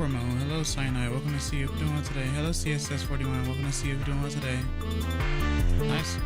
Ramon. Hello, Cyanide. Welcome to see you doing well today. Hello, CSS41. Welcome to see you doing well today. Nice.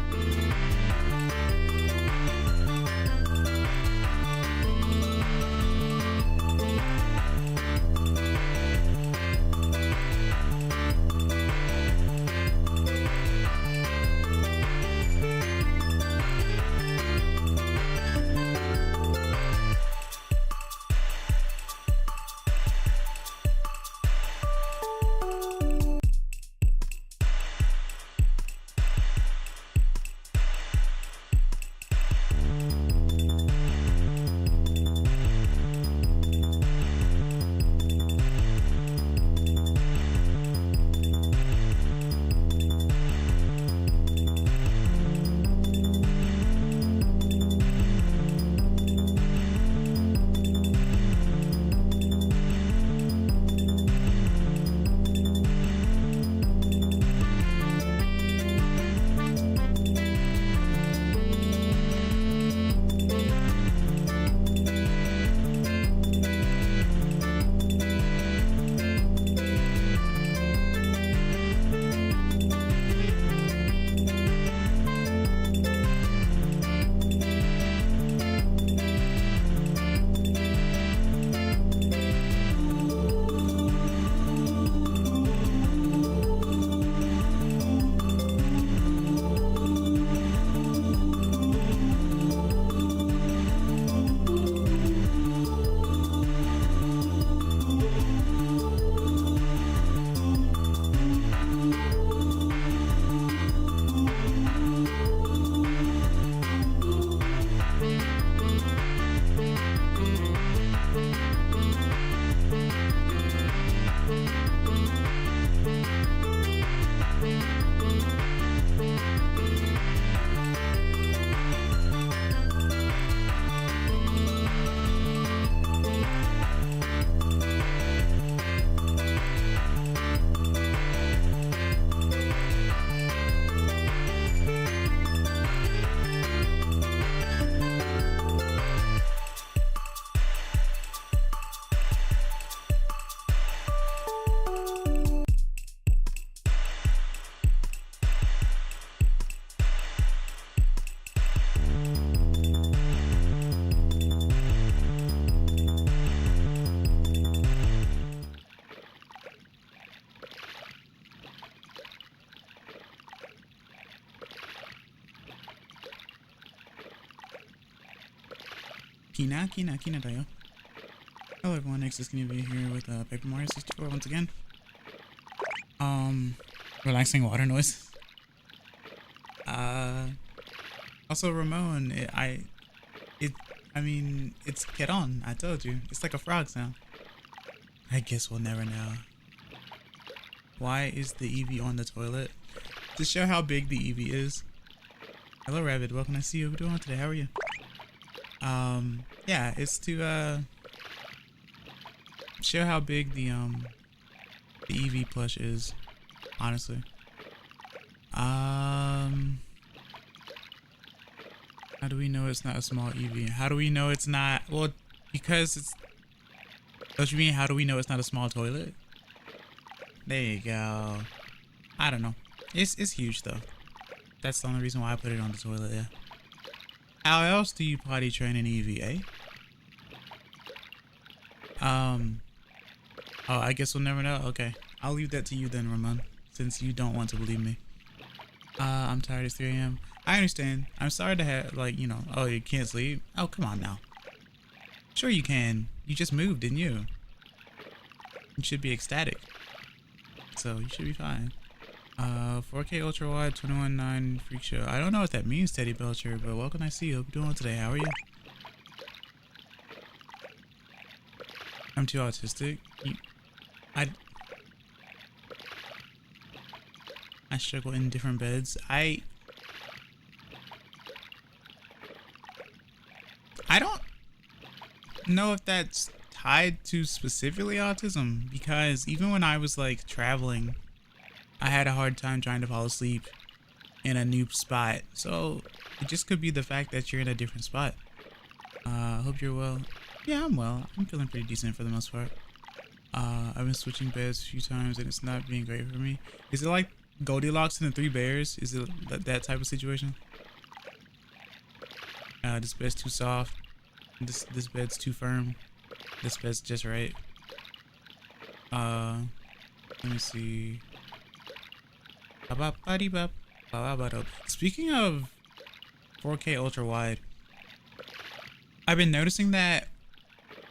Kina Dayo. Hello everyone, next is going to be here with Paper Mario 64 once again. Relaxing water noise. Also Ramon, it's get on, I told you. It's like a frog sound. I guess we'll never know. Why is the Eevee on the toilet? To show how big the Eevee is. Hello Rabbit, welcome to see you doing today, how are you? Yeah, it's to show how big the Eevee plush is, honestly. How do we know it's not a small Eevee? How do we know it's not? Well, because it's. Don't you mean how do we know it's not a small toilet? There you go. I don't know. It's huge though. That's the only reason why I put it on the toilet. Yeah. How else do you potty train an Eevee, eh? Oh, I guess we'll never know. Okay. I'll leave that to you then, Ramon, since you don't want to believe me. I'm tired. It's 3 a.m. I understand. I'm sorry to have, like, you know, oh, you can't sleep? Oh, come on now. Sure you can. You just moved, didn't you? You should be ecstatic. So, you should be fine. 4K ultra wide 21.9 freak show. I don't know what that means, Teddy Belcher, but welcome to see you. Hope you're doing well today. How are you? I'm too autistic. I struggle in different beds. I don't know if that's tied to specifically autism, because even when I was like traveling, I had a hard time trying to fall asleep in a new spot. So it just could be the fact that you're in a different spot. Hope you're well. Yeah, I'm well. I'm feeling pretty decent for the most part. I've been switching beds a few times and it's not being great for me. Is it like Goldilocks and the Three Bears? Is it that type of situation? This bed's too soft. This bed's too firm. This bed's just right. Let me see. Speaking of 4K ultra wide, I've been noticing that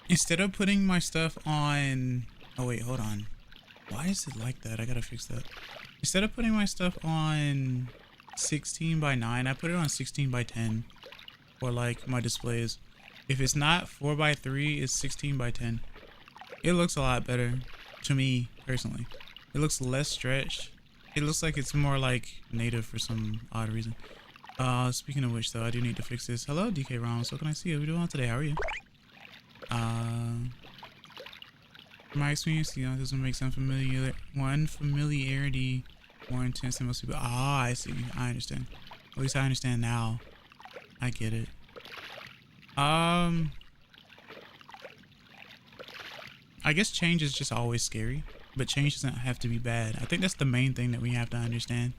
instead of putting my stuff on, oh wait, hold on. Why is it like that? I gotta fix that. Instead of putting my stuff on 16:9, I put it on 16:10 for like my displays. If it's not 4:3, it's 16:10. It looks a lot better to me personally. It looks less stretched. It looks like it's more like native for some odd reason. Speaking of which though, I do need to fix this. Hello, DK Ron. So can I see you? What are you doing today? How are you? My experience, the autism makes unfamiliarity more intense than most people. Ah, I see. I understand. At least I understand now. I get it. I guess change is just always scary, but change doesn't have to be bad. I think that's the main thing that we have to understand.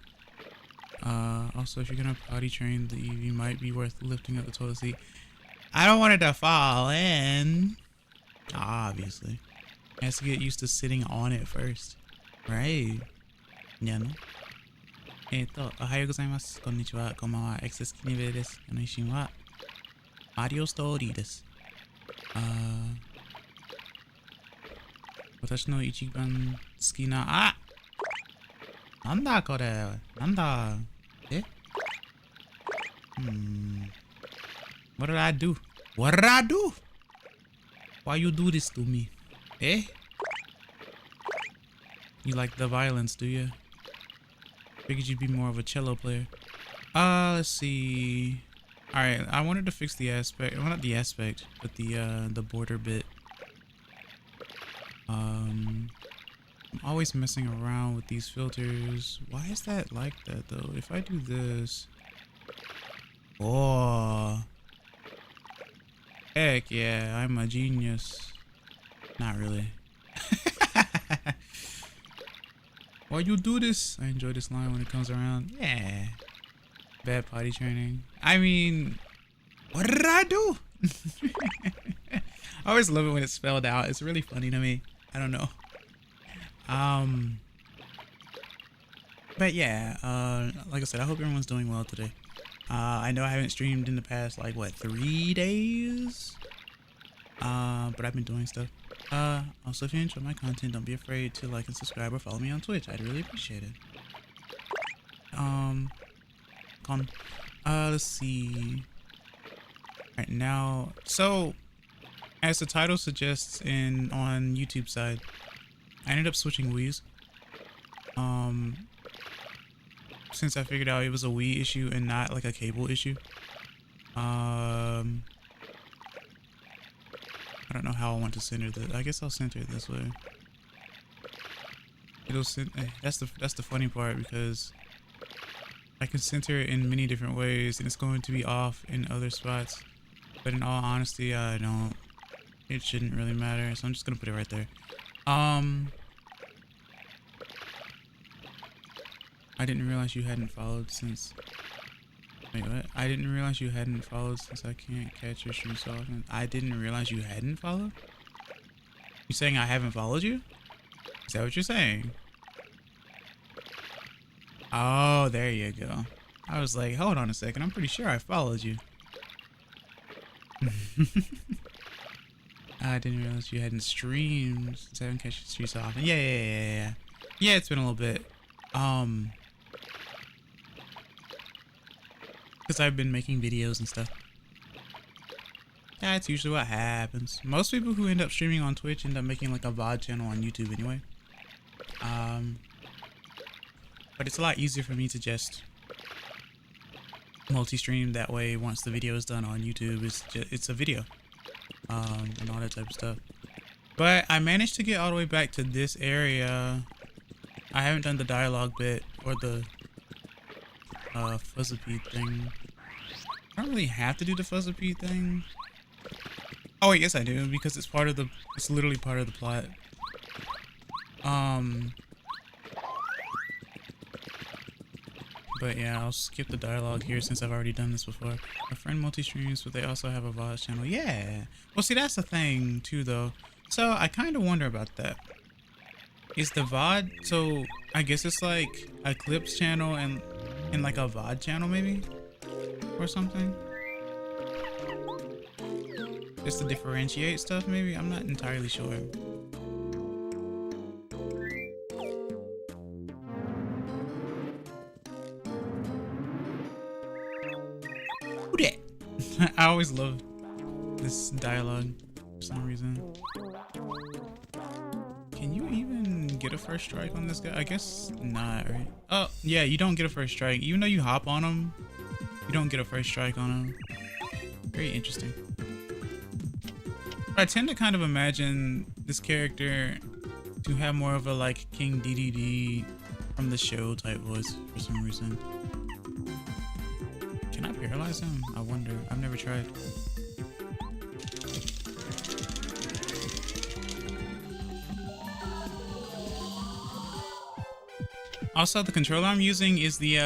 Also, if you're gonna potty train the EV, might be worth lifting up the toilet seat. I don't want it to fall in. Obviously. It has to get used to sitting on it first. Right? Yeah, no? おはようございます。こんにちは。こんばんは。エクセスキニベです。この一瞬は、マリオストーリーです。私の一番好きな、なんだこれなんだWhat did I do? What did I do? Why you do this to me? You like the violence, do you? Figured you'd be more of a cello player. Let's see. Alright, I wanted to fix the aspect. Well, not the aspect, but the border bit. I'm always messing around with these filters. Why is that like that though? If I do this, oh, heck yeah, I'm a genius. Not really. Why you do this? I enjoy this line when it comes around. Yeah. Bad potty training. I mean, what did I do? I always love it when it's spelled out. It's really funny to me. I don't know. But yeah, like I said, I hope everyone's doing well today. I know I haven't streamed in the past, like, what, 3 days? But I've been doing stuff. Also, if you enjoy my content, don't be afraid to like and subscribe or follow me on Twitch. I'd really appreciate it. Let's see. Right now, so as the title suggests on YouTube side, I ended up switching Wiis. Since I figured out it was a Wii issue and not like a cable issue. I don't know how I want to center this. I guess I'll center it this way. That's the funny part, because I can center it in many different ways and it's going to be off in other spots. But in all honesty, I don't. It shouldn't really matter, so I'm just gonna put it right there. I didn't realize you hadn't followed since. Wait, what? I didn't realize you hadn't followed since I can't catch your stream so often. I didn't realize you hadn't followed? You saying I haven't followed you? Is that what you're saying? Oh, there you go. I was like, hold on a second. I'm pretty sure I followed you. I didn't realize you hadn't streamed since I haven't catch your stream so often. Yeah. Yeah, it's been a little bit. Because I've been making videos and stuff. That's usually what happens. Most people who end up streaming on Twitch end up making like a VOD channel on YouTube anyway. But it's a lot easier for me to just multi-stream that way. Once the video is done on YouTube, it's a video, and all that type of stuff. But I managed to get all the way back to this area. I haven't done the dialogue bit or the fuzzipede thing. I don't really have to do the fuzzipede thing. Oh wait, yes I do, because it's literally part of the plot. But yeah, I'll skip the dialogue here since I've already done this before. A friend multi-streams, but they also have a VOD channel. Yeah. Well, see, that's the thing too, though. So I kind of wonder about that. Is the VOD, so I guess it's like a clips channel and like a VOD channel maybe? Or something? Just to differentiate stuff maybe? I'm not entirely sure. Who that? I always love this dialogue for some reason. Can you even get a first strike on this guy? I guess not, right? Oh, yeah, you don't get a first strike. Even though you hop on him, you don't get a first strike on him. Very interesting. I tend to kind of imagine this character to have more of a like King DDD from the show type voice for some reason. Can I paralyze him? I wonder. I've never tried. Also, the controller I'm using is the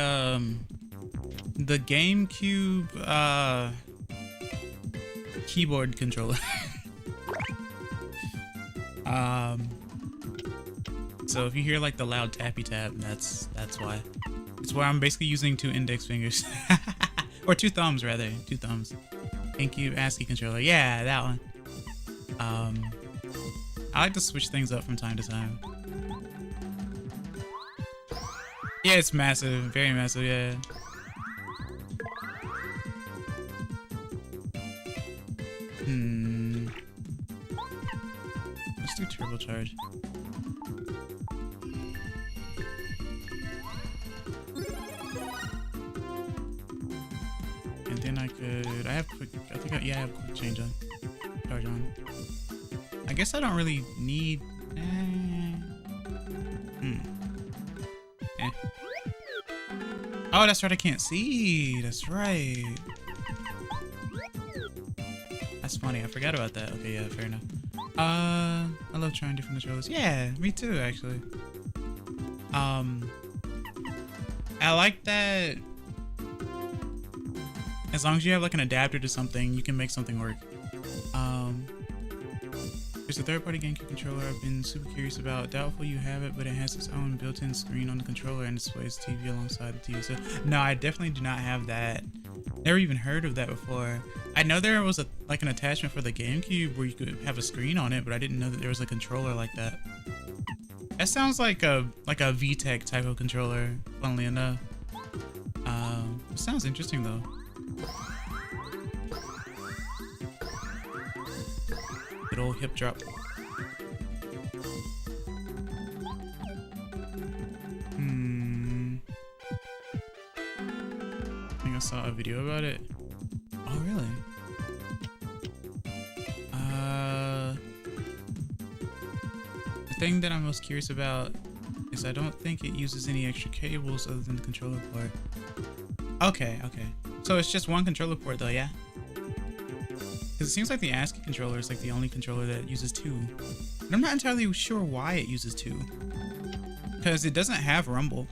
GameCube keyboard controller. So if you hear like the loud tappy tap, that's why. It's why I'm basically using 2 index fingers. Or 2 thumbs rather, 2 thumbs. GameCube ASCII controller. Yeah, that one. I like to switch things up from time to time. Yeah, it's massive, very massive, yeah. Let's do turbocharge. And then I have quick, I have quick change on. Charge on. I guess I don't really need, Oh, that's right, I can't see. That's right. That's funny, I forgot about that. Okay, yeah, fair enough. I love trying different controllers. Yeah, me too, actually. I like that as long as you have like an adapter to something, you can make something work. There's a third-party GameCube controller I've been super curious about. Doubtful you have it, but it has its own built-in screen on the controller and displays TV alongside the TV. So no, I definitely do not have that. Never even heard of that before. I know there was like an attachment for the GameCube where you could have a screen on it, but I didn't know that there was a controller like that. That sounds like a VTech type of controller, funnily enough. It sounds interesting though. Good old hip drop. I think I saw a video about it. Oh, really? The thing that I'm most curious about is I don't think it uses any extra cables other than the controller port. Okay, okay. So it's just one controller port though, yeah? Because it seems like the ASCII controller is like the only controller that uses 2. And I'm not entirely sure why it uses 2. Because it doesn't have rumble.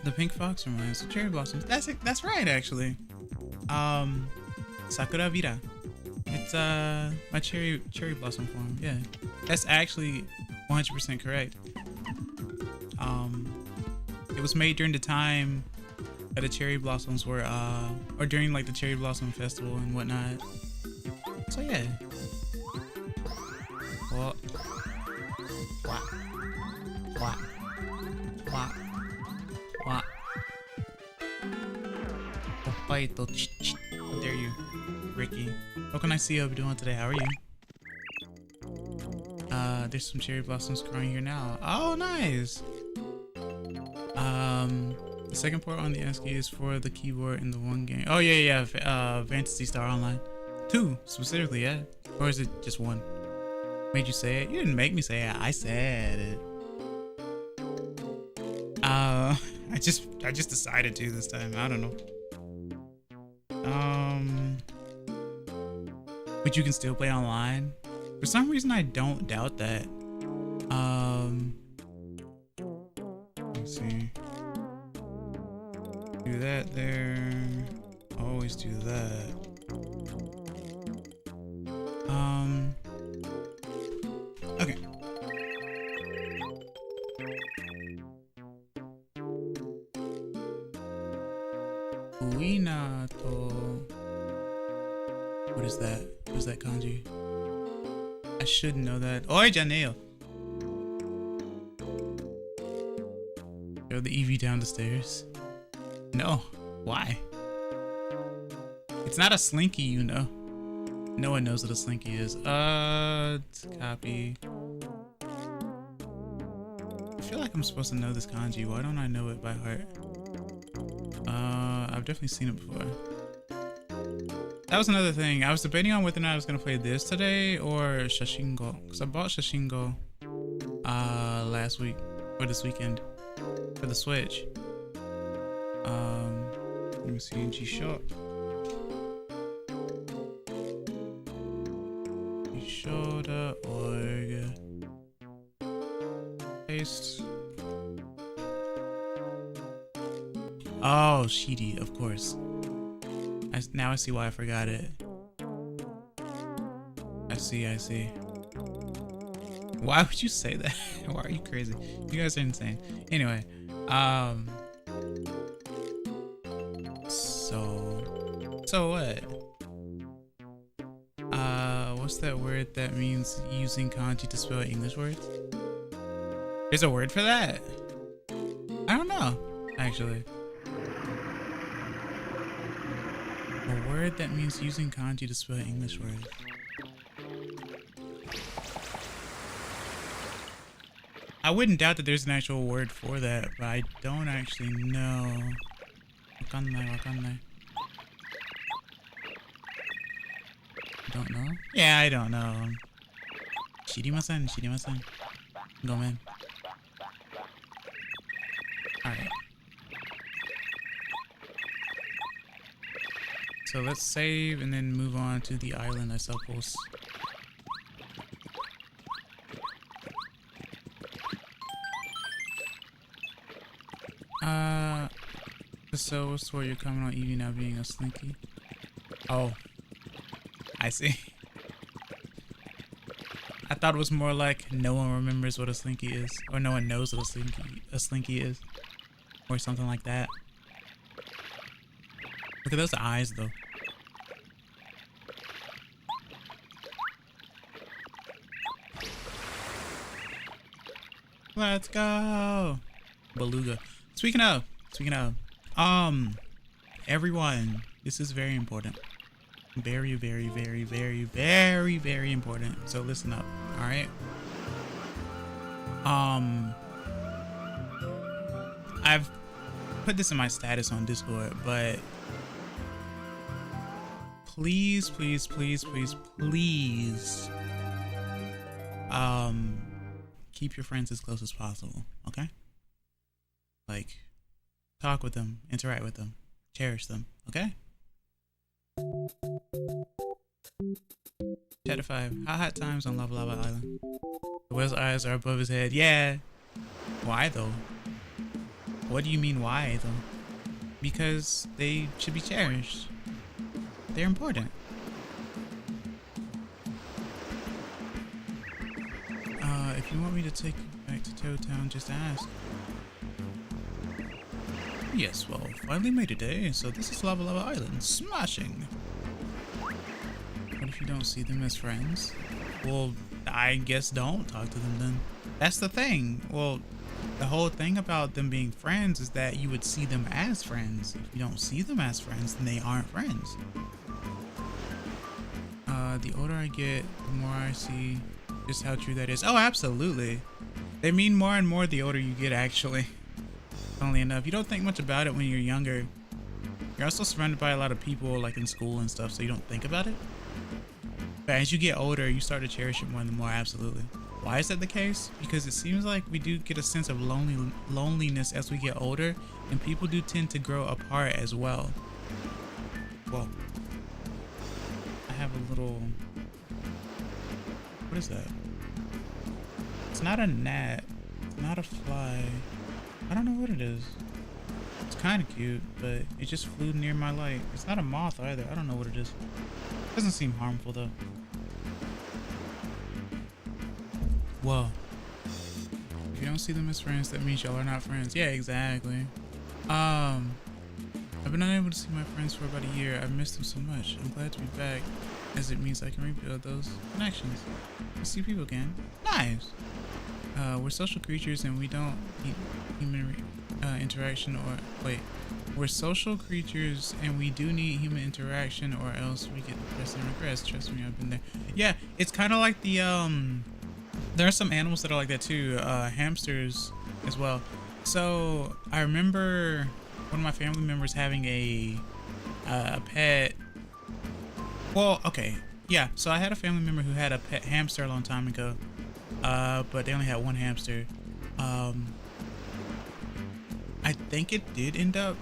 The pink fox reminds of cherry blossoms. That's right, actually. Sakura Vida. It's my cherry blossom form. Yeah, that's actually 100% correct. It was made during the time that the cherry blossoms were or during like the cherry blossom festival and whatnot. So yeah. What? What? What? What? What? How dare you, Ricky? What can I see you doing today? How are you? There's some cherry blossoms growing here now. Oh, nice. The second port on the ASCII is for the keyboard in the one game. Oh yeah, Phantasy Star Online. 2 specifically, yeah. Or is it just 1? Made you say it? You didn't make me say it. I said it. I just decided to this time. I don't know. But you can still play online. For some reason, I don't doubt that. Let's see. Do that there. Always do that. Okay. Uinato. What is that? What is that kanji? I should know that. Oi, Janeo. Throw the EV down the stairs. No. Why? It's not a slinky, you know. No one knows what a slinky is. Copy. I feel like I'm supposed to know this kanji. Why don't I know it by heart? I've definitely seen it before. That was another thing. I was debating on whether or not I was gonna play this today or Shashingo. Because I bought Shashingo last week or this weekend for the Switch. Let me see, G-Shop. G-Show.org. Paste. Oh, Shidi, of course. Now I see why I forgot it. I see. Why would you say that? Why are you crazy? You guys are insane. Anyway, so what? What's that word that means using kanji to spell English words? There's a word for that? I don't know, actually. A word that means using kanji to spell English words. I wouldn't doubt that there's an actual word for that, but I don't actually know. Wakanai. Don't know? Yeah, I don't know. Shirimasen. Go, man. Alright. So let's save and then move on to the island, I suppose. So what's where you're coming on Evie now being a slinky? Oh, I see. I thought it was more like no one remembers what a slinky is, or no one knows what a slinky is, or something like that. Look at those eyes, though. Let's go, Beluga. Speaking of, everyone, this is very important. Very important. So listen up, all right? I've put this in my status on Discord, but please, keep your friends as close as possible, okay? Like, talk with them, interact with them, cherish them, okay? Chapter 5. Hot times on Lava Lava Island. The whale's eyes are above his head. Yeah. Why though? What do you mean why though? Because they should be cherished. They're important. If you want me to take you back to Toad Town, just ask. Yes, well, finally made it, eh? So this is Lava Lava Island. Smashing! What if you don't see them as friends? Well, I guess don't talk to them then. That's the thing. Well, the whole thing about them being friends is that you would see them as friends. If you don't see them as friends, then they aren't friends. The older I get, the more I see just how true that is. Oh, absolutely. They mean more and more the older you get, actually. Funnily enough, you don't think much about it when you're younger. You're also surrounded by a lot of people, like in school and stuff, so you don't think about it. But as you get older, you start to cherish it more and more, absolutely. Why is that the case? Because it seems like we do get a sense of loneliness as we get older, and people do tend to grow apart as well. Whoa. I have a little... What is that? It's not a gnat. It's not a fly. I don't know what it is. It's kind of cute, but it just flew near my light. It's not a moth either. I don't know what it is. It doesn't seem harmful though. Whoa. If you don't see them as friends, that means y'all are not friends. Yeah, exactly. I've been unable to see my friends for about a year. I've missed them so much. I'm glad to be back, as it means I can rebuild those connections. I see people again. Nice. We're social creatures and we don't need human interaction or wait. We're social creatures and we do need human interaction or else we get depressed and regress. Trust me, I've been there. Yeah, it's kind of like the there are some animals that are like that too. Hamsters as well. So I remember one of my family members having a pet. Well, okay, yeah. So I had a family member who had a pet hamster a long time ago, but they only had one hamster. I think it did end up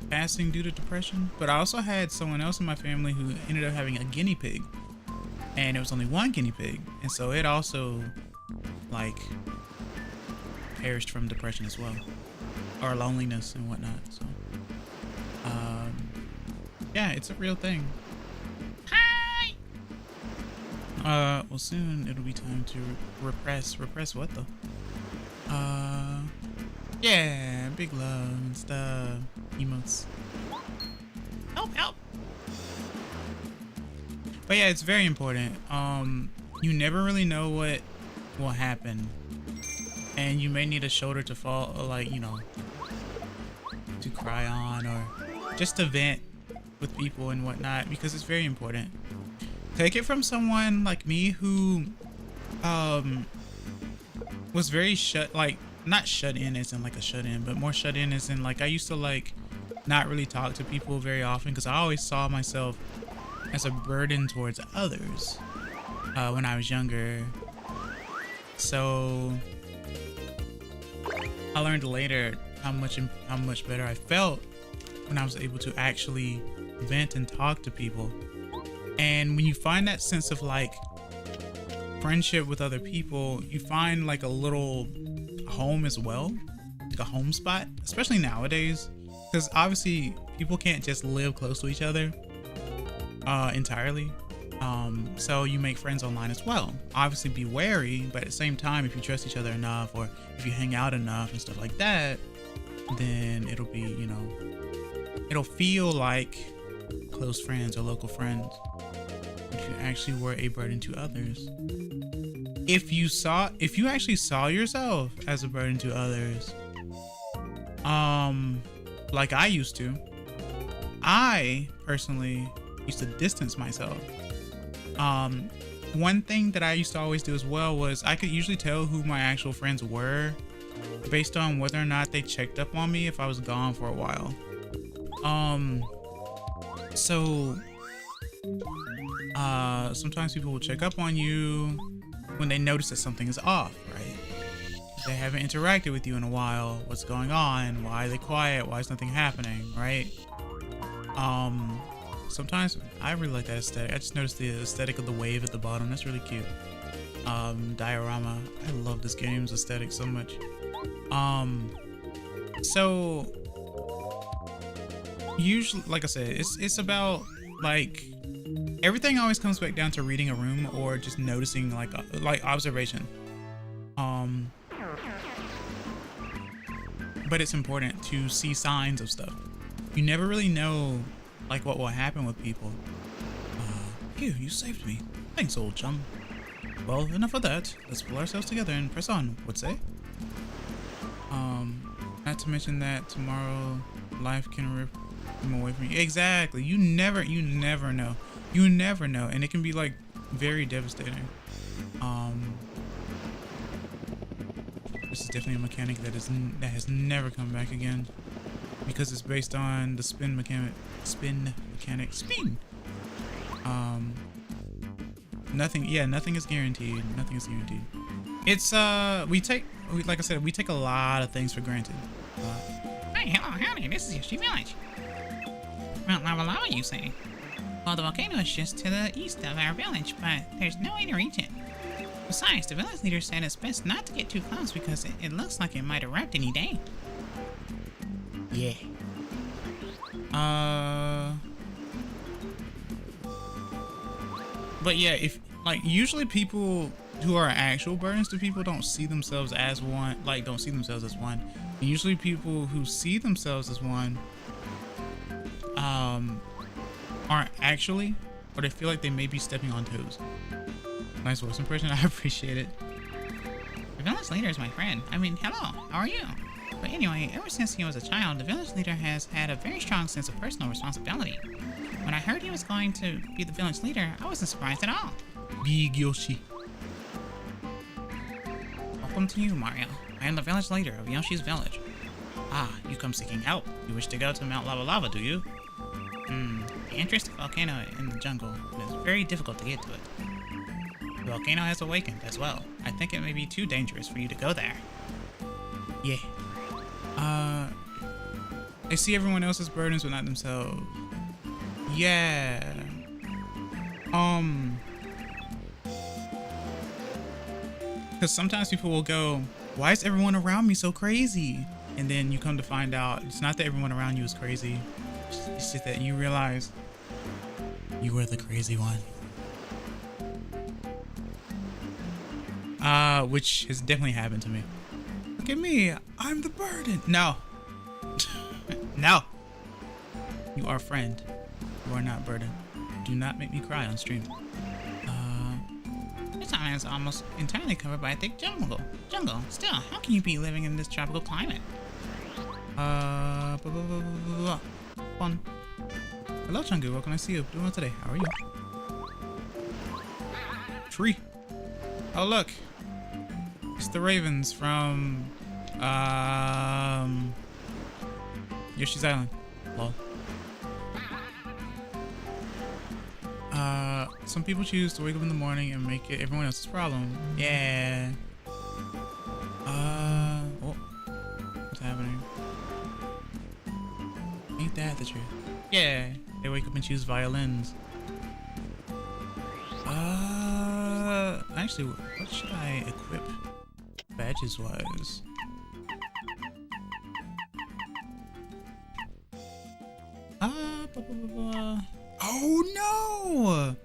passing due to depression, but I also had someone else in my family who ended up having a guinea pig, and it was only one guinea pig, and so it also like perished from depression as well, or loneliness and whatnot. So yeah, it's a real thing. Hi. Well, soon it'll be time to repress what though? Yeah, big love and stuff, emotes. Help. But yeah, it's very important. You never really know what will happen, and you may need a shoulder to fall, or like, you know, to cry on, or just to vent with people and whatnot, because it's very important. Take it from someone like me who was very not shut in as in like a shut in, but more shut in as in like I used to like not really talk to people very often because I always saw myself as a burden towards others when I was younger. So I learned later how much better I felt when I was able to actually vent and talk to people. And when you find that sense of like friendship with other people, you find like a little home as well, like a home spot, especially nowadays, because obviously people can't just live close to each other entirely. So you make friends online as well. Obviously be wary, but at the same time, if you trust each other enough, or if you hang out enough and stuff like that, then it'll be, you know, it'll feel like close friends or local friends if you actually were a burden to others. If you actually saw yourself as a burden to others, like I used to, I personally used to distance myself. One thing that I used to always do as well was I could usually tell who my actual friends were based on whether or not they checked up on me if I was gone for a while. Sometimes people will check up on you when they notice that something is off, right? They haven't interacted with you in a while. What's going on? Why are they quiet? Why is nothing happening, right? Sometimes I really like that aesthetic. I just noticed the aesthetic of the wave at the bottom. That's really cute. Diorama. I love this game's aesthetic so much. So usually, like I said, it's about like everything always comes back down to reading a room or just noticing like observation. But it's important to see signs of stuff. You never really know like what will happen with people. Phew, you saved me. Thanks, old chum. Well, enough of that. Let's pull ourselves together and press on. What'd say? Not to mention that tomorrow life can rip him away from you. Exactly. You never know. You never know, and it can be like very devastating. This is definitely a mechanic that has never come back again, because it's based on the spin mechanic. Spin. Nothing is guaranteed. Nothing is guaranteed. It's like I said, we take a lot of things for granted. Hey, hello, howdy, this is Yoshi Village. Mount Lava Lava, you say? Well, the volcano is just to the east of our village, but there's no way to reach it. Besides, the village leader said it's best not to get too close because it looks like it might erupt any day. Yeah. But yeah, if like usually people who are actual burdens to people don't see themselves as one, like don't see themselves as one. And usually people who see themselves as one aren't actually, or they feel like they may be stepping on toes. Nice voice impression, I appreciate it. The village leader is my friend. I mean, hello, how are you? But anyway, ever since he was a child, the village leader has had a very strong sense of personal responsibility. When I heard he was going to be the village leader, I wasn't surprised at all. Big Yoshi. Welcome to you, Mario. I am the village leader of Yoshi's village. Ah, you come seeking help. You wish to go to Mount Lava Lava, do you? The interesting volcano in the jungle. It is very difficult to get to it. The volcano has awakened as well. I think it may be too dangerous for you to go there. Yeah. They see everyone else's burdens but not themselves. Yeah. Because sometimes people will go, why is everyone around me so crazy? And then you come to find out it's not that everyone around you is crazy. It's just that you realize you were the crazy one. Which has definitely happened to me. Look at me, I'm the burden. No. No. You are friend. You are not burden. Do not make me cry on stream. This island is almost entirely covered by a thick jungle. Still, how can you be living in this tropical climate? Fun. Hello, Chungu. What can I see you doing today? How are you? Tree. Oh, look. It's the ravens from Yoshi's Island. Lol. Some people choose to wake up in the morning and make it everyone else's problem. Yeah. Oh. What's happening? Ain't that the truth? Yeah. They wake up and choose violins. Actually, what should I equip badges wise? Oh no!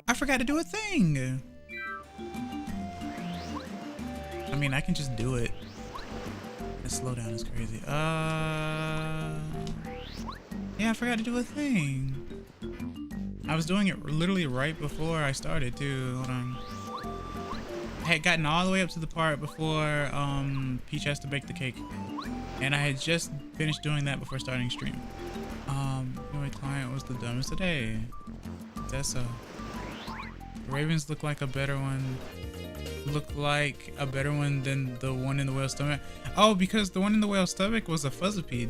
I forgot to do a thing. I mean, I can just do it. The slowdown is crazy. Yeah, I forgot to do a thing. I was doing it literally right before I started too. Hold on. I had gotten all the way up to the part before Peach has to bake the cake. And I had just finished doing that before starting stream. My client was the dumbest today. That's so. Ravens look like a better one. Look like a better one than the one in the whale's stomach. Oh, because the one in the whale's stomach was a fuzzipede.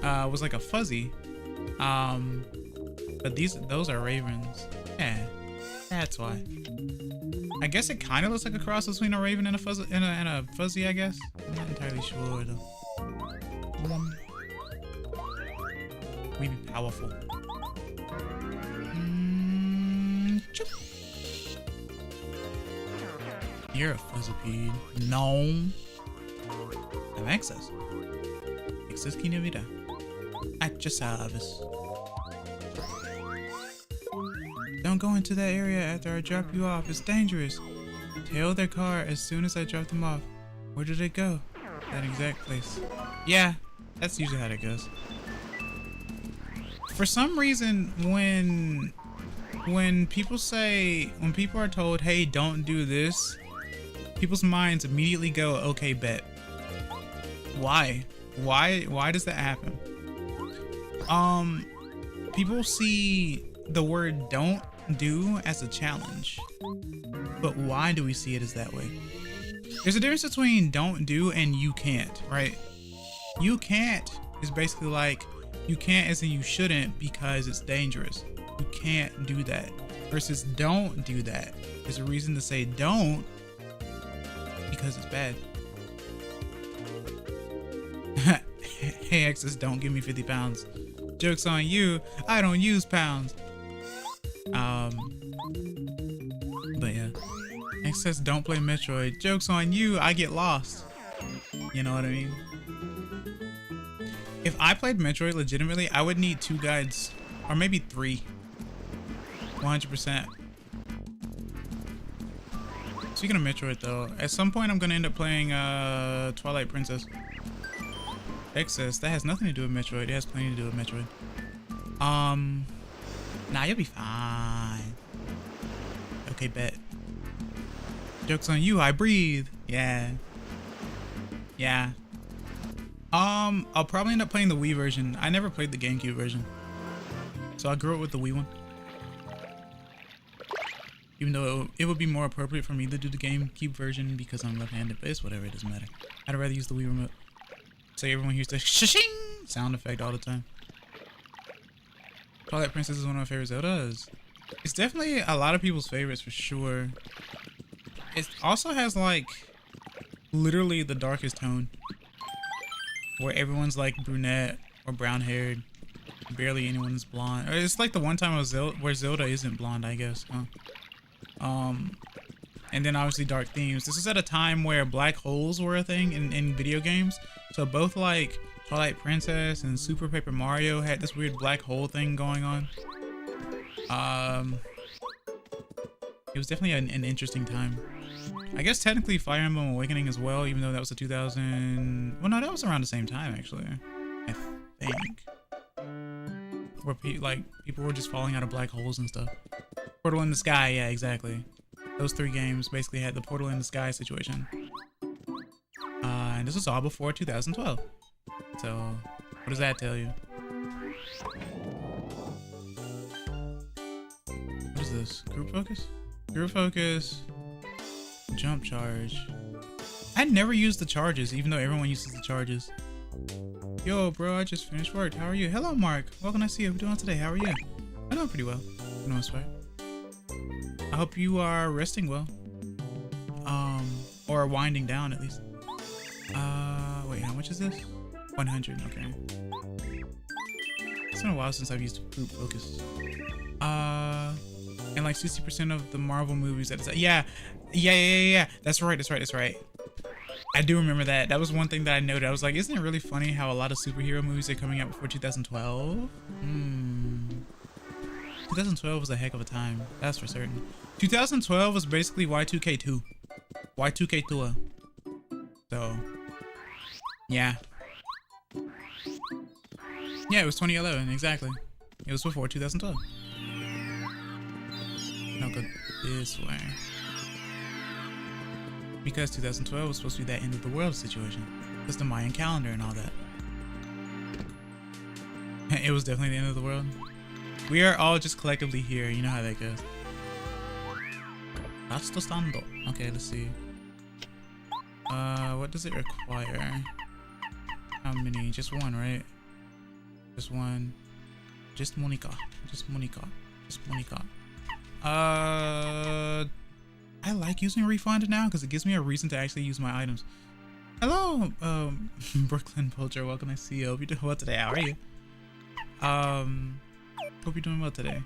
Was like a fuzzy. But those are ravens. Yeah, that's why. I guess it kind of looks like a cross between a raven and a fuzzy, and a fuzzy. I guess. I'm not entirely sure though. We be powerful. You're a fuzzipede. No. Have access. Access key vida. At your service. Don't go into that area after I drop you off. It's dangerous. Tail their car as soon as I drop them off. Where did it go? That exact place. Yeah, that's usually how it goes. For some reason, when people are told, hey, don't do this, people's minds immediately go, okay, bet. Why? Why does that happen? People see the word don't do as a challenge. But why do we see it as that way? There's a difference between don't do and you can't, right? You can't is basically like, you can't as in you shouldn't because it's dangerous. You can't do that. Versus don't do that. There's a reason to say don't because it's bad. Hey exes, don't give me 50 pounds. Joke's on you, I don't use pounds. But yeah. X says don't play Metroid. Joke's on you, I get lost. You know what I mean? If I played Metroid legitimately, I would need 2 guides. Or maybe 3. 100%. Speaking of Metroid though, at some point I'm gonna end up playing Twilight Princess. Excess, that has nothing to do with Metroid. It has plenty to do with Metroid. Nah, you'll be fine. Okay, bet. Joke's on you, I breathe. Yeah. Yeah. I'll probably end up playing the Wii version. I never played the GameCube version. So I grew up with the Wii one. Even though it would be more appropriate for me to do the GameCube version because I'm left-handed, but it's whatever, it doesn't matter. I'd rather use the Wii remote. So everyone hears the shing sound effect all the time. Twilight Princess is one of my favorite Zeldas. It's definitely a lot of people's favorites for sure. It also has like literally the darkest tone, where everyone's like brunette or brown haired. Barely anyone's blonde. Or it's like the one time where Zelda isn't blonde, I guess. Huh? And then obviously dark themes. This is at a time where black holes were a thing in video games. So both like Twilight Princess and Super Paper Mario had this weird black hole thing going on. It was definitely an interesting time. I guess technically Fire Emblem Awakening as well, even though that was a 2000... Well, no, that was around the same time, actually. I think. Where people were just falling out of black holes and stuff. Portal in the Sky, yeah, exactly. Those 3 games basically had the Portal in the Sky situation. And this was all before 2012. So, what does that tell you? What is this? Group focus? Group focus. Jump charge. I never used the charges, even though everyone uses the charges. Yo, bro, I just finished work. How are you? Hello, Mark. Welcome to see you. What are you doing today? How are you? I'm doing pretty well. For the most part. I hope you are resting well. Or winding down at least. Wait, how much is this? 100, okay. It's been a while since I've used group focus. And like 60% of the Marvel movies yeah. That's right. I do remember that. That was one thing that I noted. I was like, isn't it really funny how a lot of superhero movies are coming out before 2012? 2012 was a heck of a time. That's for certain. 2012 was basically Y2K2. Y2K2. So, yeah. Yeah, it was 2011, exactly. It was before 2012. Now go this way. Because 2012 was supposed to be that end of the world situation. It's the Mayan calendar and all that. It was definitely the end of the world. We are all just collectively here. You know how that goes. Rasto stando. Okay, let's see. What does it require? How many? Just one, right? Just one. Just Monica. Just Monica. Just Monica. I like using refund now because it gives me a reason to actually use my items. Hello, Brooklyn Poacher. Welcome to see you. Hope you're doing well today. How are you? Hope you're doing well today.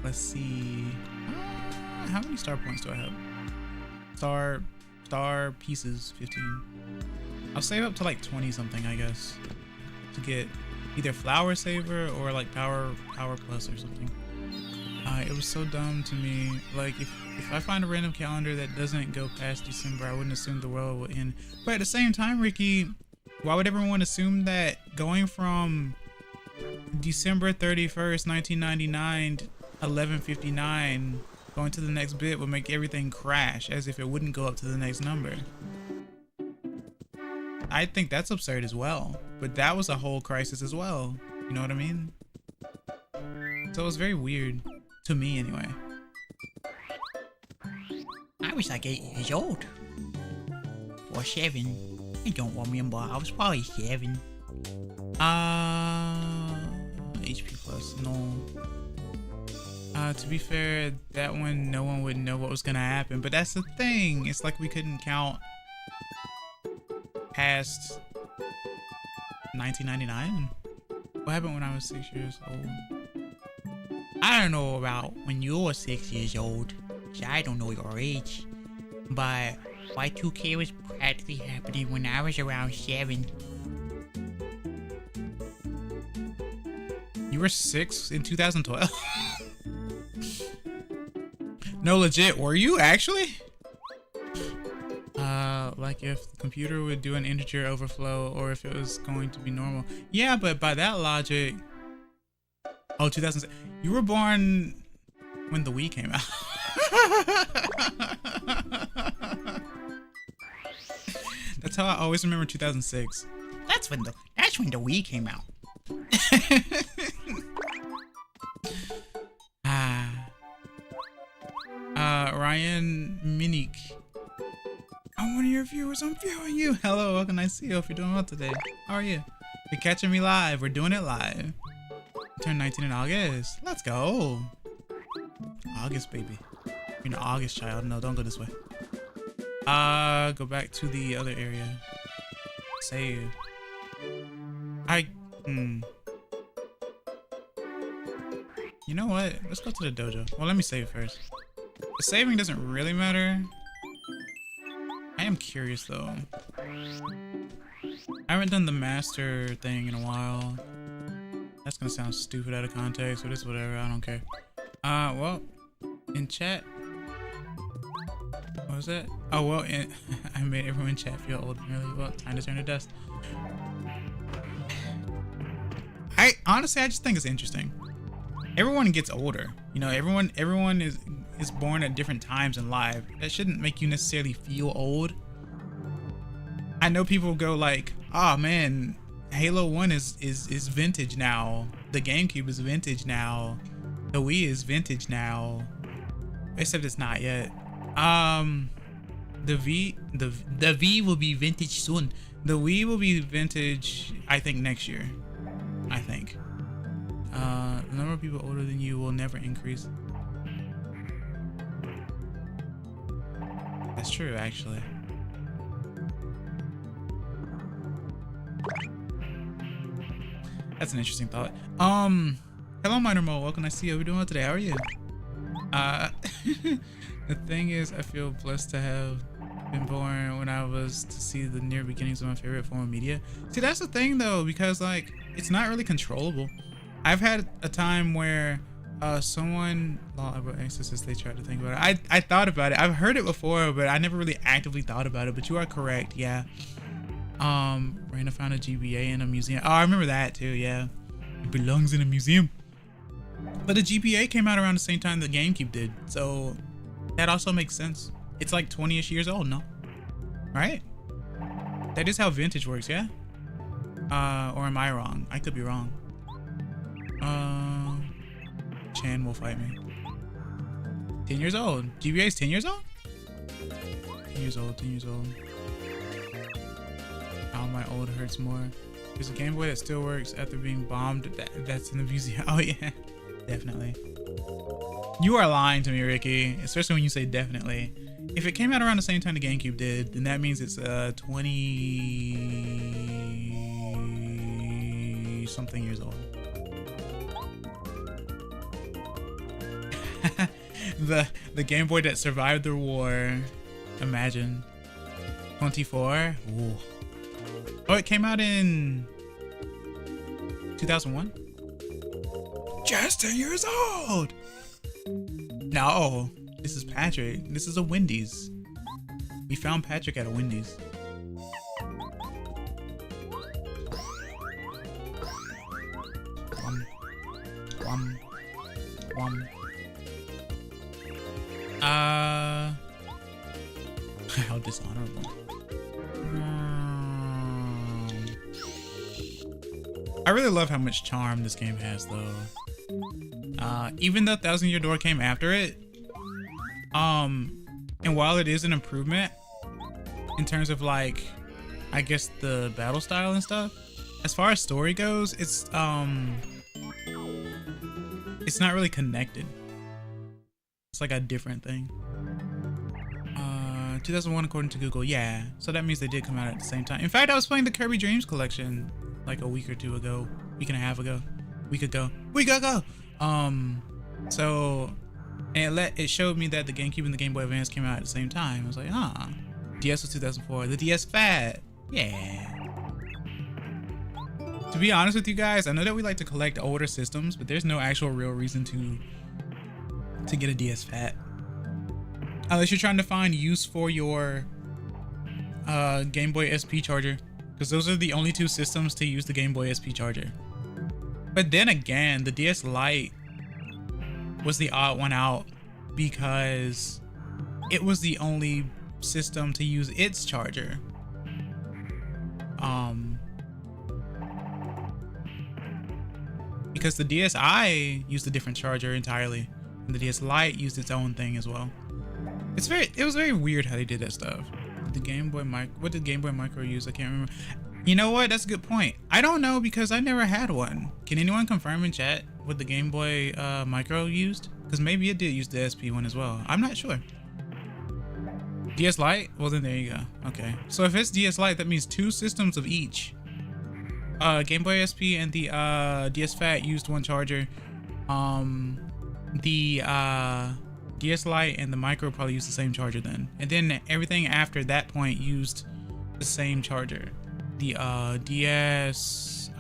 Let's see. How many star points do I have? Star pieces, 15. I'll save up to like 20 something, I guess, to get either Flower Saver or like Power Plus or something. It was so dumb to me. Like if I find a random calendar that doesn't go past December, I wouldn't assume the world will end. But at the same time, Ricky, why would everyone assume that going from December 31st, 1999 to 11:59 going to the next bit would make everything crash as if it wouldn't go up to the next number? I think that's absurd as well. But that was a whole crisis as well. You know what I mean? So it was very weird. To me, anyway. I was like 8 years old. Or 7. I don't remember. I was probably 7. HP plus, no. To be fair, that one, no one would know what was gonna happen. But that's the thing. It's like we couldn't count past 1999. What happened when I was 6 years old? I don't know about when you were 6 years old. 'Cause I don't know your age. But Y2K was practically happening when I was around 7. You were 6 in 2012? No, legit, were you actually? Like if the computer would do an integer overflow or if it was going to be normal. Yeah, but by that logic... Oh, 2006. You were born when the Wii came out. That's how I always remember 2006. That's when the Wii came out. Ryan Minik. I'm one of your viewers. I'm viewing you. Hello, welcome. Nice to see you. Hope you're doing well today. How are you? You're catching me live. We're doing it live. Turn 19 in August. Let's go. August, baby. You're an August child. No, don't go this way. Go back to the other area. Save. You know what? Let's go to the dojo. Well, let me save first. The saving doesn't really matter. I am curious though. I haven't done the master thing in a while. That's gonna sound stupid out of context, but it's whatever. I don't care. Well, in chat. What was that? Oh, well, I made everyone in chat feel old. Really? Well, time to turn to dust. Honestly, I just think it's interesting. Everyone gets older. You know, everyone is born at different times in life. That shouldn't make you necessarily feel old. I know people go like, oh man, Halo 1 is vintage now. The GameCube is vintage now. The Wii is vintage now. Except it's not yet. The V will be vintage soon. The Wii will be vintage, I think, next year. I think. The number of people older than you will never increase. That's true, actually. That's an interesting thought. Hello, Minor Mole. Welcome. Nice to see you. How are we doing well today? How are you? The thing is, I feel blessed to have been born when I was to see the near beginnings of my favorite form of media. See, that's the thing though, because like it's not really controllable. I've had a time where someone, they tried to think about it. I thought about it. I've heard it before, but I never really actively thought about it. But you are correct, yeah. Raina found a GBA in a museum. Oh, I remember that too, yeah. It belongs in a museum. But the GBA came out around the same time the GameCube did, so that also makes sense. It's like 20-ish years old, no? Right? That is how vintage works, yeah? Or am I wrong? I could be wrong. Chan will fight me. 10 years old. GBA is 10 years old? 10 years old, 10 years old. Oh, my old hurts more. There's a Game Boy that still works after being bombed. That's in the museum. Oh, yeah. Definitely. You are lying to me, Ricky. Especially when you say definitely. If it came out around the same time the GameCube did, then that means it's 20-something years old. the Game Boy that survived the war. Imagine. 24? Ooh. Oh, it came out in 2001? Just 10 years old! No, this is Patrick. This is a Wendy's. We found Patrick at a Wendy's. How dishonorable. I really love how much charm this game has, though. Even though Thousand Year Door came after it, and while it is an improvement in terms of like, I guess the battle style and stuff, as far as story goes, it's not really connected. It's like a different thing. 2001 according to Google, yeah. So that means they did come out at the same time. In fact, I was playing the Kirby Dreams collection like a week or two ago, week and a half ago, week ago. So, and it showed me that the GameCube and the Game Boy Advance came out at the same time. I was like, huh. DS was 2004. The DS Fat. Yeah. To be honest with you guys, I know that we like to collect older systems, but there's no actual real reason to get a DS Fat. Unless you're trying to find use for your Game Boy SP charger, because those are the only two systems to use the Game Boy SP charger. But then again, the DS Lite was the odd one out because it was the only system to use its charger. Because the DSi used a different charger entirely, and the DS Lite used its own thing as well. It was very weird how they did that stuff. The Game Boy what did Game Boy Micro use? I can't remember. You know what? That's a good point. I don't know because I never had one. Can anyone confirm in chat what the Game Boy Micro used? Because maybe it did use the SP one as well. I'm not sure. DS Lite? Well, then there you go. Okay. So if it's DS Lite, that means two systems of each. Game Boy SP and the DS Fat used one charger. The DS Lite and the Micro probably used the same charger then. And then everything after that point used the same charger. The DSi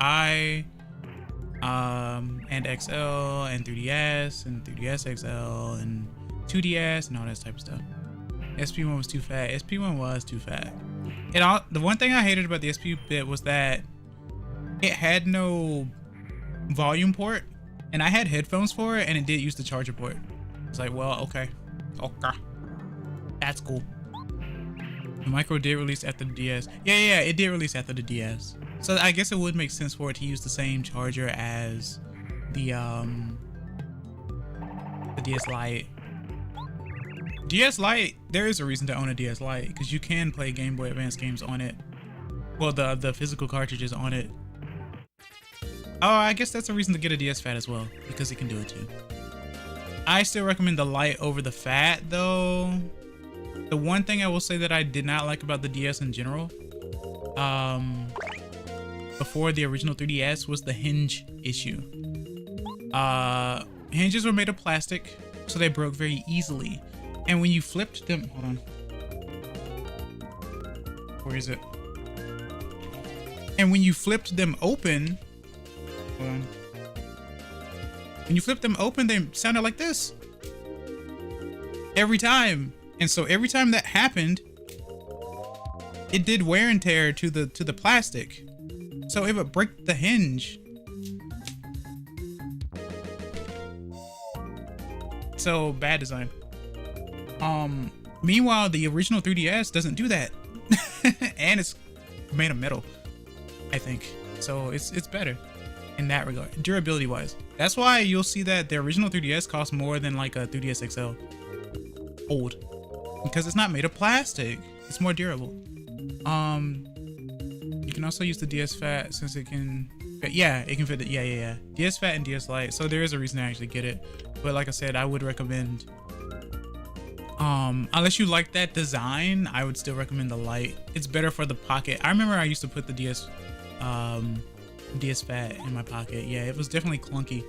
and XL and 3DS and 3DS XL and 2DS and all that type of stuff. SP1 was too fat. SP1 was too fat. The one thing I hated about the SP bit was that it had no volume port, and I had headphones for it, and it did use the charger port. It's like, well, okay, that's cool. The Micro did release after the DS. Yeah, it did release after the DS. So I guess it would make sense for it to use the same charger as the DS Lite. DS Lite, there is a reason to own a DS Lite because you can play Game Boy Advance games on it. Well, the physical cartridges on it. Oh, I guess that's a reason to get a DS Fat as well, because it can do it too. I still recommend the Lite over the Fat though. The one thing I will say that I did not like about the DS in general, before the original 3DS, was the hinge issue. Hinges were made of plastic, so they broke very easily. And when you flipped them, hold on. Where is it? And when you flipped them open, hold on. When you flipped them open, they sounded like this. Every time. And so every time that happened, it did wear and tear to the plastic. So it would break the hinge. So bad design. Meanwhile, the original 3DS doesn't do that. And it's made of metal, I think. So it's better in that regard, durability wise. That's why you'll see that the original 3DS costs more than like a 3DS XL. Old. Because it's not made of plastic. It's more durable. You can also use the DS Fat since it can fit. Yeah, it can fit it. Yeah. DS Fat and DS Lite. So there is a reason to actually get it. But like I said, I would recommend, unless you like that design, I would still recommend the Lite. It's better for the pocket. I remember I used to put the DS Fat in my pocket. Yeah, it was definitely clunky.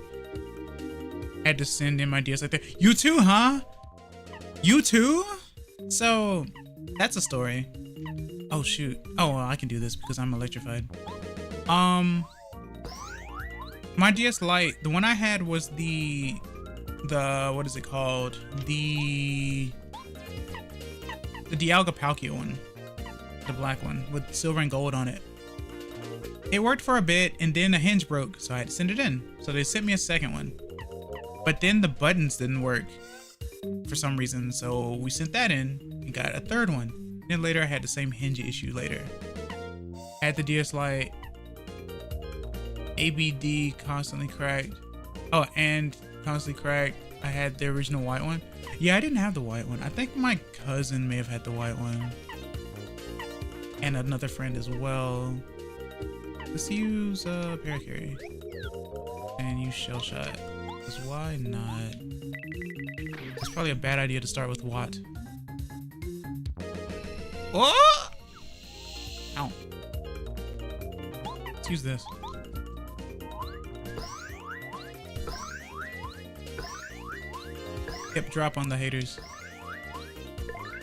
I had to send in my DS like that. You too, huh? You too? So that's a story. Oh shoot. Oh, well, I can do this because I'm electrified. My DS Lite, the one I had was the what is it called? The Dialga Palkia one. The black one with silver and gold on it. It worked for a bit and then the hinge broke, so I had to send it in. So they sent me a second one. But then the buttons didn't work for some reason, so we sent that in and got a third one. Then later I had the same hinge issue later. I had the DS Lite. ABD constantly cracked. Oh, and constantly cracked. I had the original white one. Yeah, I didn't have the white one. I think my cousin may have had the white one. And another friend as well. Let's use Paracarry. And use Shell Shot. Because why not? It's probably a bad idea to start with Watt. Oh! Ow. Let's use this. Hip drop on the haters.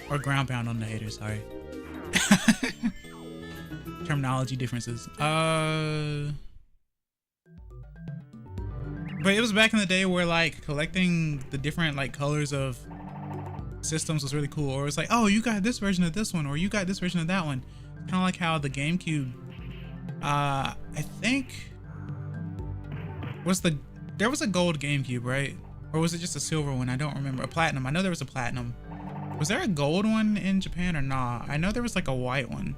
Or ground pound on the haters, sorry. Terminology differences. But it was back in the day where like collecting the different like colors of systems was really cool. Or it was like, oh, you got this version of this one, or you got this version of that one. Kind of like how the GameCube, I think there was a gold GameCube, right? Or was it just a silver one? I don't remember. A platinum. I know there was a platinum. Was there a gold one in Japan or nah? I know there was like a white one.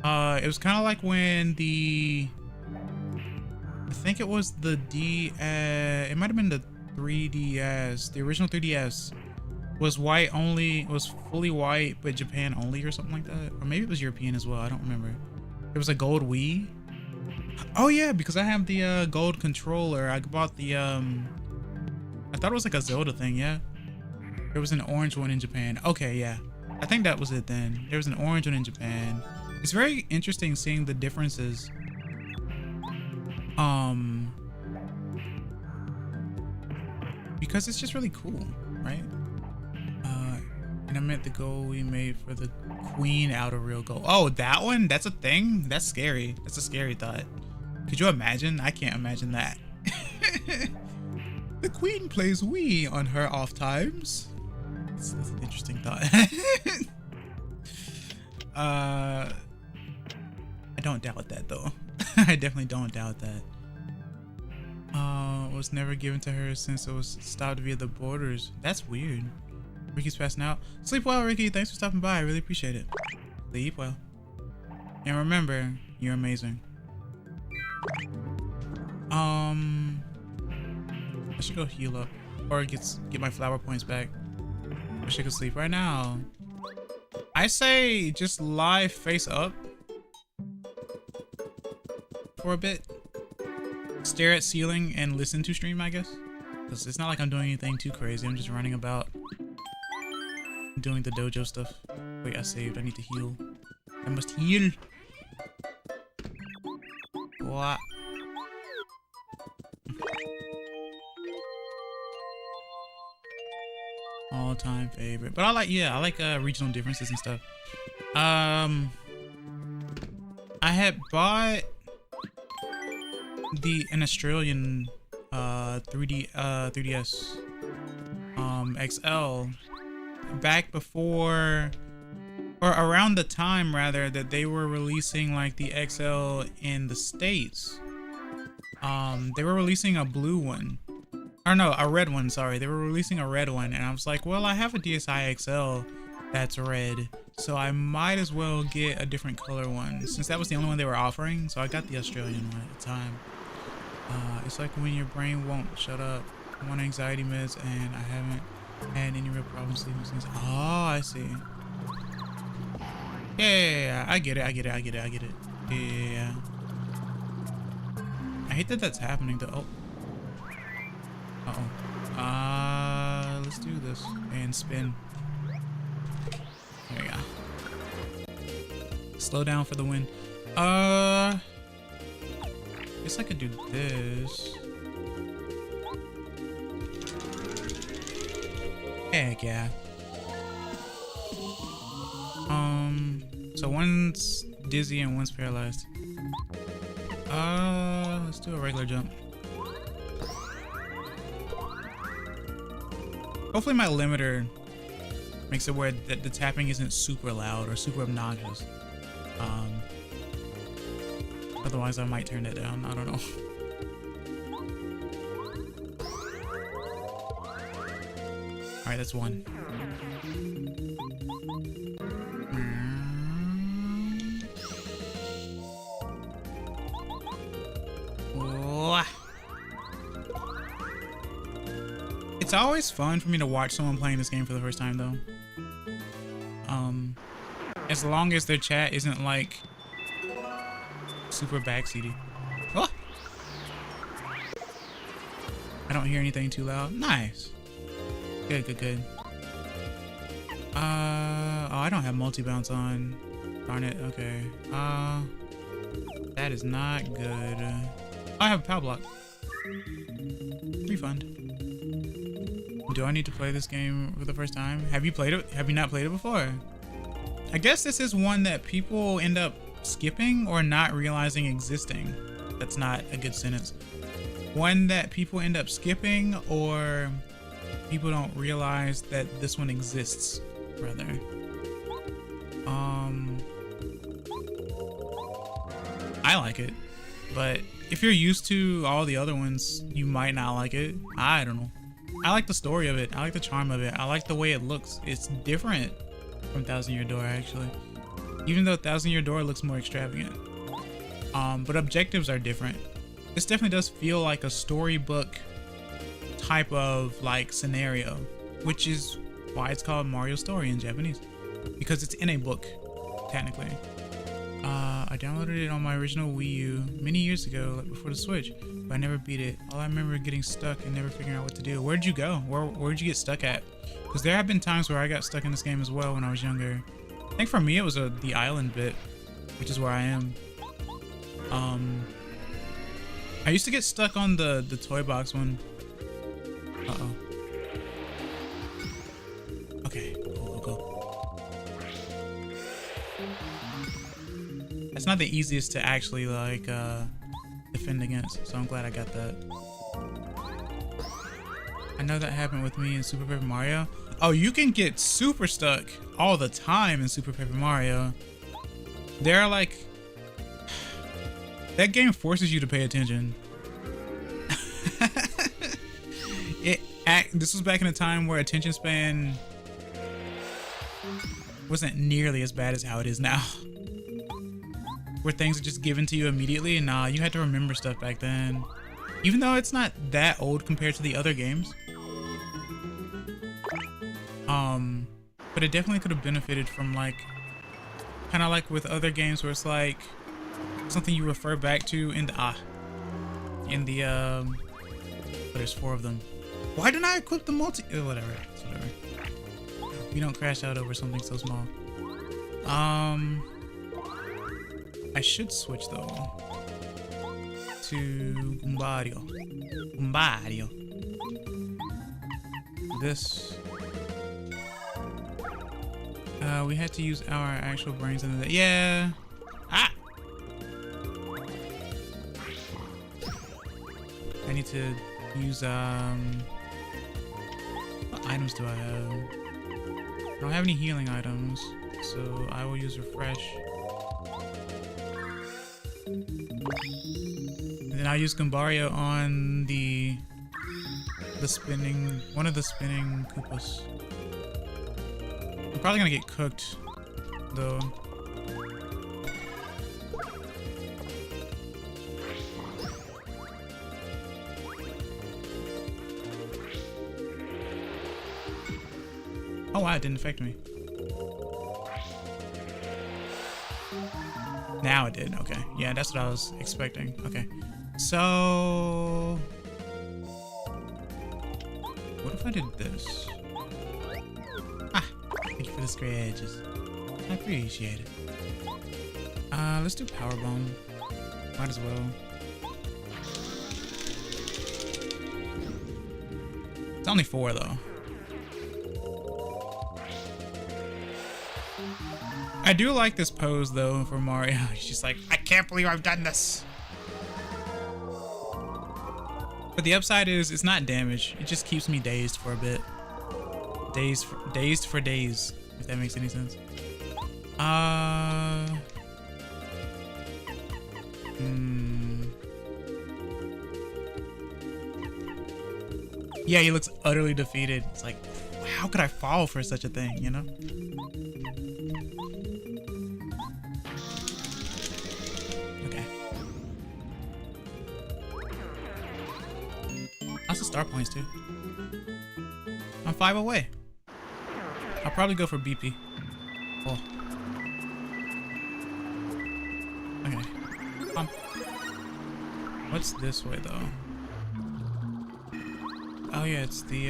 It was kind of like when I think it was the it might have been the 3DS, the original 3DS was white only, was fully white, but Japan only or something like that. Or maybe it was European as well. I don't remember. There was a gold Wii. Oh yeah, because I have the gold controller. I bought the I thought it was like a Zelda thing. Yeah, there was an orange one in Japan. Okay, yeah, I think that was it then. There was an orange one in Japan. It's very interesting seeing the differences. Because it's just really cool, right? And I meant the goal we made for the Queen Outer Real Goal. Oh, that one? That's a thing? That's scary. That's a scary thought. Could you imagine? I can't imagine that. The Queen plays Wii on her off times. That's an interesting thought. I don't doubt that though. I definitely don't doubt that. Was never given to her since it was stopped via the borders. That's weird. Ricky's passing out. Sleep well, Ricky. Thanks for stopping by. I really appreciate it. Sleep well. And remember, you're amazing. I should go heal up or get my flower points back. I should go sleep right now. I say just lie face up for a bit. Stare at ceiling and listen to stream, I guess. Because it's not like I'm doing anything too crazy. I'm just running about doing the dojo stuff. Wait, I saved. I need to heal. I must heal. What? All-time favorite. But I like, yeah, I like regional differences and stuff. I had bought an Australian 3DS XL back before, or around the time rather, that they were releasing like the XL in the States. They were releasing a blue one, or no, a red one, sorry. They were releasing a red one, and I was like, well, I have a DSi XL that's red, so I might as well get a different color one since that was the only one they were offering. So I got the Australian one at the time. It's like when your brain won't shut up. I'm on anxiety meds and I haven't had any real problems sleeping since. Oh, I see. Yeah, I get it. Yeah. I hate that that's happening though. Uh-oh. Let's do this and spin. There we go. Slow down for the win. Guess I could do this. Heck yeah. So one's dizzy and one's paralyzed. Let's do a regular jump. Hopefully my limiter makes it where the tapping isn't super loud or super obnoxious. Otherwise I might turn it down. I don't know. Alright, that's one. It's always fun for me to watch someone playing this game for the first time though. As long as their chat isn't like super backseaty. Oh! I don't hear anything too loud. Nice. Good. Oh, I don't have multi-bounce on. Darn it. Okay. That is not good. I have a power block. Refund. Do I need to play this game for the first time? Have you played it? Have you not played it before? I guess this is one that people end up skipping or not realizing existing. That's not a good sentence. One that people end up skipping or people don't realize that this one exists, rather. I like it, but if you're used to all the other ones, you might not like it. I don't know. I like the story of it. I like the charm of it. I like the way it looks. It's different from Thousand Year Door, actually. Even though Thousand Year Door looks more extravagant. But objectives are different. This definitely does feel like a storybook type of like scenario, which is why it's called Mario Story in Japanese, because it's in a book, technically. I downloaded it on my original Wii U many years ago, like before the Switch, but I never beat it. All I remember getting stuck and never figuring out what to do. Where'd you go? Where'd you get stuck at? Because there have been times where I got stuck in this game as well when I was younger. I think for me it was the island bit, which is where I am. I used to get stuck on the toy box one. Uh-oh. Okay, go. That's not the easiest to actually like defend against, so I'm glad I got that. I know that happened with me in Super Paper Mario. Oh, you can get super stuck all the time in Super Paper Mario. They're like, that game forces you to pay attention. This was back in a time where attention span wasn't nearly as bad as how it is now. Where things are just given to you immediately. Nah, you had to remember stuff back then. Even though it's not that old compared to the other games. But it definitely could have benefited from like, kind of like with other games where it's like something you refer back to in the but there's 4 of them. Why didn't I equip the multi? Whatever. It's whatever. We don't crash out over something so small. I should switch though to Gumbario. This. We had to use our actual brains in the. Yeah. Ah. I need to use what items do I have? I don't have any healing items, so I will use refresh. And then I'll use Gumbario on the spinning, one of the spinning Koopas. I'm probably gonna get cooked though. Oh wow, it didn't affect me. Now it did, okay. Yeah, that's what I was expecting. Okay. So what if I did this? Ah, thank you for the scratches. I appreciate it. Let's do Power Bomb. Might as well. It's only 4 though. I do like this pose though for Mario. He's just like, I can't believe I've done this. But the upside is it's not damage. It just keeps me dazed for a bit. Dazed for days, if that makes any sense. Yeah, he looks utterly defeated. It's like, how could I fall for such a thing, you know? Okay. Lots of star points too. I'm 5 away. I'll probably go for BP. Oh. Okay. What's this way though? Oh yeah, it's the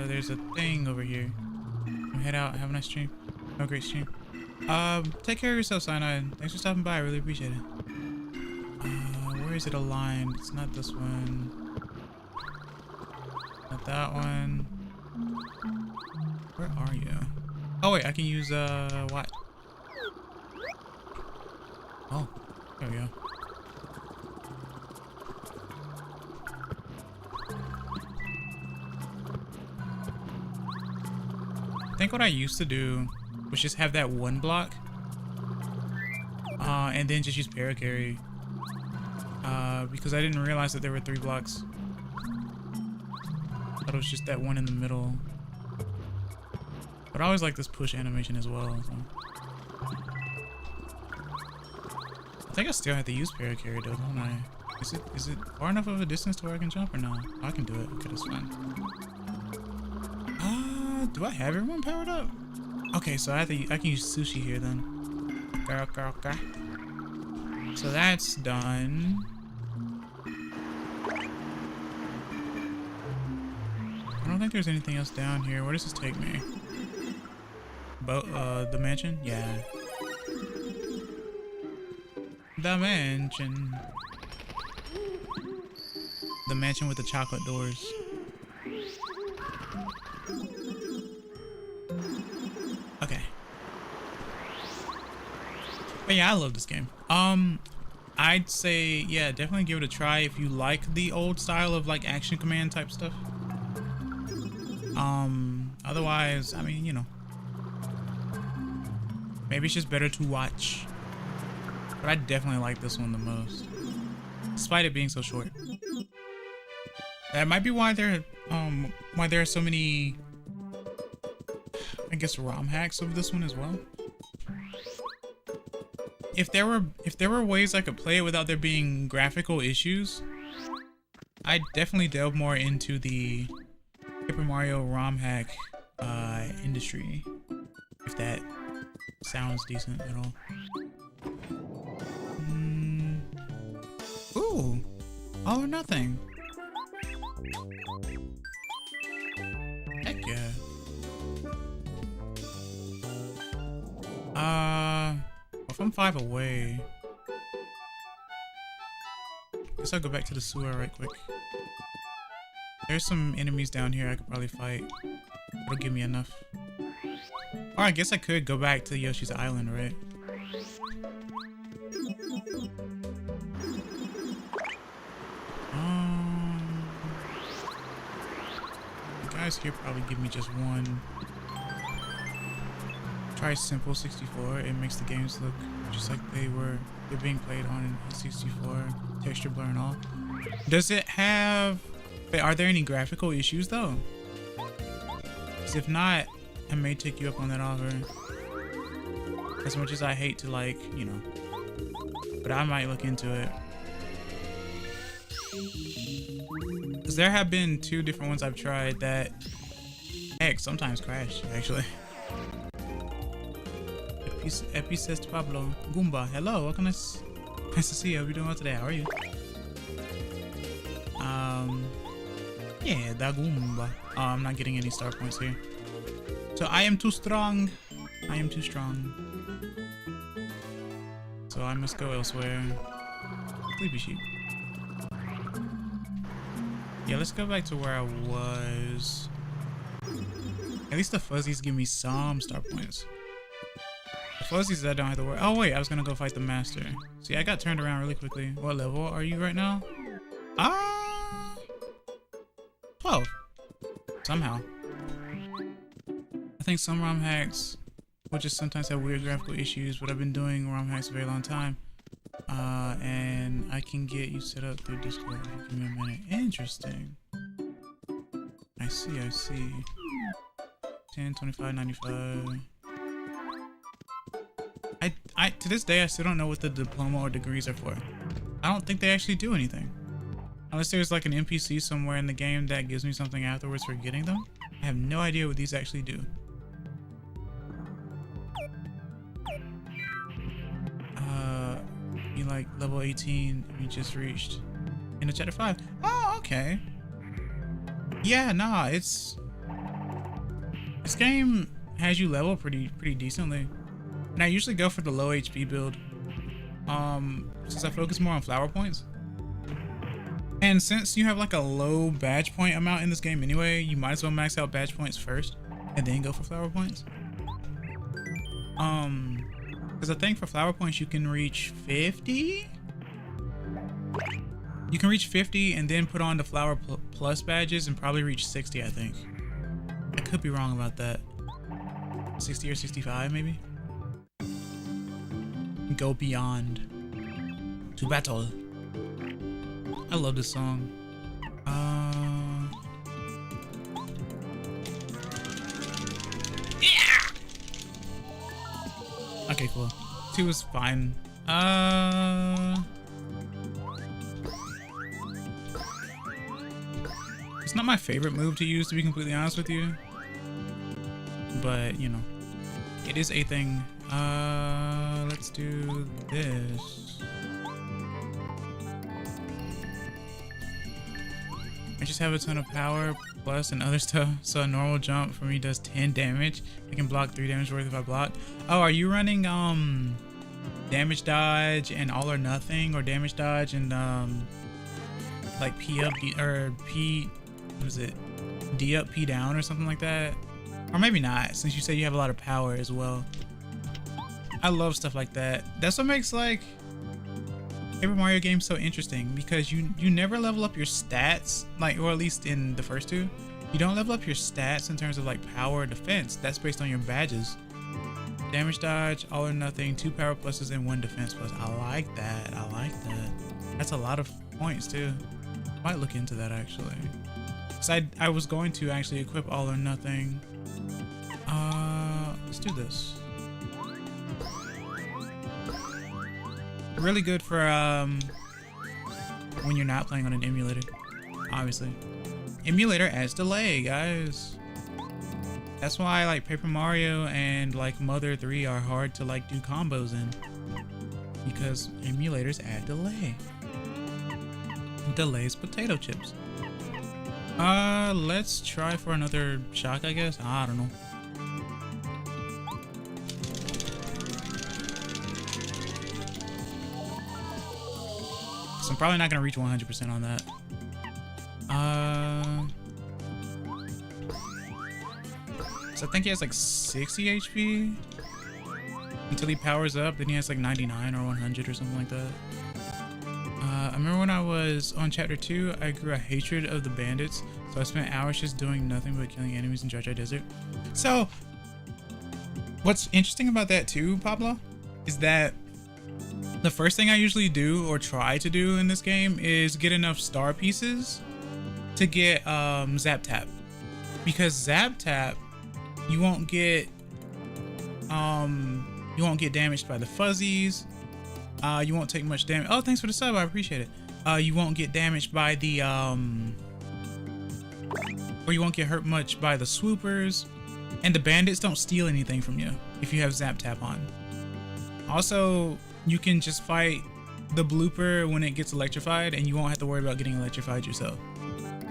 there's a thing over here. Head out, have a nice stream. Have a great stream. Take care of yourself, Cyanide. Thanks for stopping by, I really appreciate it. Where is it aligned? It's not this one. Not that one. Where are you? Oh wait, I can use what? Oh, there we go. I think what I used to do was just have that one block, and then just use paracarry, because I didn't realize that there were 3 blocks. I thought it was just that one in the middle. But I always like this push animation as well. So. I think I still have to use paracarry though, don't I? Is it far enough of a distance to where I can jump or no? I can do it. Okay, that's fine. Do I have everyone powered up? Okay, so I can use sushi here then. Okay. So that's done. I don't think there's anything else down here. Where does this take me? The mansion? Yeah. The mansion. The mansion with the chocolate doors. Okay. But yeah, I love this game. I'd say, yeah, definitely give it a try if you like the old style of like action command type stuff. Otherwise, I mean, you know, maybe it's just better to watch. But I definitely like this one the most, despite it being so short. That might be why there are so many, I guess, ROM hacks of this one as well. If there were ways I could play it without there being graphical issues, I'd definitely delve more into the Paper Mario ROM hack industry, if that sounds decent at all. Ooh, all or nothing. Heck yeah. If I'm 5 away, guess I'll go back to the sewer right quick. There's some enemies down here I could probably fight. It'll give me enough. Or I guess I could go back to Yoshi's Island, right? The guys here probably give me just one. Try Simple 64. It makes the games look just like they're being played on 64. Texture blur and all. Does it have... Wait, are there any graphical issues though? Because if not, I may take you up on that offer. As much as I hate to, like, you know, but I might look into it. Because there have been 2 different ones I've tried that, heck, sometimes crash actually. Epicest Pablo Goomba, hello, welcome. Nice to see you. How are you doing well today? How are you? Yeah, the Goomba. Oh, I'm not getting any star points here. So I am too strong. I am too strong. So I must go elsewhere. Sleepy sheep. Yeah, let's go back to where I was. At least the fuzzies give me some star points. The fuzzies I don't have to worry. Oh wait, I was gonna go fight the master. See, I got turned around really quickly. What level are you right now? 12. Somehow. I think some ROM hacks will just sometimes have weird graphical issues, but I've been doing ROM hacks a very long time. And I can get you set up through Discord. Give me a minute. Interesting. I see. 10, 25, 95. I to this day I still don't know what the diploma or degrees are for. I don't think they actually do anything. Unless there's like an NPC somewhere in the game that gives me something afterwards for getting them. I have no idea what these actually do. You like level 18 you just reached into chapter 5. Oh, okay. Yeah, nah, this game has you level pretty decently. And I usually go for the low HP build. Since I focus more on flower points. And since you have like a low badge point amount in this game anyway, you might as well max out badge points first and then go for flower points. Because I think for flower points you can reach 50. You can reach 50 and then put on the flower plus badges and probably reach 60, I think. I could be wrong about that. 60 or 65 maybe. Go beyond to battle. I love this song. Yeah. Okay, cool. 2 is fine. It's not my favorite move to use, to be completely honest with you. But, you know, it is a thing. Let's do this. I just have a ton of power plus and other stuff, so a normal jump for me does 10 damage. I can block 3 damage worth if I block. Oh, are you running damage dodge and all or nothing, or damage dodge and like P up or P, what is it, D up P down or something like that? Or maybe not, since you say you have a lot of power as well. I love stuff like that. That's what makes like Paper Mario games so interesting, because you never level up your stats, like, or at least in the first 2, you don't level up your stats in terms of like power or defense. That's based on your badges. Damage dodge, all or nothing, 2 power pluses and 1 defense plus. I like that. I like that. That's a lot of points too. Might look into that actually. Cause I was going to actually equip all or nothing. Let's do this. Really good for when you're not playing on an emulator, obviously. Emulator adds delay, guys. That's why like Paper Mario and like Mother 3 are hard to like do combos in, because emulators add delay. Delays potato chips. Let's try for another shock, I guess. I don't know. So I'm probably not gonna reach 100% on that. So I think he has like 60 HP until he powers up. Then he has like 99 or 100 or something like that. I remember when I was on chapter 2, I grew a hatred of the bandits. So I spent hours just doing nothing but killing enemies in Dry Desert. So what's interesting about that too, Pablo, is that the first thing I usually do or try to do in this game is get enough star pieces to get Zap Tap, because Zap Tap you won't get damaged by the fuzzies. You won't take much damage. Oh, thanks for the sub, I appreciate it. You won't get damaged by the or you won't get hurt much by the swoopers, and the bandits don't steal anything from you if you have Zap Tap on. Also, you can just fight the blooper when it gets electrified, and you won't have to worry about getting electrified yourself.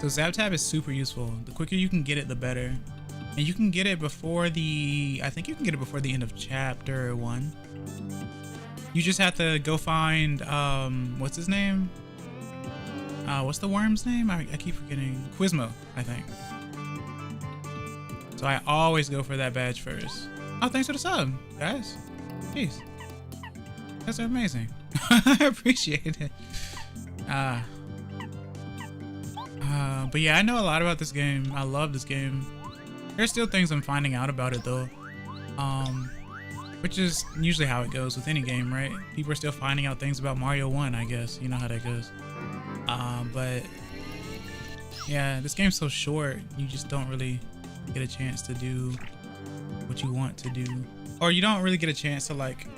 So Zap Tap is super useful. The quicker you can get it, the better. And you can get it before the, I think you can get it before the end of chapter 1. You just have to go find, what's his name? What's the worm's name? I keep forgetting. Quizmo, I think. So I always go for that badge first. Oh, thanks for the sub, guys. Jeez. That's amazing. I appreciate it. But yeah, I know a lot about this game. I love this game. There's still things I'm finding out about it though. Which is usually how it goes with any game, right? People are still finding out things about Mario 1, I guess. You know how that goes. But yeah, this game's so short, you just don't really get a chance to do what you want to do. Or you don't really get a chance to like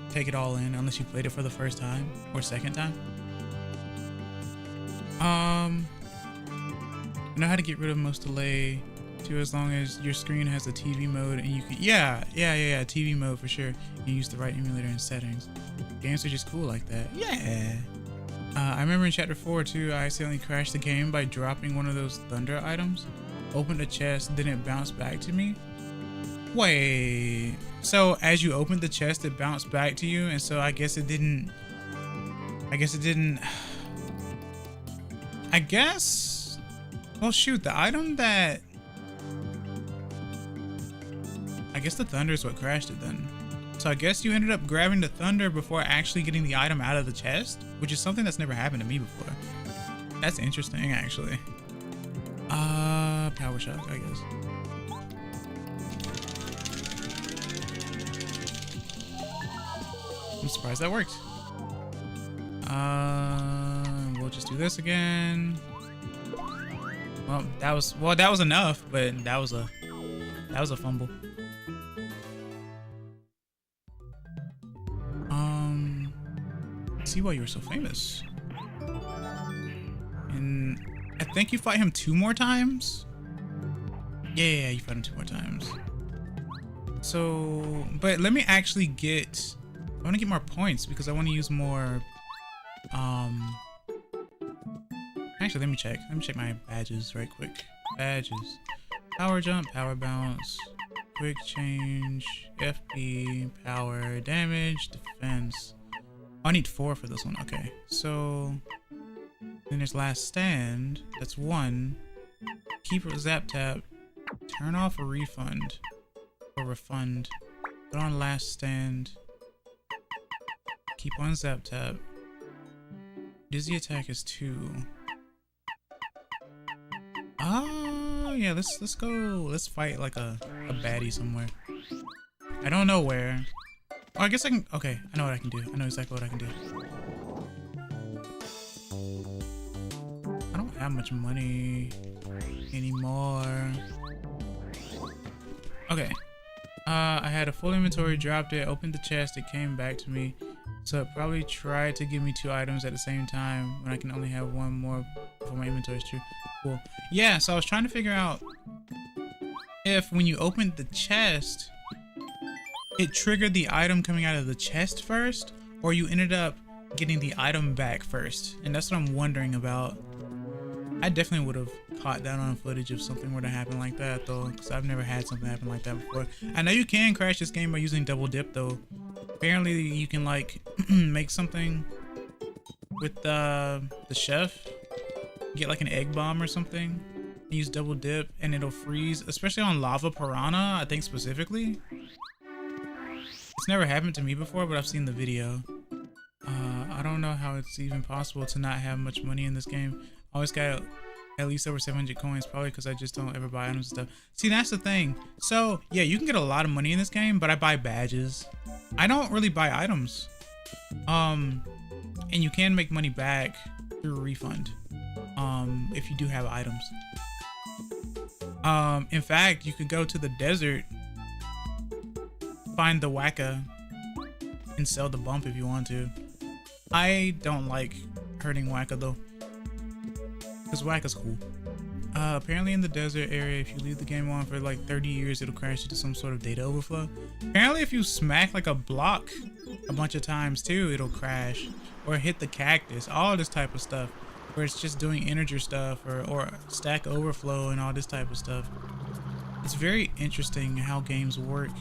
take it all in unless you played it for the first time or second time. I know how to get rid of most delay too, as long as your screen has the TV mode and you can, yeah, TV mode for sure. You use the right emulator and settings. Games are just cool like that. Yeah. I remember in chapter 4 too, I accidentally crashed the game by dropping one of those thunder items. Opened a chest, then it bounced back to me. Wait, so as you opened the chest, it bounced back to you, and so I guess it didn't. I guess. Well, shoot, the item that. I guess the thunder is what crashed it then. So I guess you ended up grabbing the thunder before actually getting the item out of the chest, which is something that's never happened to me before. That's interesting, actually. Power shock, I guess. I'm surprised that worked. We'll just do this again. Well, that was enough, but that was a fumble. Let's see why you were so famous. And I think you fight him 2 more times. Yeah, you fight him 2 more times. So, but let me actually get. I want to get more points because I want to use more. Actually, let me check. Let me check my badges right quick. Badges. Power jump, power bounce, quick change, FP, power, damage, defense. Oh, I need 4 for this one. Okay, so then there's last stand. That's 1. Keep or zap tap. Turn off a refund or refund. Put on last stand. Keep on zap tap. Dizzy attack is 2. Oh yeah, let's go. Let's fight like a baddie somewhere. I don't know where. Oh, I guess I can. Okay, I know what I can do. I know exactly what I can do. I don't have much money anymore. Okay. I had a full inventory, dropped it, opened the chest, it came back to me. So it probably tried to give me 2 items at the same time when I can only have 1 more before my inventory is true. Cool. Yeah, so I was trying to figure out if when you opened the chest, it triggered the item coming out of the chest first, or you ended up getting the item back first. And that's what I'm wondering about. I definitely would have caught that on footage if something were to happen like that though, because I've never had something happen like that before. I know you can crash this game by using double dip though. Apparently you can like make something with the chef, get like an egg bomb or something, and use double dip and it'll freeze, especially on lava piranha, I think specifically. It's never happened to me before, but I've seen the video. I don't know how it's even possible to not have much money in this game. I always got at least over 700 coins, probably because I just don't ever buy items and stuff. See, that's the thing. So yeah, you can get a lot of money in this game, but I buy badges. I don't really buy items. And you can make money back through a refund if you do have items. In fact, you could go to the desert, find the wacka, and sell the bump if you want to. I don't like hurting wacka though, because wacka's cool. Apparently in the desert area, if you leave the game on for like 30 years, it'll crash into some sort of data overflow. Apparently if you smack like a block a bunch of times too, it'll crash, or hit the cactus, all this type of stuff, where it's just doing integer stuff or stack overflow and all this type of stuff. It's very interesting how games work.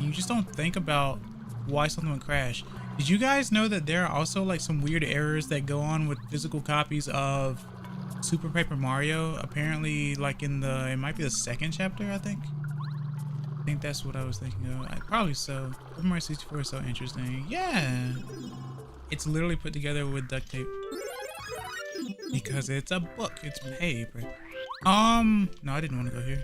You just don't think about why something would crash. Did you guys know that there are also like some weird errors that go on with physical copies of Super Paper Mario? Apparently like in the, it might be the 2nd chapter, I think that's what I was thinking of. Probably so. Super Mario 64 is so interesting. Yeah, it's literally put together with duct tape because it's a book, it's paper. No, I didn't want to go here.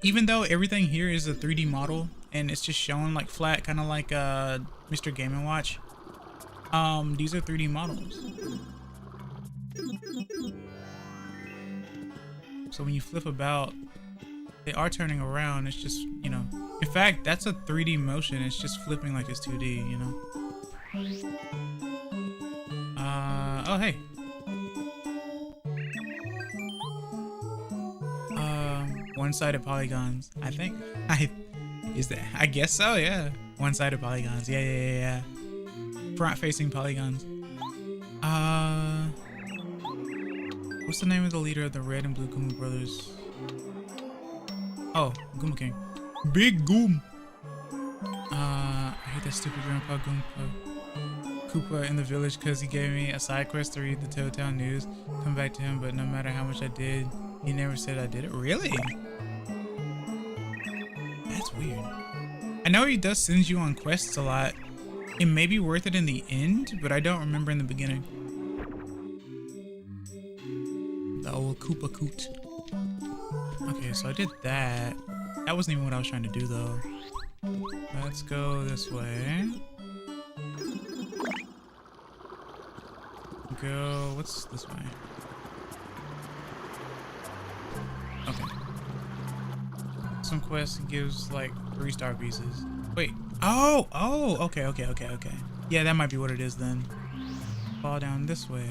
Even though everything here is a 3D model and it's just showing like flat, kind of like Mr. Game & Watch, these are 3D models. So when you flip about, they are turning around. It's just, you know, in fact, that's a 3D motion. It's just flipping like it's 2D, you know. Oh hey. One-sided polygons. I think. Is that? I guess so. Yeah. One-sided polygons. Yeah. Front-facing polygons. What's the name of the leader of the Red and Blue Goomba Brothers? Oh, Goomba King. Big Goom. I hate that stupid Grandpa Goomba. Koopa in the village because he gave me a side quest to read the Toad Town news. Come back to him, but no matter how much I did, he never said I did it. Really? That's weird. I know he does send you on quests a lot. It may be worth it in the end, but I don't remember in the beginning. The old Koopa Coot. Okay, so I did that. That wasn't even what I was trying to do though. Let's go this way. Go, what's this way? Okay. Some quest gives like 3 star pieces. Wait, oh, okay. Yeah, that might be what it is then. Fall down this way.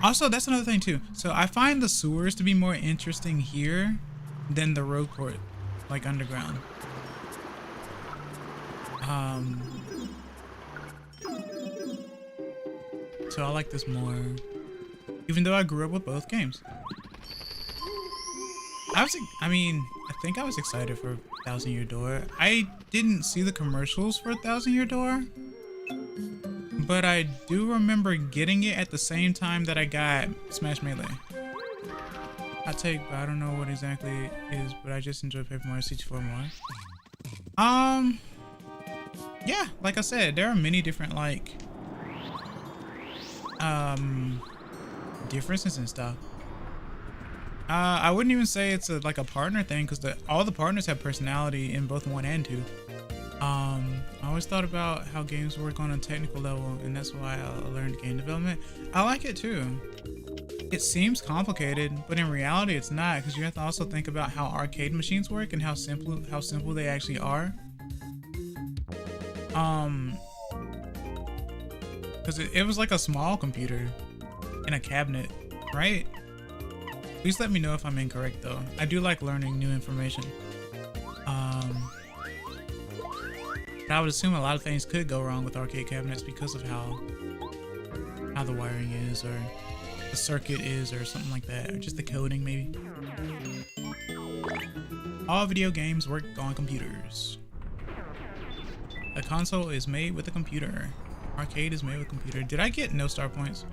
Also, that's another thing too. So I find the sewers to be more interesting here than the road court, like underground. So I like this more, even though I grew up with both games. I think I was excited for Thousand Year Door. I didn't see the commercials for Thousand Year Door, but I do remember getting it at the same time that I got Smash Melee. I don't know what exactly it is, but I just enjoy Paper Mario 64 more. Yeah, like I said, there are many different like differences and stuff. I wouldn't even say it's like a partner thing because all the partners have personality in both 1 and 2. I always thought about how games work on a technical level, and that's why I learned game development. I like it too. It seems complicated, but in reality it's not, because you have to also think about how arcade machines work and how simple they actually are. Because it was like a small computer in a cabinet, right? Please let me know if I'm incorrect though. I do like learning new information. But I would assume a lot of things could go wrong with arcade cabinets because of how the wiring is, or the circuit is, or something like that, or just the coding maybe. All video games work on computers. A console is made with a computer. Arcade is made with a computer. Did I get no star points?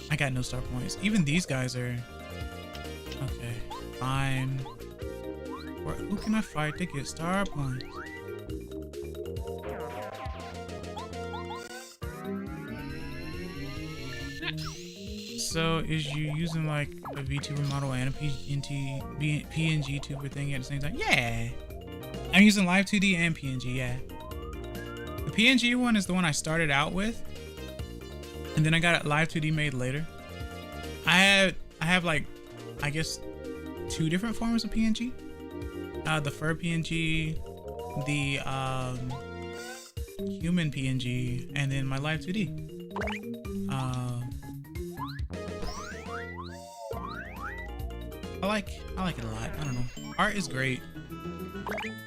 I got no star points. Even these guys are... Okay, fine. Who can I fight to get star points? So is you using like a VTuber model and a PNG tuber thing at the same time? Yeah! I'm using Live 2D and PNG, yeah. The PNG one is the one I started out with, and then I got Live 2D made later. I have like, I guess, 2 different forms of PNG. The fur PNG, the human PNG, and then my Live 2D. I like it a lot. I don't know. Art is great.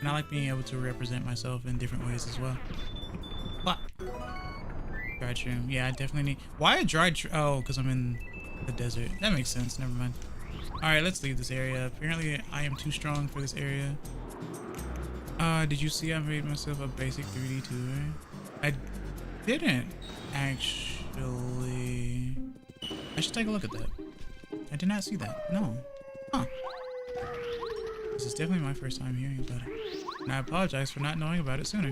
And I like being able to represent myself in different ways as well. What? Dried shroom. Yeah, I definitely need... Why a dried shroom? Oh, because I'm in the desert. That makes sense. Never mind. Alright, let's leave this area. Apparently, I am too strong for this area. Did you see I made myself a basic 3D tour? I didn't, actually. I should take a look at that. I did not see that. No. Huh. This is definitely my first time hearing about it. And I apologize for not knowing about it sooner.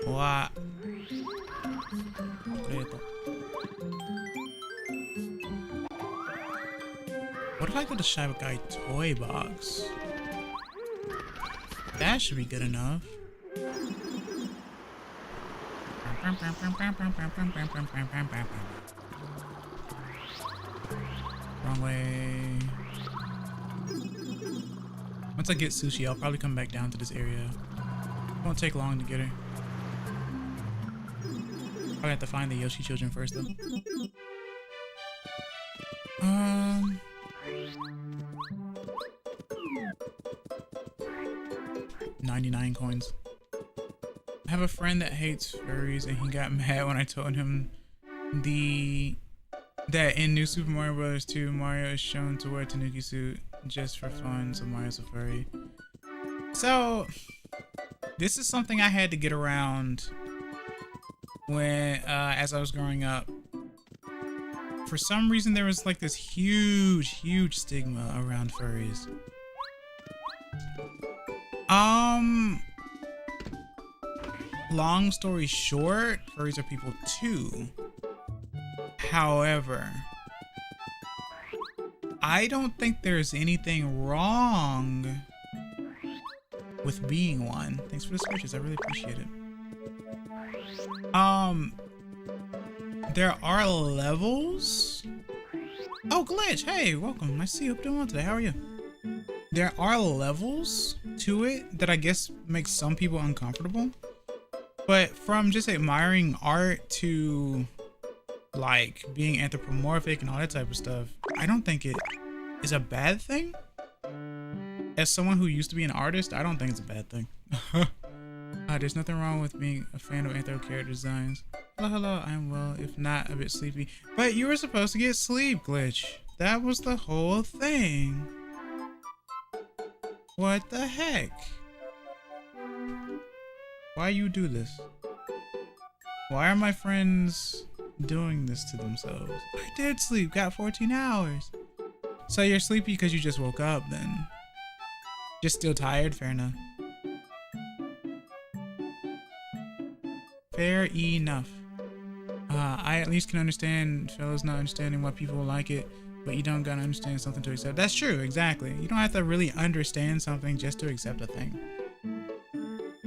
What? What if I go to Shiba Toy Box? That should be good enough. Wrong way. Once I get Sushi, I'll probably come back down to this area. It won't take long to get her. Probably have to find the Yoshi children first though. 99 coins. I have a friend that hates furries, and he got mad when I told him that in New Super Mario Bros. 2, Mario is shown to wear a Tanuki suit just for fun, so Mario's a furry. So this is something I had to get around when, as I was growing up. For some reason, there was like this huge stigma around furries. Long story short, furries are people too. However, I don't think there's anything wrong with being one. Thanks for the switches, I really appreciate it. There are levels. Oh, Glitch, hey, welcome. Nice to see you. Hope you're doing well today. How are you? There are levels to it that I guess makes some people uncomfortable. But from just admiring art to like being anthropomorphic and all that type of stuff, I don't think it is a bad thing. As someone who used to be an artist, I don't think it's a bad thing. There's nothing wrong with being a fan of anthro character designs. Hello, I'm well, if not a bit sleepy. But you were supposed to get sleep, Glitch. That was the whole thing. What the heck? Why you do this? Why are my friends doing this to themselves? I did sleep, got 14 hours. So you're sleepy because you just woke up then? Just still tired? Fair enough. Fair enough. I at least can understand fellas not understanding why people like it, but you don't gotta understand something to accept. That's true, exactly. You don't have to really understand something just to accept a thing.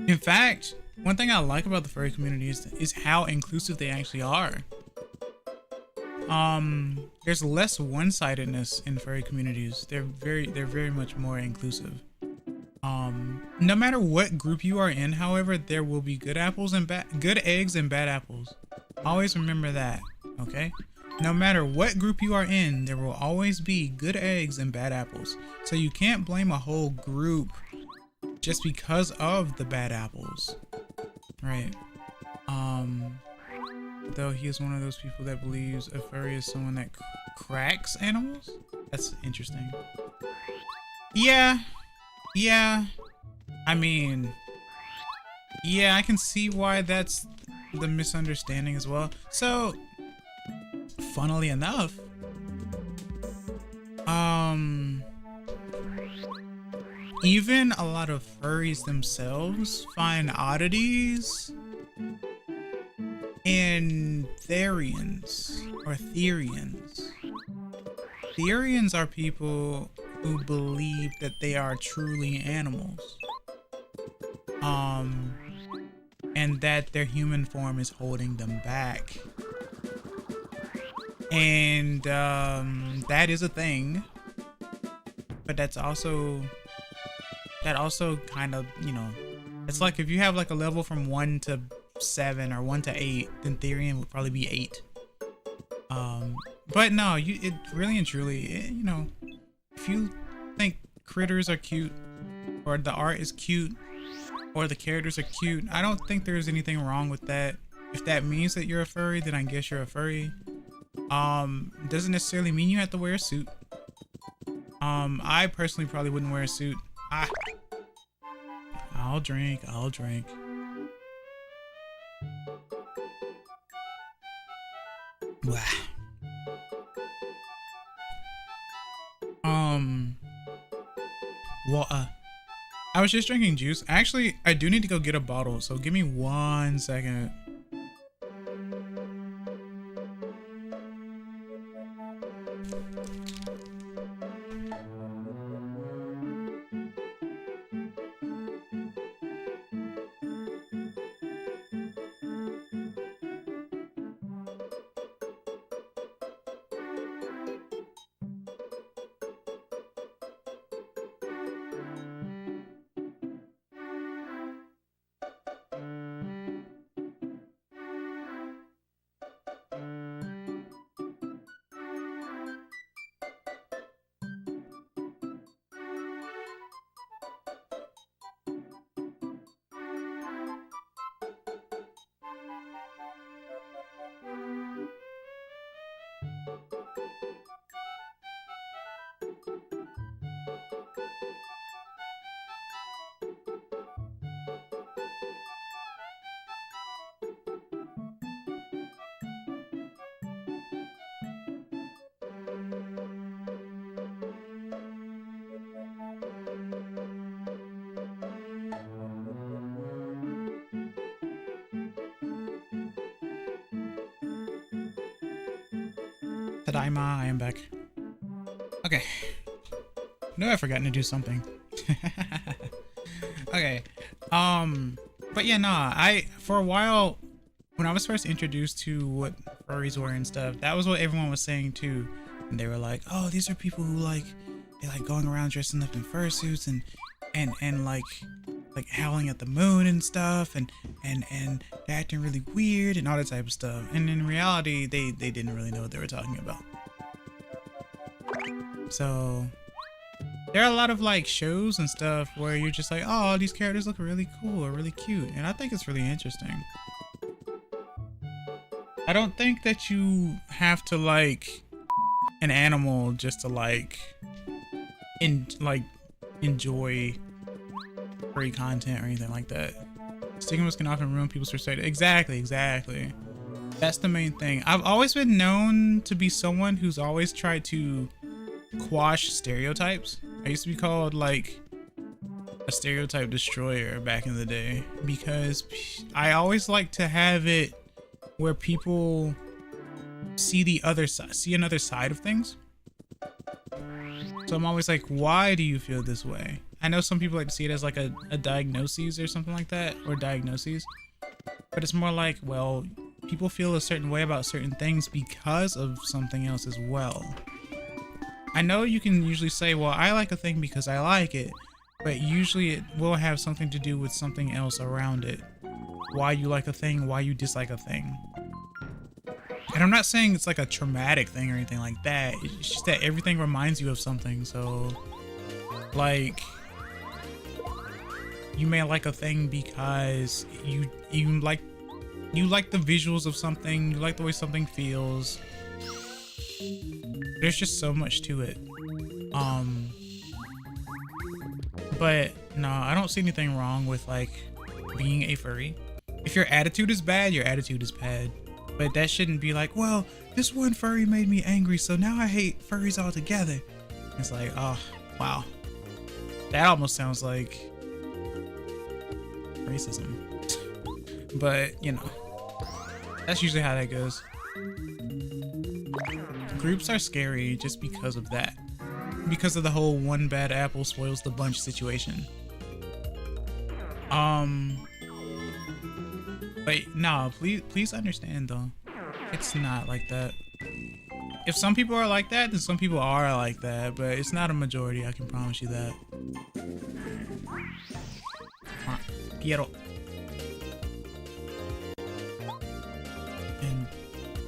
In fact, one thing I like about the furry community is how inclusive they actually are. There's less one-sidedness in furry communities. They're very much more inclusive. No matter what group you are in, however, there will be good apples and good eggs and bad apples. Always remember that, okay? No matter what group you are in, there will always be good eggs and bad apples. So you can't blame a whole group just because of the bad apples, right? Though he is one of those people that believes a furry is someone that cracks animals. That's interesting. Yeah. I mean, yeah, I can see why that's the misunderstanding as well. So, funnily enough, even a lot of furries themselves find oddities in Therians or Therians. Therians are people who believe that they are truly animals. And that their human form is holding them back. And that is a thing. But that also kind of, you know, it's like if you have like a level from 1 to 7 or 1 to 8, then Therian would probably be 8. But no, it really and truly, you know, if you think critters are cute or the art is cute or the characters are cute, I don't think there's anything wrong with that. If that means that you're a furry, then I guess you're a furry. Doesn't necessarily mean you have to wear a suit. I personally probably wouldn't wear a suit. I'll drink. Wow. Water. I was just drinking juice. Actually, I do need to go get a bottle, so give me 1 second. Tadaima, I am back. Okay. No, I've forgotten to do something. Okay. But yeah, nah, for a while, when I was first introduced to what furries were and stuff, that was what everyone was saying too. And they were like, oh, these are people who they like going around dressing up in fursuits and like howling at the moon and stuff and they're acting really weird and all that type of stuff. And in reality, they didn't really know what they were talking about. So there are a lot of like shows and stuff where you're just like, oh, these characters look really cool or really cute, and I think it's really interesting. I don't think that you have to like an animal just to enjoy free content or anything like that. Stigmas can often ruin people's perspective. Exactly. That's the main thing. I've always been known to be someone who's always tried to quash stereotypes. I used to be called like a stereotype destroyer back in the day because I always like to have it where people see another side of things. So I'm always like, why do you feel this way? I know some people like to see it as like a diagnosis or something like that, or diagnoses, but it's more like, well, people feel a certain way about certain things because of something else as well. I know you can usually say, well, I like a thing because I like it, but usually it will have something to do with something else around it. Why you like a thing, why you dislike a thing. And I'm not saying it's like a traumatic thing or anything like that. It's just that everything reminds you of something. So, like, you may like a thing because you like the visuals of something, you like the way something feels. There's just so much to it. But no, I don't see anything wrong with like being a furry. If your attitude is bad, your attitude is bad. But that shouldn't be like, well, this one furry made me angry, so now I hate furries altogether. It's like, oh, wow. That almost sounds like racism. But, you know, that's usually how that goes. Groups are scary just because of that. Because of the whole one bad apple spoils the bunch situation. But no, please understand though. It's not like that. If some people are like that, then some people are like that, but it's not a majority, I can promise you that. Come on, Piero. And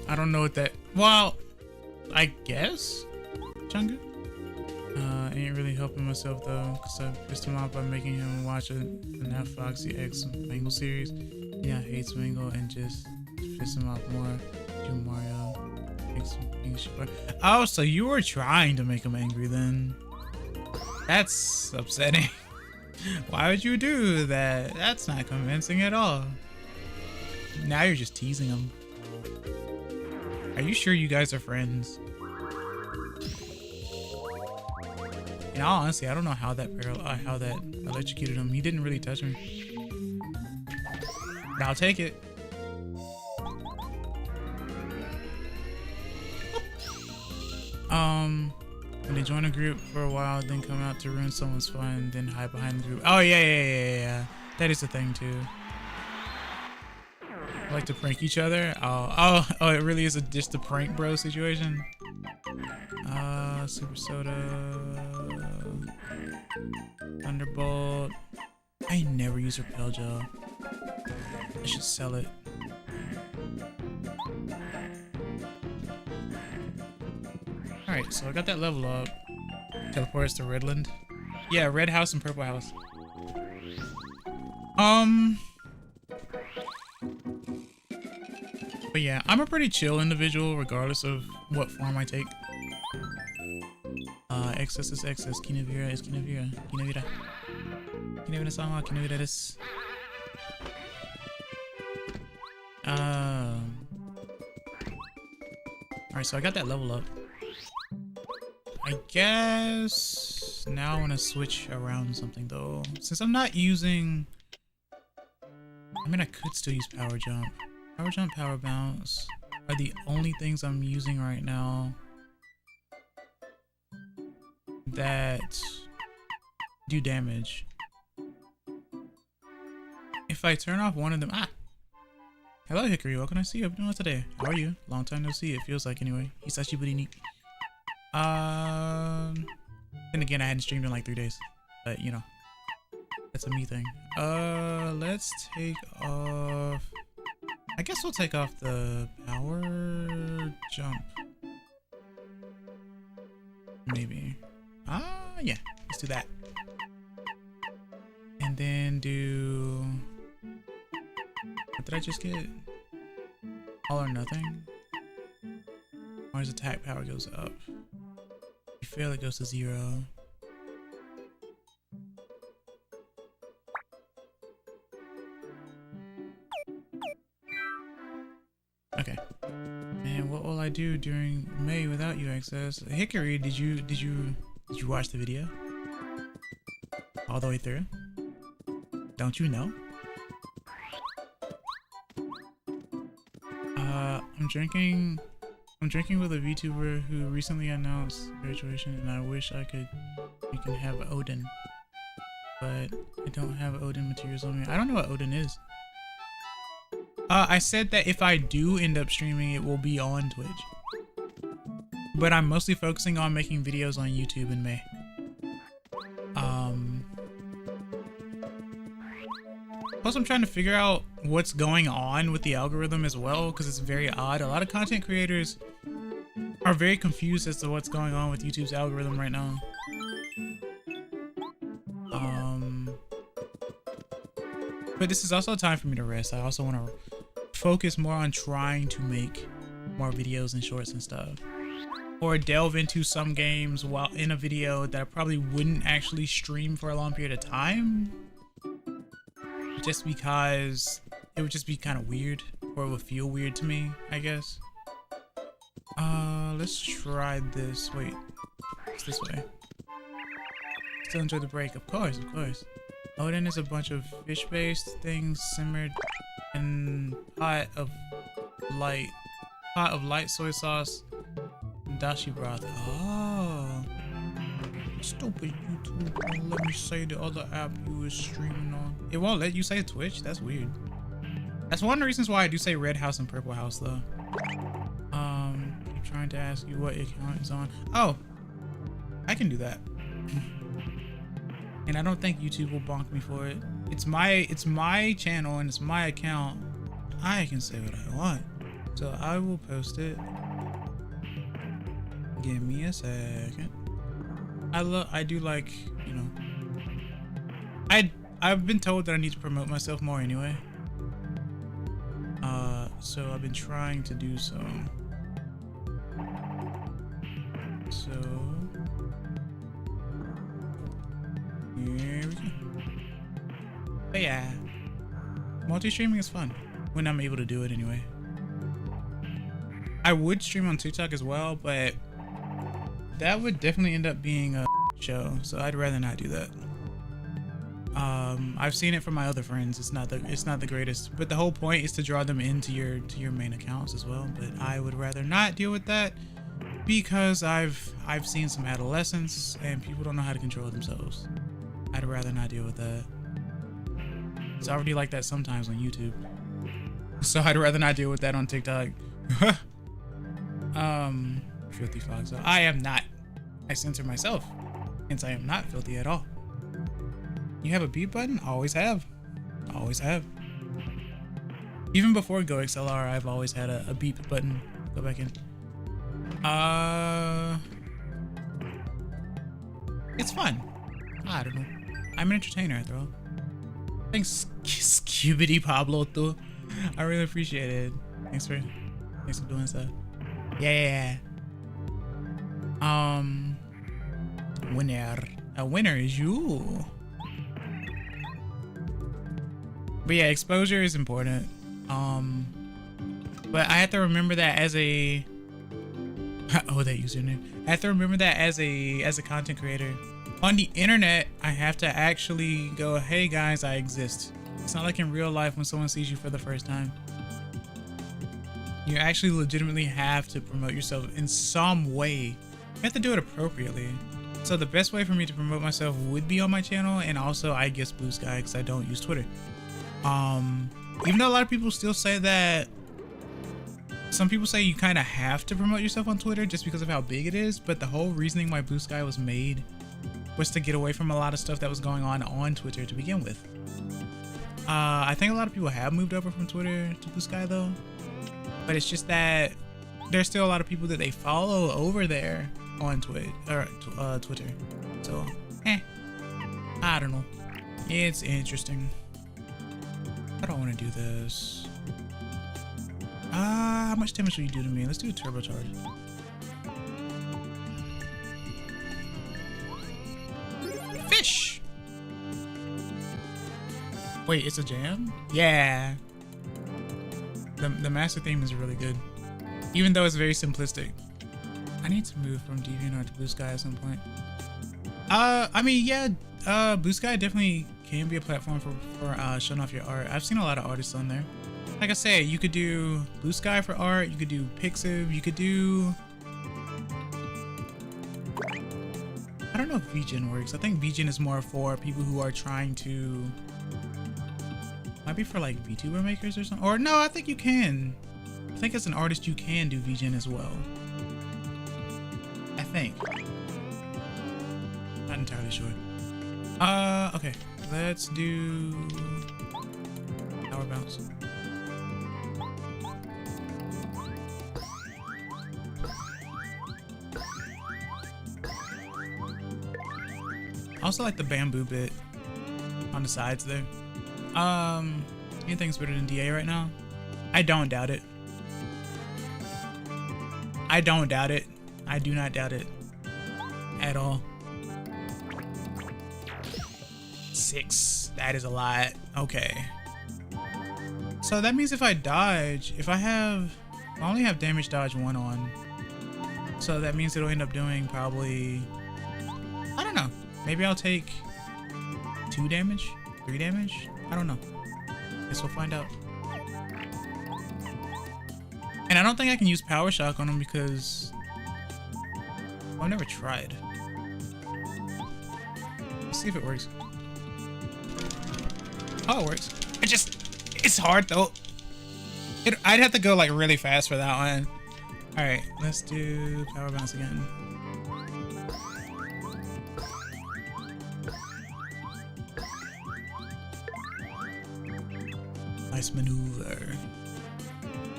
I don't know what that, well, I guess, Chunga? Ain't really helping myself though, cause I pissed him off by making him watch the F Foxy X Mangle series. Yeah, I hate Mangle and just piss him off more. Do Mario. Oh, so you were trying to make him angry then? That's upsetting. Why would you do that? That's not convincing at all. Now you're just teasing him. Are you sure you guys are friends? In all honesty, I don't know how that electrocuted him. He didn't really touch me. But I'll take it. When they join a group for a while, then come out to ruin someone's fun, then hide behind the group. Oh yeah. That is a thing too. Like to prank each other. Oh, it really is just a prank bro situation. Super Soda, Thunderbolt. I never use Repel Gel. I should sell it. Alright, so I got that level up. Teleport us to Redland. Yeah, Red House and Purple House. But yeah, I'm a pretty chill individual regardless of what form I take. Excess is excess. Kinevira is Kinevira. Kinevira. Kinevira-sama, Kinevira desu. Alright, so I got that level up. I guess now I want to switch around something though. Since I'm not using... I mean, I could still use Power Jump. Power Jump, Power Bounce are the only things I'm using right now. that do damage. If I turn off one of them, hello Hickory, what can I see you doing today? How are you? Long time no see, it feels like anyway. Hisashi buri ni. Then again, I hadn't streamed in like 3 days, but you know, that's a me thing. Let's take off, I guess we'll take off the power jump. Maybe. Yeah, let's do that. And then do, what did I just get? All or nothing? Or his attack power goes up. If you fail, it goes to 0. Okay. And what will I do during May without you, access? Hickory, did you watch the video? All the way through? Don't you know? I'm drinking with a VTuber who recently announced graduation, and I wish we can have Odin. But I don't have Odin materials on me. I don't know what Odin is. I said that if I do end up streaming, it will be on Twitch. But I'm mostly focusing on making videos on YouTube in May. Plus, I'm trying to figure out what's going on with the algorithm as well, because it's very odd. A lot of content creators are very confused as to what's going on with YouTube's algorithm right now. But this is also a time for me to rest. I also want to focus more on trying to make more videos and shorts and stuff. Or delve into some games while in a video that I probably wouldn't actually stream for a long period of time. Just because it would just be kind of weird, or it would feel weird to me, I guess. Let's try this. Wait, it's this way. Still enjoy the break, of course, of course. Odin is a bunch of fish-based things simmered in pot of light soy sauce and dashi broth. Oh, stupid YouTube won't let me say the other app you was streaming on. It won't let you say Twitch? That's weird. That's one of the reasons why I do say Red House and Purple House though. I'm trying to ask you what account is on. Oh, I can do that. And I don't think YouTube will bonk me for it. It's my channel and it's my account. I can say what I want. So I will post it. Give me a second. I do like, you know, I've been told that I need to promote myself more anyway. So I've been trying to do so. So here we go. But yeah, multi-streaming is fun when I'm able to do it anyway. I would stream on TikTok as well, but that would definitely end up being a show, so I'd rather not do that. I've seen it from my other friends. It's not the greatest, but the whole point is to draw them into your main accounts as well. But I would rather not deal with that because I've seen some adolescents and people don't know how to control themselves. I'd rather not deal with that. It's already like that sometimes on YouTube, so I'd rather not deal with that on TikTok. Filthy fox. I am not. I censor myself, since I am not filthy at all. You have a beep button? Always have. Always have. Even before Go XLR, I've always had a beep button. Go back in. It's fun. I don't know. I'm an entertainer after all. Thanks, Scubity Pablo too. I really appreciate it. Thanks for doing stuff. Yeah. Winner. A winner is you. But yeah, exposure is important. But I have to remember that as a oh, that username. I have to remember that as a content creator. On the internet, I have to actually go, hey guys, I exist. It's not like in real life when someone sees you for the first time. You actually legitimately have to promote yourself in some way. You have to do it appropriately. So the best way for me to promote myself would be on my channel, and also I guess Blue Sky, because I don't use Twitter. Even though a lot of people still say that, some people say you kind of have to promote yourself on Twitter just because of how big it is, but the whole reasoning why Blue Sky was made was to get away from a lot of stuff that was going on Twitter to begin with. I think a lot of people have moved over from Twitter to Blue Sky though, but it's just that there's still a lot of people that they follow over there on Twitter. So, I don't know. It's interesting. I don't want to do this. How much damage will you do to me? Let's do a turbocharge. Fish! Wait, it's a jam? Yeah. The master theme is really good. Even though it's very simplistic. I need to move from DeviantArt to Blue Sky at some point. I mean, yeah, Blue Sky definitely can be a platform for showing off your art. I've seen a lot of artists on there. Like I said, you could do Blue Sky for art, you could do Pixiv, you could do... I don't know if VGen works. I think VGen is more for people who are trying to... Might be for like VTuber makers or something. Or no, I think you can. I think as an artist you can do VGen as well. I think. Not entirely sure. Okay. Let's do power bounce. I also like the bamboo bit on the sides there. Anything's better than DA right now? I don't doubt it. I don't doubt it. I do not doubt it at all. 6. That is a lot. Okay. So that means if I dodge, I only have damage dodge 1 on. So that means it'll end up doing probably, I don't know. Maybe I'll take 2 damage, 3 damage. I don't know. Guess we'll find out. And I don't think I can use Power Shock on him because I've never tried. Let's see if it works. Oh, it works. It's hard though. I'd have to go like really fast for that one. All right, let's do Power Bounce again. Nice maneuver.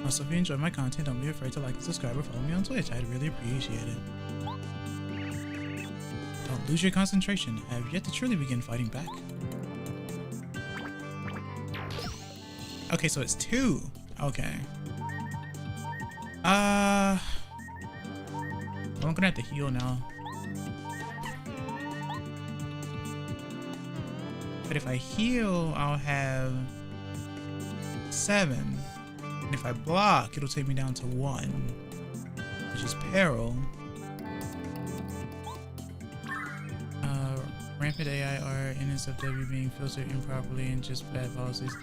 Also, if you enjoy my content, don't be afraid to like and subscribe or follow me on Twitch. I'd really appreciate it. Don't lose your concentration. I have yet to truly begin fighting back. Okay, so it's 2. Okay. Well, I'm gonna have to heal now. But if I heal, I'll have 7. And if I block, it'll take me down to 1, which is peril. Rampant AI art, NSFW being filtered improperly, and just bad policies.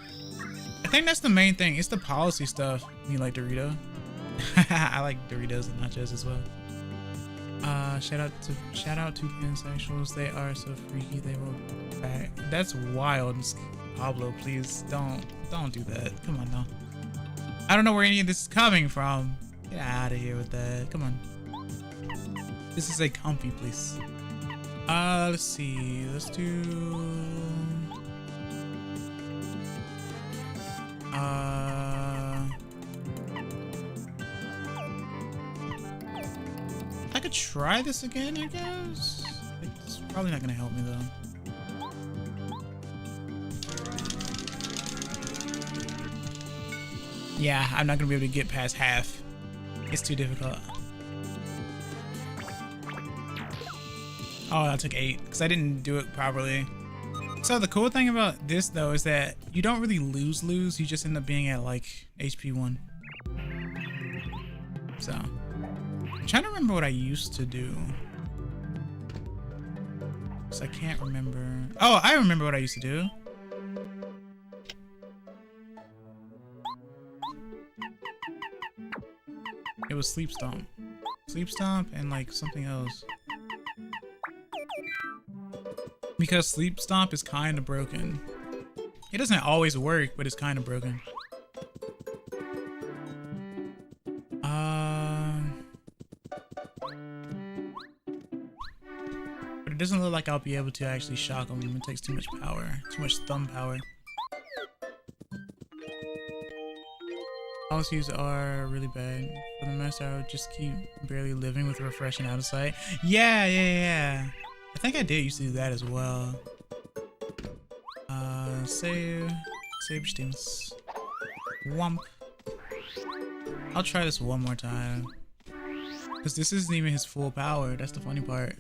I think that's the main thing. It's the policy stuff. You like Dorito? I like Doritos and nachos as well. Shout out to pansexuals. They are so freaky. They will back. That's wild. Pablo, please don't do that. Come on now. I don't know where any of this is coming from. Get out of here with that. Come on. This is a comfy place. Let's see. Let's do. I could try this again, I guess. It's probably not gonna help me though. Yeah, I'm not gonna be able to get past half. It's too difficult. Oh, that took 8 because I didn't do it properly. So the cool thing about this though is that you don't really lose. You just end up being at like HP 1. So I'm trying to remember what I used to do. So I can't remember. Oh, I remember what I used to do. It was Sleep Stomp. Sleep Stomp and like something else. Because Sleep Stomp is kind of broken. It doesn't always work, but it's kind of broken. But it doesn't look like I'll be able to actually shock him. It takes too much power, too much thumb power. Policies are really bad. For the master, I would just keep barely living with refreshing out of sight. Yeah. I think I did used to do that as well. Save Steams. Wump. I'll try this one more time. Because this isn't even his full power. That's the funny part.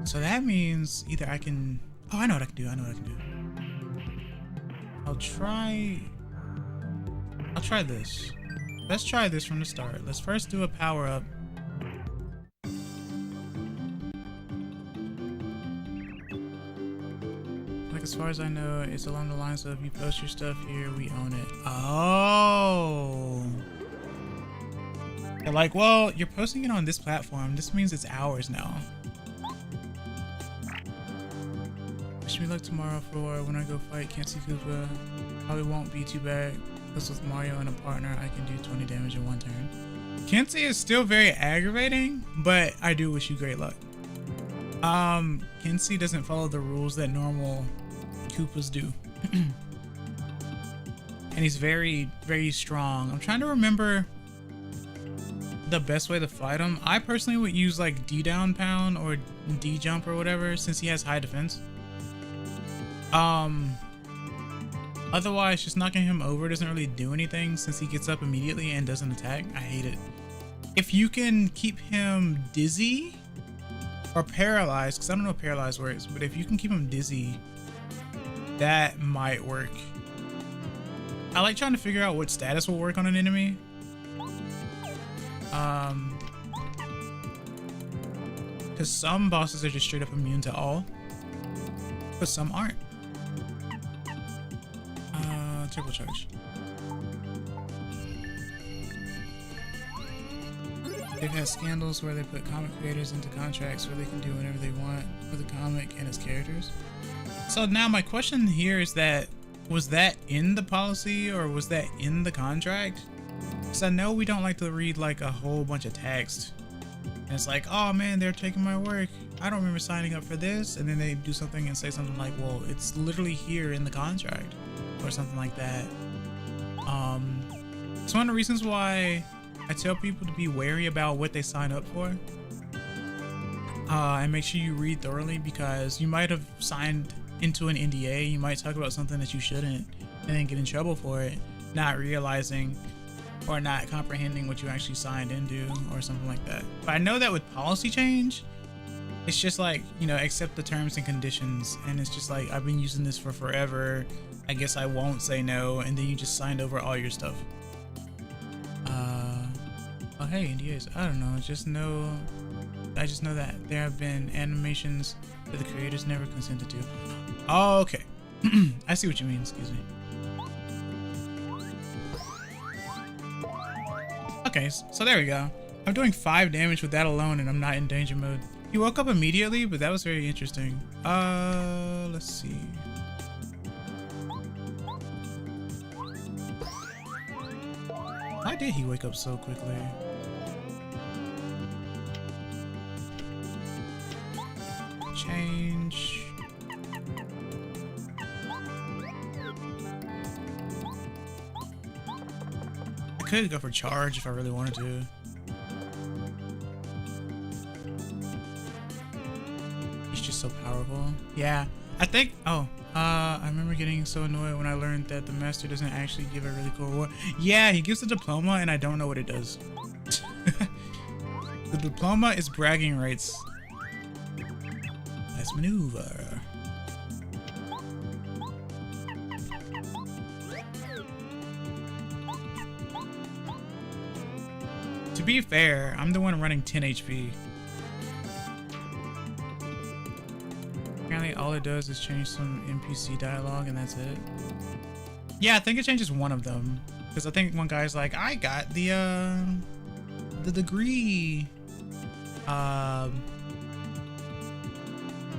So that means either I can... Oh, I know what I can do. I'll try this. Let's try this from the start. Let's first do a power up. Like, as far as I know, it's along the lines of you post your stuff here, we own it. Oh. They're like, well, you're posting it on this platform. This means it's ours now. Wish me luck tomorrow for when I go fight Kenzie Koopa. Probably won't be too bad. Because with Mario and a partner, I can do 20 damage in one turn. Kenzie is still very aggravating, but I do wish you great luck. Kenzie doesn't follow the rules that normal Koopas do. And he's very, very strong. I'm trying to remember the best way to fight him. I personally would use like D down pound or D jump or whatever, since he has high defense. Otherwise, just knocking him over doesn't really do anything since he gets up immediately and doesn't attack. I hate it. If you can keep him dizzy or paralyzed, because I don't know if paralyzed works, but if you can keep him dizzy, that might work. I like trying to figure out what status will work on an enemy. Because some bosses are just straight up immune to all, but some aren't. Triple charge. They've had scandals where they put comic creators into contracts where they can do whatever they want with the comic and its characters. So now my question here is that, was that in the policy or was that in the contract? Because I know we don't like to read like a whole bunch of text. And it's like, oh man, they're taking my work. I don't remember signing up for this. And then they do something and say something like, well, it's literally here in the contract. Or something like that. It's one of the reasons why I tell people to be wary about what they sign up for. And make sure you read thoroughly, because you might have signed into an NDA. You might talk about something that you shouldn't and then get in trouble for it, not realizing or not comprehending what you actually signed into or something like that. But I know that with policy change, it's just like, you know, accept the terms and conditions. And it's just like, I've been using this for forever. I guess I won't say no, and then you just signed over all your stuff. Oh hey, NDAs. I don't know. I just know that there have been animations that the creators never consented to. Oh, okay. I see what you mean. Excuse me. Okay, so there we go. I'm doing 5 damage with that alone, and I'm not in danger mode. He woke up immediately, but that was very interesting. Let's see. Why did he wake up so quickly? Change. I could go for charge if I really wanted to. He's just so powerful. Yeah, I think, I remember getting so annoyed when I learned that the master doesn't actually give a really cool reward. Yeah, he gives a diploma and I don't know what it does. The diploma is bragging rights. Let's maneuver. To be fair, I'm the one running 10 HP. Apparently all it does is change some NPC dialogue and that's it. Yeah, I think it changes one of them. Because I think one guy's like, I got the degree.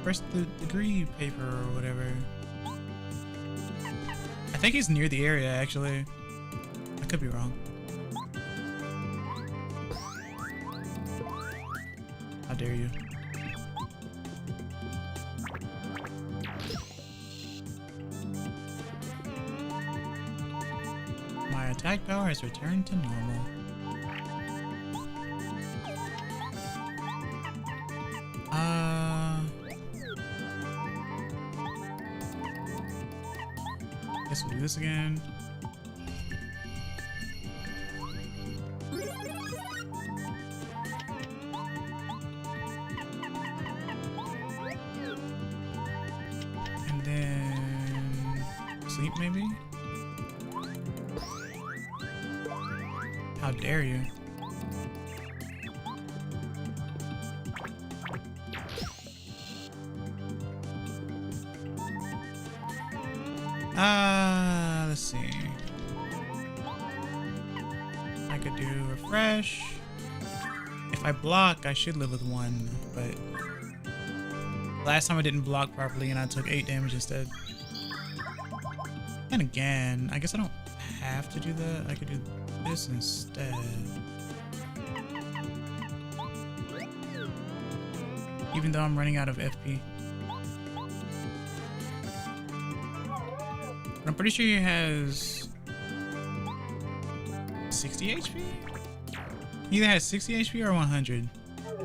First the degree paper or whatever. I think he's near the area actually. I could be wrong. How dare you? My attack power has returned to normal. Guess we'll do this again. And then sleep maybe? How dare you? Let's see. I could do refresh. If I block, I should live with 1, but last time I didn't block properly and I took 8 damage instead. And again, I guess I don't have to do that. I could do this instead. Even though I'm running out of FP. I'm pretty sure he has 60 HP? He either has 60 HP or 100.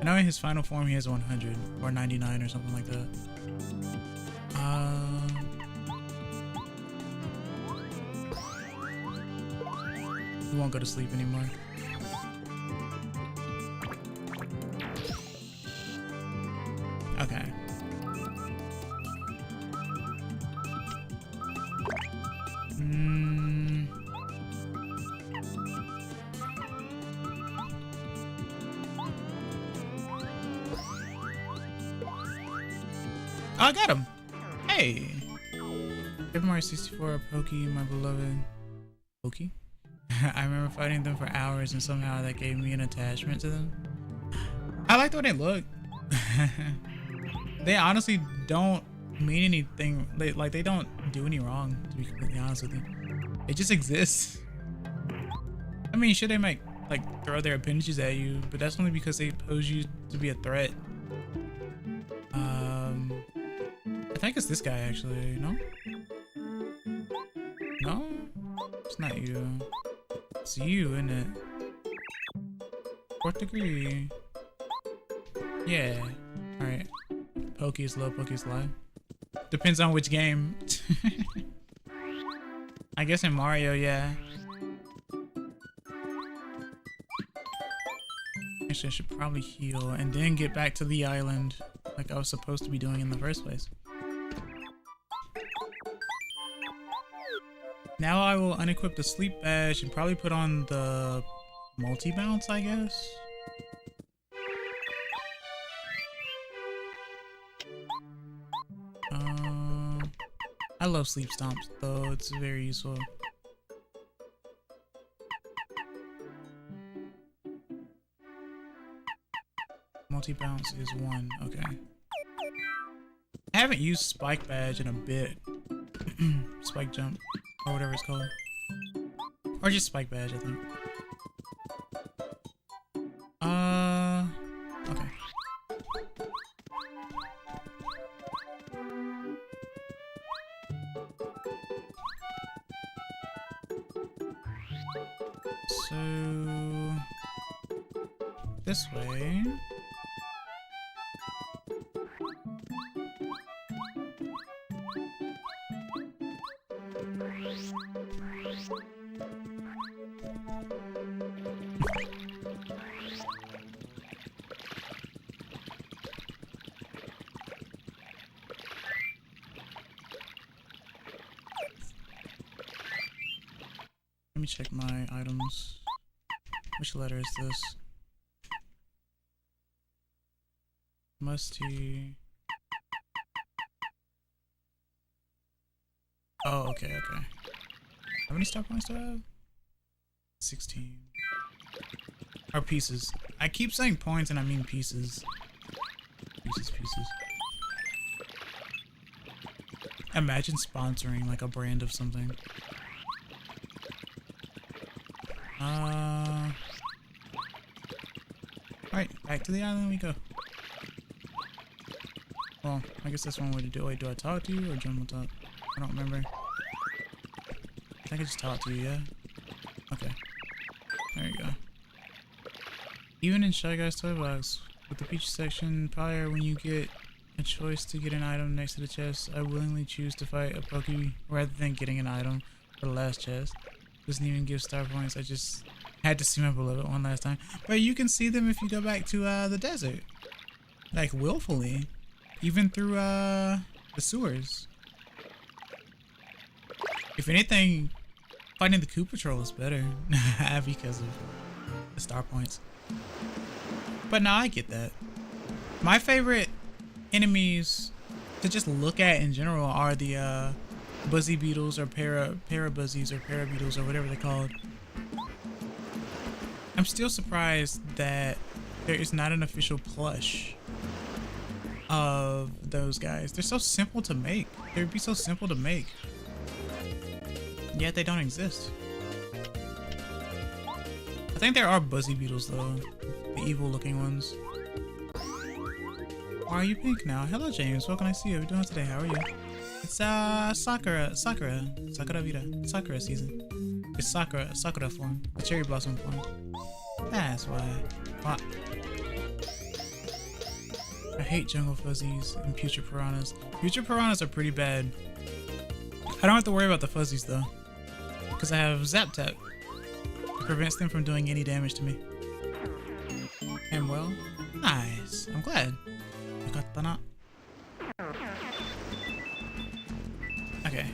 I know in his final form he has 100 or 99 or something like that. He won't go to sleep anymore. Okay. Oh, I got him. Hey. Paper Mario 64, Pokey, my beloved. Pokey? I remember fighting them for hours and somehow that gave me an attachment to them. I like the way they look. They honestly don't mean anything. They don't do any wrong, to be completely honest with you. They just exist. I mean, sure, they might like throw their appendages at you, but that's only because they pose you to be a threat. I think it's this guy actually. No? No? It's not you. It's you, isn't it? 4th degree. Yeah. Alright. Pokey is low, Pokey is high. Depends on which game. I guess in Mario, yeah. Actually, I should probably heal and then get back to the island like I was supposed to be doing in the first place. Now I will unequip the sleep badge and probably put on the multi-bounce, I guess. I love sleep stomps though, it's very useful. Multi-bounce is 1, okay. I haven't used spike badge in a bit. Spike jump, or whatever it's called. Or just spike badge, I think. Okay. So this way. Let me check my items. Which letter is this? Musty. Oh, okay, okay. How many star points do I have? 16. Or pieces. I keep saying points and I mean pieces. Pieces. Imagine sponsoring like a brand of something. Alright, back to the island we go. Well, I guess that's one way to do it. Wait, do I talk to you or Jim will talk? I don't remember. I think I just talk to you, yeah? Okay. There you go. Even in Shy Guy's Toy Box, with the Peach section prior, when you get a choice to get an item next to the chest, I willingly choose to fight a Poke rather than getting an item for the last chest. Doesn't even give star points. I just had to see my beloved one last time. But you can see them if you go back to the desert. Like, willfully. Even through the sewers. If anything, fighting the Koopa Patrol is better because of the star points. But no, I get that. My favorite enemies to just look at in general are the Buzzy Beetles or Para-Buzzies or Para-Beetles or whatever they're called. I'm still surprised that there is not an official plush of those guys. They're so simple to make. They would be so simple to make. Yet they don't exist. I think there are Buzzy Beetles though. The evil looking ones. Why are you pink now? Hello James, what can I see? How are you doing today? How are you? It's Sakura season. It's Sakura form. The cherry blossom form. That's why. What? I hate jungle fuzzies and putrid piranhas. Putrid piranhas are pretty bad. I don't have to worry about the fuzzies though, because I have Zap Tap. It prevents them from doing any damage to me. And well, nice. I'm glad. Okay.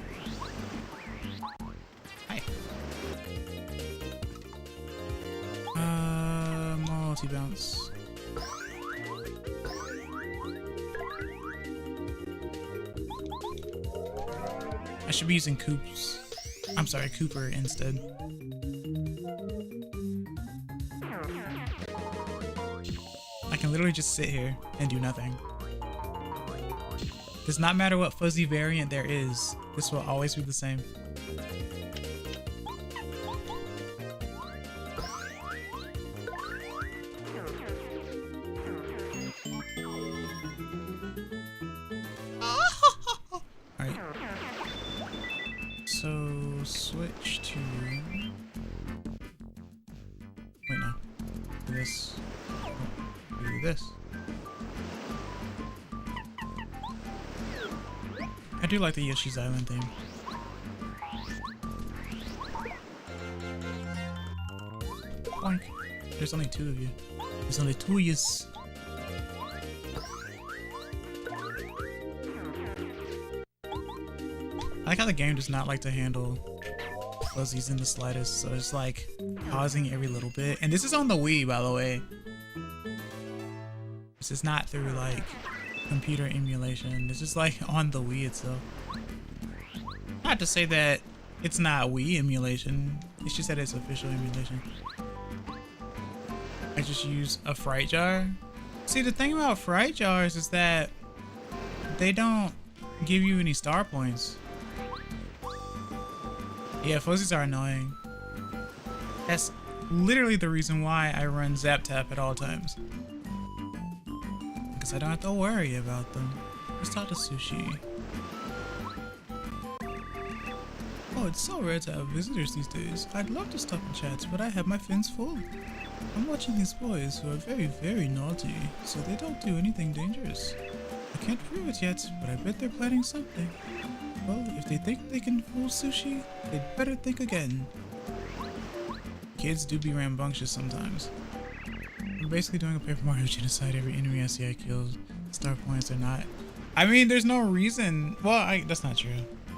Hi. Multi-bounce. I should be using Cooper instead. I can literally just sit here and do nothing. Does not matter what fuzzy variant there is, this will always be the same. Alright. So, switch to... Wait, no. Do this. Do this. I do like the Yoshi's Island theme. Boink. There's only 2 of you. There's only 2 yous. I like how the game does not like to handle fuzzies in the slightest, so it's like pausing every little bit. And this is on the Wii, by the way. This is not through like computer emulation. This is like on the Wii itself. Not to say that it's not Wii emulation, it's just that it's official emulation. I just use a fright jar. See, the thing about fright jars is that they don't give you any star points. Yeah, fuzzies are annoying. That's literally the reason why I run Zap Tap at all times. Because I don't have to worry about them. Let's talk to Sushi. Oh, it's so rare to have visitors these days. I'd love to stop and chat, but I have my fins full. I'm watching these boys who are very, very naughty, so they don't do anything dangerous. I can't prove it yet, but I bet they're planning something. Well, if they think they can fool Sushi, they'd better think again. Kids do be rambunctious sometimes. I'm basically doing a Paper Mario genocide. Every enemy I see I kill. Star points are not. I mean, there's no reason. Well, that's not true.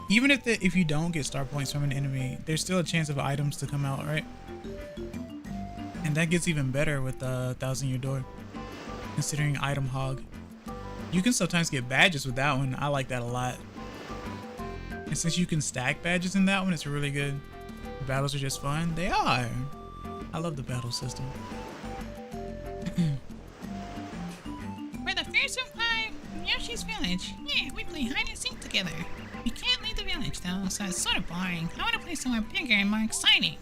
Even if you don't get star points from an enemy, there's still a chance of items to come out, right? And that gets even better with the 1000-Year Door, considering item hog. You can sometimes get badges with that one. I like that a lot. And since you can stack badges in that one, it's really good. The battles are just fun. They are. I love the battle system. We're the fearsome five from Yoshi's village. Yeah, we play hide and seek together. We can't leave the village though, so it's sort of boring. I want to play somewhere bigger and more exciting.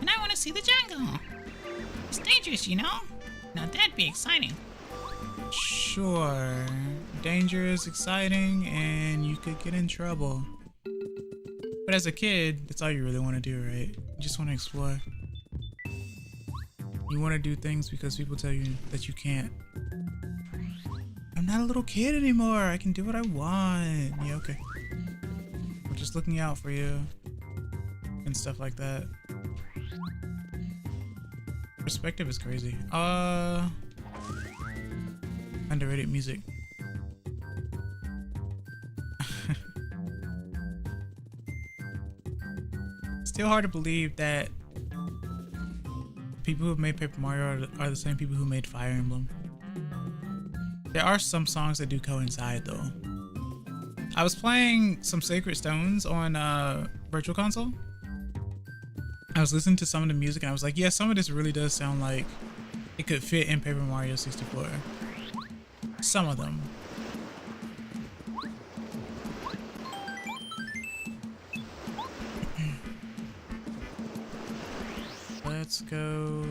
And I want to see the jungle. It's dangerous, you know? Now that'd be exciting. Sure. Danger is exciting and you could get in trouble. But as a kid, that's all you really want to do, right? You just want to explore. You want to do things because people tell you that you can't. I'm not a little kid anymore. I can do what I want. Yeah, okay. We're just looking out for you. And stuff like that. Perspective is crazy. Underrated music. Still hard to believe that people who have made Paper Mario are the same people who made Fire Emblem. There are some songs that do coincide though. I was playing some Sacred Stones on Virtual Console. I was listening to some of the music and I was like, yeah, some of this really does sound like it could fit in Paper Mario 64. Some of them. Let's go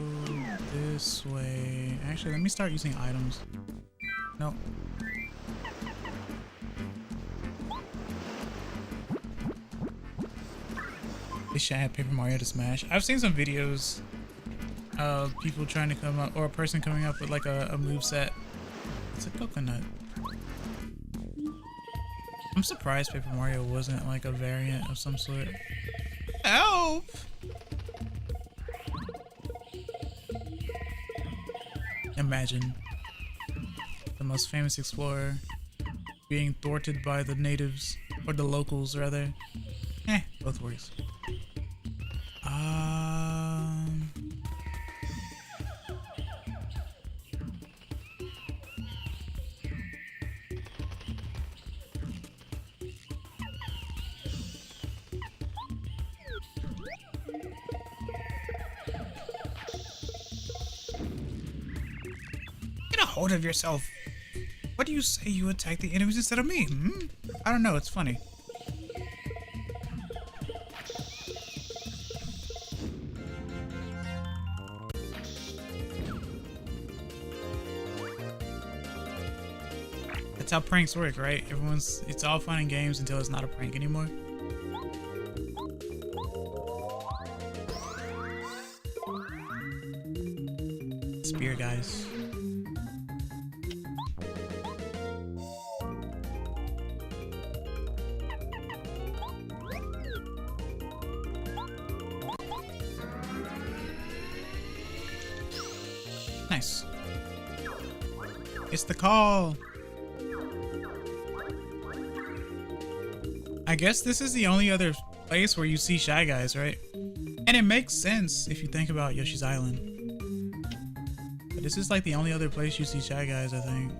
this way. Actually, let me start using items. No. They should add Paper Mario to Smash. I've seen some videos of people trying to come up, or a person coming up with like a moveset. It's a coconut. I'm surprised Paper Mario wasn't like a variant of some sort. Help! Imagine the most famous explorer being thwarted by the natives, or the locals rather. Both works. Get a hold of yourself. What do you say you attack the enemies instead of me? I don't know, it's funny. That's how pranks work, right? It's all fun and games until it's not a prank anymore. Spear guys. Nice. It's the call. I guess this is the only other place where you see Shy Guys, right? And it makes sense if you think about Yoshi's Island. But this is like the only other place you see Shy Guys, I think.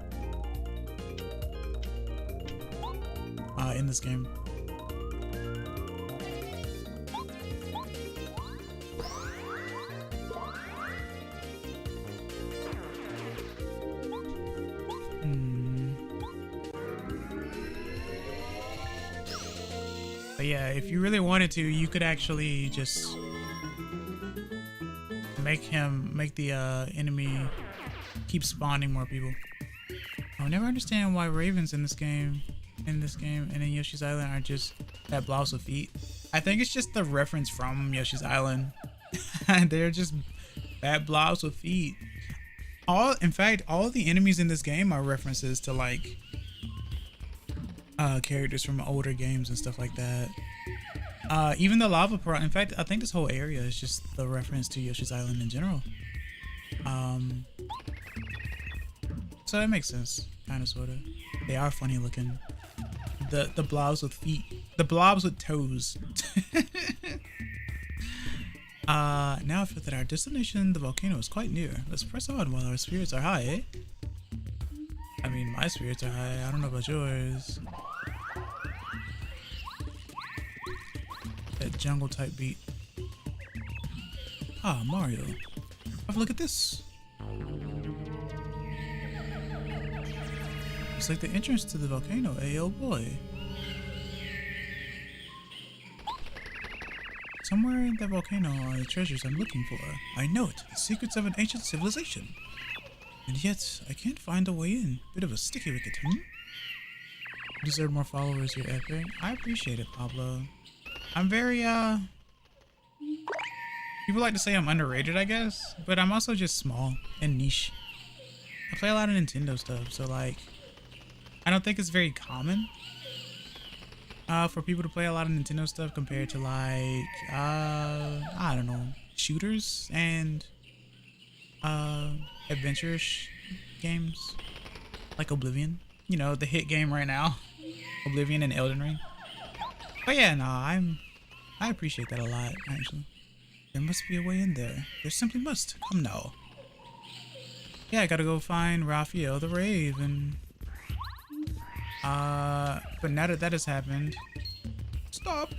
In this game. But yeah, if you really wanted to, you could actually just make the enemy keep spawning more people. I'll never understand why ravens in this game and in Yoshi's Island are just that blobs with feet. I think it's just the reference from Yoshi's Island. They're just bad blobs with feet. In fact, all the enemies in this game are references to like characters from older games and stuff like that. Even the lava pearl. In fact, I think this whole area is just the reference to Yoshi's Island in general. So it makes sense, kind of, sort of. They are funny looking. The blobs with feet, the blobs with toes. Now I feel that our destination, the volcano, is quite near. Let's press on while our spirits are high, eh? I mean, my spirits are high. I don't know about yours. That jungle type beat. Ah, Mario. Have a look at this. It's like the entrance to the volcano. Hey, oh boy. Somewhere in that volcano are the treasures I'm looking for. I know it. The secrets of an ancient civilization. And yet, I can't find a way in. Bit of a sticky wicket, hmm? You deserve more followers, you're epic. I appreciate it, Pablo. I'm very, people like to say I'm underrated, I guess. But I'm also just small and niche. I play a lot of Nintendo stuff, so like, I don't think it's very common for people to play a lot of Nintendo stuff compared to like, I don't know, shooters and adventure-ish games like Oblivion. You know, the hit game right now, Oblivion and Elden Ring. But yeah, no, I appreciate that a lot, actually. There must be a way in there. There simply must. Come now. Yeah, I gotta go find Raphael the Raven. But now that that has happened, stop.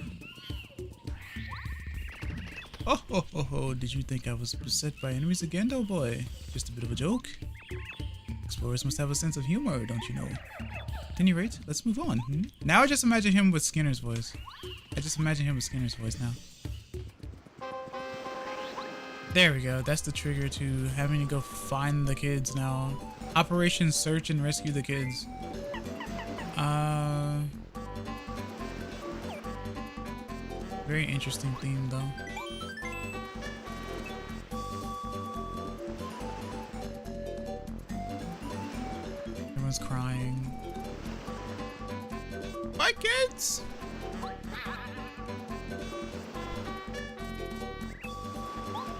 Oh, ho, ho, ho. Did you think I was beset by enemies again, though, boy? Just a bit of a joke. Explorers must have a sense of humor, don't you know? At any rate, let's move on. Now I just imagine him with Skinner's voice. I just imagine him with Skinner's voice now. There we go. That's the trigger to having to go find the kids now. Operation Search and Rescue the Kids. Very interesting theme, though. Everyone's crying. My kids!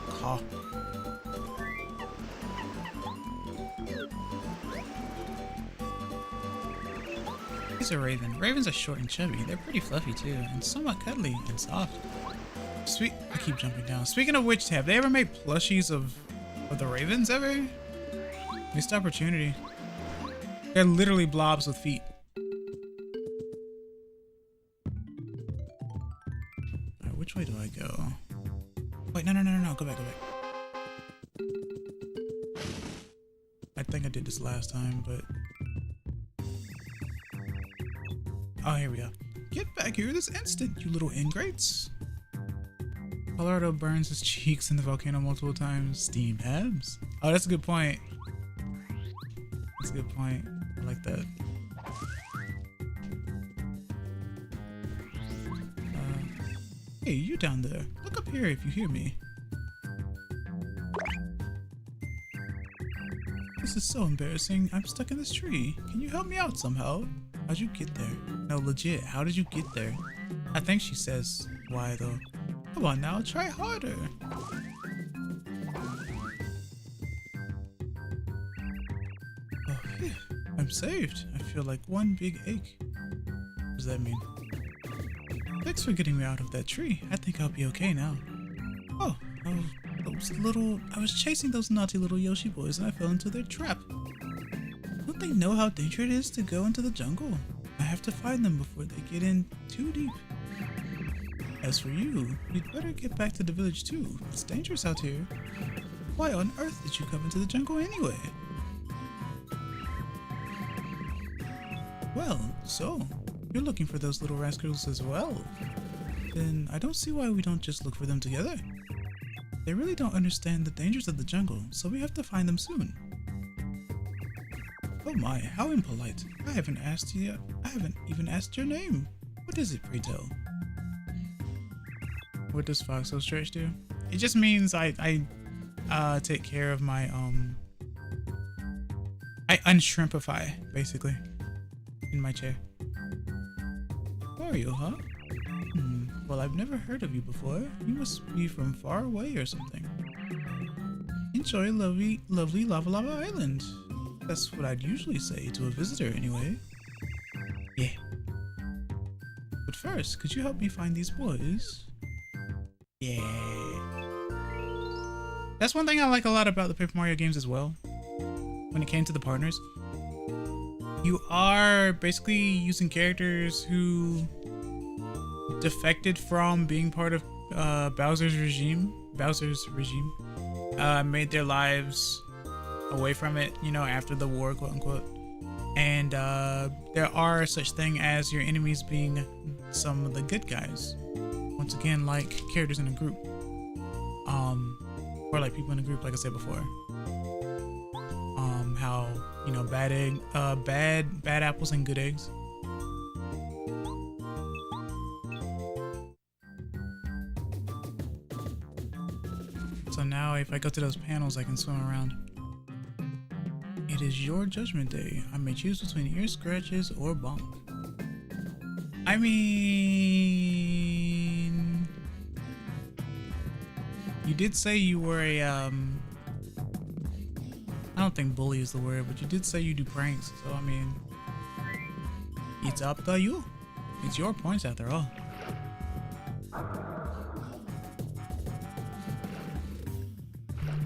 Caw. He's a raven. Ravens are short and chubby. They're pretty fluffy too, and somewhat cuddly and soft. Sweet. I keep jumping down. Speaking of which, have they ever made plushies of the ravens ever? Missed opportunity. They're literally blobs with feet. Alright, which way do I go? Wait, no, go back. I think I did this last time, but... Oh, here we go. Get back here this instant, you little ingrates. Colorado burns his cheeks in the volcano multiple times. Steam abs? Oh, that's a good point. That's a good point. I like that. Hey, you down there. Look up here if you hear me. This is so embarrassing. I'm stuck in this tree. Can you help me out somehow? How'd you get there? No, legit, how did you get there? I think she says, why though? Come on now, try harder. Oh, phew. I'm saved. I feel like one big ache. What does that mean? Thanks for getting me out of that tree. I think I'll be okay now. Oh, I was chasing those naughty little Yoshi boys and I fell into their trap. Don't they know how dangerous it is to go into the jungle? I have to find them before they get in too deep. As for you, you'd better get back to the village too. It's dangerous out here. Why on earth did you come into the jungle anyway? Well, so, you're looking for those little rascals as well. Then I don't see why we don't just look for them together. They really don't understand the dangers of the jungle, so we have to find them soon. Oh my, how impolite. I haven't asked you yet. I haven't even asked your name. What is it, pray tell? What does Foxo Stretch do? It just means I take care of my, I unshrimpify, basically, in my chair. Who are you, huh? Well, I've never heard of you before. You must be from far away or something. Enjoy lovely Lava Lava Island. That's what I'd usually say to a visitor anyway. Yeah. But first, could you help me find these boys? Yeah. That's one thing I like a lot about the Paper Mario games as well. When it came to the partners. You are basically using characters who defected from being part of Bowser's regime Bowser's regime made their lives away from it, you know, after the war, quote unquote. And there are such thing as your enemies being some of the good guys. Once again, like characters in a group, or like people in a group, like I said before. How, you know, bad apples and good eggs. So now if I go to those panels, I can swim around. It is your judgment day. I may choose between ear scratches or bonk. I mean, you did say you were a, I don't think bully is the word, but you did say you do pranks. So, I mean, it's up to you. It's your points after all.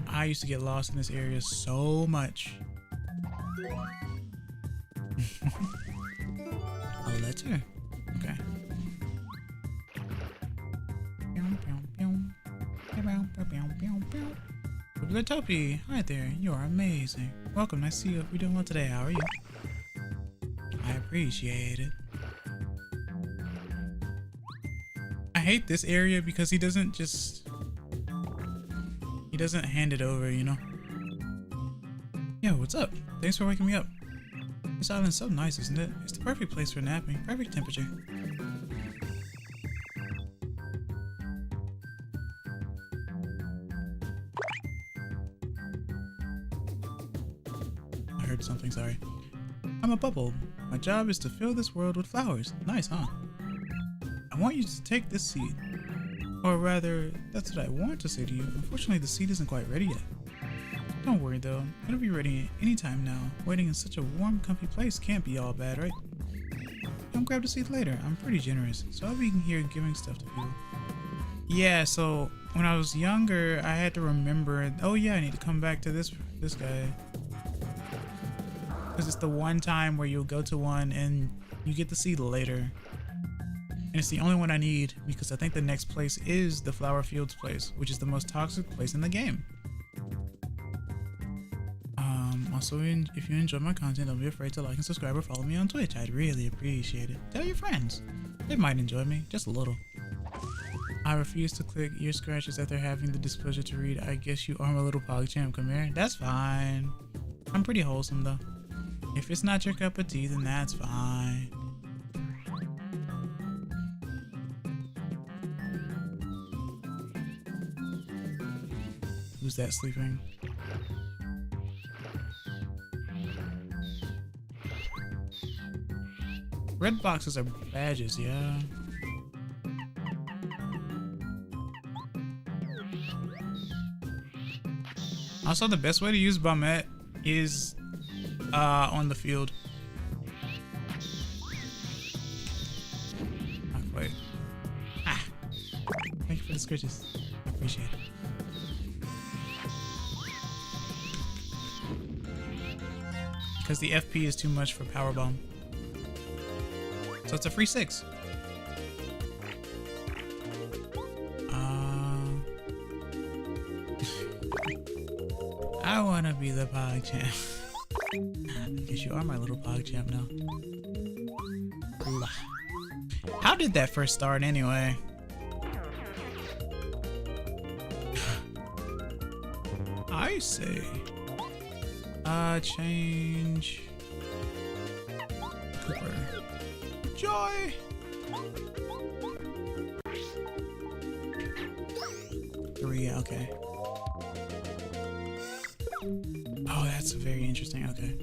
I used to get lost in this area so much. A letter? Okay. Topi, hi there. You are amazing. Welcome. Nice to see you. We're doing well today. How are you? I appreciate it. I hate this area because he doesn't hand it over, you know? Yo, what's up? Thanks for waking me up. This island's so nice, isn't it? It's the perfect place for napping. Perfect temperature. I heard something, sorry. I'm a bubble. My job is to fill this world with flowers. Nice, huh? I want you to take this seed. Or rather, that's what I want to say to you. Unfortunately, the seed isn't quite ready yet. Don't worry though, it'll be ready anytime now. Waiting in such a warm, comfy place can't be all bad, right? Come grab the seed later. I'm pretty generous, so I'll be here giving stuff to people. Yeah, so when I was younger, I had to remember, oh yeah, I need to come back to this guy. Because it's the one time where you'll go to one and you get the seed later. And it's the only one I need because I think the next place is the Flower Fields place, which is the most toxic place in the game. Also, if you enjoy my content, don't be afraid to like and subscribe or follow me on Twitch. I'd really appreciate it. Tell your friends. They might enjoy me, just a little. I refuse to click ear scratches after having the displeasure to read. I guess you are my little PogChamp. Come here. That's fine. I'm pretty wholesome though. If it's not your cup of tea, then that's fine. Who's that sleeping? Red boxes are badges, yeah. Also, the best way to use Bumette is on the field. Not quite. Ah! Thank you for the scratches. I appreciate it. Because the FP is too much for Power Bomb. So it's a free 6. I wanna be the PogChamp. I guess you are my little PogChamp now. How did that first start anyway? I see. Change. Cooper. Joy! 3, okay. Oh, that's very interesting, okay.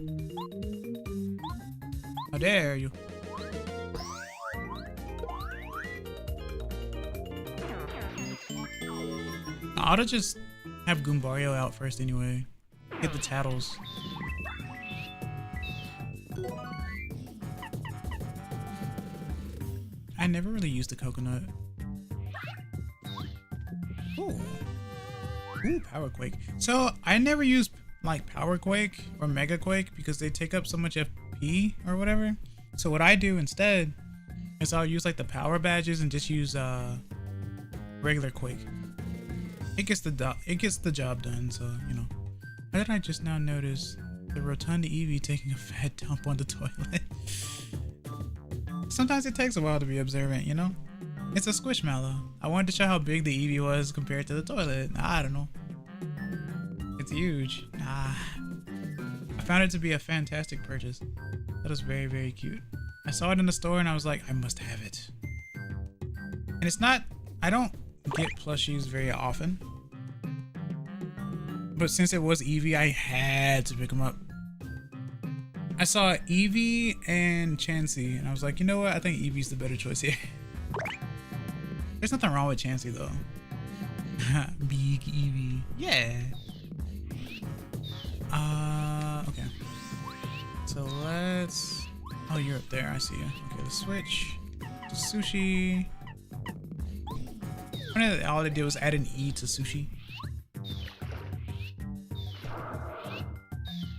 How dare you? I ought to just have Goombario out first anyway. Get the Tattles. I never really used the coconut. Ooh. Ooh, Power Quake. So I never use like Power Quake or Mega Quake because they take up so much FP or whatever. So what I do instead is I'll use like the power badges and just use regular Quake. It gets the job done, so you know. How did I just now notice the rotund Eevee taking a fat dump on the toilet? Sometimes it takes a while to be observant, you know? It's a squishmallow. I wanted to show how big the Eevee was compared to the toilet. I don't know. It's huge. I found it to be a fantastic purchase. That was very, very cute. I saw it in the store and I was like, I must have it. And it's not, I don't get plushies very often. But since it was Eevee, I had to pick them up. I saw Eevee and Chansey, and I was like, you know what? I think Eevee's the better choice here. There's nothing wrong with Chansey, though. Big Eevee. Yeah. Okay. So let's... Oh, you're up there. I see you. Okay, let's switch to sushi. All I did was add an E to sushi.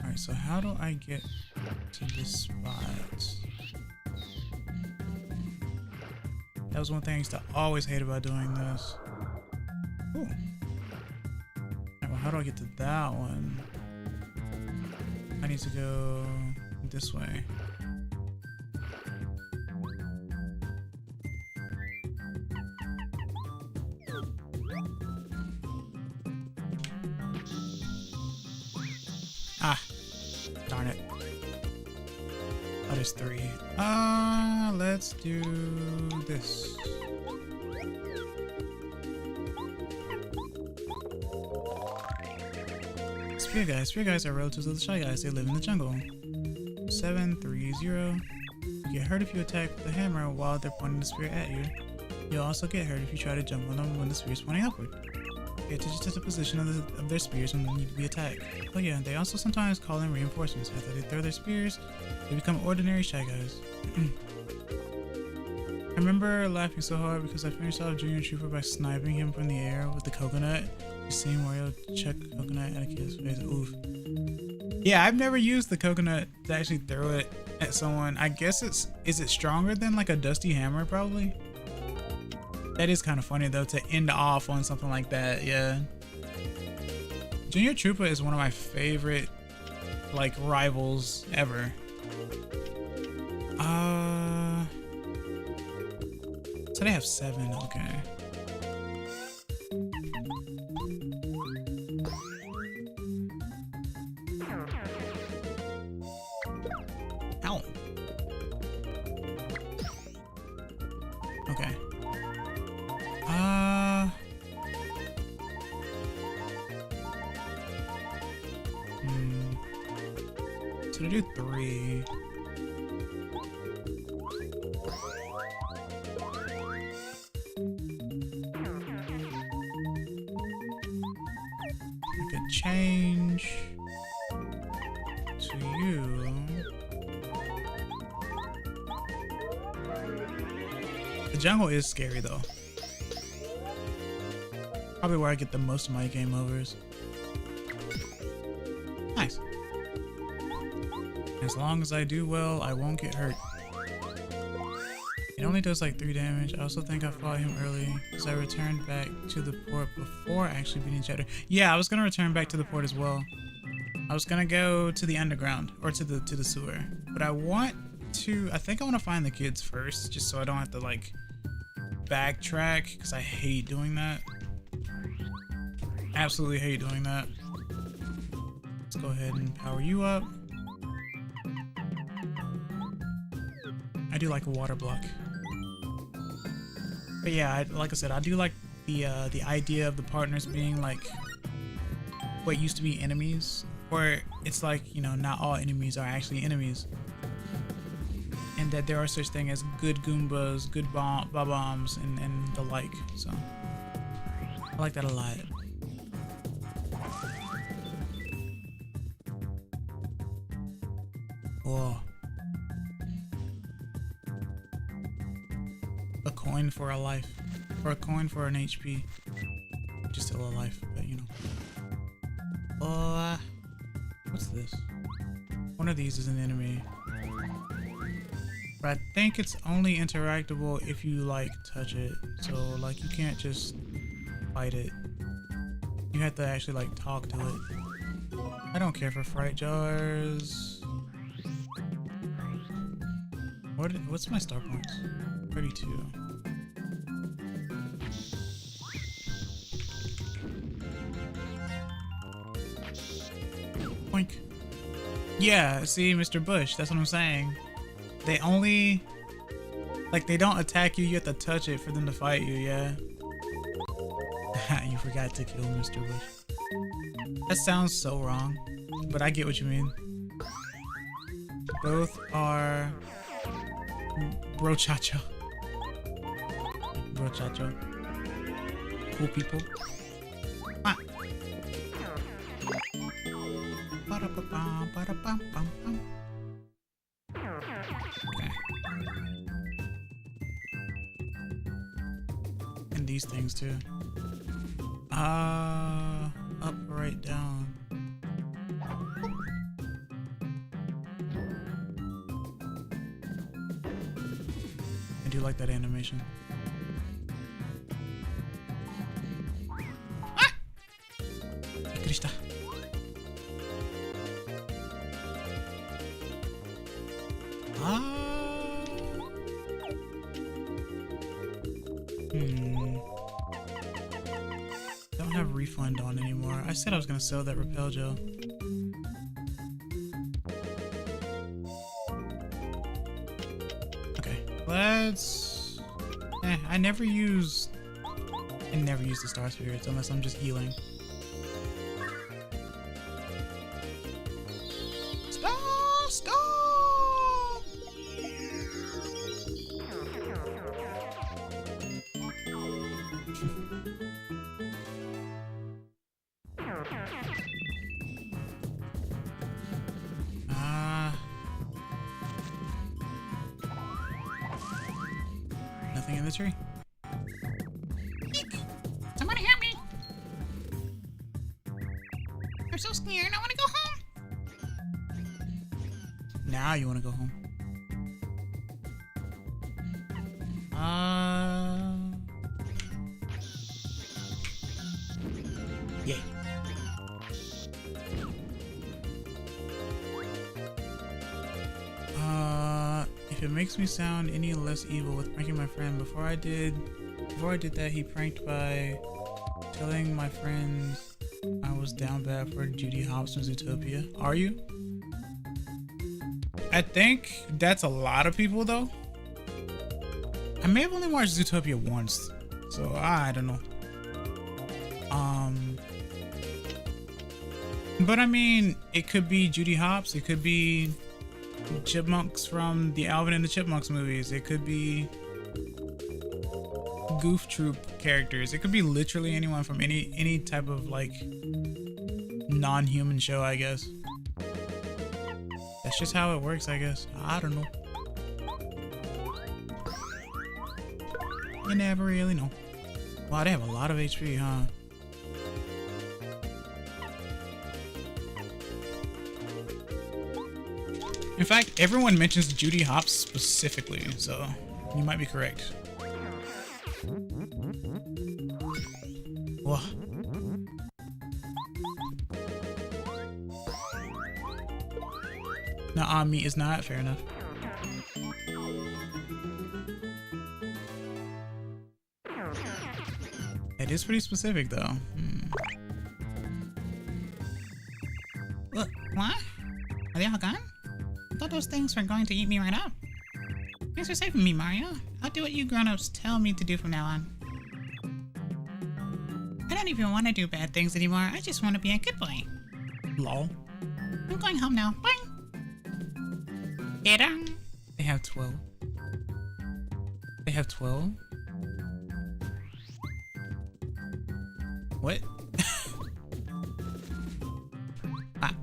Alright, so how do I get to this spot? That was one thing I used to always hate about doing this. Ooh. Alright, well, how do I get to that one? I need to go this way. Ah, darn it. Oh, there's 3. Let's do this. Spear guys are relatives of the Shy Guys. They live in the jungle. 730. You get hurt if you attack with a hammer while they're pointing the spear at you. You'll also get hurt if you try to jump on them when the spear is pointing upward. Pay attention to the position of their spears when they need to be attacked. Oh yeah, they also sometimes call in reinforcements. After they throw their spears, they become ordinary Shy Guys. I remember laughing so hard because I finished off Junior Trooper by sniping him from the air with the coconut. You see Mario chuck coconut at a kid's face. Oof. Yeah, I've never used the coconut to actually throw it at someone. I guess is it stronger than like a dusty hammer probably? That is kind of funny though to end off on something like that. Yeah. Junior Trooper is one of my favorite like rivals ever. So they have 7. Okay. Ow. Okay. So to do 3. I could change to you. The jungle is scary though. Probably where I get the most of my game overs. Nice. As long as I do well, I won't get hurt. It only does like 3 damage. I also think I fought him early because I returned back to the port before actually beating Cheddar. Yeah, I was gonna return back to the port as well. I was gonna go to the underground or to the sewer, but I think I want to find the kids first, just so I don't have to like backtrack because I hate doing that. Absolutely hate doing that. Let's go ahead and power you up. I do like a water block. But yeah, like I said, I do like the idea of the partners being like what used to be enemies, where it's like, you know, not all enemies are actually enemies, and that there are such things as good Goombas, good bombs, and the like. So I like that a lot. Whoa. A coin for a life, or a coin for an HP. Just still a life, but you know. What's this? One of these is an enemy, but I think it's only interactable if you like touch it. So like you can't just fight it. You have to actually like talk to it. I don't care for fright jars. What's my star points? 32. Boink. Yeah, see, Mr. Bush, that's what I'm saying. They only, like, they don't attack you, you have to touch it for them to fight you, yeah? You forgot to kill Mr. Bush. That sounds so wrong, but I get what you mean. Both are brochacho. Brochacho. Cool people. Ah. Okay. And these things too. Up, right, down. I do like that animation. Ah! Krishna. Don't have refund on anymore. I said I was gonna sell that repel gel. Okay, let's. I never use the star spirits unless I'm just healing. Stop! Nothing in the tree. Somebody help me! I'm so scared. I want to go home. Now you want to go home. Yay. If it makes me sound any less evil with pranking my friend, before I did that, he pranked by telling my friends I was down bad for Judy Hopps from Zootopia. Are you? I think that's a lot of people though. I may have only watched Zootopia once, so I don't know. But I mean, it could be Judy Hopps, it could be Chipmunks from the Alvin and the Chipmunks movies, it could be Goof Troop characters, it could be literally anyone from any type of like non-human show, I guess. That's just how it works, I guess. I don't know. You never really know. Wow, they have a lot of HP, huh? In fact, everyone mentions Judy Hopps specifically, so you might be correct. Whoa. Nah, meat is not fair enough. It is pretty specific, though. Look, what? Are they all gone? I thought those things were going to eat me right up. Thanks for saving me, Mario. I'll do what you grown-ups tell me to do from now on. I don't even want to do bad things anymore. I just want to be a good boy. Lol. I'm going home now. Bye. Get on. They have 12. They have 12? What? Ah.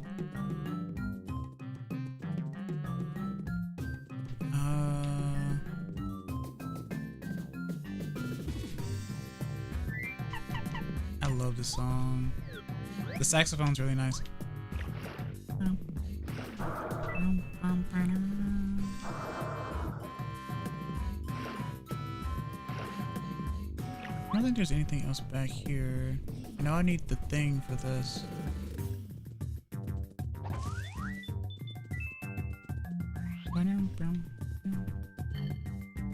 I love this song. The saxophone's really nice. Really? think there's anything else back here. I know I need the thing for this.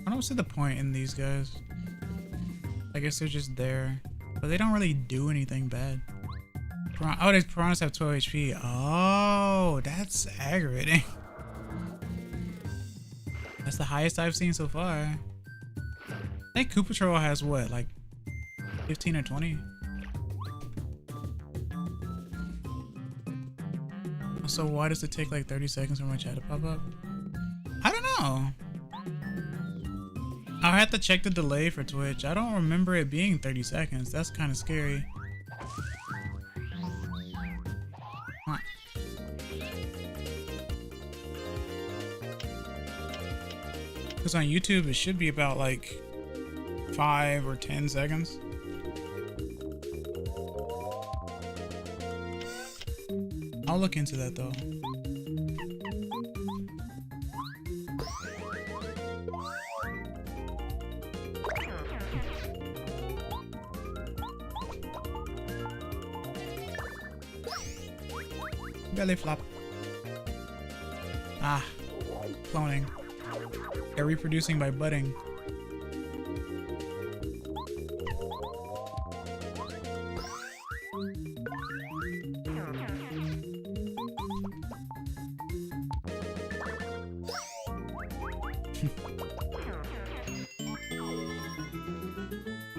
I don't see the point in these guys. I guess they're just there. But they don't really do anything bad. Oh, these piranhas have 12 HP. Oh, that's aggravating. That's the highest I've seen so far. I think Koopa Patrol has what, like 15 or 20? So why does it take like 30 seconds for my chat to pop up? I don't know. I'll have to check the delay for Twitch. I don't remember it being 30 seconds. That's kind of scary. Because on YouTube, it should be about like 5 or 10 seconds. I'll look into that though. Belly flop. Ah, cloning. They're reproducing by budding.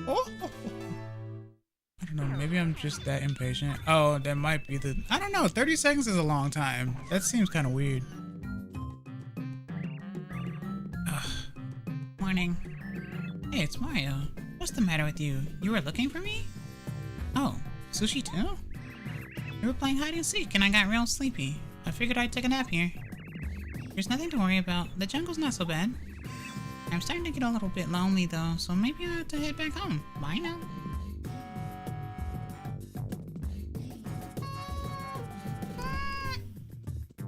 Oh. I don't know, maybe I'm just that impatient. Oh, that might be the... I don't know, 30 seconds is a long time. That seems kind of weird. Morning. Hey, it's Mario. What's the matter with you? You were looking for me? Oh, sushi too? We were playing hide and seek and I got real sleepy. I figured I'd take a nap here. There's nothing to worry about. The jungle's not so bad. I'm starting to get a little bit lonely though, so maybe I'll have to head back home. Bye now.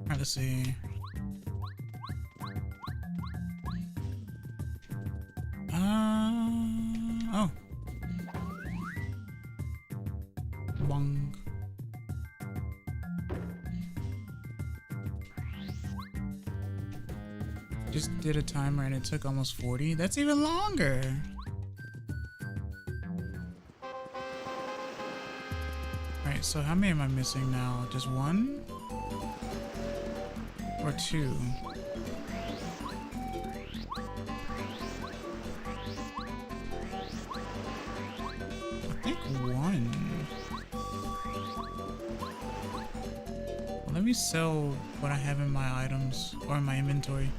Alright, let's see. Oh. Bong. Just did a timer and it took almost 40. That's even longer. Alright, so how many am I missing now? Just one? Or two? I think one. Let me sell what I have in my items or in my inventory.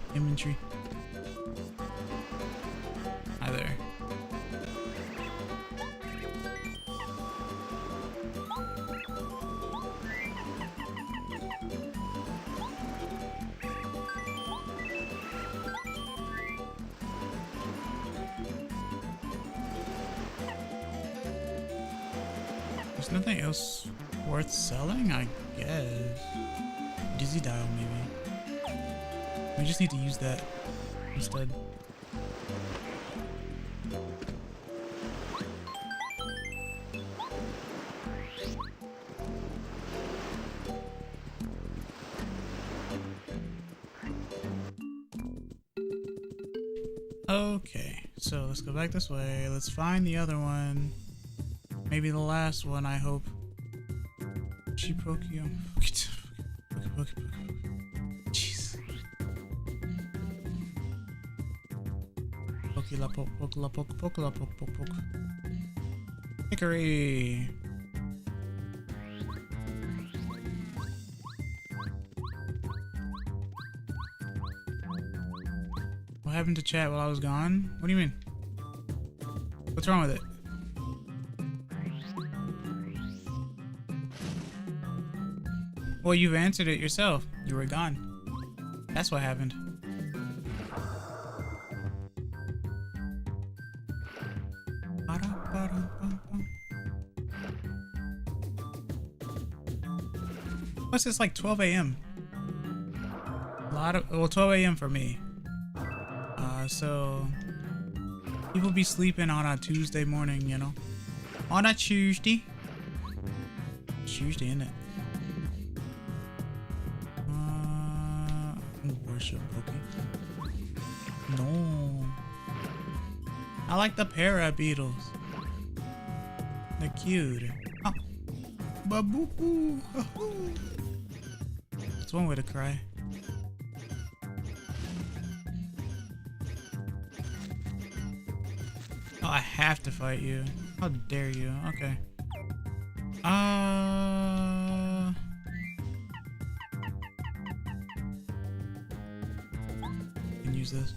Hi there. There's nothing else worth selling, I guess. Dizzy dial, maybe. We just need to use that instead. Okay, so let's go back this way. Let's find the other one. Maybe the last one, I hope. Chipokyo. Jeez. Pokela poke, pokela poke, pokela poke, poke, poke. Hickory. What happened to chat while I was gone? What do you mean? What's wrong with it? Well, you've answered it yourself. You were gone. That's what happened. What's this, like 12 a.m.? Well, 12 a.m. for me. So people be sleeping on a Tuesday morning, you know? On a Tuesday. Tuesday, isn't it? Worship Pokey. No. I like the para beetles. They're cute. Oh. Baboo. It's one way to cry. Oh, I have to fight you. How dare you? Okay. Can use this.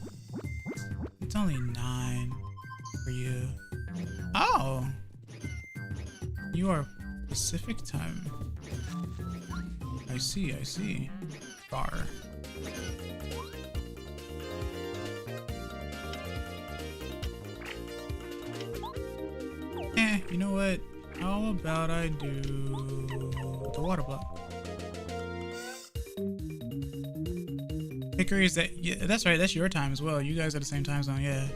It's only 9 for you. Oh! You are Pacific time. I see, I see. Bar. You know what? How about I do the water block? Hickory, is that? Yeah, that's right. That's your time as well. You guys are the same time zone. Yeah.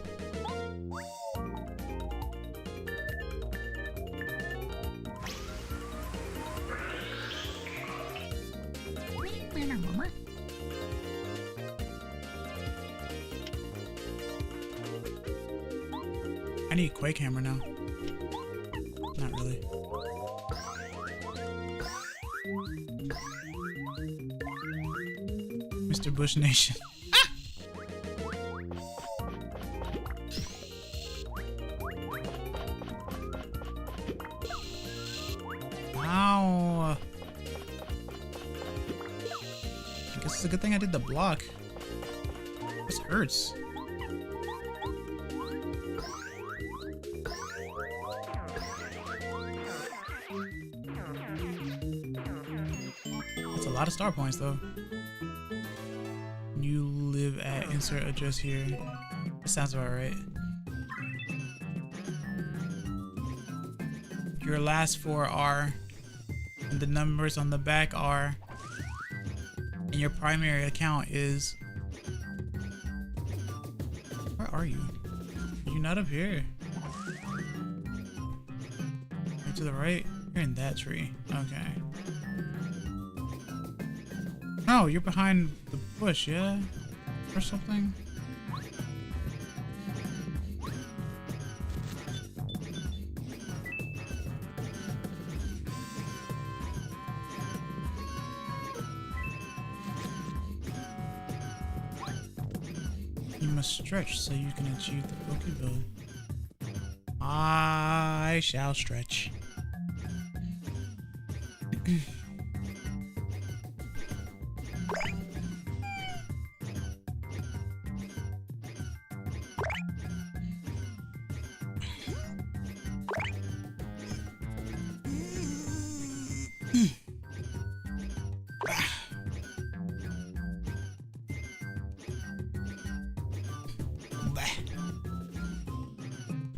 I need Quake Hammer now. Not really. Mr. Bush Nation. Ow. I guess it's a good thing I did the block. This hurts. That's a lot of star points though. You live at insert address here. That sounds about right. Your last 4 are, and the numbers on the back are, and your primary account is. Where are you? You're not up here. You're to the right? You're in that tree. Okay. Oh, you're behind the bush, yeah? Or something? You must stretch so you can achieve the Pokeball. I shall stretch.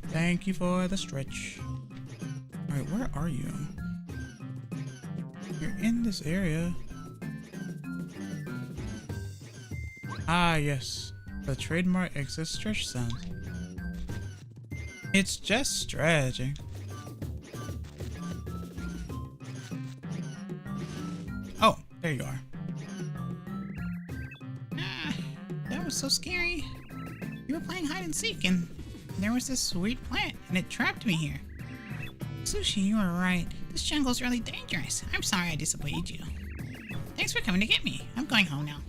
Thank you for the stretch. Alright, where are you? You're in this area. Ah, yes. The trademark exit stretch sound. It's just stretching. Oh, there you are. That was so scary. You were playing hide and seek and there was this sweet plant and it trapped me here. Sushi, you were right. This jungle's really dangerous. I'm sorry I disappointed you. Thanks for coming to get me. I'm going home now.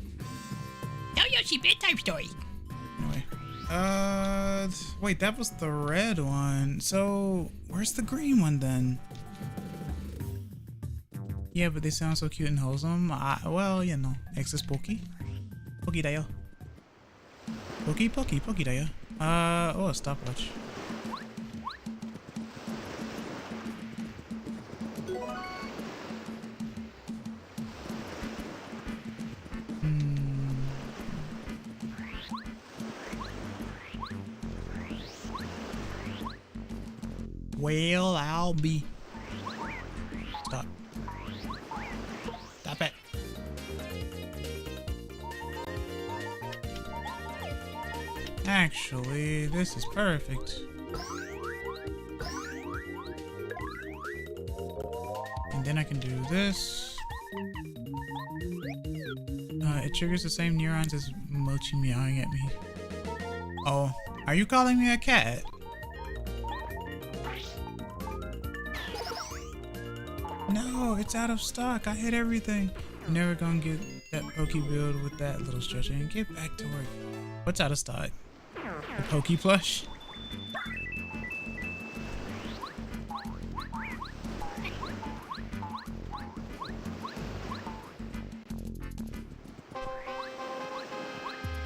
Tell Yoshi bedtime story. Anyway. Wait, that was the red one. So, where's the green one then? Yeah, but they sound so cute and wholesome. Well, you know, Exis Poki. Poki da yo. Poki, Poki, Poki da yo. Oh, a stopwatch. Well, I'll be. Stop. Stop it. Actually, this is perfect. then I can do this. It triggers the same neurons as Mochi meowing at me. Oh, are you calling me a cat? No, it's out of stock. I hit everything. I'm never gonna get that Poke build with that little stretcher and get back to work. What's out of stock? The Poke plush?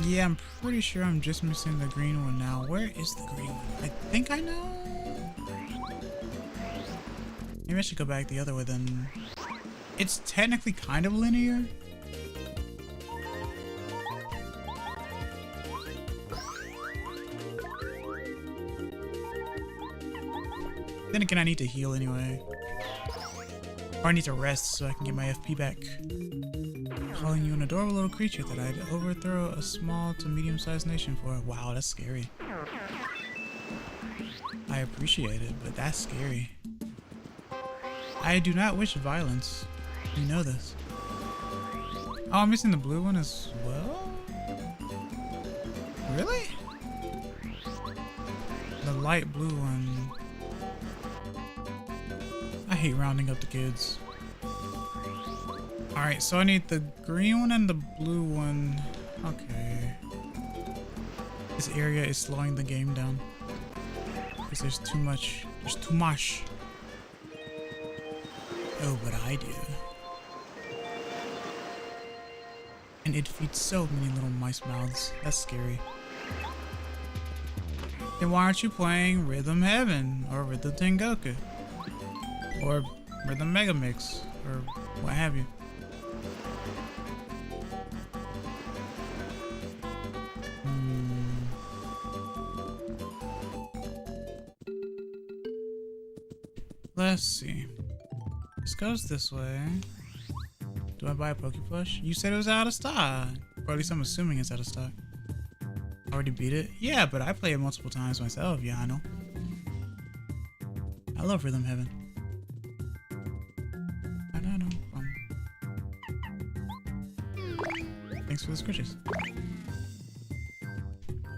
Yeah, I'm pretty sure I'm just missing the green one now. Where is the green one? I think I know. Maybe I should go back the other way then. It's technically kind of linear. Then again, I need to heal anyway. Or I need to rest so I can get my FP back. Calling you an adorable little creature that I'd overthrow a small to medium-sized nation for. Wow, that's scary. I appreciate it, but that's scary. I do not wish violence. You know this. Oh, I'm missing the blue one as well? Really? The light blue one. I hate rounding up the kids. Alright, so I need the green one and the blue one. Okay. This area is slowing the game down. Because there's too much. There's too much. Oh, but I do. And it feeds so many little mice mouths. That's scary. Then why aren't you playing Rhythm Heaven or Rhythm Tengoku? Or Rhythm Mega Mix or what have you? Let's see. This goes this way. Do I buy a Poke Plush? You said it was out of stock. Or at least I'm assuming it's out of stock. Already beat it? Yeah, but I play it multiple times myself. Yeah, I know. I love Rhythm Heaven. I know. Thanks for the scratches.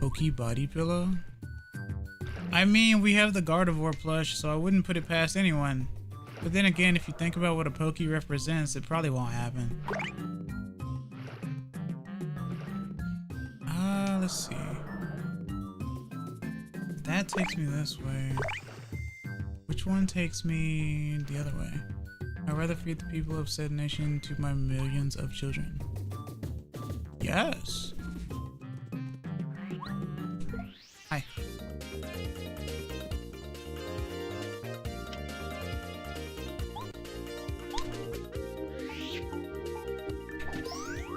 Poke Body Pillow? I mean, we have the Gardevoir plush, so I wouldn't put it past anyone. But then again, if you think about what a Poke represents, it probably won't happen. Let's see. That takes me this way. Which one takes me the other way? I'd rather feed the people of said nation to my millions of children. Yes. Hi.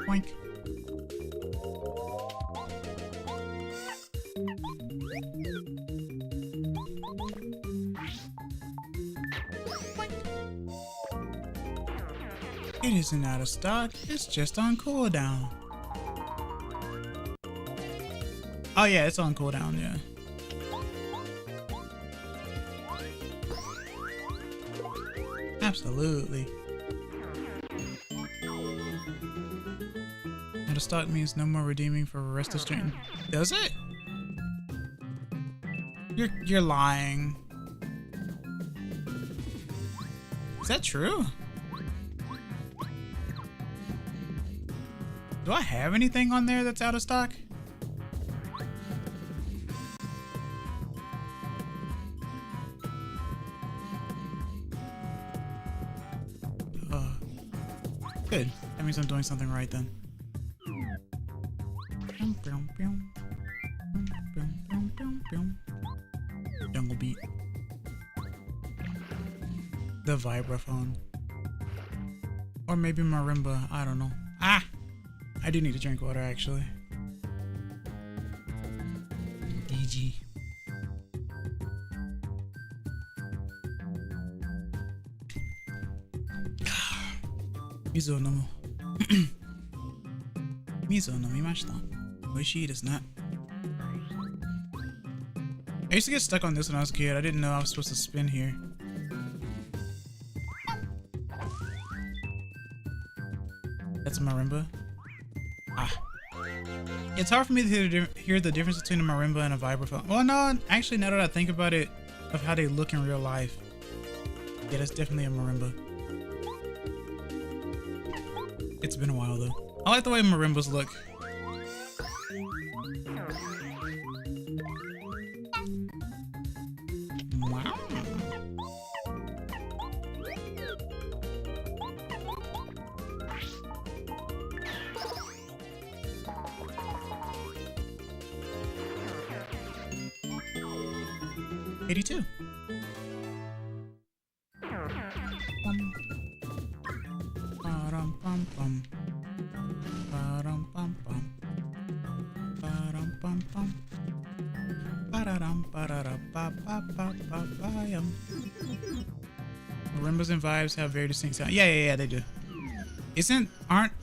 Boink. It isn't out of stock, it's just on cooldown. Oh yeah, it's on cooldown, yeah. Absolutely. Out of stock means no more redeeming for rest of strength. Does it? You're lying. Is that true? Do I have anything on there that's out of stock? Good. That means I'm doing something right then. Jungle beat. The vibraphone. Or maybe marimba. I don't know. Ah! I do need to drink water, actually. DG. Mizo no. Mizo no mimashita. Oishii desu ne. I used to get stuck on this when I was a kid. I didn't know I was supposed to spin here. That's a marimba. Ah. It's hard for me to hear the difference between a marimba and a vibraphone. Well, no, actually, now that I think about it, of how they look in real life, yeah, that's definitely a marimba. It's been a while though. I like the way marimbas look. Wow. $82. Marimbas and vibes have very distinct sound. Yeah, they do. Aren't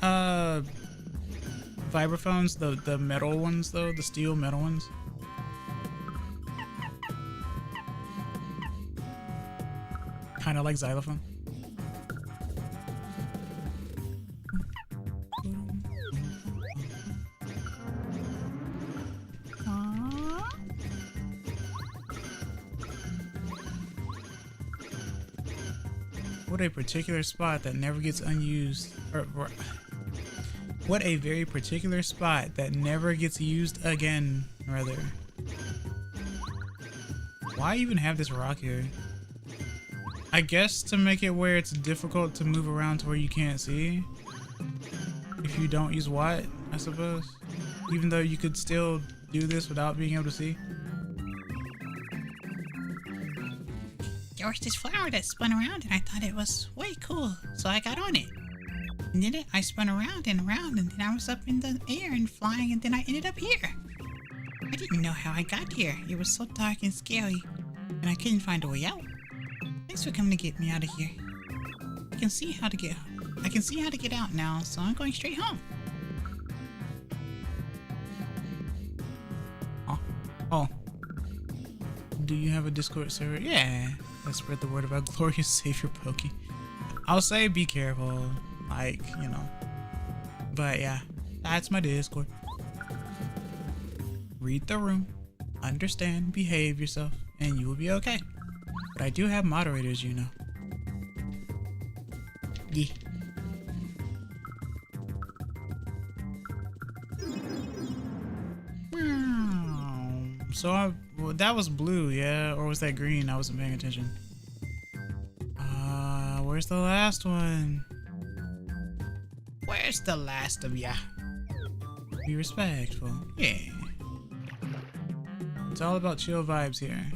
vibraphones the metal ones though? The steel metal ones? Kind of like xylophone. What a particular spot that never gets unused. What a very particular spot that never gets used again, rather. Why even have this rock here? I guess to make it where it's difficult to move around to where you can't see. If you don't use what, I suppose. Even though you could still do this without being able to see. There was this flower that spun around and I thought it was way cool, so I got on it. And then I spun around and around and then I was up in the air and flying and then I ended up here. I didn't know how I got here. It was so dark and scary and I couldn't find a way out. Thanks for coming to get me out of here. I can see how to get out now, so I'm going straight home. Oh. Do you have a Discord server? Yeah. Let's spread the word about glorious savior Pokey. I'll say be careful, like, you know. But yeah, that's my Discord. Read the room, understand, behave yourself, and you will be okay. But I do have moderators, you know. Yeah. So well, that was blue, yeah? Or was that green? I wasn't paying attention. Where's the last one? Where's the last of ya? Be respectful. Yeah. It's all about chill vibes here.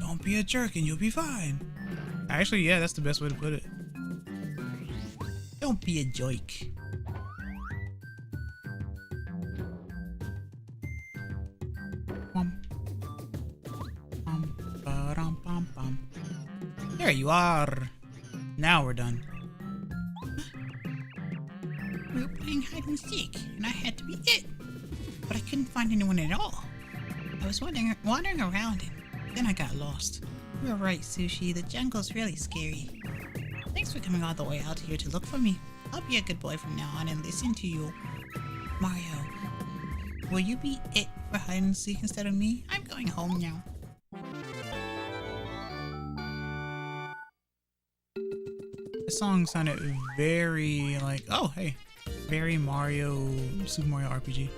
Don't be a jerk and you'll be fine. Actually, yeah, that's the best way to put it. Don't be a joke. There you are. Now we're done. We were playing hide and seek, and I had to be it. But I couldn't find anyone at all. I was wandering around, and then I got lost. You're right, Sushi. The jungle's really scary. Thanks for coming all the way out here to look for me. I'll be a good boy from now on and listen to you. Mario, will you be it for hide and seek instead of me? I'm going home now. This song sounded very like, oh hey, very Super Mario RPG.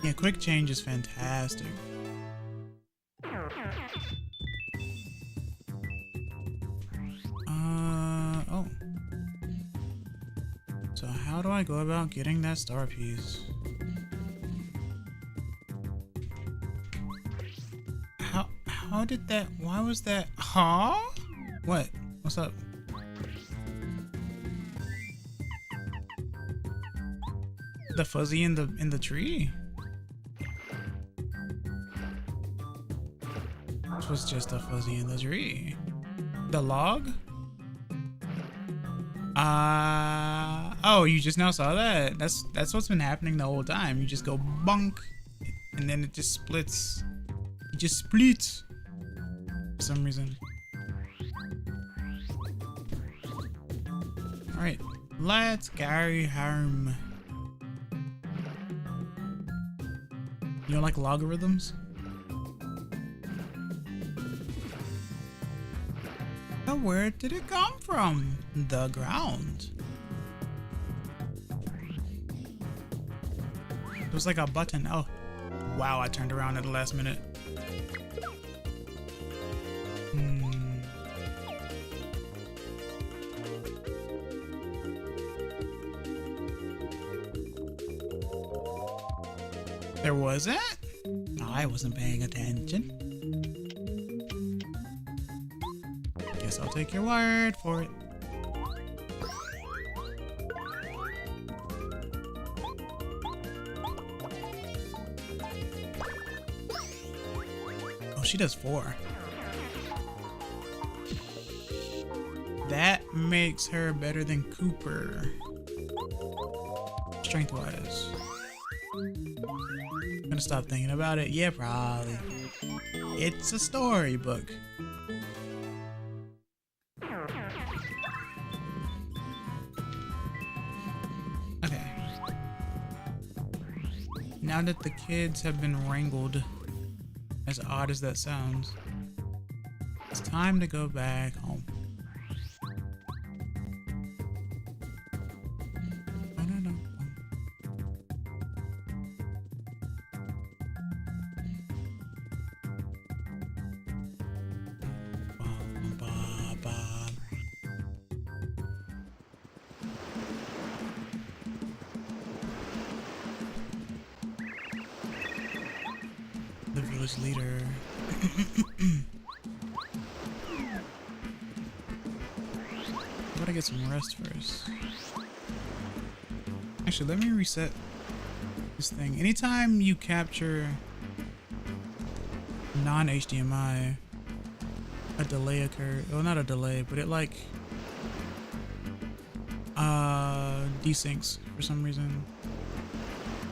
Yeah, quick change is fantastic. Oh. So how do I go about getting that star piece? How did that, why was that, huh? What? What's up? The fuzzy in the tree? This was just a fuzzy in the tree. The log? Oh, you just now saw that? That's what's been happening the whole time. You just go bonk, and then it just splits. It just splits for some reason. Alright, let's carry home. You don't like logarithms? But where did it come from? The ground. It was like a button. Oh, wow, I turned around at the last minute. There wasn't? I wasn't paying attention. Guess I'll take your word for it. Oh, she does 4. That makes her better than Cooper. Strength-wise. I'm gonna stop thinking about it. Yeah, probably. It's a storybook. Okay. Now that the kids have been wrangled, as odd as that sounds, it's time to go back home. The village leader. I gotta get some rest first. Actually, let me reset this thing. Anytime you capture non-HDMI, a delay occurs. Well, not a delay, but it like desyncs for some reason.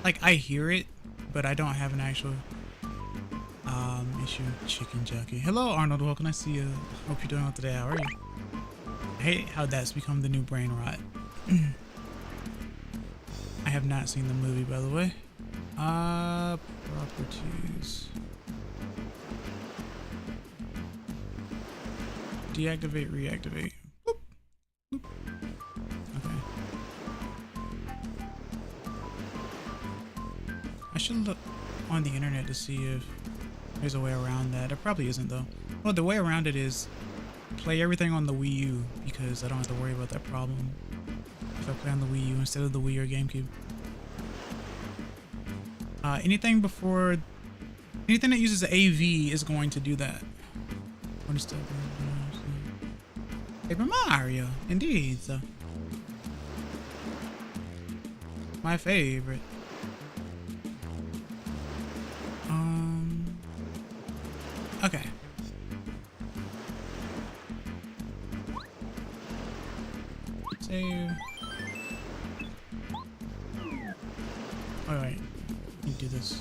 Like I hear it, but I don't have an actual issue. Chicken jockey. Hello, Arnold. Welcome. I see you. Hope you're doing well today. How are you? I hate how that's become the new brain rot. I have not seen the movie, by the way. Properties. Deactivate, reactivate. Boop. Boop. Okay. I should look on the internet to see if there's a way around that. There probably isn't, though. Well, the way around it is play everything on the Wii U, because I don't have to worry about that problem if I play on the Wii U instead of the Wii or GameCube. Anything that uses AV is going to do that. Paper Mario, indeed. So. My favorite. Okay. Save. Alright. Let me do this.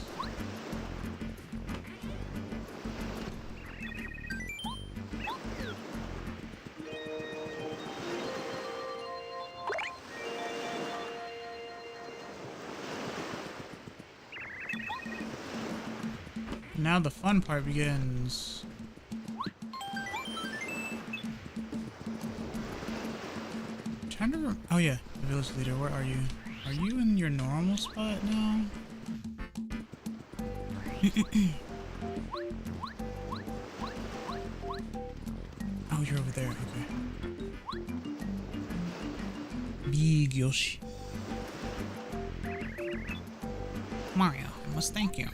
Now the fun part begins. I'm trying to oh yeah, the village leader, where are you? Are you in your normal spot now? Oh, you're over there, okay. Big Yoshi. Mario, I must thank you.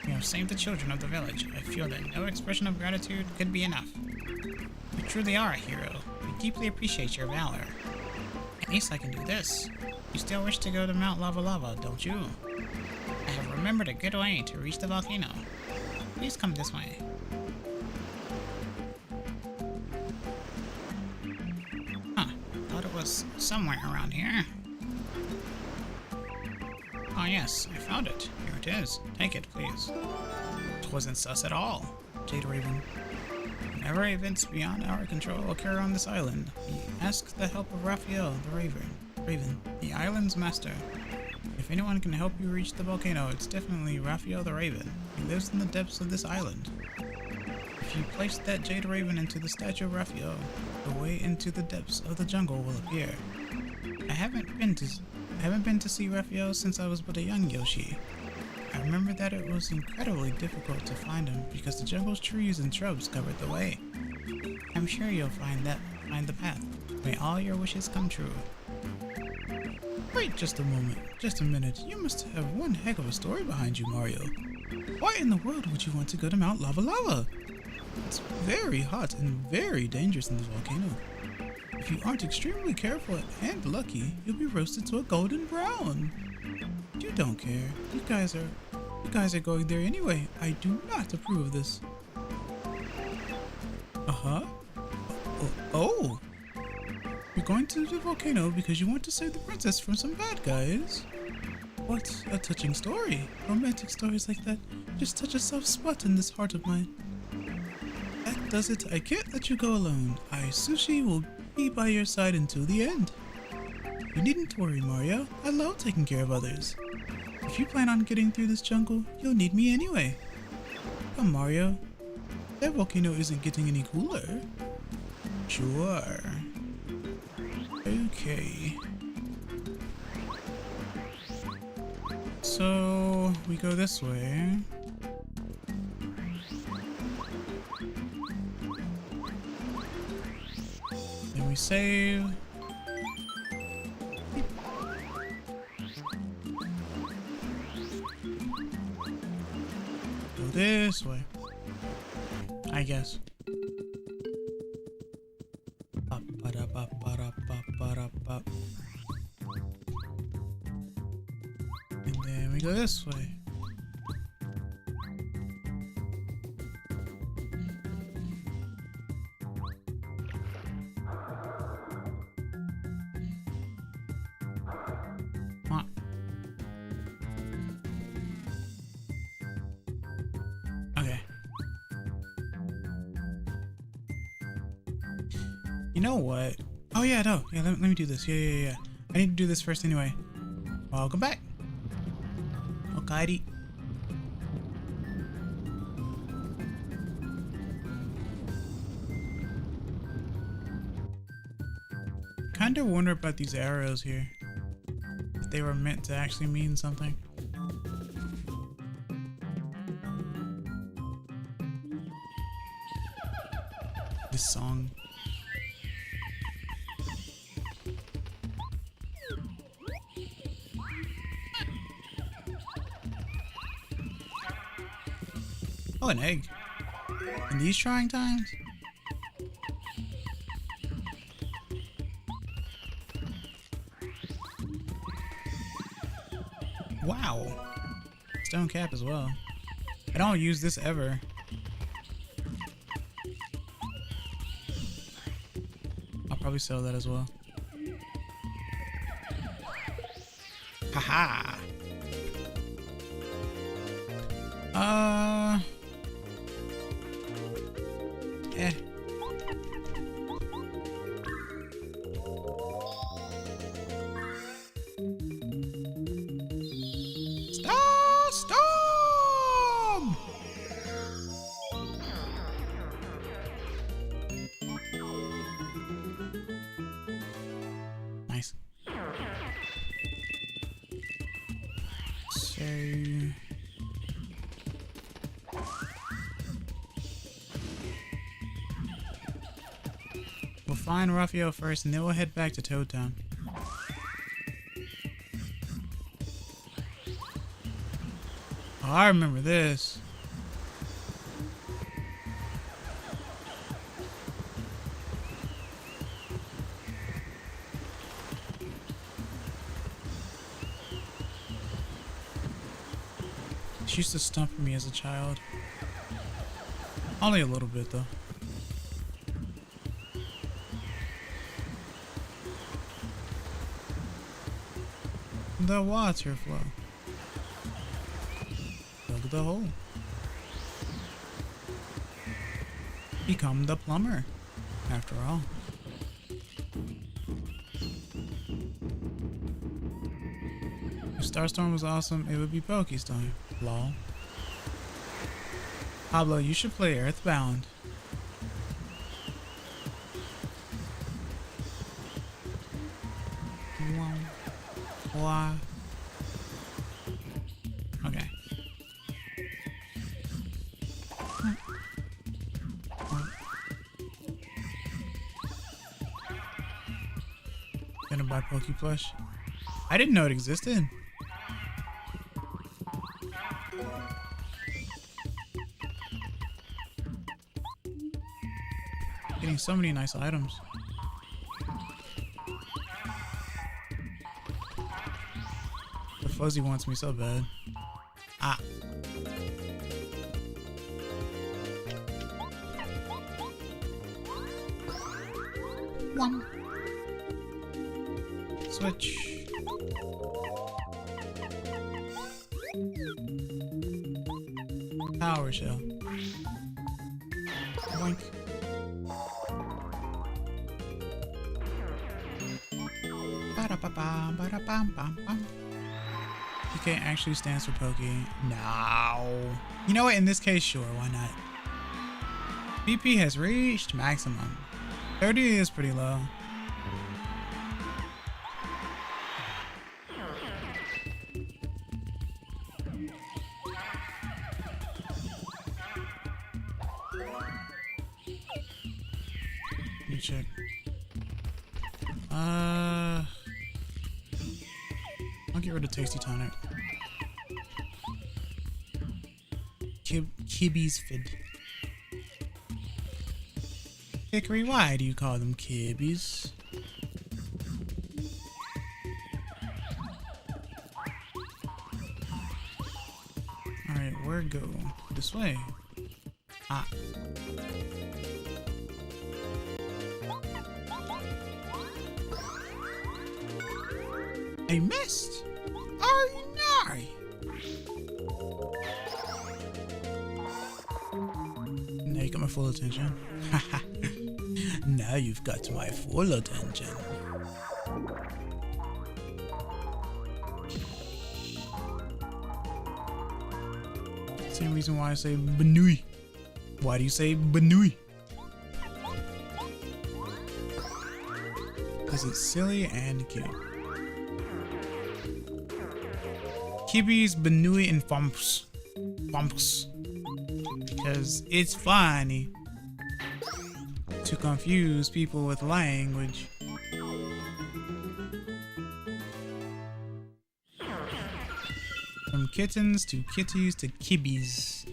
You have saved the children of the village. I feel that no expression of gratitude could be enough. You truly are a hero. We deeply appreciate your valor. At least I can do this. You still wish to go to Mount Lava Lava, don't you? I have remembered a good way to reach the volcano. Please come this way. was somewhere around here. Oh yes, I found it. Here it is. Take it, please. It wasn't sus at all. Jade Raven. Whenever events beyond our control occur on this island, we ask the help of Raphael, the Raven, the island's master. If anyone can help you reach the volcano, it's definitely Raphael the Raven. He lives in the depths of this island. If you place that Jade Raven into the statue of Raphael, the way into the depths of the jungle will appear. I haven't been to see Raphael since I was but a young Yoshi. I remember that it was incredibly difficult to find him because the jungle's trees and shrubs covered the way. I'm sure you'll find the path. May all your wishes come true. Wait just a moment, just a minute. You must have one heck of a story behind you, Mario. Why in the world would you want to go to Mount Lava Lava? It's very hot and very dangerous in this volcano. If you aren't extremely careful and lucky, you'll be roasted to a golden brown. You don't care. You guys are going there anyway. I do not approve of this. Uh-huh. Oh. You're going to the volcano because you want to save the princess from some bad guys? What a touching story. Romantic stories like that just touch a soft spot in this heart of mine. That does it. I can't let you go alone. Sushi will be by your side until the end. You needn't worry, Mario. I love taking care of others. If you plan on getting through this jungle, you'll need me anyway. Come, Mario. That volcano isn't getting any cooler. Sure. Okay. So, we go this way. Then we save. Go this way. I guess. And then we go this way. Come on. Okay. You know what? Oh yeah, no. Yeah, let me do this. Yeah. I need to do this first anyway. Welcome back. Alrighty. Kinda wonder about these arrows here. If they were meant to actually mean something. This song. Oh, an egg. In these trying times? Wow. Stone cap as well. I don't use this ever. I'll probably sell that as well. Haha. Eh. Storm! Nice. So... we'll find Raphael first and then we'll head back to Toad Town. Oh, I remember this. She used to stump me as a child. Only a little bit though. the water flow. Plug the hole. Become the plumber, after all. If Starstorm was awesome, it would be Pokestorm. Lol. Pablo, you should play Earthbound. Why? Okay. Gonna buy Poke Plush. I didn't know it existed. Getting so many nice items. The fuzzy wants me so bad. Ah. One. Switch. Power shell. Boink. Ba-da-ba-bam, ba-da-bam-bam-bam. PK actually stands for Poke. No. You know what? In this case, sure. Why not? BP has reached maximum. 30 is pretty low. Let me check. I'll get rid of Tasty Tonic. Kibby's Fid. Hickory, why do you call them kibbies? Alright, where go? This way. Ah. I missed! Oh no! Now you got my full attention. Now you've got my full attention. Same reason why I say Banui. Why do you say Banui? Because it's silly and cute. Kibbies, Banui, and Fumps. Fumps. Because it's funny to confuse people with language. From kittens to kitties to kibbies.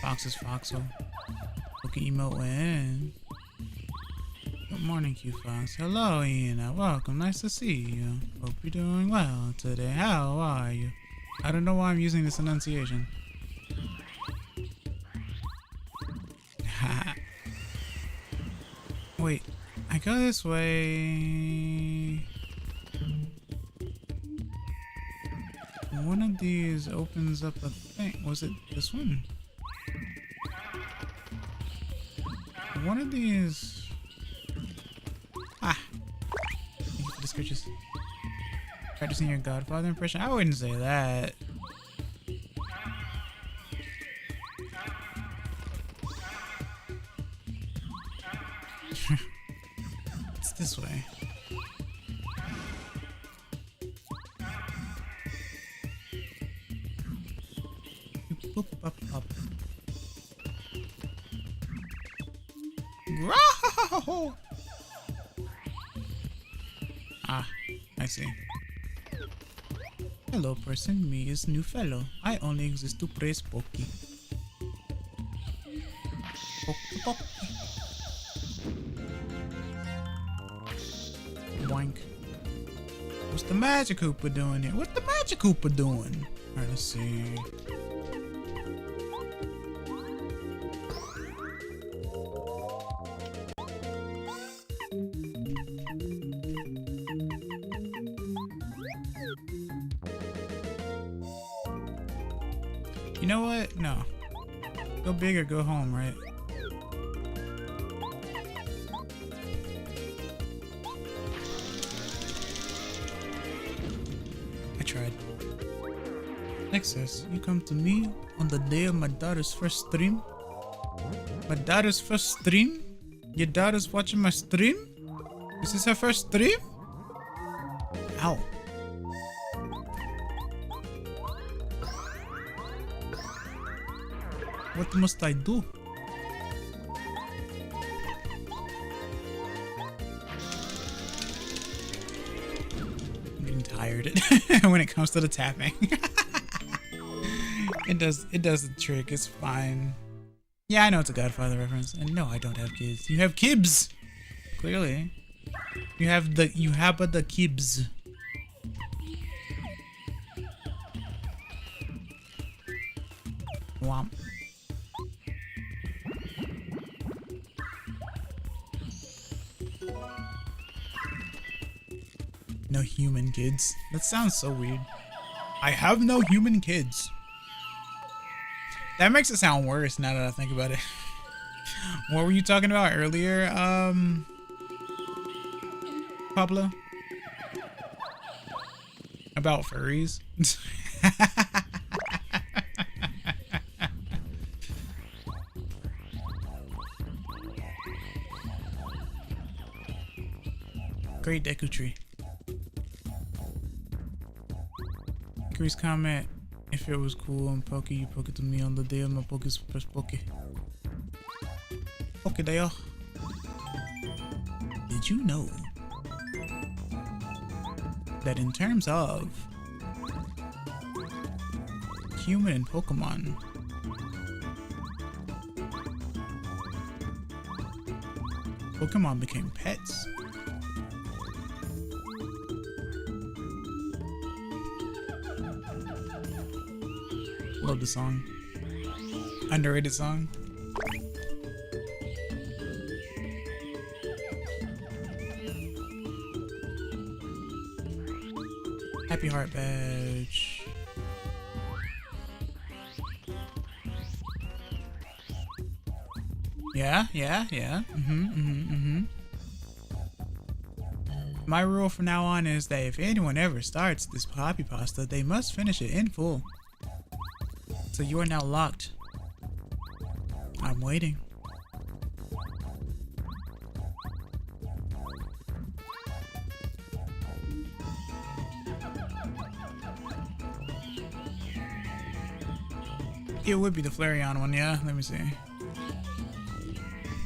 Fox's Foxel. Poke emote win. Good morning, Q Fox. Hello, Ian. Welcome. Nice to see you. Hope you're doing well today. How are you? I don't know why I'm using this enunciation. Wait, I go this way. One of these opens up a thing. Was it this one? One of these. Ah. Thank you for the scratches. Practicing your Godfather impression? I wouldn't say that. It's this way. Boop, bop, bop. Growl! Ah, I see. Hello, person. Me is new fellow. I only exist to praise Poki. Poki, Poki. Boink. What's the Magic Hooper doing here? What's the Magic Hooper doing? Alright, let's see. You know what? No. Go big or go home, right? I tried. Nexus, you come to me on the day of my daughter's first stream? My daughter's first stream? Your daughter's watching my stream? Is this her first stream? Ow. What must I do? I'm getting tired when it comes to the tapping. It does the trick. It's fine. Yeah, I know it's a Godfather reference. And no, I don't have kids. You have kibs. Clearly. You have the kibs. Womp. No human kids. That sounds so weird. I have no human kids. That makes it sound worse now that I think about it. What were you talking about earlier, Pablo? About furries? Great Deku Tree. Hickory's comment, if it was cool and Poke, you poke it to me on the day of my Poke's first Poke. Poke day. Did you know that in terms of human and Pokemon, Pokemon became pets? Love the song. Underrated song. Happy Heart Badge. Yeah. My rule from now on is that if anyone ever starts this Poppy Pasta, they must finish it in full. So you are now locked. I'm waiting. It would be the Flareon one, yeah? Let me see.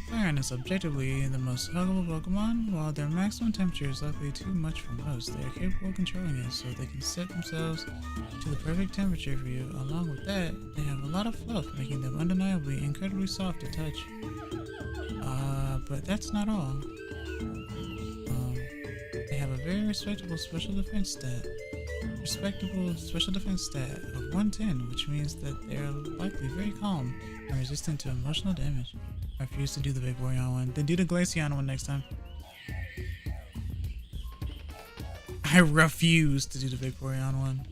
Flareon is objectively the most huggable Pokemon. While their maximum temperature is likely too much for most, they are capable of controlling it, so they can set themselves to the perfect temperature for you. Along with that, they have a lot of fluff, making them undeniably incredibly soft to touch. But that's not all. They have a very respectable special defense stat. Of 110, which means that they are likely very calm and resistant to emotional damage. I refuse to do the Vaporeon one. Then do the Glaceon one next time. I refuse to do the Vaporeon one.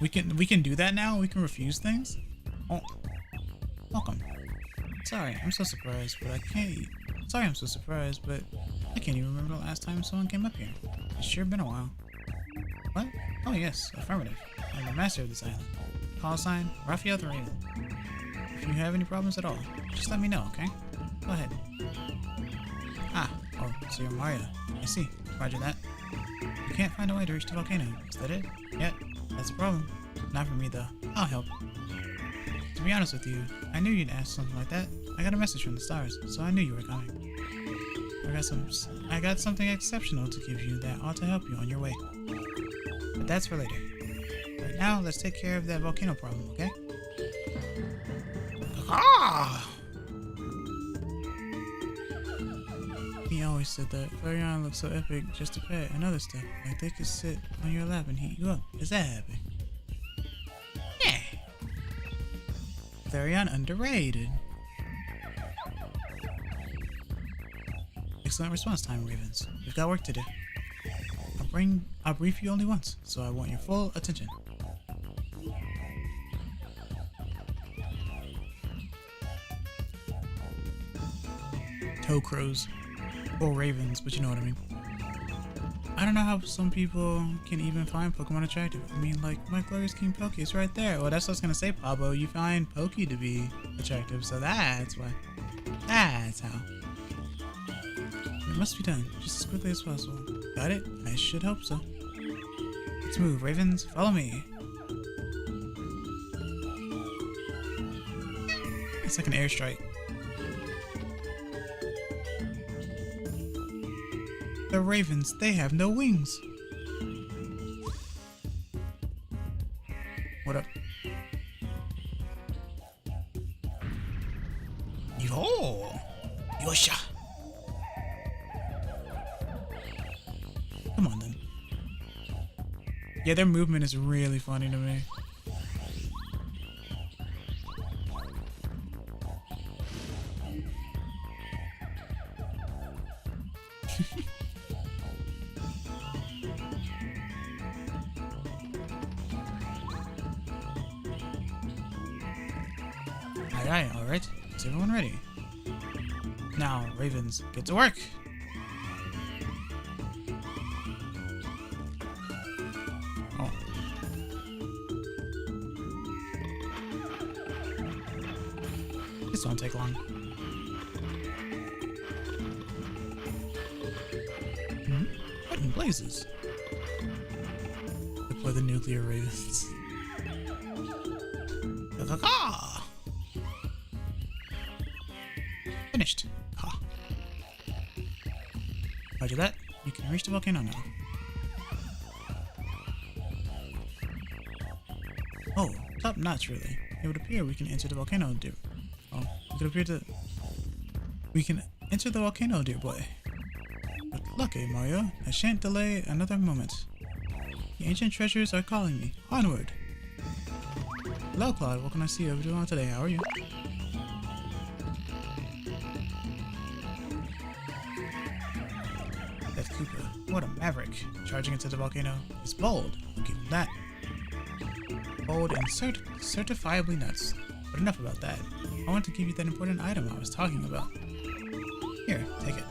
We can do that now? We can refuse things? Oh. Welcome. Sorry, I'm so surprised, but I can't... Sorry I'm so surprised, but I can't even remember the last time someone came up here. It's sure been a while. What? Oh yes, affirmative. I'm the master of this island. Call sign, Raphael the Raven. If you have any problems at all, just let me know, okay? Go ahead. Ah, oh, so you're Mario. I see. Roger that. You can't find a way to reach the volcano. Is that it? Yeah, that's a problem. Not for me though. I'll help. To be honest with you, I knew you'd ask something like that. I got a message from the stars, so I knew you were coming. I got something exceptional to give you that ought to help you on your way. But that's for later. Right now, let's take care of that volcano problem, okay? Ah! He always said that. Flareon looks so epic, just a pet and other stuff. Like they could sit on your lap and heat you up. Is that epic? Yeah. Flareon underrated. Excellent response time, Ravens. We've got work to do. I'll brief you only once, so I want your full attention. crows or ravens, but you know what I mean. I don't know how some people can even find Pokemon attractive. I mean, like, my glorious King Poke is right there. Well, that's what I was gonna say, Pablo. You find Poke to be attractive, so that's why. That's how. It must be done just as quickly as possible. Got it? I should hope so. Let's move, Ravens. Follow me. It's like an airstrike. The Ravens, they have no wings. What up? Yo! Yosha! Come on then. Yeah, their movement is really funny to me. Aye, aye, alright. Is everyone ready? Now, Ravens, get to work! Oh. This won't take long. What in blazes? Deploy the nuclear Ravens. Ah! Finished. Ha. Roger that. You can reach the volcano now. Oh, top notch, really. It would appear we can enter the volcano, dear. Oh, it could appear to. We can enter the volcano, dear boy. But lucky, Mario. I shan't delay another moment. The ancient treasures are calling me. Onward. Hello, Claude. What can I see you doing today? How are you? That Koopa. What a maverick. Charging into the volcano. He's bold. I'll give him that. Bold and certifiably nuts. But enough about that. I want to give you that important item I was talking about. Here, take it.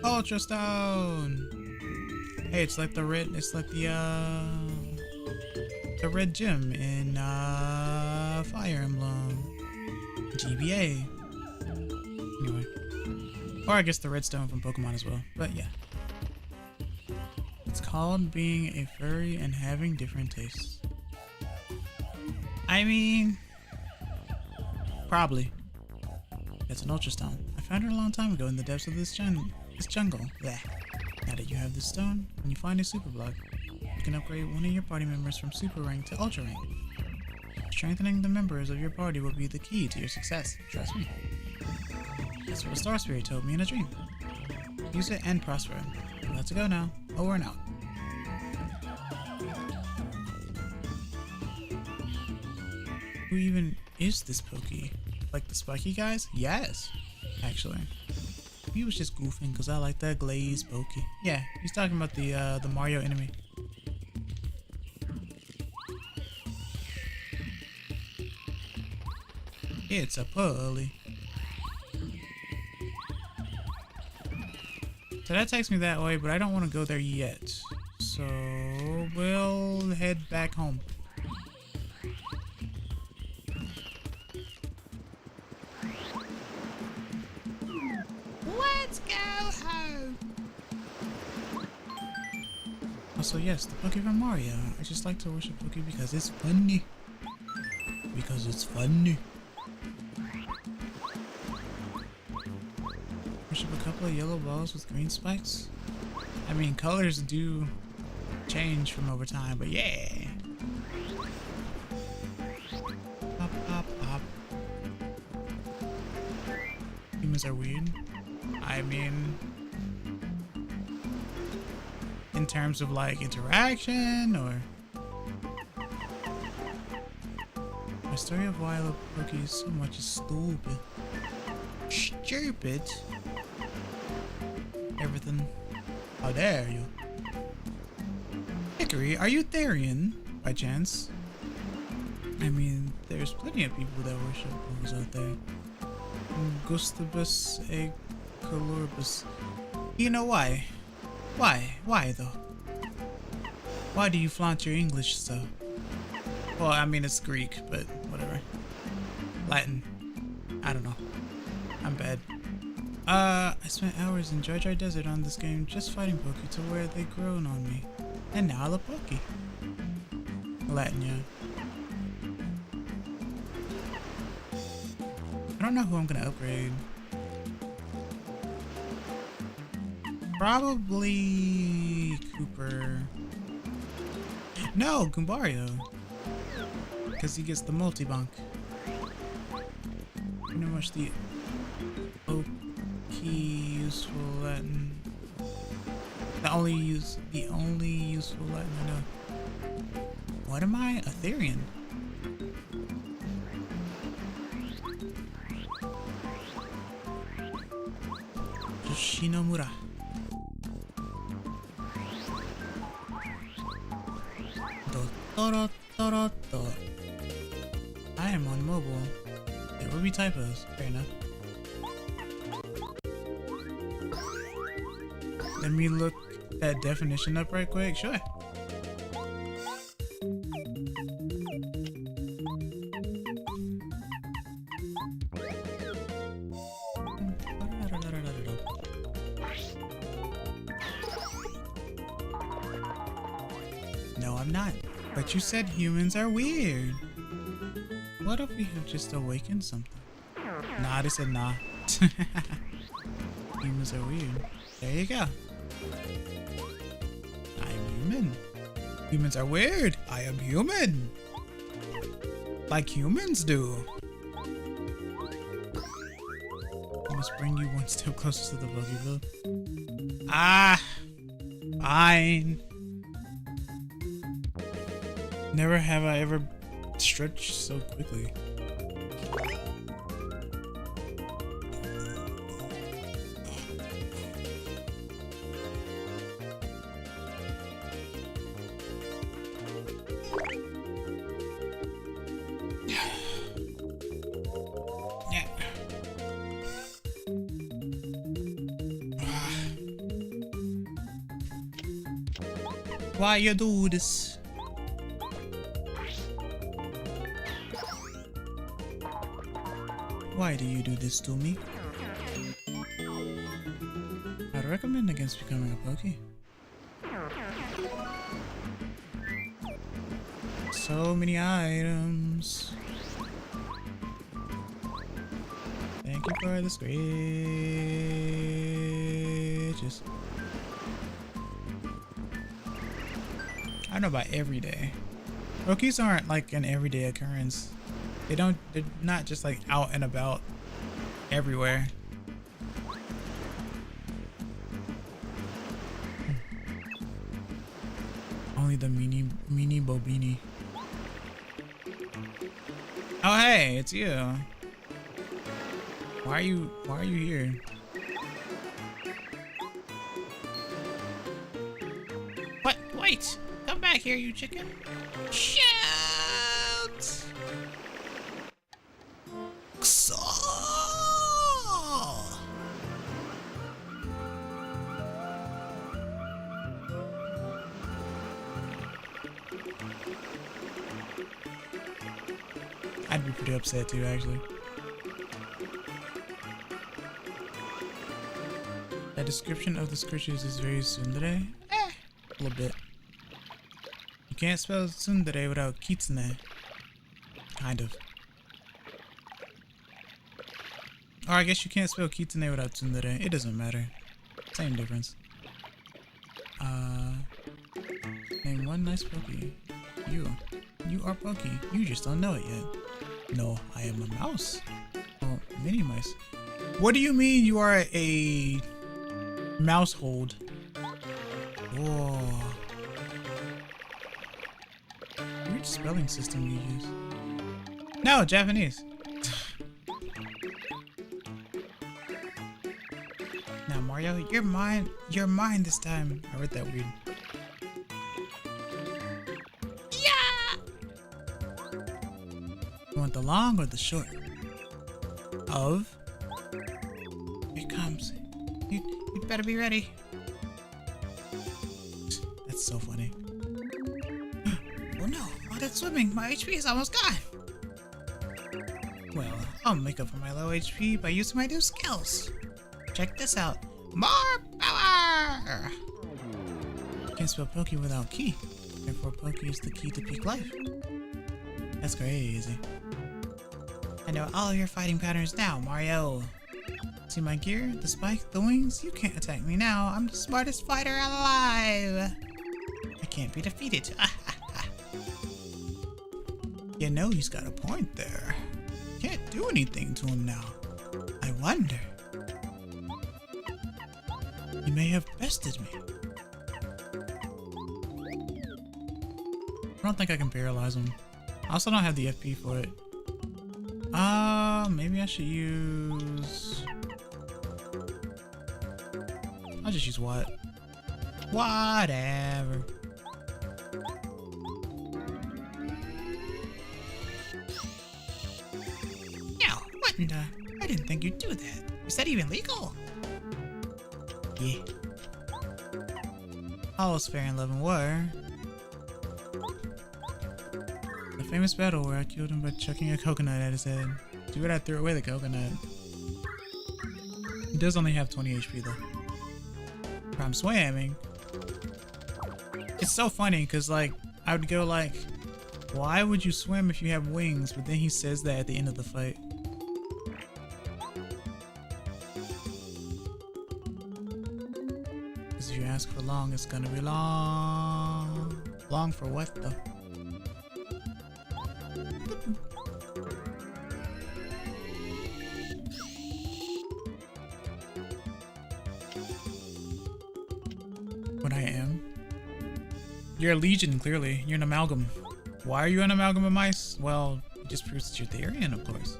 Ultra Stone! Hey, it's like the red, the red gem in, Fire Emblem. GBA. Anyway. Or I guess the redstone from Pokemon as well, but yeah. It's called being a furry and having different tastes. I mean, probably. It's an Ultra Stone. I found it a long time ago in the depths of this jungle. Blech. Now that you have this stone, when you find a super block, you can upgrade one of your party members from super rank to ultra rank. Strengthening the members of your party will be the key to your success. Trust me. That's what a Star Spirit told me in a dream. Use it and prosper. Let's go now. Over and out. Who even is this Pokey? Like the spiky guys? Yes, actually. He was just goofing because I like that glazed Pokey. Yeah, he's talking about the Mario enemy. It's a pulley. So that takes me that way, but I don't want to go there yet. So we'll head back home. Let's go home. Also, yes, the Poke from Mario. I just like to worship Poke because it's funny. Because it's funny. Worship a couple of yellow balls with green spikes. I mean, colors do change from over time, but yeah. Pop, pop, pop. Humans are weird. I mean, in terms of like interaction or my story of why I love Poke so much is stupid. Stupid. Everything. How dare you? Hickory, are you Therian by chance? I mean, there's plenty of people that worship Pokes out there. Gustavus Colurbus. You know why? Why? Why though? Why do you flaunt your English so? Well, I mean it's Greek, but whatever. Latin. I don't know. I'm bad. I spent hours in Jar Jar Desert on this game just fighting Poke to where they grown on me. And now I love Poke. Latin, yeah. I don't know who I'm gonna upgrade. Probably Cooper. No, Goombario. Because he gets the multi-bonk. Pretty much the OP useful Latin. The only useful Latin I know. What am I? Etherean. Yoshinomura. I am on mobile. There will be typos. Fair enough. Let me look that definition up right quick. Sure. No, I'm not. But you said humans are weird. What if we have just awakened something? Nah, they said nah. Humans are weird. There you go. I am human. Humans are weird. I am human. Like humans do. I must bring you one step closer to the Pokeball. Ah! Fine. Never have I ever stretched so quickly. Why you do this? Why do you do this to me? I'd recommend against becoming a Poke. So many items. Thank you for the scratches. I don't know about every day. Pokés aren't like an everyday occurrence. They're not just like out and about everywhere. Only the mini Bobini. Oh hey, it's you. Why are you here? What? Wait! Come back here, you chicken! Shoot! I'd be pretty upset too, actually. The description of the scriptures is very tsundere. A little bit. You can't spell tsundere without kitsune. Kind of. Or I guess you can't spell kitsune without tsundere. It doesn't matter. Same difference. Name one nice Poke. You are Poke. You just don't know it yet. No, I am a mouse. Oh, mini mice. What do you mean you are a mouse hold? Whoa. Weird spelling system you use. No, Japanese. Now Mario, you're mine this time. I read that weird. You want the long or the short? Of? Here comes You'd better be ready. That's so funny. Oh no, all that swimming, my HP is almost gone. Well, I'll make up for my low HP by using my new skills. Check this out. More power! Can't spell Pokey without key. Therefore, Pokey is the key to peak life. That's crazy. I know all of your fighting patterns now, Mario. See my gear, the spike, the wings? You can't attack me now. I'm the smartest fighter alive. I can't be defeated. You know he's got a point there. Can't do anything to him now. I wonder. He may have bested me. I don't think I can paralyze him. I also don't have the FP for it. Maybe I should use... I'll just use what? Whatever. No, what in the... I didn't think you'd do that. Is that even legal? Yeah. All's fair in love and war. The famous battle where I killed him by chucking a coconut at his head. Do what I threw away the coconut. He does only have 20 HP though. From swimming. It's so funny because like I would go like, why would you swim if you have wings? But then he says that at the end of the fight. Because if you ask for long, it's gonna be long. Long for what though? What I am? You're a legion, clearly. You're an amalgam. Why are you an amalgam of mice? Well, it just proves that you're Therian, of course.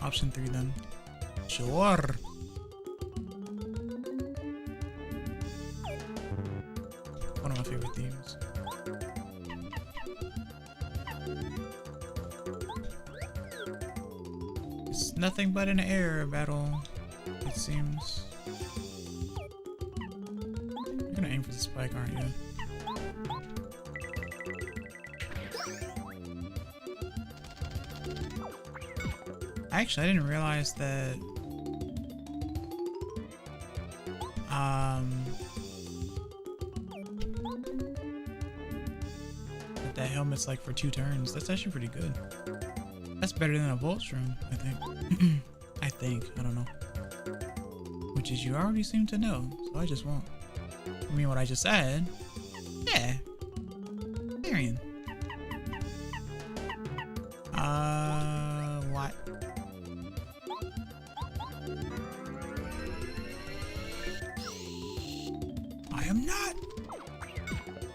Option 3 then. Sure. One of my favorite themes. It's nothing but an air battle, it seems. You're gonna aim for the spike, aren't you? Actually, I didn't realize that that helmet's like for 2 turns. That's actually pretty good. That's better than a Voltstrom, I think. I think. I don't know. Which is you already seem to know, so I just won't. I mean what I just said. Yeah. Therian. What? I am not.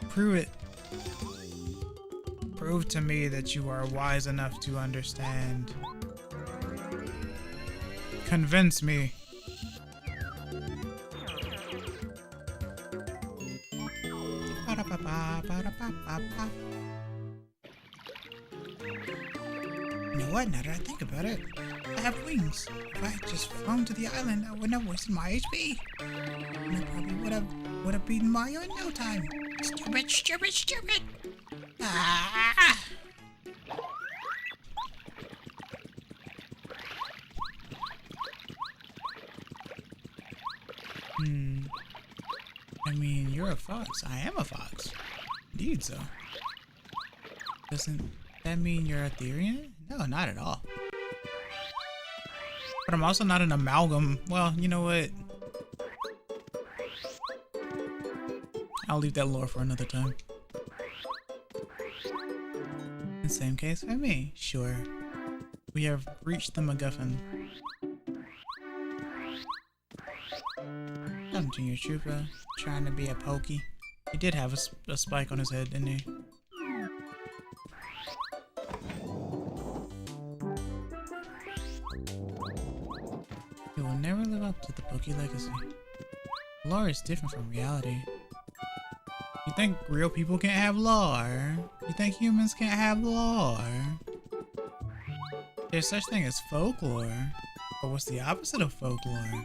Prove it. Prove to me that you are wise enough to understand. Convince me. You know what? Now that I think about it, I have wings. If I had just flown to the island, I wouldn't have wasted my HP. And I probably would have beaten Mario in no time. Stupid, stupid, stupid! Ah! I mean, you're a fox. I am a fox. Indeed so. Doesn't that mean you're a Therian? No, not at all. But I'm also not an amalgam. Well, you know what? I'll leave that lore for another time. In same case for me. Sure. We have reached the MacGuffin. Come, Junior Trooper. Trying to be a pokey. He did have a spike on his head, didn't he? never live up to the Poke legacy. Lore is different from reality. You think real people can't have lore? You think humans can't have lore? There's such thing as folklore. But what's the opposite of folklore?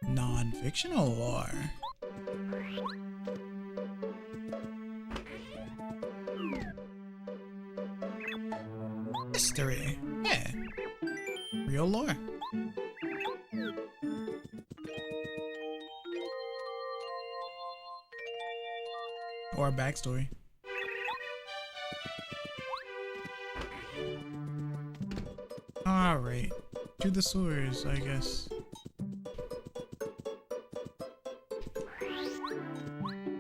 Non-fictional lore. History. Yeah. Real lore. Or a backstory. Alright. To the sewers, I guess.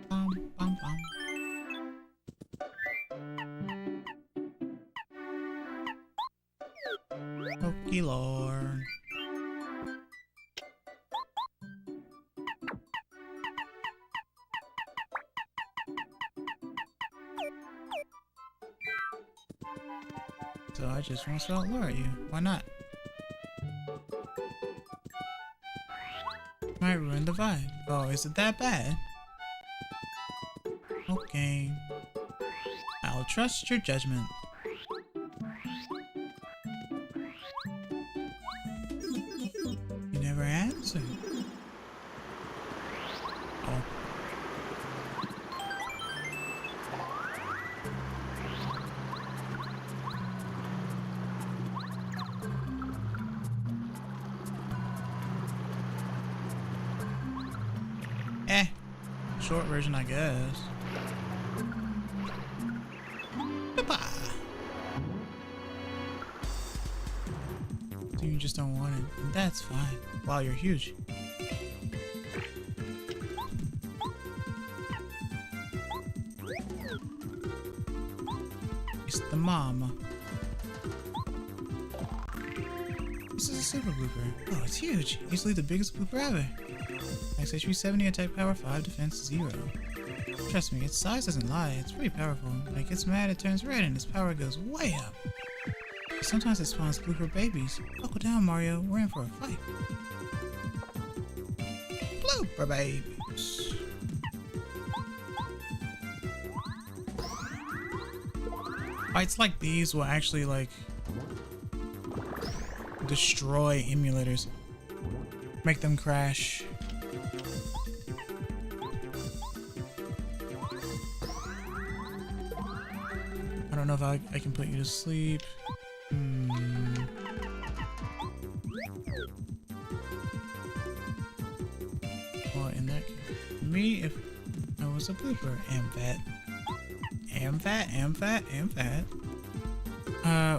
Bum, bum, bum. Pokélore. So I just want to spell lure at you. Why not? Might ruin the vibe. Oh, is it that bad? Okay. I'll trust your judgment. You never answered. Oh. Short version, I guess. Bye-bye. So you just don't want it, and that's fine. Wow, you're huge. It's the mama. This is a super blooper. Oh, it's huge. Easily the biggest blooper ever. Max HP 70, attack power 5, defense 0. Trust me, its size doesn't lie. It's pretty powerful. When it gets mad, it turns red and its power goes way up. Sometimes it spawns blooper babies. Buckle down, Mario. We're in for a fight. Blooper babies. Fights like these will actually, like, destroy emulators. Make them crash. I don't know if I can put you to sleep. Well, in that case, me, if I was a blooper, am fat.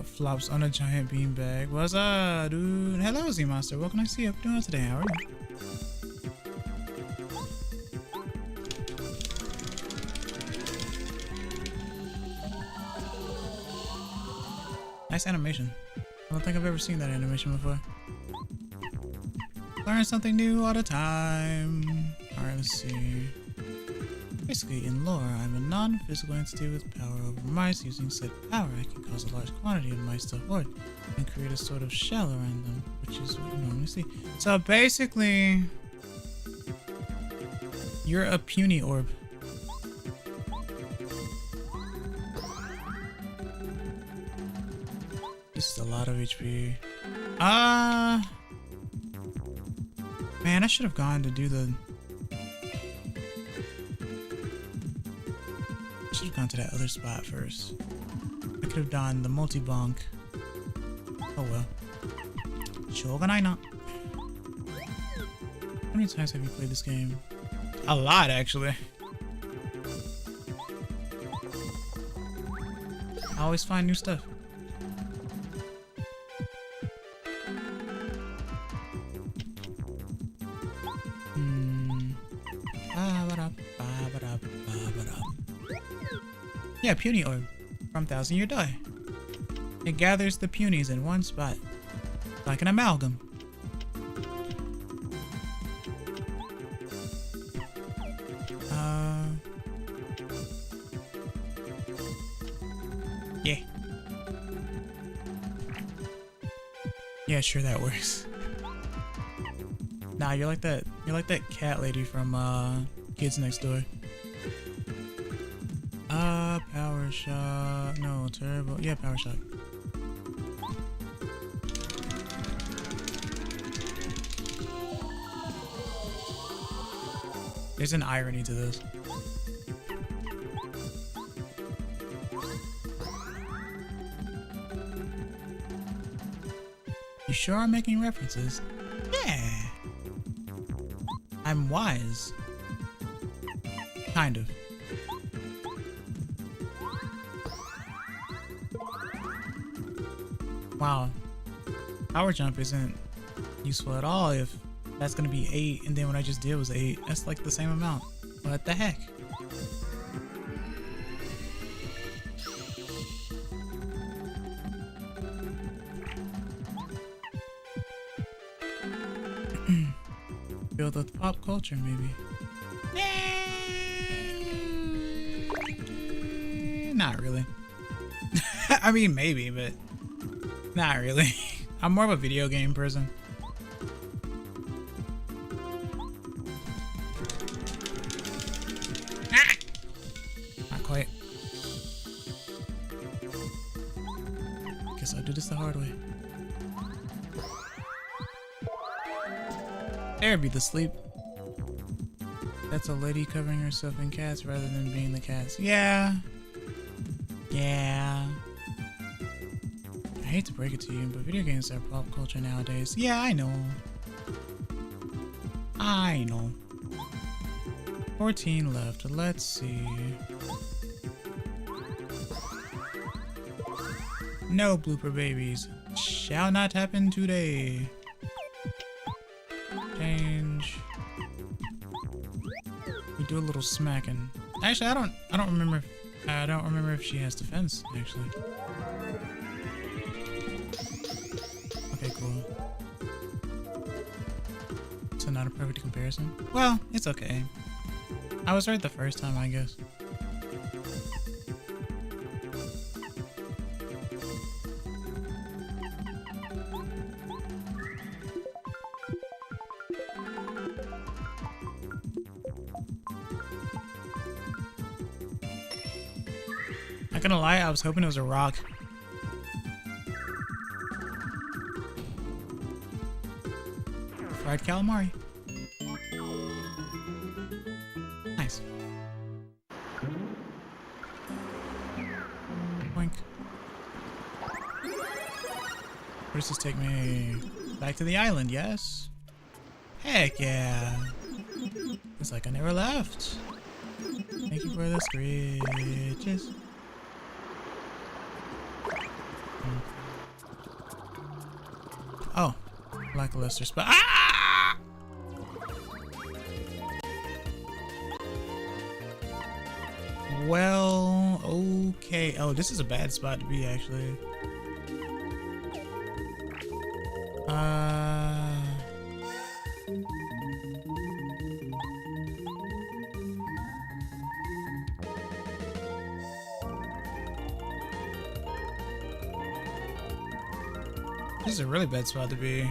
Flops on a giant beanbag. What's up, dude? Hello, Z-Monster. What can I see you doing today? How are you? Nice animation. I don't think I've ever seen that animation before. Learn something new all the time. Alright, let's see. Basically, in lore, I'm a non-physical entity with power over mice. Using said power, I can cause a large quantity of mice to hoard and create a sort of shell around them, which is what you normally see. So basically, you're a puny orb. This is a lot of HP. Man, I should have gone to do the... I should have gone to that other spot first. I could have done the multi-bonk. Oh well. Shogunai na. How many times have you played this game? A lot, actually. I always find new stuff. Yeah, puny orb from 1000-Year Die. It gathers the punies in one spot, like an amalgam. Yeah. Yeah, sure, that works. Nah, you're like that. You're like that cat lady from Kids Next Door. Power shot. No, turbo. Yeah, power shot. There's an irony to this. You sure are making references. Yeah. I'm wise. Kind of. Wow. Power jump isn't useful at all if that's gonna be 8 and then what I just did was 8. That's like the same amount. What the heck? Filled with pop culture, maybe. Not really. I mean, maybe, but not really. I'm more of a video game person. Not quite. Guess I'll do this the hard way. There be the sleep. That's a lady covering herself in cats rather than being the cats. Yeah. Yeah. I hate to break it to you, but video games are pop culture nowadays. Yeah, I know. I know. 14 left. Let's see. No blooper babies. Shall not happen today. Change. We do a little smacking. Actually, I don't remember. I don't remember if she has defense. Actually. Okay, cool. So not a perfect comparison. Well, it's okay. I was right the first time, I guess. Not gonna lie, I was hoping it was a rock. Fried calamari. Nice. Boink. Where does this take me? Back to the island, yes? Heck yeah. It's like I never left. Thank you for the screeches. Oh, lackluster spot. Ah! Well, okay. Oh, this is a bad spot to be, actually. This is a really bad spot to be.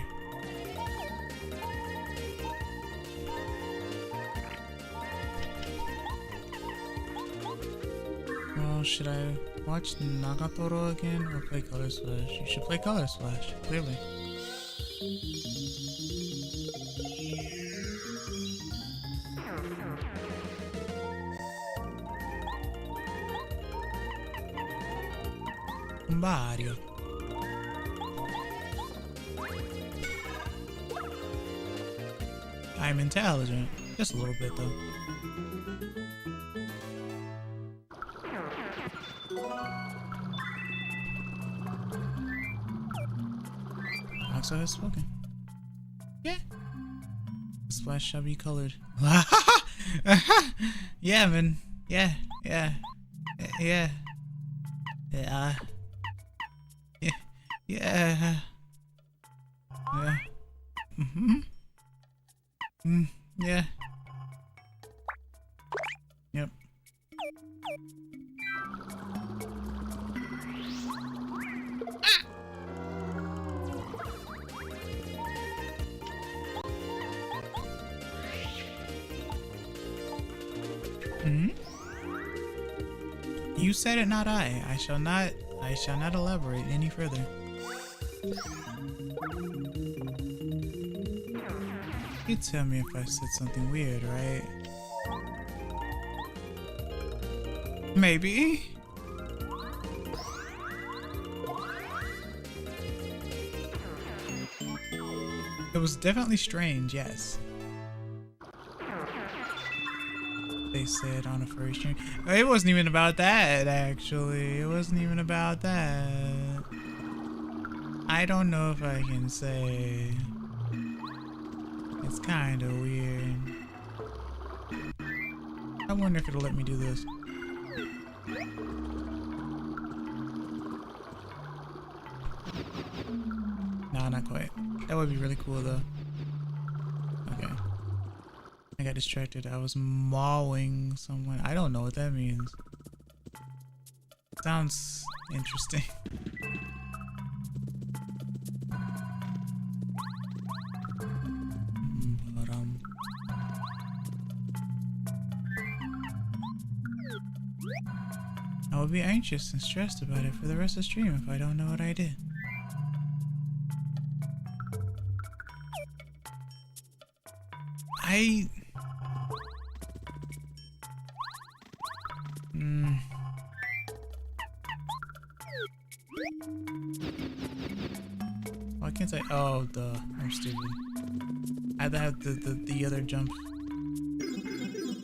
Well, should I watch Nagatoro again or play Color Splash? You should play Color Splash, clearly. Mario. I'm intelligent. Just a little bit, though. Oxo has spoken. Yeah. The splash shall be colored. Yeah, man. Yeah. Yeah. Yeah. Yeah. Yeah. Yeah. Yeah. Mm-hmm. Yeah. Yep. You said it, not I. I shall not elaborate any further. You tell me if I said something weird, right? Maybe. It was definitely strange, yes. They said on a furry stream. It wasn't even about that, actually. It wasn't even about that. I don't know if I can say. It's kind of weird. I wonder if it'll let me do this. Nah, not quite. That would be really cool though. Okay. I got distracted. I was mauling someone. I don't know what that means. Sounds interesting. But I will be anxious and stressed about it for the rest of the stream if I don't know what I did. Why can't I? Oh, duh. I'm stupid. I had to have the other jump.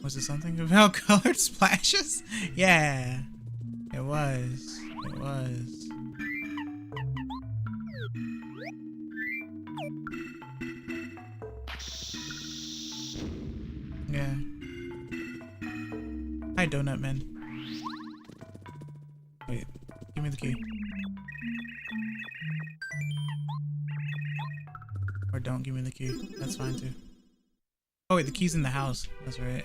Was it something about colored splashes? Yeah. It was. It was. Yeah. Hi, Donut Man. Wait, give me the key. Or don't give me the key. That's fine too. Oh wait, the key's in the house. That's right.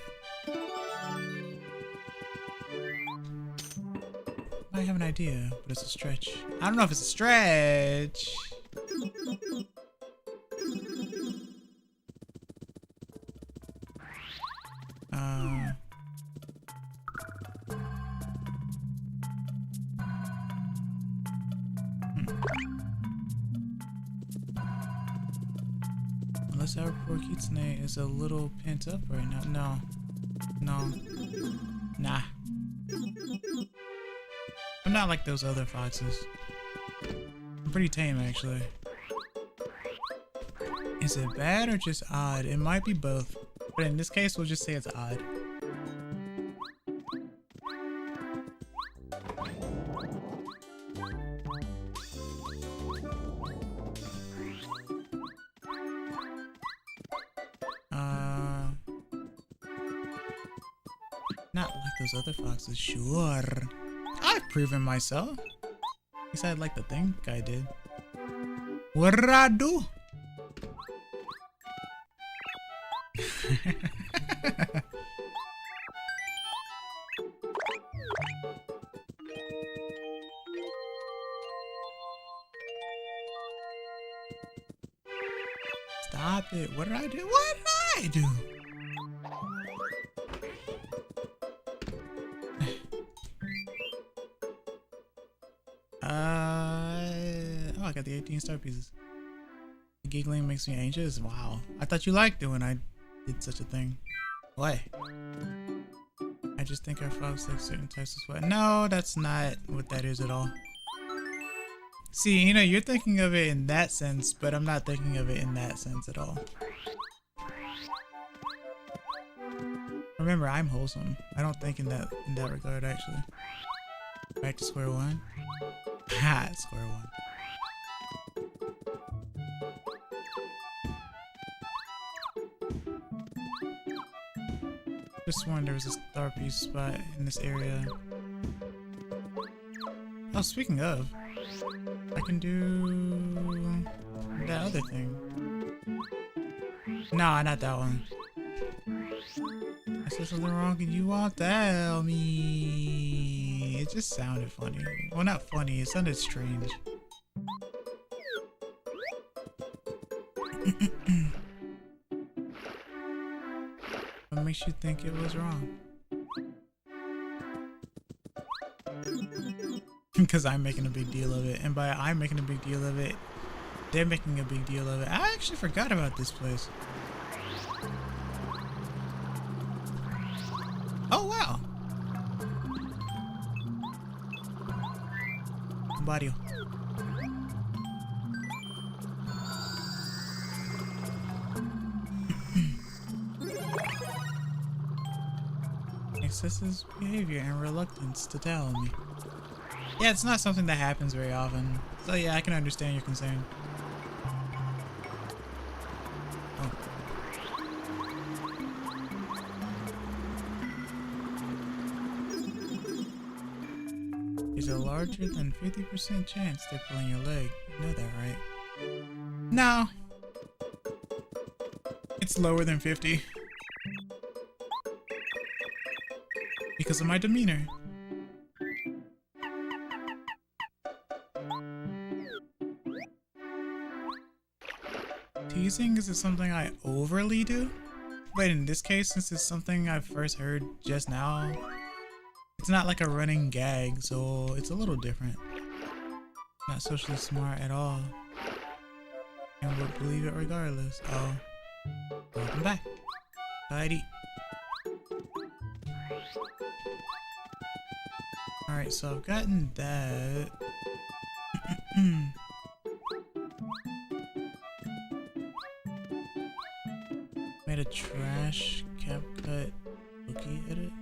I have an idea, but it's a stretch. I don't know if it's a stretch. Unless our poor kitsune is a little pent up right now. No. Nah. I'm not like those other foxes. I'm pretty tame, actually. Is it bad or just odd? It might be both. But in this case, we'll just say it's odd. Not like those other foxes, sure. I've proven myself. At least I'd like to think I did. What did I do? Stop it. What did I do? What did I do? Oh, I got the 18 star pieces. The giggling makes me anxious. Wow. I thought you liked it when I did such a thing. What? I just think our fox like certain types of sweat. No, that's not what that is at all. See, you know, you're thinking of it in that sense, but I'm not thinking of it in that sense at all. Remember, I'm wholesome. I don't think in that regard, actually. Back to square one. Ha, square one. Just sworn there was a star piece spot in this area. Oh, speaking of, I can do that other thing. Nah, not that one. I said something wrong and you won't tell me. It just sounded funny. Well, not funny, it sounded strange. What makes you think it was wrong? Because I'm making a big deal of it. And by I'm making a big deal of it, they're making a big deal of it. I actually forgot about this place. Oh, wow. Barrio. Excessive behavior and reluctance to tell me. Yeah, it's not something that happens very often. So yeah, I can understand your concern. Oh. There's a larger than 50% chance they're pulling your leg. You know that, right? No. It's lower than 50. Because of my demeanor. Teasing, is it something I overly do? But in this case, since it's something I first heard just now, it's not like a running gag, so it's a little different. Not socially smart at all. And would believe it regardless. Oh. Welcome back. Heidi. Alright, so I've gotten that. Made a trash CapCut cookie edit.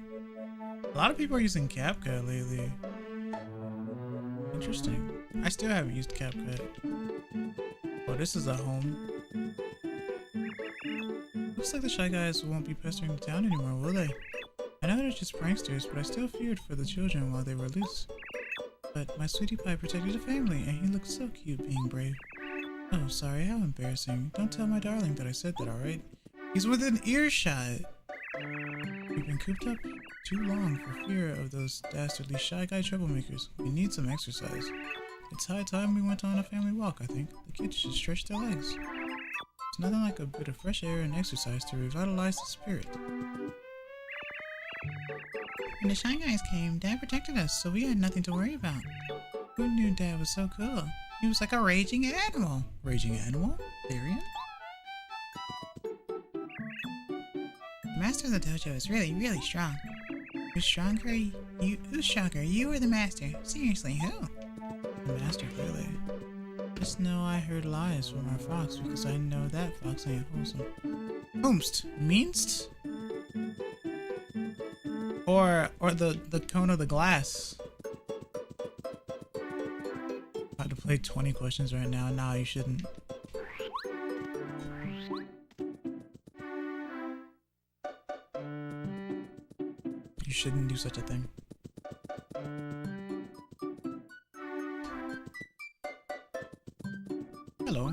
A lot of people are using CapCut lately. Interesting. I still haven't used CapCut. Oh, this is a home. Looks like the Shy Guys won't be pestering the town anymore, will they? I know they're just pranksters, but I still feared for the children while they were loose. But my sweetie pie protected the family, and he looked so cute being brave. Oh, sorry, how embarrassing. Don't tell my darling that I said that, alright? He's within earshot! We've been cooped up too long for fear of those dastardly Shy Guy troublemakers. We need some exercise. It's high time we went on a family walk, I think. The kids should stretch their legs. It's nothing like a bit of fresh air and exercise to revitalize the spirit. When the Shy Guys came, Dad protected us, so we had nothing to worry about. Who knew Dad was so cool? He was like a raging animal. Raging animal? Therian? The master of the dojo is really, really strong. Who's stronger? Who's stronger? You or the master? Seriously, who? The master, clearly. Just know I heard lies from our fox because I know that fox ain't wholesome. Whomst? Meanst? Or the cone of the glass. About to play 20 questions right now. No, you shouldn't. You shouldn't do such a thing. Hello.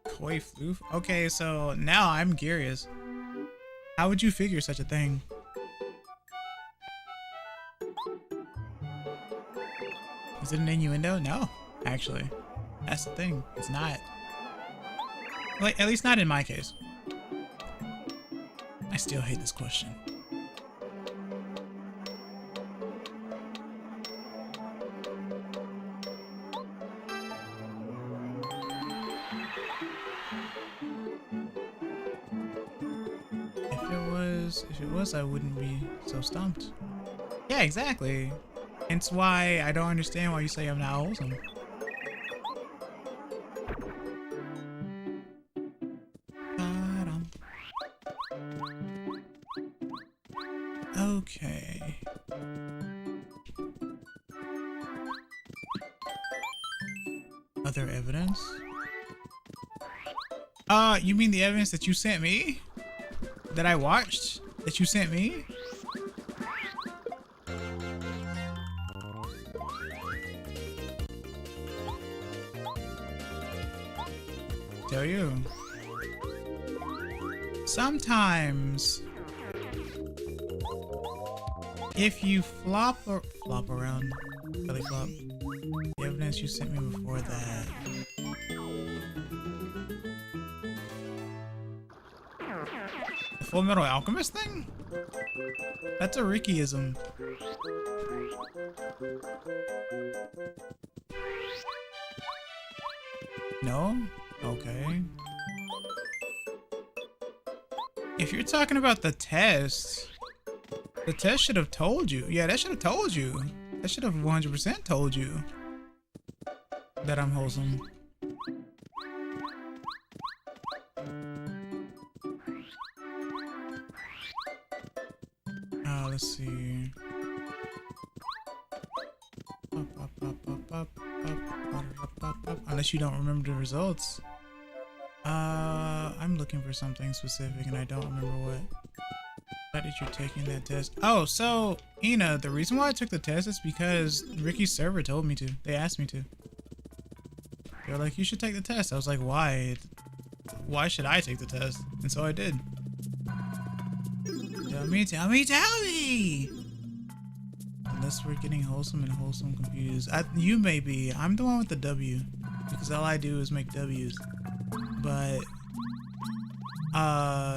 Koi floof? Okay, so now I'm curious. How would you figure such a thing? Is it an innuendo? No, actually. That's the thing. It's not. Like, at least not in my case. I still hate this question. If it was, I wouldn't be so stumped. Yeah, exactly. Hence why I don't understand why you say I'm not wholesome. Okay. Other evidence? You mean the evidence that you sent me? That I watched? That you sent me? Tell you. Sometimes if you flop around, belly flop, the evidence you sent me before that. The Full Metal Alchemist thing? That's a Rickyism. No? Okay. If you're talking about the test should have told you. Yeah, that should have told you. That should have 100% told you that I'm wholesome. Let's see. Unless you don't remember the results. I'm looking for something specific and I don't remember what. Why did you taking that test? Oh, so Ina, the reason why I took the test is because Ricky's server told me to. They asked me to. They were like, you should take the test. I was like, why? Why should I take the test? And so I did. Tell me! Unless we're getting wholesome and wholesome confused. You may be. I'm the one with the W. Because all I do is make W's. But,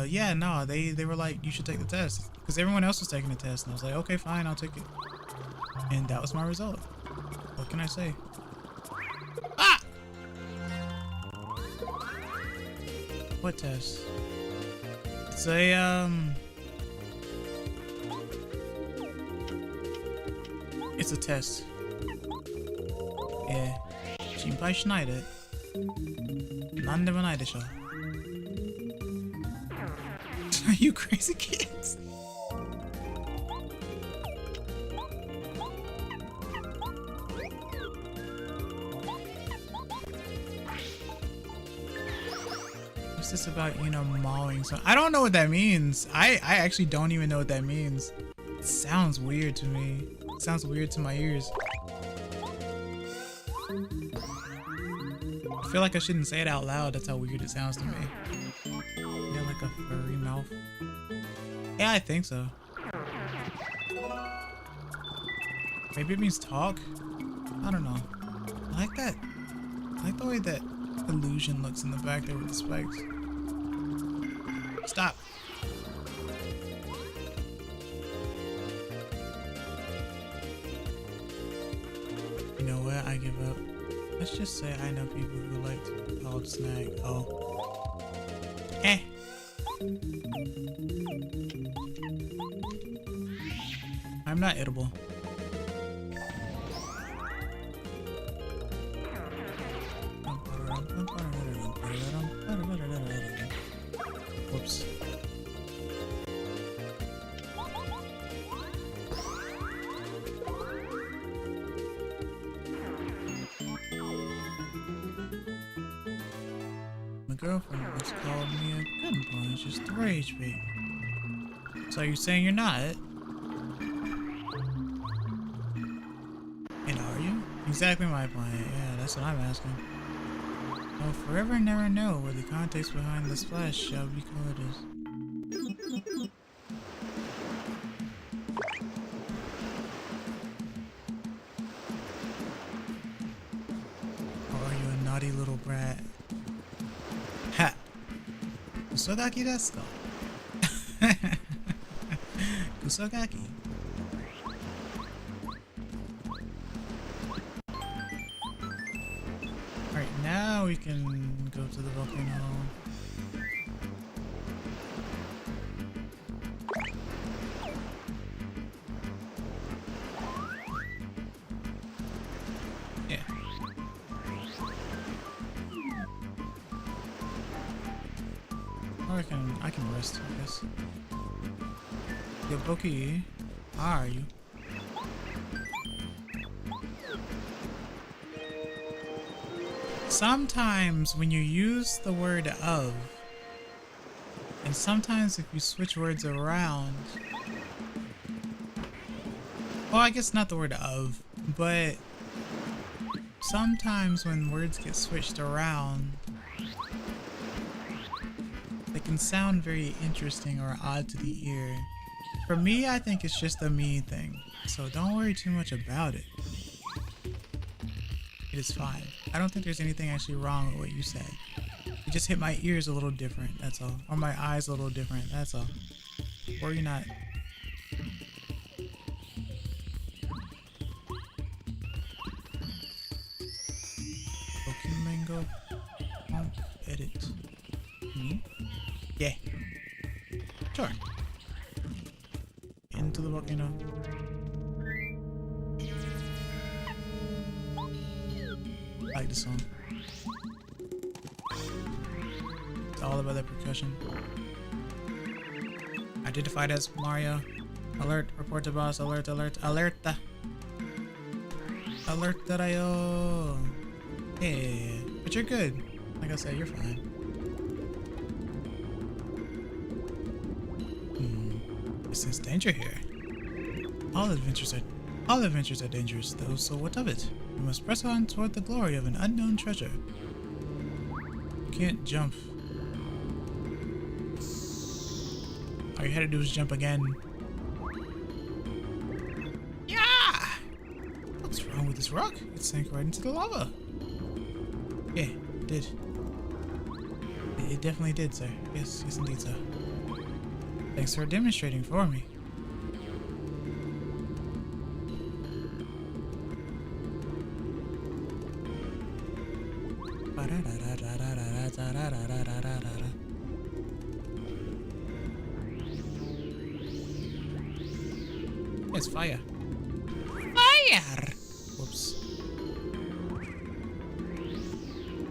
yeah, no, they were like, you should take the test. Because everyone else was taking the test. And I was like, okay, fine, I'll take it. And that was my result. What can I say? Ah! What test? It's a, it's a test. Yeah. 心配しないで。なんでもないでしょ。Are you crazy kids? What's this about, you know, mauling? So I don't know what that means. I actually don't even know what that means. It sounds weird to me. It sounds weird to my ears. I feel like I shouldn't say it out loud. That's how weird it sounds to me. Yeah, like a furry mouth. Yeah, I think so. Maybe it means talk? I don't know. I like that. I like the way that illusion looks in the back there with the spikes. Stop. You know what? I give up. Let's just say I know people who like to be called snack. Oh. Eh. I'm not edible. Whoops. My girlfriend once called me a good boy, just a rage bait. So you're saying you're not? And are you? Exactly my point. Yeah, that's what I'm asking. I'll forever never know where the context behind the splash shall be recorded. Or are you a naughty little brat? Ha! Kusogaki desu ka? Kusogaki. Alright, now we can go to the volcano. Yeah. Or I can rest, I guess. Yoboki, how are you? Sometimes when you use the word of, and sometimes if you switch words around, well, I guess not the word of, but sometimes when words get switched around, they can sound very interesting or odd to the ear. For me, I think it's just a me thing, so don't worry too much about it. It is fine. I don't think there's anything actually wrong with what you said. It just hit my ears a little different, that's all. Or my eyes a little different, that's all. Or you're not. Pokemon Mango. Edit. Me? Yeah. Sure. Into the volcano. I like the song. It's all about that percussion. Identified as Mario. Alert, report to boss, alert, alert, alerta. Alerta. Yeah, but you're good. Like I said, you're fine. There's danger here. All adventures are dangerous though, so what of it? We must press on toward the glory of an unknown treasure. You can't jump. All you had to do was jump again. Yeah! What's wrong with this rock? It sank right into the lava. Yeah, it did. It definitely did, sir. Yes indeed, sir. Thanks for demonstrating for me. It's fire. Fire! Whoops.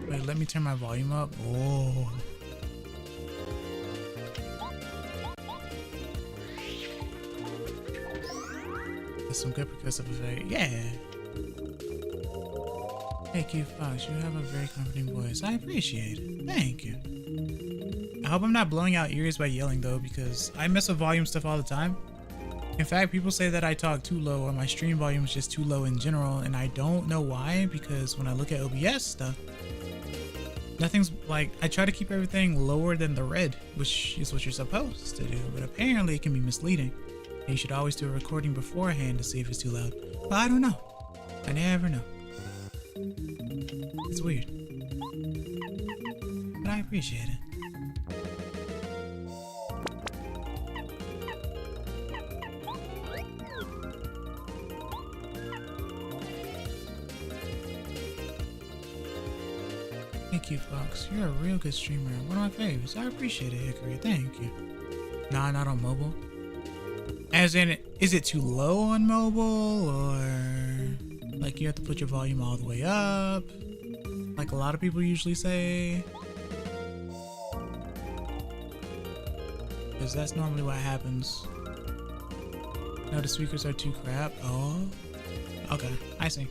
Wait, let me turn my volume up. Oh. Some good percussive effect. Yeah. Hey, cute fox, you have a very comforting voice. I appreciate it. Thank you. I hope I'm not blowing out ears by yelling though, because I mess with volume stuff all the time. In fact, people say that I talk too low or my stream volume is just too low in general, and I don't know why, because when I look at OBS stuff, nothing's like, I try to keep everything lower than the red, which is what you're supposed to do, but apparently it can be misleading. You should always do a recording beforehand to see if it's too loud. But I don't know. I never know. It's weird. But I appreciate it. Thank you, Fox. You're a real good streamer. One of my favorites. I appreciate it, Hickory. Thank you. Nah, not on mobile. As in, is it too low on mobile, or like you have to put your volume all the way up, like a lot of people usually say? Because that's normally what happens. No, the speakers are too crap. Oh, okay, I see.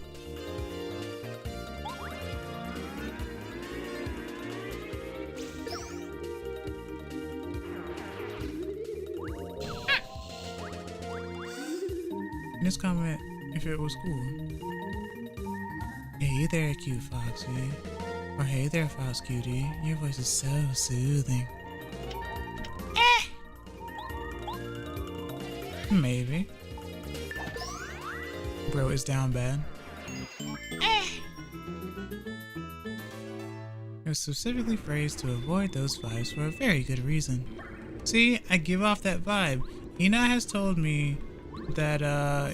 Just comment if it was cool. Hey there, cute foxy. Or hey there, fox cutie. Your voice is so soothing. Maybe. Bro is down bad. It was specifically phrased to avoid those vibes for a very good reason. See, I give off that vibe. Hina has told me that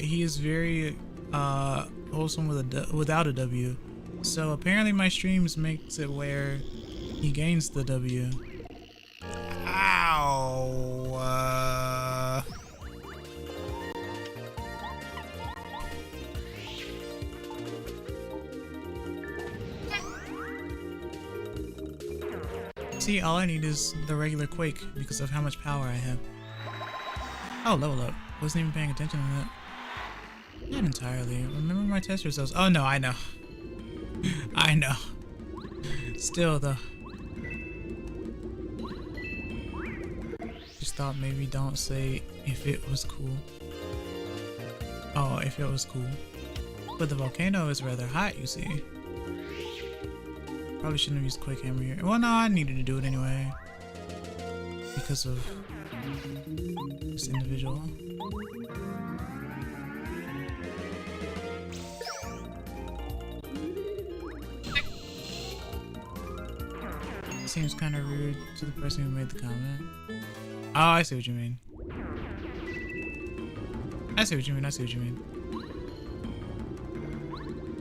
he is very wholesome without a W. So apparently my streams makes it where he gains the W. Ow. See, all I need is the regular Quake because of how much power I have. Oh, level up. Wasn't even paying attention to that. Not entirely. Remember my test results. Oh no, I know. I know. Still though. Just thought maybe don't say if it was cool. Oh, if it was cool. But the volcano is rather hot, you see. Probably shouldn't have used Quick Hammer here. Well, no, I needed to do it anyway. Because of this individual. Seems kind of rude to the person who made the comment. Oh, I see what you mean. I see what you mean. I see what you mean.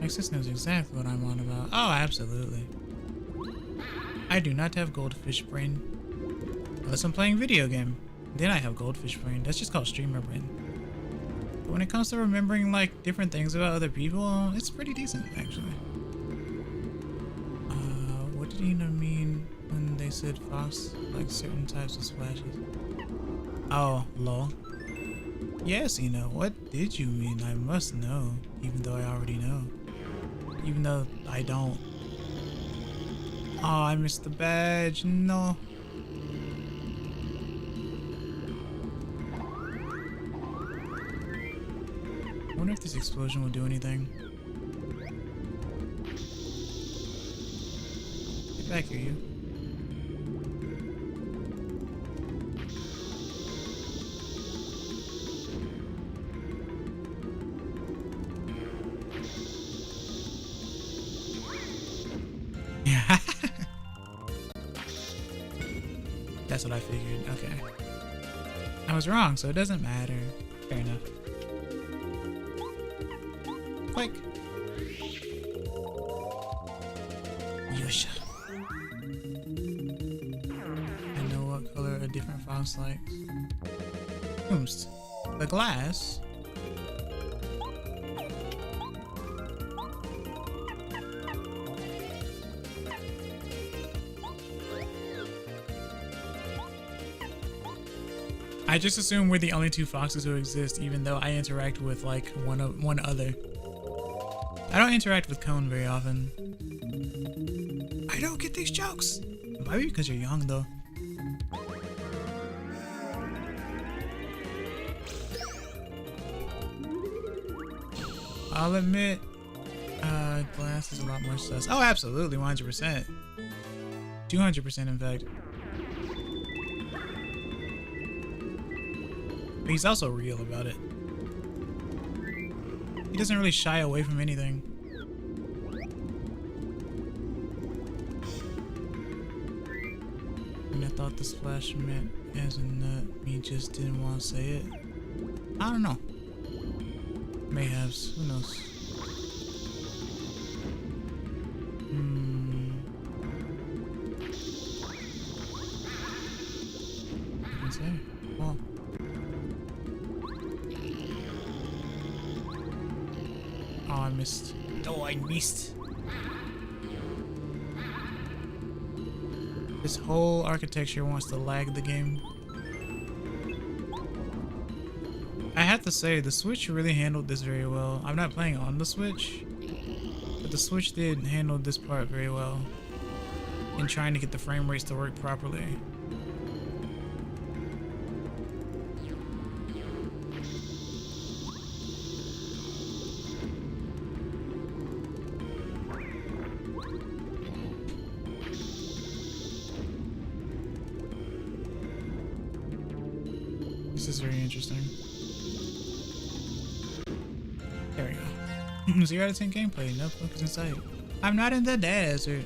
My sis knows exactly what I'm on about. Oh, absolutely. I do not have goldfish brain. Unless I'm playing video game. Then I have goldfish brain. That's just called streamer brain. But when it comes to remembering like different things about other people, it's pretty decent actually. What did Ina mean when they said fox like certain types of splashes? Oh, lol. Yes, Ina, what did you mean? I must know, even though I already know. Even though I don't. Oh, I missed the badge. No. I wonder if this explosion will do anything. Get back here, you. That's what I figured. Okay. I was wrong, so it doesn't matter. Fair enough. Quick. Yosha. I know what color a different fox likes. Ooms. The glass. I just assume we're the only two foxes who exist, even though I interact with like one other. I don't interact with Cone very often. I don't get these jokes. Maybe because you're young though. I'll admit, glass is a lot more sus. Oh, absolutely, 100%. 200% in fact. But he's also real about it. He doesn't really shy away from anything. And I thought the splash meant as a nut. Me just didn't want to say it. I don't know. Mayhaps. Who knows? I can say. Well. Oh, I missed. Oh, I missed. This whole architecture wants to lag the game. I have to say, the Switch really handled this very well. I'm not playing on the Switch, but the Switch did handle this part very well in trying to get the frame rates to work properly. This is very interesting. There we go. 0 out of 10 gameplay. No focus in sight. I'm not in the desert.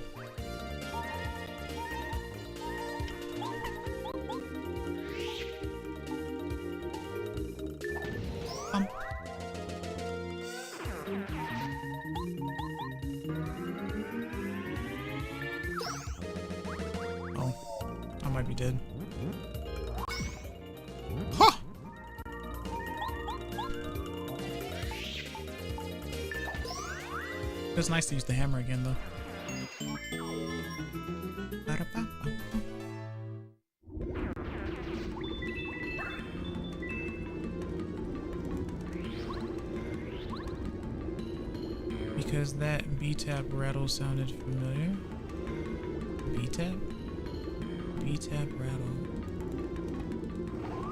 Oh, I might be dead. Huh! It's nice to use the hammer again, though. Because that B-tap rattle sounded familiar. B-tap? B-tap rattle.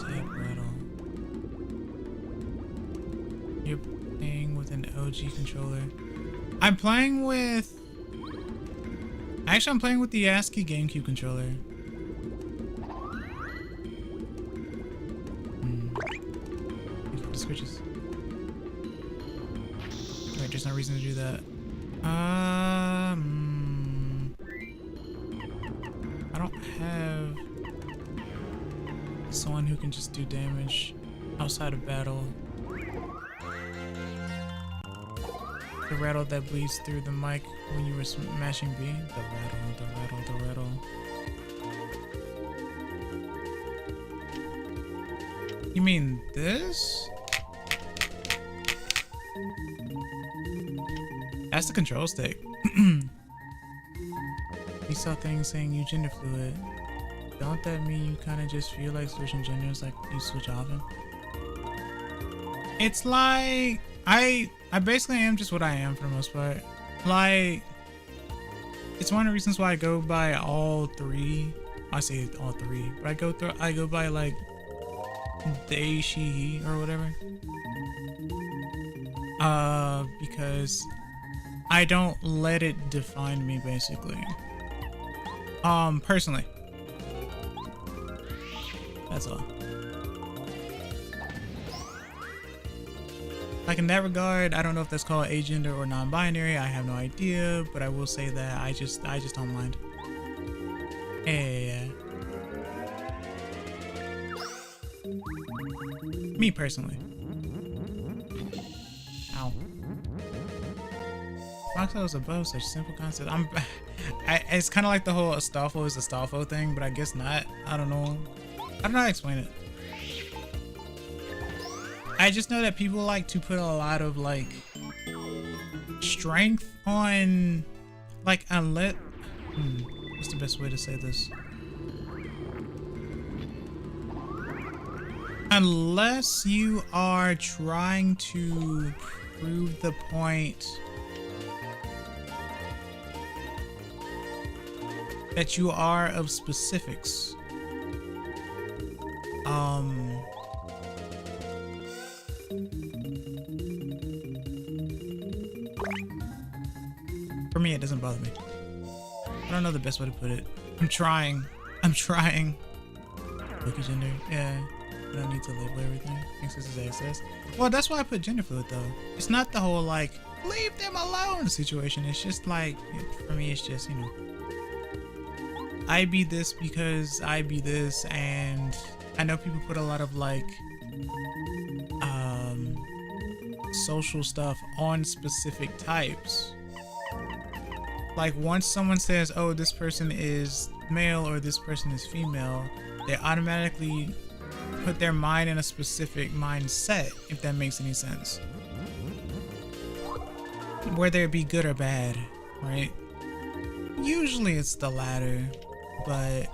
Tap rattle. You're playing with an OG controller. I'm playing with... Actually, I'm playing with the ASCII GameCube controller. The switches. Wait, there's no reason to do that. I don't have someone who can just do damage outside of battle. The rattle that bleeds through the mic when you were smashing B. The rattle, the rattle, the rattle. You mean this? That's the control stick. You saw things saying you gender fluid. Don't that mean you kind of just feel like switching genders, like you switch often? It's like I basically am just what I am for the most part. Like, it's one of the reasons why I go by all three. I say all three, but I go by like they, she, he, or whatever. Because I don't let it define me, basically. Personally. That's all. Like, in that regard, I don't know if that's called agender or non-binary. I have no idea, but I will say that I just don't mind. Yeah. Me personally. Ow. Foxhole is above such simple concept. It's kind of like the whole Astolfo is Astolfo thing, but I guess not. I don't know how to explain it. I just know that people like to put a lot of like strength on like unlet. What's the best way to say this? Unless you are trying to prove the point that you are of specifics. For me, it doesn't bother me. I don't know the best way to put it. I'm trying. Cookie gender, yeah. I don't need to label everything. Access is access. Well, that's why I put gender fluid though. It's not the whole like, leave them alone situation. It's just like, for me, it's just, you know, I be this because I be this, and I know people put a lot of like social stuff on specific types. Like, once someone says, oh, this person is male or this person is female, they automatically put their mind in a specific mindset, if that makes any sense. Whether it be good or bad, right? Usually it's the latter, but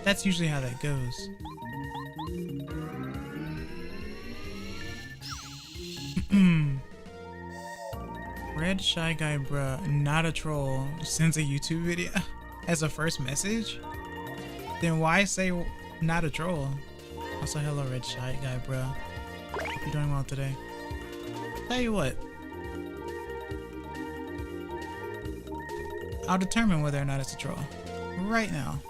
that's usually how that goes. Red Shy Guy bruh, not a troll, sends a YouTube video as a first message? Then why say not a troll? Also, hello Red Shy Guy bruh. Hope you're doing well today. Tell you what, I'll determine whether or not it's a troll right now.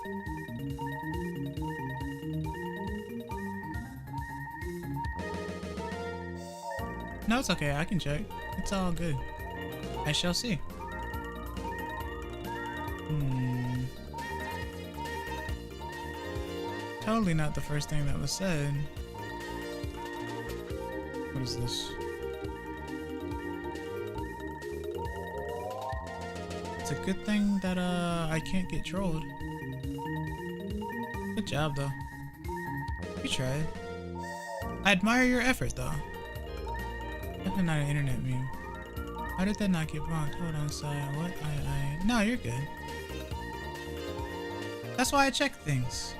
No, it's okay, I can check. It's all good. I shall see. Totally not the first thing that was said. What is this? It's a good thing that I can't get trolled. Good job though. You tried. I admire your effort though. Definitely not an internet meme. How did that not get blocked? Hold on, Sai. What? No, you're good. That's why I check things.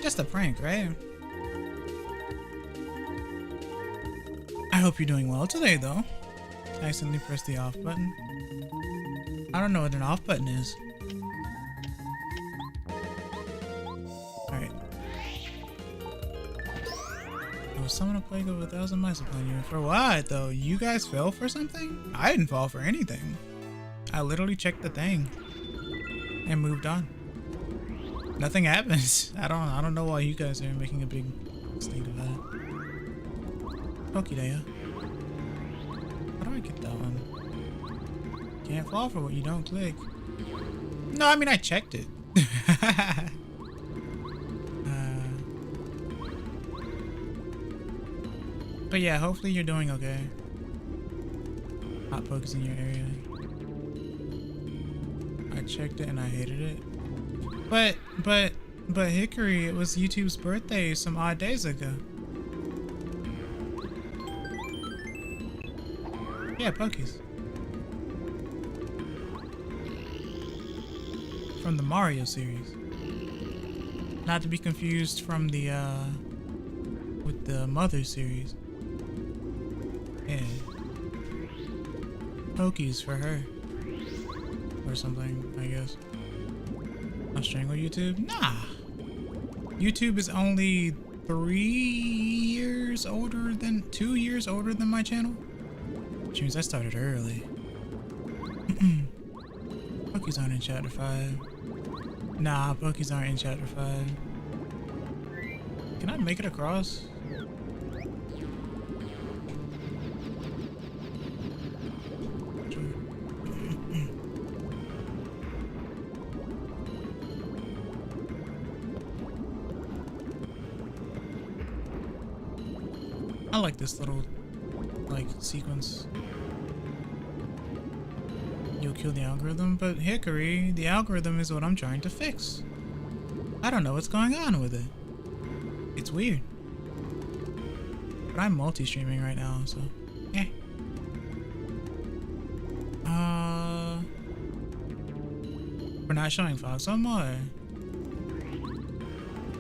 Just a prank, right? I hope you're doing well today, though. I accidentally pressed the off button. I don't know what an off button is. Alright. Summon a plague of 1,000 mice upon you. For what, though? You guys fell for something? I didn't fall for anything. I literally checked the thing and moved on. Nothing happens. I don't know why you guys are making a big stink about it. Pokidea. How do I get that one? Can't fall for what you don't click. No, I mean I checked it. But yeah, hopefully you're doing okay. Hot Pokés in your area. I checked it and I hated it. But Hickory, it was YouTube's birthday some odd days ago. Yeah, Pokés. From the Mario series. Not to be confused from the with the Mother series. Yeah. Pokies for her. Or something, I guess. I'll strangle YouTube? Nah. YouTube is only 2 years older than my channel. Which means I started early. Pokies aren't in chapter 5. Nah, Pokies aren't in chapter 5. Can I make it across? I like this little, like, sequence. You'll kill the algorithm, but Hickory, the algorithm is what I'm trying to fix. I don't know what's going on with it. It's weird. But I'm multi-streaming right now, so eh. We're not showing Foxo more.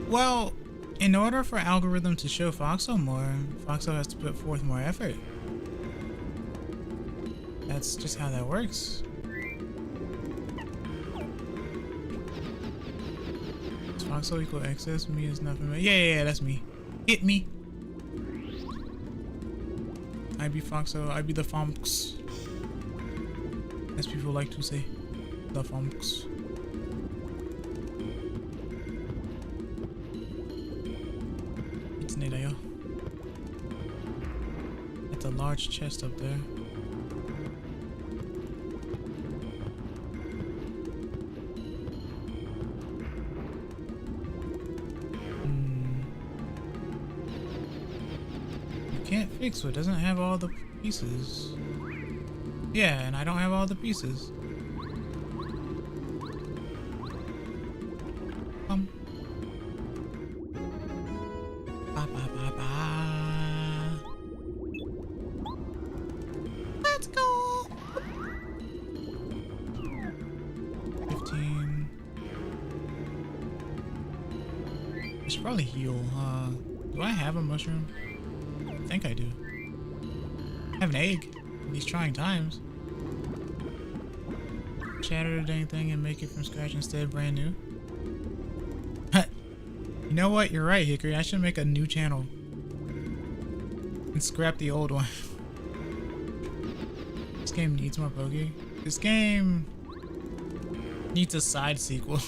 Well, in order for algorithm to show Foxo more, Foxo has to put forth more effort. That's just how that works. Is Foxo equal excess? Me is nothing. Yeah, that's me. Hit me. I be Foxo. I be the Fox. As people like to say, the Fox. It's Nidayo. It's a large chest up there. Can't fix what doesn't have all the pieces. Yeah, and I don't have all the pieces. Let's go. 15. I should probably heal. Do I have a mushroom? I think I do. I have an egg in these trying times. Shatter the dang thing and make it from scratch instead, brand new. You know what? You're right, Hickory. I should make a new channel and scrap the old one. This game needs more Poke. This game needs a side sequel.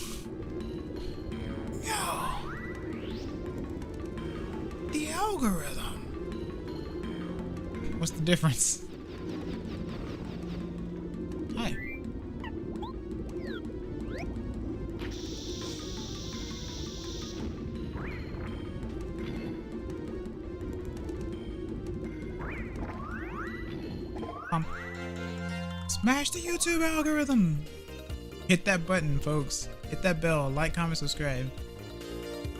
No. The algorithm. What's the difference? Hi. Smash the YouTube algorithm! Hit that button, folks. Hit that bell. Like, comment, subscribe.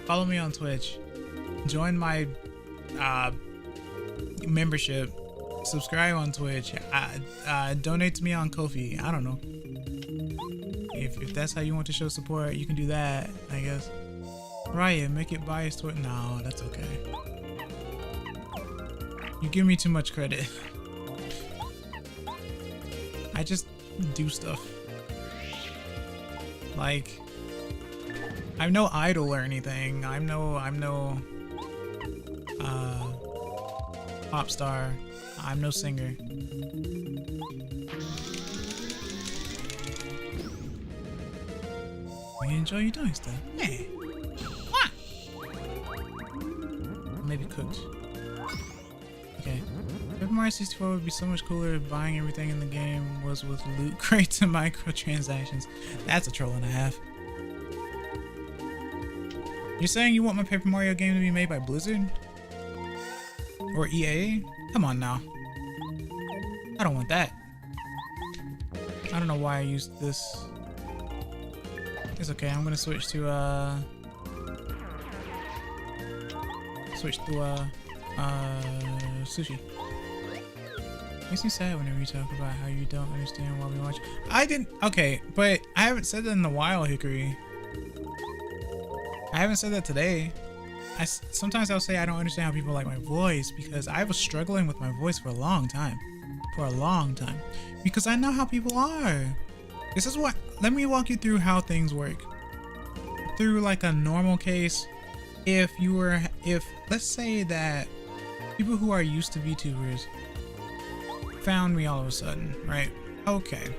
Follow me on Twitch. Join my membership. Subscribe on Twitch. Donate to me on Ko-fi. I don't know. If that's how you want to show support, you can do that, I guess. Riot, make it biased toward. No, that's okay. You give me too much credit. I just do stuff. Like, I'm no idol or anything. I'm no pop star. I'm no singer. I enjoy you doing stuff. Yeah. What? Maybe cooked. Okay. Paper Mario 64 would be so much cooler if buying everything in the game was with loot crates and microtransactions. That's a troll and a half. You're saying you want my Paper Mario game to be made by Blizzard? Or EA? Come on now. I don't want that. I don't know why I used this. It's okay. I'm gonna switch to sushi. Makes me sad whenever you talk about how you don't understand why we watch. I didn't. Okay, but I haven't said that in a while, Hickory. I haven't said that today. Sometimes I'll say I don't understand how people like my voice because I was struggling with my voice for a long time. Because I know how people are. This is what, let me walk you through how things work. Through like a normal case, if let's say that people who are used to VTubers found me all of a sudden, right? Okay.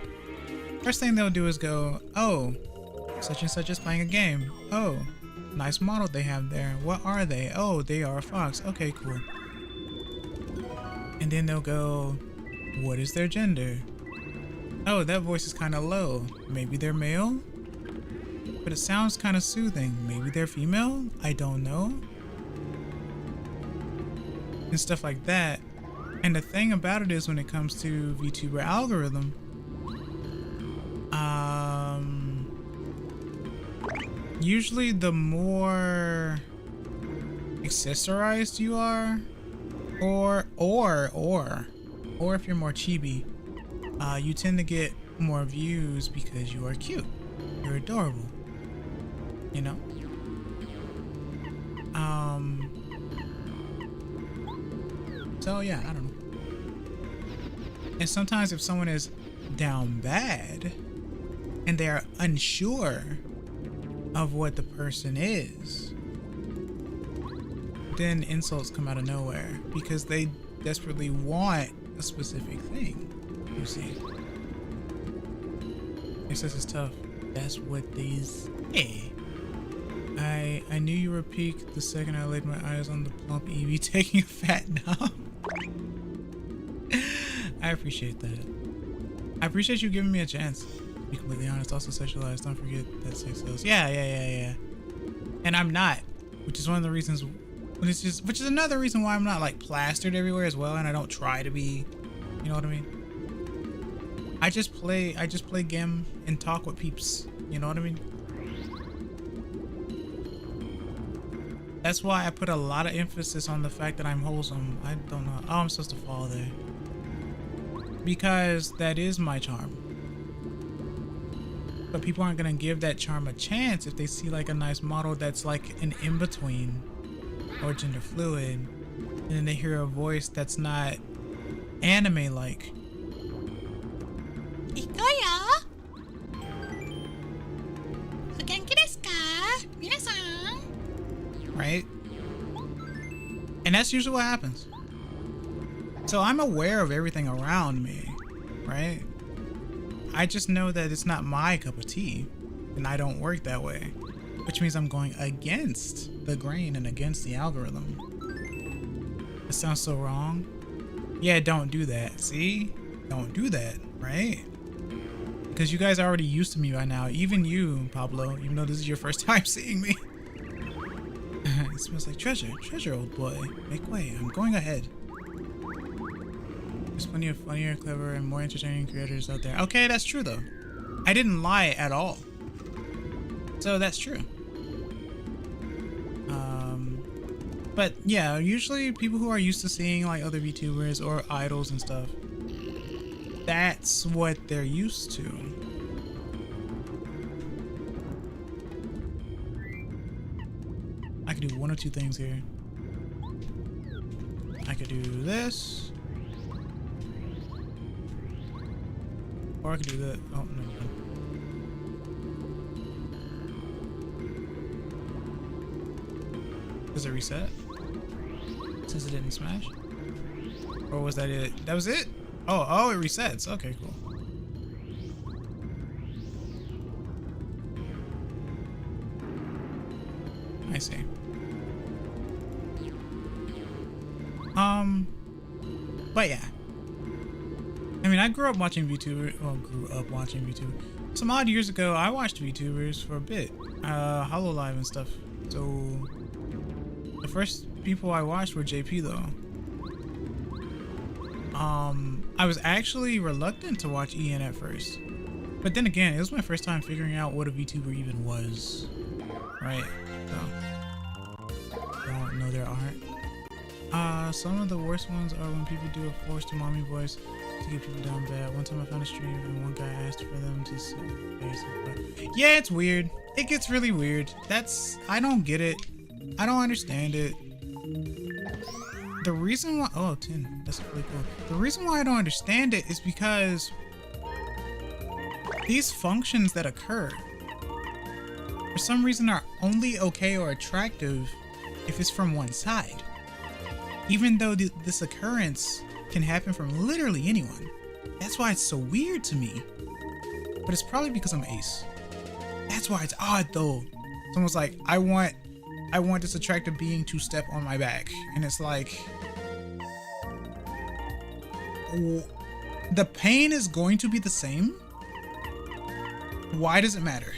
First thing they'll do is go, oh, such and such is playing a game. Oh, nice model they have there. What are they? Oh, they are a fox. Okay, cool. And then they'll go, what is their gender? Oh, that voice is kind of low. Maybe they're male? But it sounds kind of soothing. Maybe they're female? I don't know. And stuff like that. And the thing about it is when it comes to VTuber algorithm, usually the more accessorized you are, or if you're more chibi, you tend to get more views because you are cute. You're adorable. You know? So yeah, I don't know. And sometimes if someone is down bad and they are unsure of what the person is, then insults come out of nowhere because they desperately want a specific thing, you see. It says it's tough. That's what they say. I knew you were peaked the second I laid my eyes on the plump Eevee taking a fat dump. I appreciate that. I appreciate you giving me a chance. To be completely honest, also sexualized. Don't forget that sex sells. Yeah. And I'm not, which is one of the reasons. Which is another reason why I'm not like plastered everywhere as well, and I don't try to be. You know what I mean? I just play game and talk with peeps. You know what I mean? That's why I put a lot of emphasis on the fact that I'm wholesome. I don't know. Oh, I'm supposed to fall there. Because that is my charm. But people aren't gonna give that charm a chance if they see like a nice model that's like an in-between or gender fluid, and then they hear a voice that's not anime-like. Ikoya? Genki desu ka? Minasan? Right? And that's usually what happens. So I'm aware of everything around me, right? I just know that it's not my cup of tea, and I don't work that way, which means I'm going against the grain and against the algorithm. It sounds so wrong. Yeah, don't do that. See? Don't do that, right? Because you guys are already used to me by now. Even you, Pablo, even though this is your first time seeing me. It smells like treasure. Treasure, old boy. Make way. I'm going ahead. There's plenty of funnier, clever, and more entertaining creators out there. Okay, that's true, though. I didn't lie at all. So that's true. But yeah, usually people who are used to seeing like other VTubers or idols and stuff, that's what they're used to. I could do one or two things here. I could do this. Or I could do that. Oh, no. Does it reset? Since it didn't smash? Or was that it? That was it? Oh, it resets. Okay, cool. I see. But yeah. I mean, I grew up watching VTubers. Well, some odd years ago, I watched VTubers for a bit. Hololive and stuff. So, the first people I watched were JP though. I was actually reluctant to watch Ian at first. But then again, it was my first time figuring out what a VTuber even was. Right? So, I don't know there aren't. Some of the worst ones are when people do a forced mommy voice to get people down bad. One time I found a stream and one guy asked for them to say yeah, it's weird. It gets really weird. I don't get it. I don't understand it. The reason why, oh, 10, that's really cool. The reason why I don't understand it is because these functions that occur for some reason are only okay or attractive if it's from one side. Even though this occurrence can happen from literally anyone. That's why it's so weird to me. But it's probably because I'm ace. That's why it's odd though. Someone's like, I want this attractive being to step on my back. And it's like, the pain is going to be the same. Why does it matter?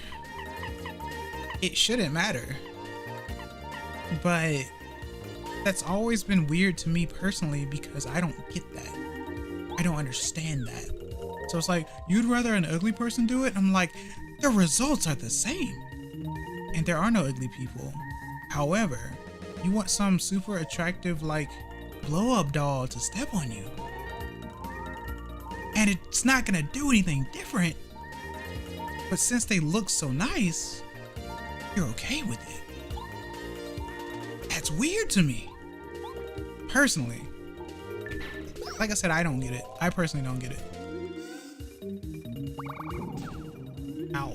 It shouldn't matter. But that's always been weird to me personally because I don't get that. I don't understand that. So it's like, you'd rather an ugly person do it? I'm like, the results are the same. And there are no ugly people. However, you want some super attractive like blow up doll to step on you. And it's not gonna do anything different. But since they look so nice, you're okay with it. That's weird to me. Personally. Like I said, I don't get it. I personally don't get it. Ow.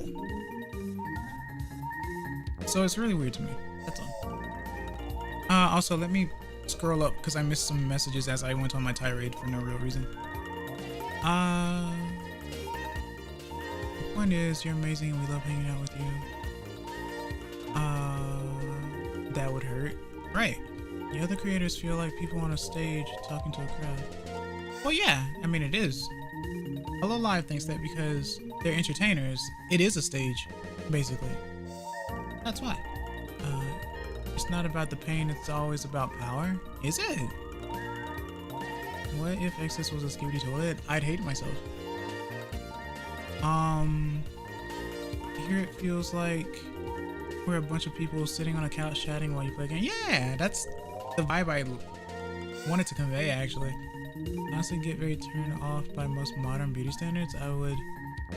So it's really weird to me. That's all. Also, let me scroll up because I missed some messages as I went on my tirade for no real reason. The point is, you're amazing and we love hanging out with you. That would hurt. Right. The other creators feel like people on a stage talking to a crowd. Well, yeah, I mean, it is. Hello Live thinks that because they're entertainers, it is a stage, basically. That's why. It's not about the pain, it's always about power. Is it? What if Exodus was a skibidi toilet? I'd hate myself. Here it feels like we're a bunch of people sitting on a couch chatting while you play a game. Yeah, that's the vibe I wanted to convey, actually. I honestly get very turned off by most modern beauty standards. I will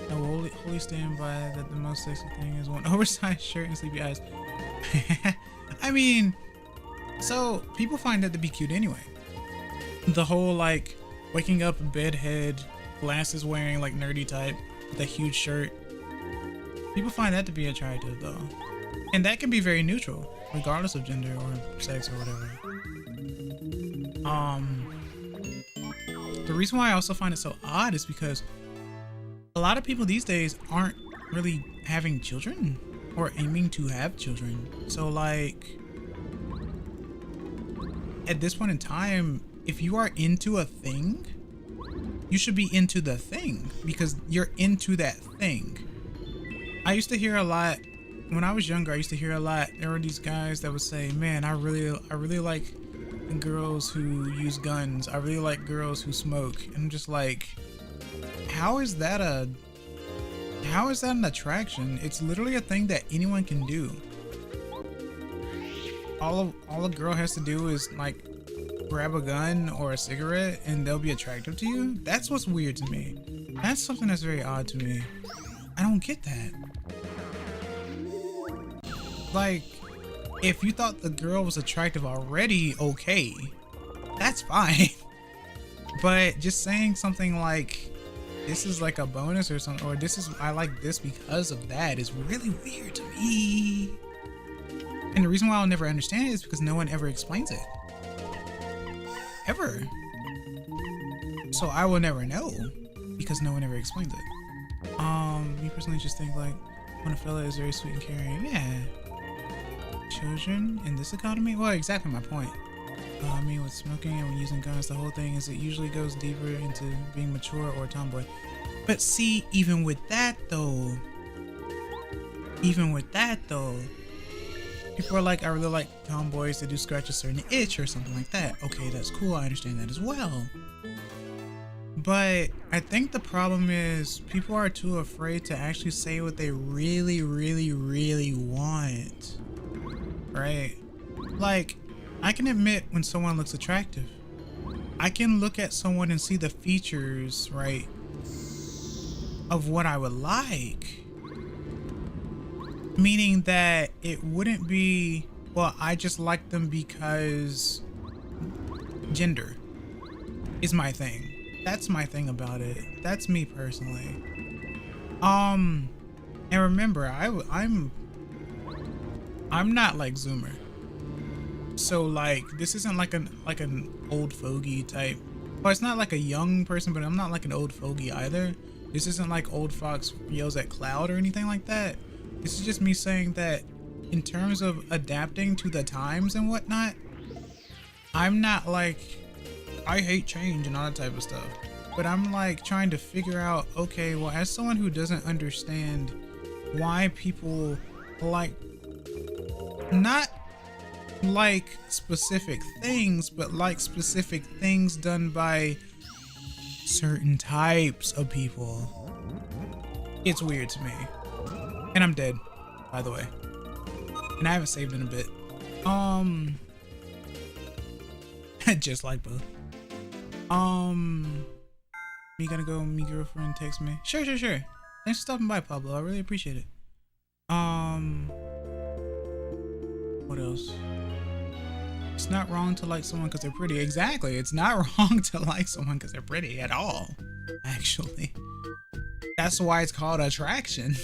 wholly stand by that the most sexy thing is one oversized shirt and sleepy eyes. I mean, so people find that to be cute anyway. The whole like waking up bedhead, glasses wearing like nerdy type with a huge shirt. People find that to be attractive though. And that can be very neutral, regardless of gender or sex or whatever. The reason why I also find it so odd is because a lot of people these days aren't really having children or aiming to have children. So like, at this point in time, if you are into a thing, you should be into the thing because you're into that thing. I used to hear a lot when I was younger. I used to hear a lot. There were these guys that would say, "Man, I really like girls who use guns. I really like girls who smoke." And I'm just like, how is that an attraction? It's literally a thing that anyone can do. All a girl has to do is like grab a gun or a cigarette and they'll be attractive to you. That's what's weird to me. That's something that's very odd to me. I don't get that. Like, if you thought the girl was attractive already, okay, that's fine. But just saying something like, this is like a bonus or something, or I like this because of that, is really weird to me. And the reason why I'll never understand it is because no one ever explains it. Ever. So I will never know because no one ever explains it. Me personally just think like, when a fella is very sweet and caring, yeah. Children in this economy? Well, exactly my point. I mean, with smoking and when using guns, the whole thing is it usually goes deeper into being mature or tomboy. But see, even with that though, people are like, I really like tomboys that do scratch a certain itch or something like that. Okay, that's cool. I understand that as well. But I think the problem is people are too afraid to actually say what they really, really, really want. Right? Like, I can admit when someone looks attractive. I can look at someone and see the features, right, of what I would like. Meaning that it wouldn't be, well, I just like them because gender is my thing. That's my thing about it. That's me personally. And remember, I'm not like Zoomer. So like this isn't like an old fogey type. Well, it's not like a young person, but I'm not like an old fogey either. This isn't like old fox yells at cloud or anything like that. This is just me saying that in terms of adapting to the times and whatnot, I'm not like, I hate change and all that type of stuff. But I'm like trying to figure out, okay, well, as someone who doesn't understand why people like, not like specific things, but like specific things done by certain types of people, it's weird to me. And I'm dead, by the way. And I haven't saved in a bit. Just like both. Me gonna go, me girlfriend text me. Sure. Thanks for stopping by, Pablo. I really appreciate it. What else? It's not wrong to like someone because they're pretty. Exactly. It's not wrong to like someone because they're pretty at all. Actually. That's why it's called attraction.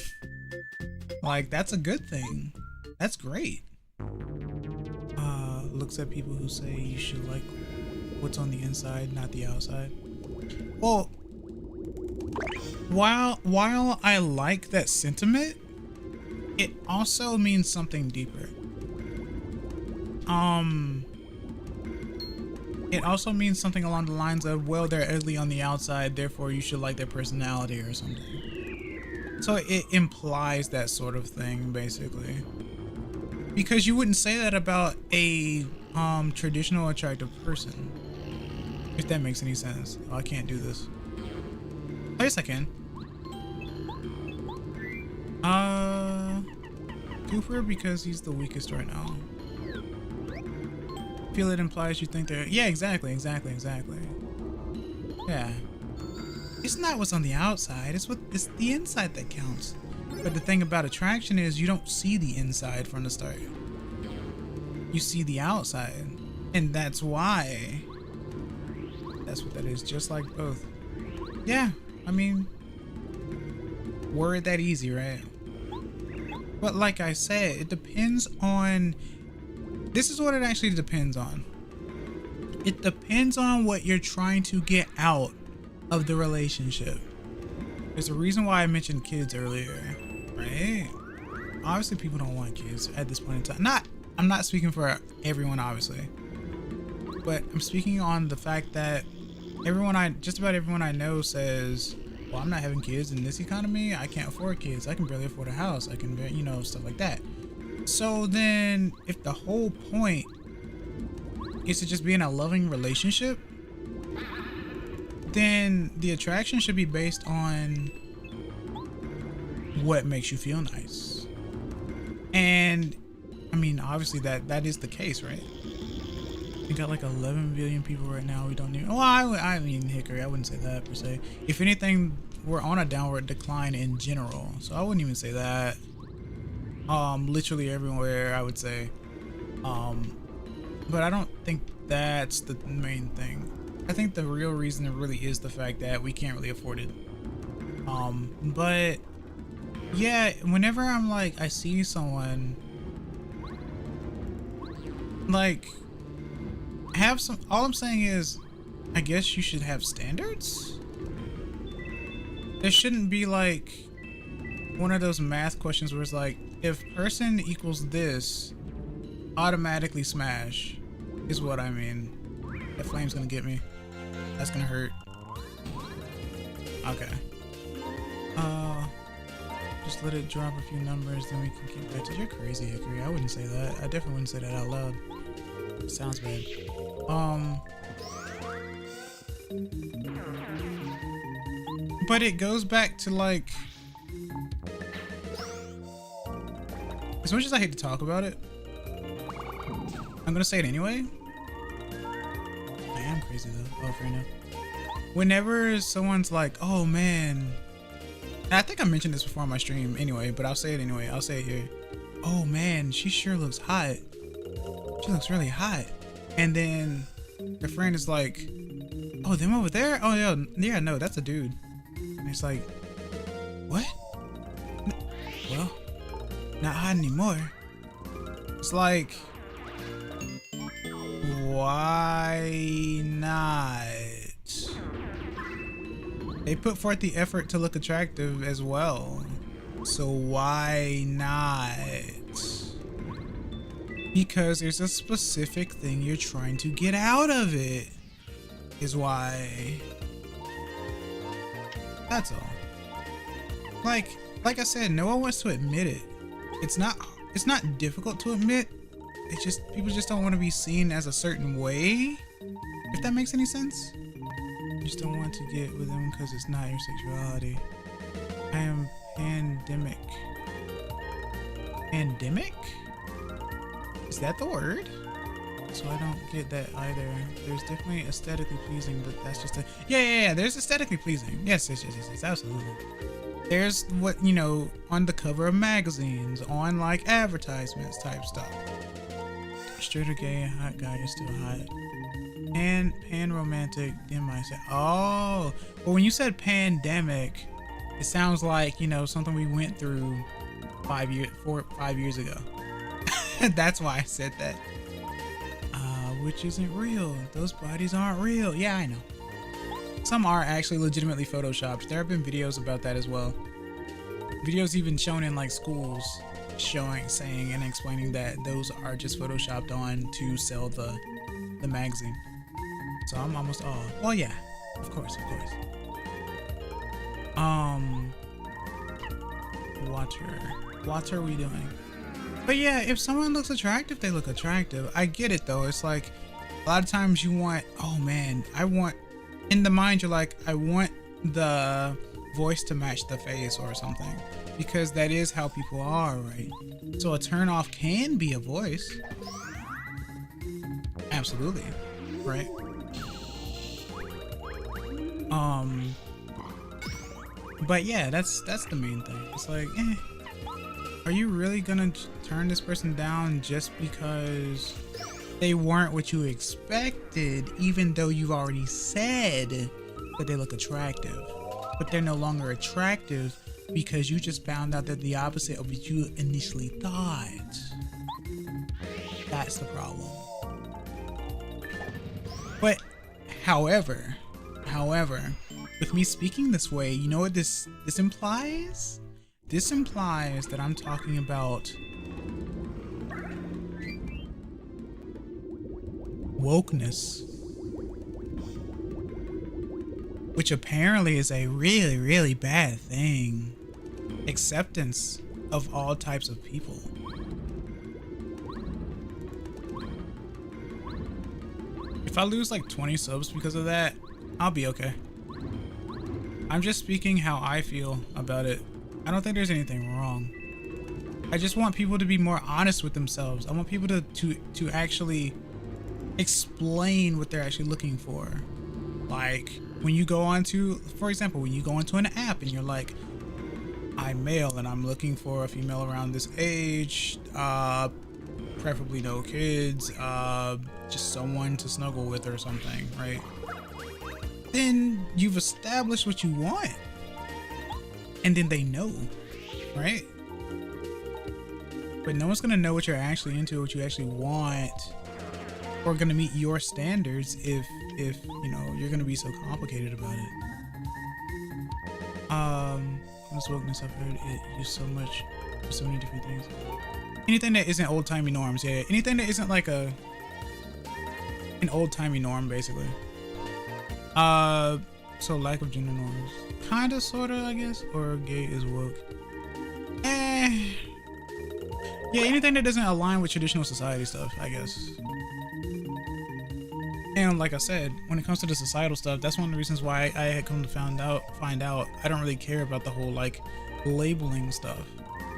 Like, that's a good thing. That's great. Looks at people who say you should like what's on the inside, not the outside. Well, while I like that sentiment, it also means something deeper. It also means something along the lines of, well, they're ugly on the outside, therefore you should like their personality or something. So it implies that sort of thing, basically. Because you wouldn't say that about a traditional attractive person. If that makes any sense. Oh, I can't do this. Oh, yes, I can. Cooper, because he's the weakest right now. Feel it implies you think they're... Yeah, exactly. Yeah. It's not what's on the outside, it's the inside that counts. But the thing about attraction is you don't see the inside from the start. You see the outside. And that's why. That's what that is, just like both. Yeah, I mean, word that easy, right? But like I said, it depends on... This is what it actually depends on. It depends on what you're trying to get out of the relationship. There's a reason why I mentioned kids earlier, right? Obviously people don't want kids at this point in time. I'm not speaking for everyone, obviously, but I'm speaking on the fact that just about everyone I know says, well, I'm not having kids in this economy. I can't afford kids. I can barely afford a house. I can, you know, stuff like that. So then if the whole point is to just be in a loving relationship, then the attraction should be based on what makes you feel nice. And I mean, obviously that is the case, right? We got like 11 billion people right now. We don't need... Well, I mean, hickory, I wouldn't say that per se. If anything, we're on a downward decline in general. So I wouldn't even say that. Literally everywhere, I would say. But I don't think that's the main thing. I think the real reason really is the fact that we can't really afford it. But yeah, whenever I'm like, I see someone like have some, all I'm saying is, I guess you should have standards. There shouldn't be like one of those math questions where it's like, if person equals this, automatically smash, is what I mean. That flame's gonna get me. That's gonna hurt. Okay. Just let it drop a few numbers, then we can keep back to... You're crazy, Hickory. I wouldn't say that. I definitely wouldn't say that out loud. It sounds bad. But it goes back to like, as much as I hate to talk about it, I'm gonna say it anyway. I am crazy though. Oh, fair enough. Whenever someone's like, oh man, and I think I mentioned this before on my stream anyway, but I'll say it anyway. I'll say it here. Oh man, she sure looks hot. She looks really hot. And then your friend is like, oh, them over there? Oh yeah, no, that's a dude. And it's like, what? Well, not hot anymore. It's like, why not? They put forth the effort to look attractive as well. So why not? Because there's a specific thing you're trying to get out of it, is why. That's all. Like I said, no one wants to admit it. It's not difficult to admit. It's just people just don't want to be seen as a certain way. If that makes any sense. You just don't want to get with them because it's not your sexuality. I am pandemic. Pandemic? Is that the word? So I don't get that either. There's definitely aesthetically pleasing, but that's just a yeah. There's aesthetically pleasing. Yes, absolutely. There's what, you know, on the cover of magazines, on like advertisements type stuff. Straight or gay, hot guy is still hot. Pan romantic, then myself. Oh, well, when you said pandemic, it sounds like, you know, something we went through 5 years ago. That's why I said that. Which isn't real. Those bodies aren't real. Yeah, I know. Some are actually legitimately photoshopped. There have been videos about that as well. Videos even shown in like schools, saying and explaining that those are just photoshopped on to sell the magazine. So I'm almost all. Oh yeah, of course. What are we doing? But yeah, if someone looks attractive, they look attractive. I get it though. It's like a lot of times you want, oh man, in the mind you're like, I want the voice to match the face or something, because that is how people are, right? So a turn off can be a voice. Absolutely, right? But yeah, that's the main thing. It's like, are you really gonna turn this person down just because they weren't what you expected, even though you've already said that they look attractive, but they're no longer attractive because you just found out that the opposite of what you initially thought? That's the problem. But however, with me speaking this way, you know what this implies? This implies that I'm talking about wokeness, which apparently is a really, really bad thing. Acceptance of all types of people. If I lose like 20 subs because of that, I'll be okay. I'm just speaking how I feel about it. I don't think there's anything wrong. I just want people to be more honest with themselves. I want people to actually explain what they're actually looking for. Like when you go onto, for example, when you go into an app and you're like, I'm male and I'm looking for a female around this age, preferably no kids, just someone to snuggle with or something, right? Then you've established what you want. And then they know, right? But no one's gonna know what you're actually into, what you actually want, or gonna meet your standards if you know you're gonna be so complicated about it. This wokeness, I've heard it used so much for so many different things. Anything that isn't old-timey norms, yeah. Anything that isn't like an old-timey norm, basically. So lack of gender norms. Kinda, sorta, I guess. Or gay is woke. Yeah, anything that doesn't align with traditional society stuff, I guess. And like I said, when it comes to the societal stuff, that's one of the reasons why I had come to find out I don't really care about the whole like labeling stuff.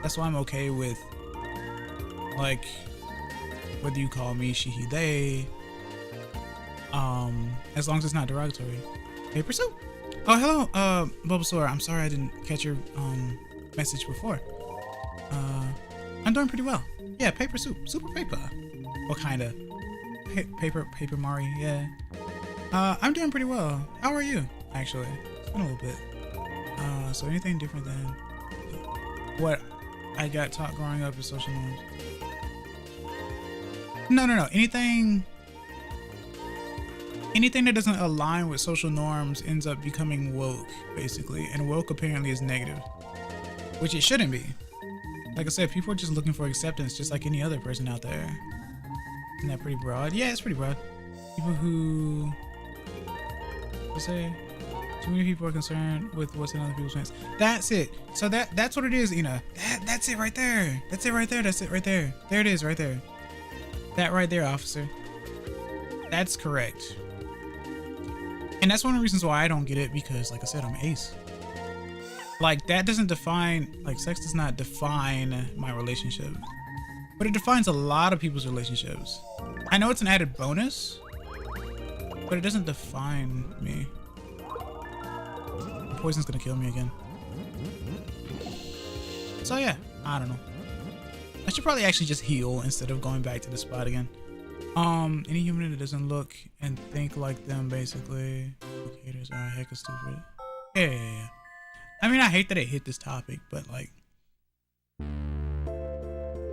That's why I'm okay with like whether you call me she, he, they, as long as it's not derogatory. Paper soup. Oh, hello, Bulbasaur. I'm sorry I didn't catch your message before. I'm doing pretty well. Yeah, paper soup, super paper. What kind of paper Mari? Yeah. I'm doing pretty well. How are you? Actually, it's been a little bit. So anything different than what I got taught growing up is social norms? No. Anything that doesn't align with social norms ends up becoming woke, basically. And woke apparently is negative, which it shouldn't be. Like I said, people are just looking for acceptance, just like any other person out there. Isn't that pretty broad? Yeah, it's pretty broad. People who say too many people are concerned with what's in other people's hands. That's it. So that's what it is, Ina. That's it right there. That's it right there. That's it right there. There it is right there. That right there, officer. That's correct. And that's one of the reasons why I don't get it, because like I said, I'm ace. Like that doesn't define, like sex does not define my relationship, but it defines a lot of people's relationships. I know it's an added bonus, but it doesn't define me. The poison's gonna kill me again. So yeah, I don't know. I should probably actually just heal instead of going back to the spot again. Any human that doesn't look and think like them, basically. Haters are hecka stupid. Yeah. I mean, I hate that I hit this topic, but like,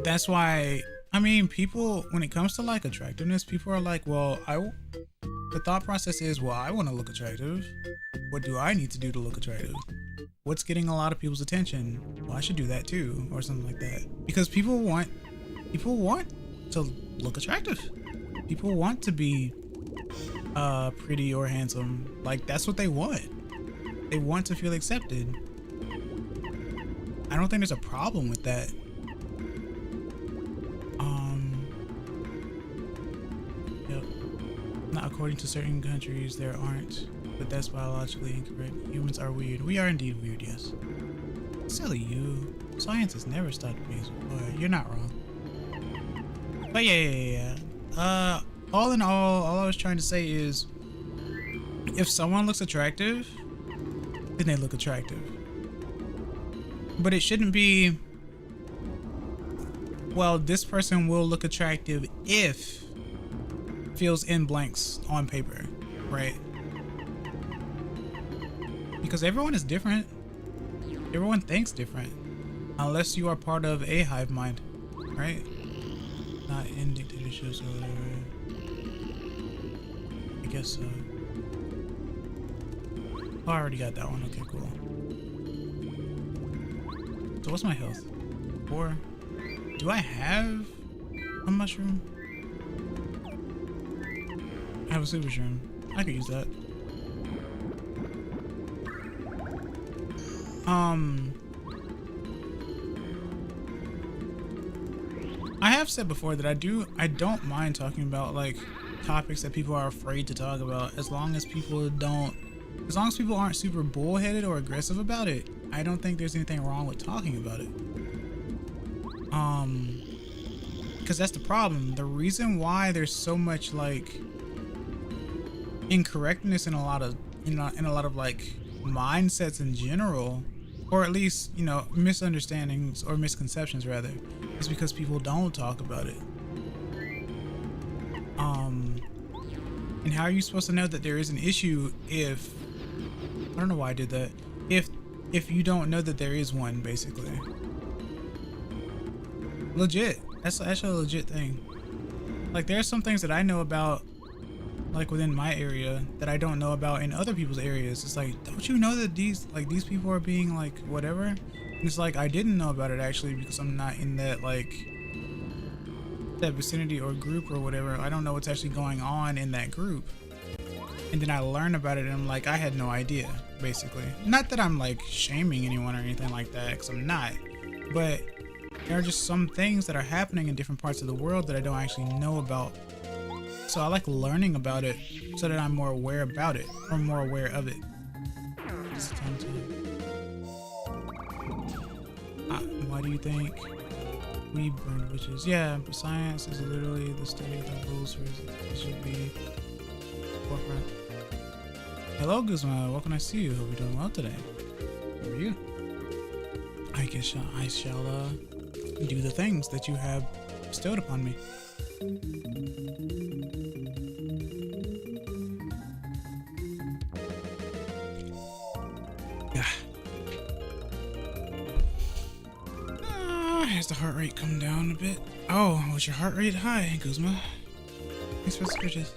that's why, I mean, people, when it comes to like attractiveness, people are like, well, the thought process is, well, I want to look attractive. What do I need to do to look attractive? What's getting a lot of people's attention? Well, I should do that too, or something like that. Because people want to look attractive. People want to be pretty or handsome. Like, that's what they want. They want to feel accepted. I don't think there's a problem with that. Yep. Not according to certain countries, there aren't. But that's biologically incorrect. Humans are weird. We are indeed weird, yes. Silly you. Science has never stopped being before. You're not wrong. But yeah. All in all I was trying to say is, if someone looks attractive, then they look attractive. But it shouldn't be, well, this person will look attractive if fills in blanks on paper, right? Because everyone is different. Everyone thinks different. Unless you are part of a hive mind, right? Not in dictatorships or whatever. I guess so. Oh, I already got that one. Okay, cool. So what's my health? 4. Do I have a mushroom? I have a super shroom. I could use that. I have said before that I don't mind talking about like topics that people are afraid to talk about, as long as people aren't super bullheaded or aggressive about it. I don't think there's anything wrong with talking about it. Because that's the problem. The reason why there's so much like incorrectness in a lot of like mindsets in general, or at least, you know, misunderstandings or misconceptions rather, is because people don't talk about it. And how are you supposed to know that there is an issue if, I don't know why I did that, if you don't know that there is one, basically. Legit. That's actually a legit thing. Like, there are some things that I know about, like within my area, that I don't know about in other people's areas. It's like, don't you know that these people are being like whatever? And it's like, I didn't know about it actually because I'm not in that like that vicinity or group or whatever. I don't know what's actually going on in that group. And then I learn about it and I'm like, I had no idea, basically. Not that I'm like shaming anyone or anything like that, because I'm not, but there are just some things that are happening in different parts of the world that I don't actually know about. So I like learning about it so that I'm more aware about it or more aware of it. Just a ton. Why do you think we burn witches? Yeah, science is literally the study of the rules for it should be forefront. Hello, Guzma. Welcome to see you. Hope you're doing well today. How are you? I guess I shall do the things that you have bestowed upon me. Has the heart rate come down a bit? Oh, was your heart rate high, Guzma? Thanks for the switches.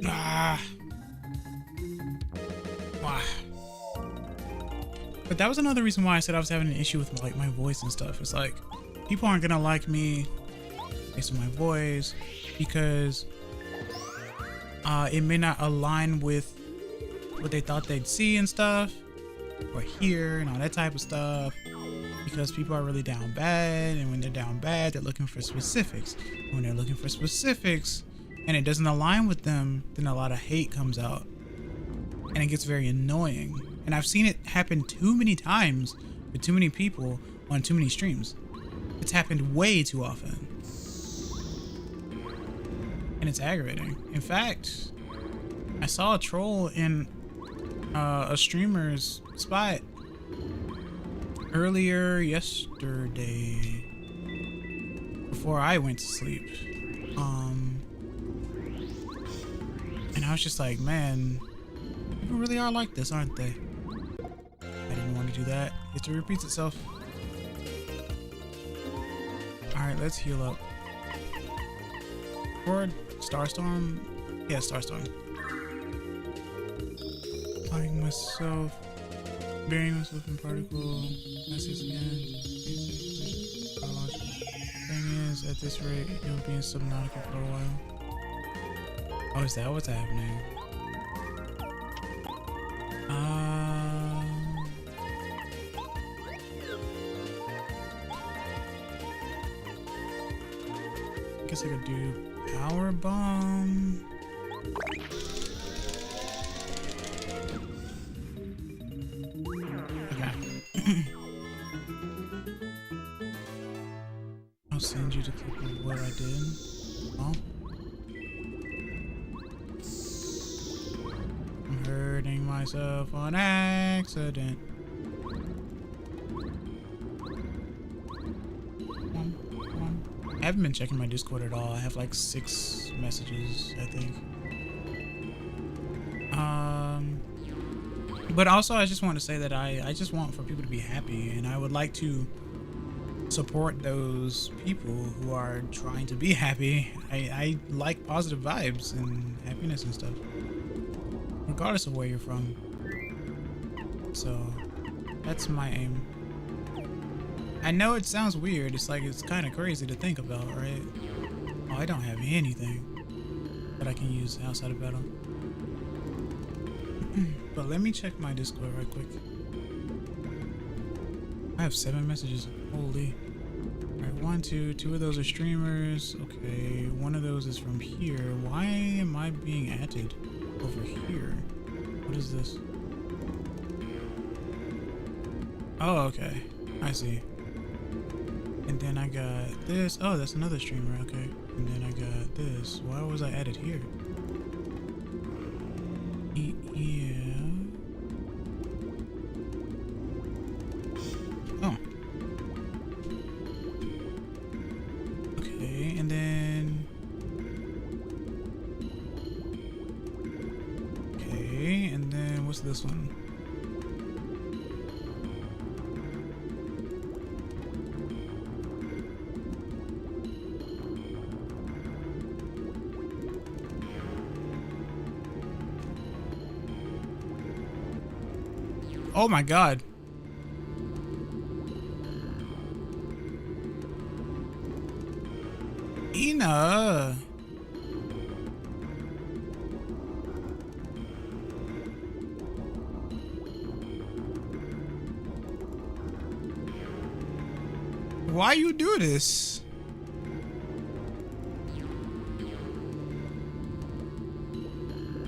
Wow. But that was another reason why I said I was having an issue with like my voice and stuff. It's like people aren't gonna like me based on my voice because it may not align with what they thought they'd see and stuff or hear and all that type of stuff, because people are really down bad, and when they're down bad they're looking for specifics. When they're looking for specifics and it doesn't align with them, then a lot of hate comes out and it gets very annoying. And I've seen it happen too many times with too many people on too many streams. It's happened way too often. And it's aggravating. In fact, I saw a troll in a streamer's spot earlier yesterday before I went to sleep. And I was just like, man, people really are like this, aren't they? I didn't want to do that. History repeats itself. Alright, let's heal up. Forward. Starstorm? Yeah, Starstorm. Applying myself. Burying myself in particle. Message again. Thing is, at this rate, you'll be in Subnautica for a while. Oh, is that what's happening? I guess I could do power bomb. Okay. I'll send you the clip of what I did. Oh. I'm hurting myself on accident. I haven't been checking my Discord at all. I have like 6 messages, I think. But also I just want to say that I just want for people to be happy, and I would like to support those people who are trying to be happy. I like positive vibes and happiness and stuff, regardless of where you're from. So that's my aim. I know it sounds weird. It's like, it's kind of crazy to think about, right? Oh, I don't have anything that I can use outside of battle. But let me check my Discord right quick. I have 7 messages. Holy. Alright, 1, 2. 2 of those are streamers. Okay, 1 of those is from here. Why am I being added over here? What is this? Oh, okay. I see. And then I got this. Oh, that's another streamer. Okay. And then I got this. Why was I added here? Yeah. Oh. Okay. And then. Okay. And then what's this one? Oh my god. Ina. Why you do this?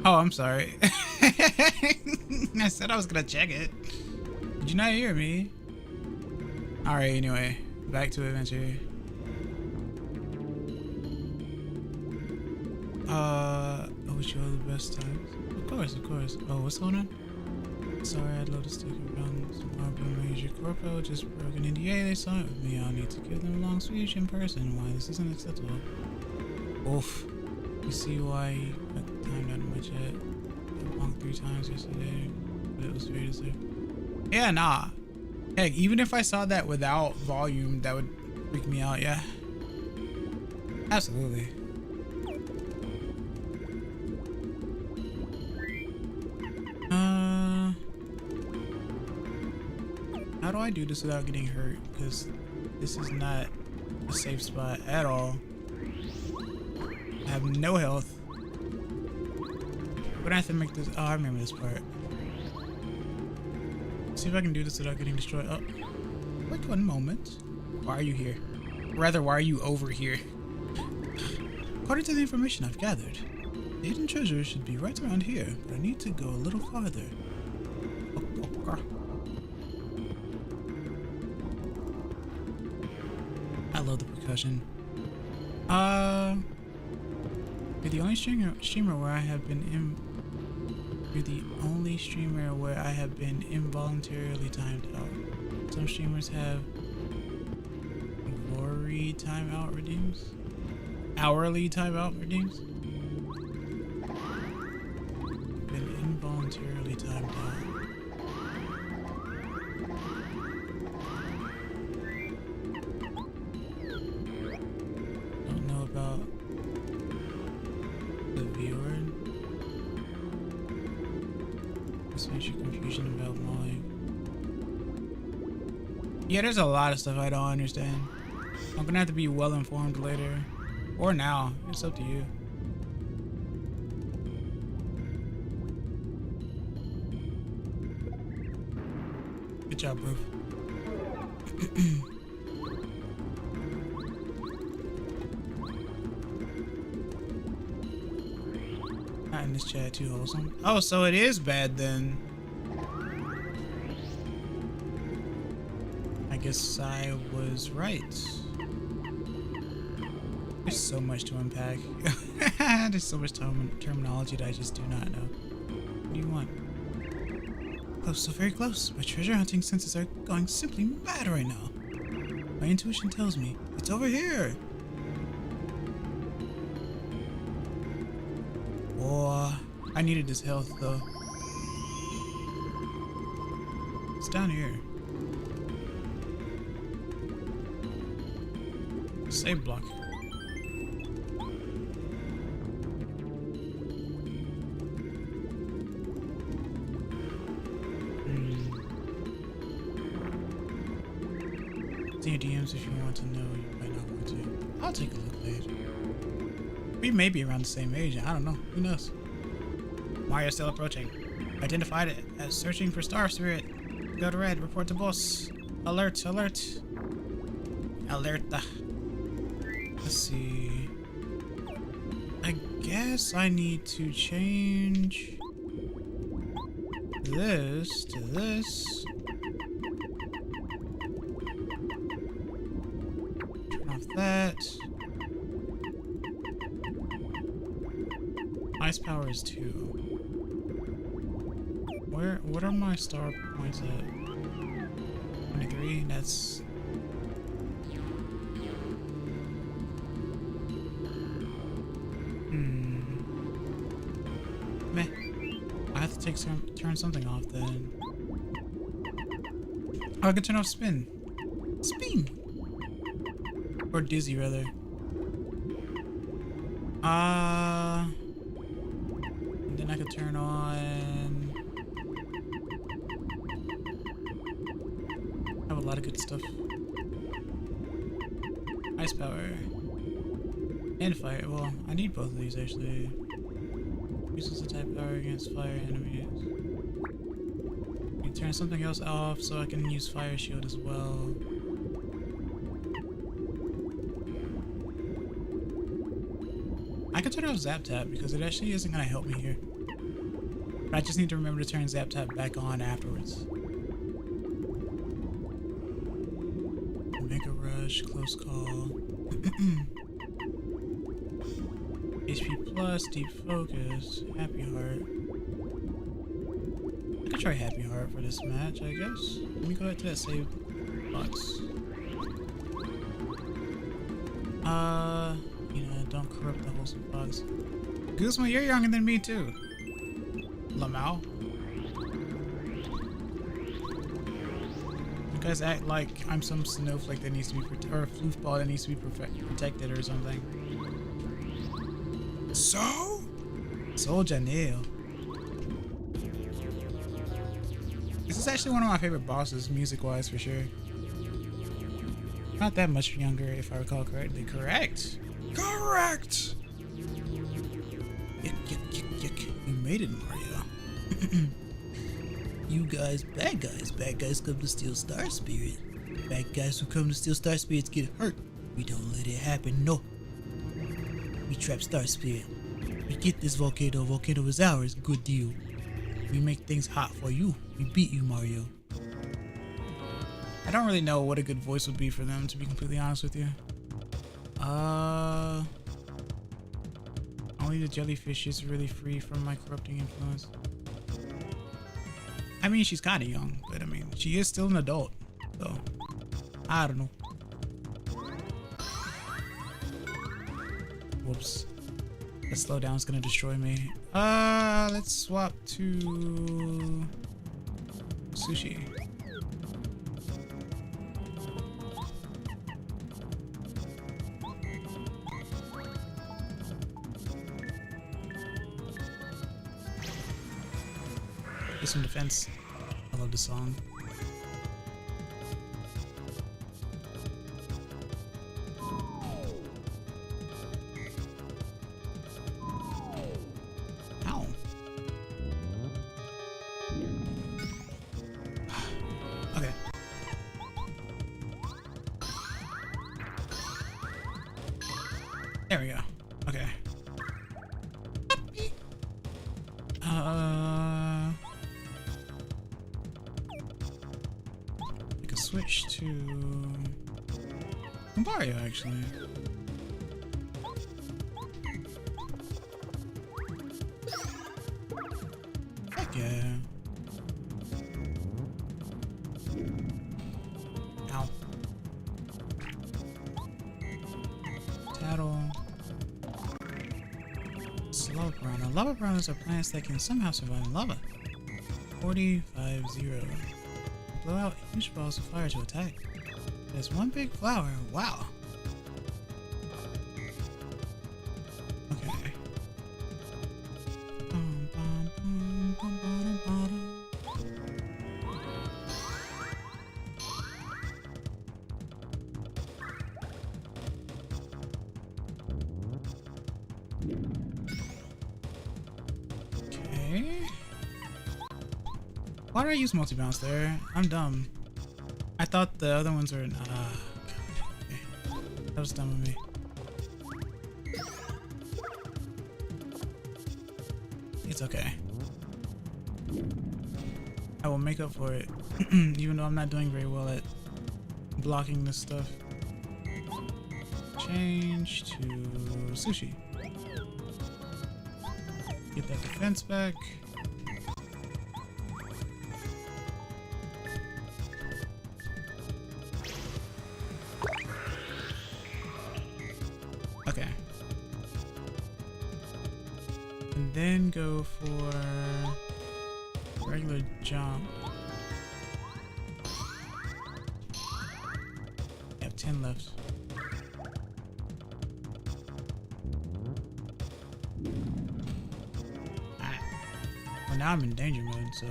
Oh, I'm sorry. I said I was gonna check it. Did you not hear me? Alright, anyway. Back to adventure. I wish you all the best times. Of course, of course. Oh, what's going on? Sorry, I'd love to stick around tomorrow, but Major Corpo just broke an NDA. They signed with me. I'll need to give them a long speech in person. Why this isn't acceptable. Oof. You see why you put the time down in my chat. I bonked 3 times yesterday, but it was very deserved. Yeah, nah. Heck, even if I saw that without volume, that would freak me out, yeah. Absolutely. How do I do this without getting hurt? Because this is not a safe spot at all. I have no health. But I have to make this. Oh, I remember this part. See if I can do this without getting destroyed. Oh, wait 1 moment. Why are you here? Rather, why are you over here? According to the information I've gathered, the hidden treasure should be right around here, but I need to go a little farther. I love the percussion. You're the only streamer where I have been You're the only streamer where I have been involuntarily timed out. Some streamers have hourly timeout redeems. Been involuntarily timed out. Don't know about the viewer. This makes you confusion about Molly. Yeah, there's a lot of stuff I don't understand. I'm gonna have to be well informed later. Or now. It's up to you. Good job, bro. Not in this chat too wholesome. Oh, so it is bad then. I guess I was right. There's so much to unpack. There's so much terminology that I just do not know. What do you want? Close, so very close. My treasure hunting senses are going simply mad right now. My intuition tells me it's over here. Oh, I needed this health though. It's down here. Save block. See your DMs if you want to know. You might not want to. I'll take a look later. We may be around the same age. I don't know. Who knows? Mario still approaching. Identified it as searching for Star Spirit. Go to red. Report to boss. Alert! Alert! Alerta. Let's see. I guess I need to change this to this. Turn off that. Ice power is 2. What are my star points at? 23? That's... Meh. I have to turn something off then. Oh, I can turn off spin. Spin! Or dizzy, rather. And then I could turn on... I have a lot of good stuff. Ice power. And fire. Well, I need both of these actually. Uses the type power against fire enemies. You turn something else off so I can use fire shield as well. turn off Zap Tap because it actually isn't gonna help me here. But I just need to remember to turn Zap Tap back on afterwards. Mega Rush, Close Call. HP Plus, Deep Focus, Happy Heart. I could try Happy Heart for this match, I guess. Let me go back to that save box. You know, don't corrupt the wholesome fox. Guzma, you're younger than me too. Lamau. You guys act like I'm some snowflake that needs to be or a floofball that needs to be protected or something. So? Soul Janelle. This is actually one of my favorite bosses, music-wise, for sure. Not that much younger, if I recall correctly. Correct! Correct! Yuck, yuck, yuck, yuck. You made it, Mario. You guys, bad guys come to steal Star Spirit. Bad guys who come to steal Star Spirits get hurt. We don't let it happen, no. We trap Star Spirit. We get this volcano. Volcano is ours. Good deal. We make things hot for you. We beat you, Mario. I don't really know what a good voice would be for them, to be completely honest with you. Only the jellyfish is really free from my corrupting influence. I mean, she's kind of young, but I mean, she is still an adult. So, I don't know. Whoops. The slowdown is gonna destroy me. Let's swap to sushi. Get some defense. I love the song. Ow. Okay. There we go. Okay. I could switch to Mario, actually. Heck yeah. Ow. Tattle. Lava piranha. Lava piranhas are plants that can somehow survive in lava. 40-5-0. Blow out huge balls of fire to attack. There's one big flower. Wow. Okay. Okay. Why did I use multi-bounce there? I'm dumb. I thought the other ones were... okay. That was dumb of me. It's okay. I will make up for it. Even though I'm not doing very well at blocking this stuff. Change to sushi. Get that defense back. Okay. And then go for regular jump. I have 10 left. Alright. Well, now I'm in danger mode, so...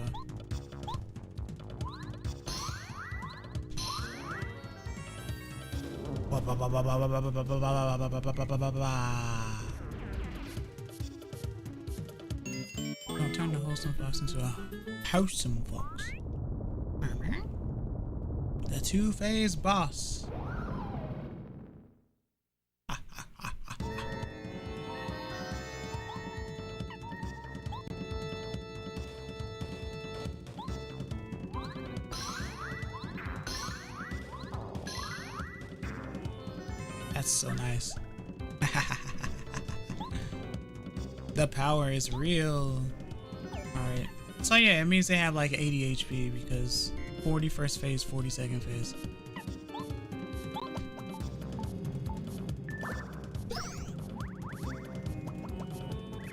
Don't turn the wholesome fox into a wholesome fox. The two-phase boss. That's so nice. The power is real. Alright. So yeah, it means they have like 80 HP because 40 first phase, 40 second phase.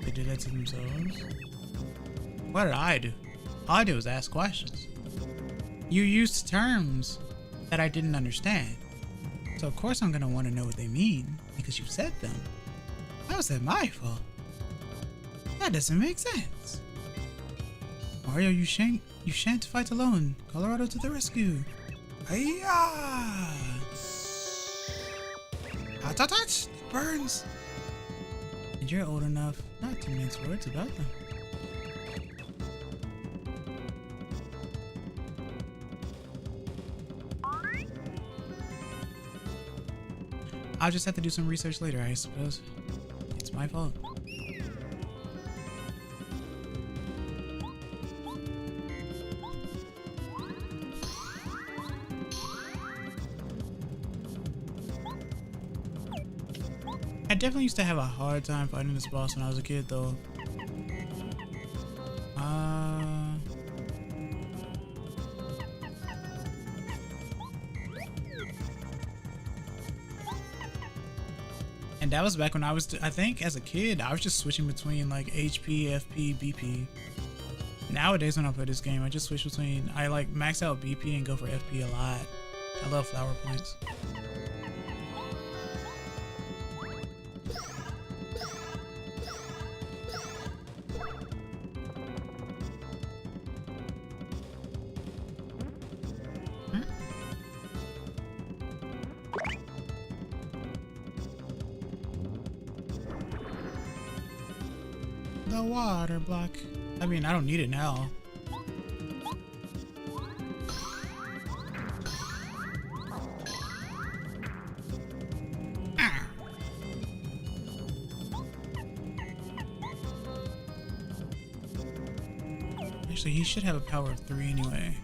They did that to themselves. What did I do? All I did was ask questions. You used terms that I didn't understand. So of course I'm gonna want to know what they mean because you said them. How is that my fault? That doesn't make sense. Mario, you shan't fight alone. Colorado to the rescue. Hiya! Hot, hot, hot! It burns. And you're old enough not to mince words about them. I'll just have to do some research later, I suppose. It's my fault. I definitely used to have a hard time fighting this boss when I was a kid, though. And that was back when I think as a kid, I was just switching between like HP, FP, BP. Nowadays when I play this game, I just switch between, I like max out BP and go for FP a lot. I love flower points. The water block. I mean, I don't need it now. Actually, he should have a power of 3 anyway.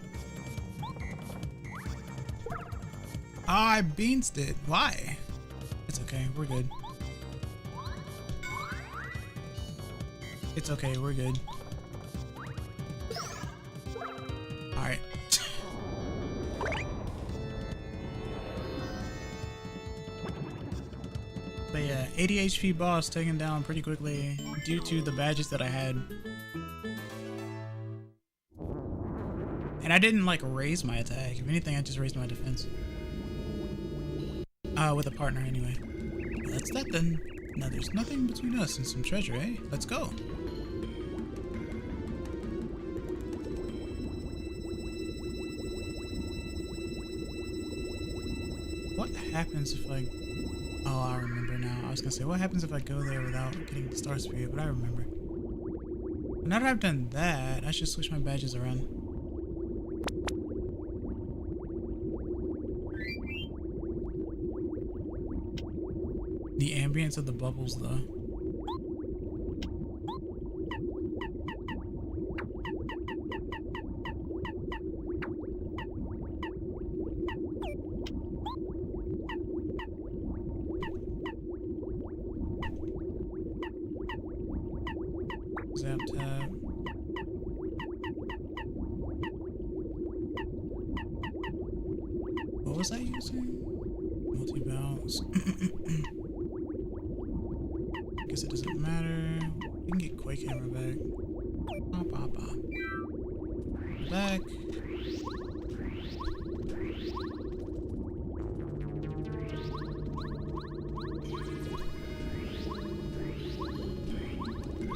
I beansed it. Why? It's okay. We're good. It's okay, we're good. Alright. But yeah, 80 HP boss taken down pretty quickly due to the badges that I had. And I didn't like raise my attack. If anything, I just raised my defense. With a partner anyway. Well, that's that then. Now there's nothing between us and some treasure, eh? Let's go. What happens if I... Oh, I remember now. I was gonna say, what happens if I go there without getting the Star Spirit? But I remember. Now that I've done that, I should switch my badges around. The ambience of the bubbles, though. Zap tap. What was I using? Multi-bounce. Guess it doesn't matter. We can get Quake Hammer back. Pop, pop, pop. Back.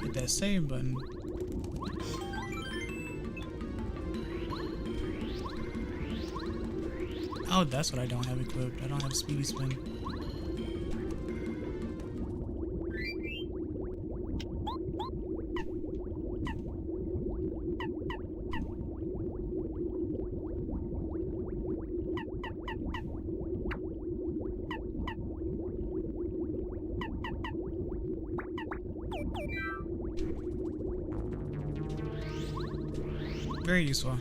Hit that save button. Oh, that's what I don't have equipped. I don't have Speedy Spin. Very useful.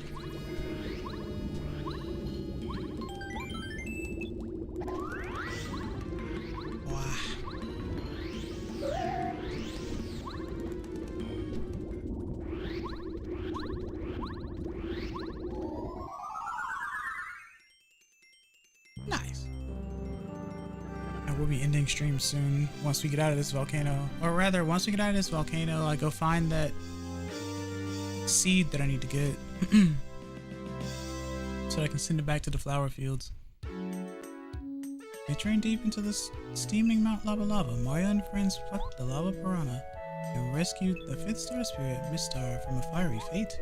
we'll be ending stream soon once we get out of this volcano. Or rather, once we get out of this volcano, I go find that seed that I need to get. So I can send it back to the flower fields. Entering deep into the steaming Mount Lava Lava, Mario and friends plucked the lava piranha and rescued the 5th star spirit, Mistar, from a fiery fate.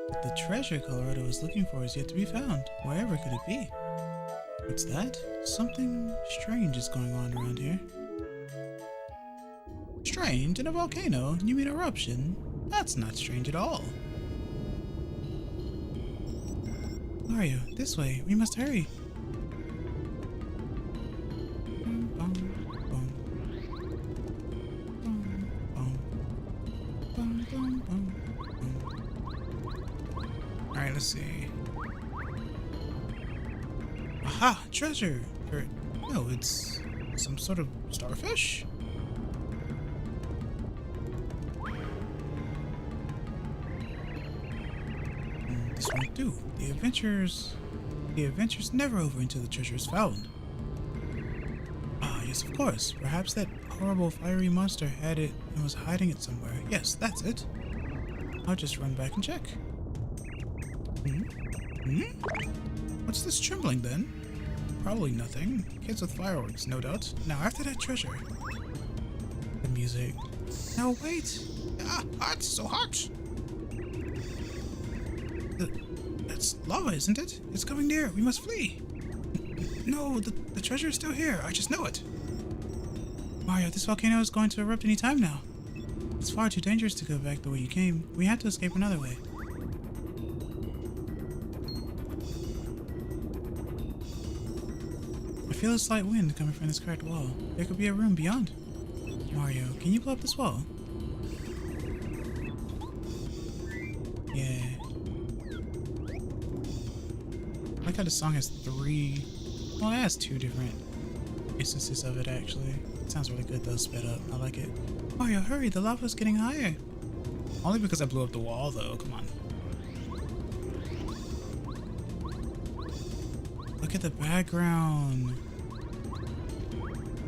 But the treasure Colorado was looking for is yet to be found. Wherever could it be? What's that? Something strange is going on around here. Strange? In a volcano? You mean eruption? That's not strange at all. Mario, this way. We must hurry. Alright, let's see. Aha! Treasure! Or, no, it's some sort of starfish? This won't do. The adventure's never over until the treasure is found. Ah, yes, of course. Perhaps that horrible fiery monster had it and was hiding it somewhere. Yes, that's it. I'll just run back and check. What's this trembling then? Probably nothing. Kids with fireworks, no doubt. Now after that treasure. The music. No, wait! Ah, hot! So hot! That's lava, isn't it? It's coming near. We must flee. No, the treasure is still here. I just know it. Mario, this volcano is going to erupt any time now. It's far too dangerous to go back the way you came. We have to escape another way. I feel a slight wind coming from this cracked wall. There could be a room beyond. Mario, can you blow up this wall? Yeah. I like how the song has three... Well, it has two different instances of it, actually. It sounds really good, though, sped up. I like it. Mario, hurry! The lava's getting higher! Only because I blew up the wall, though. Come on. Look at the background.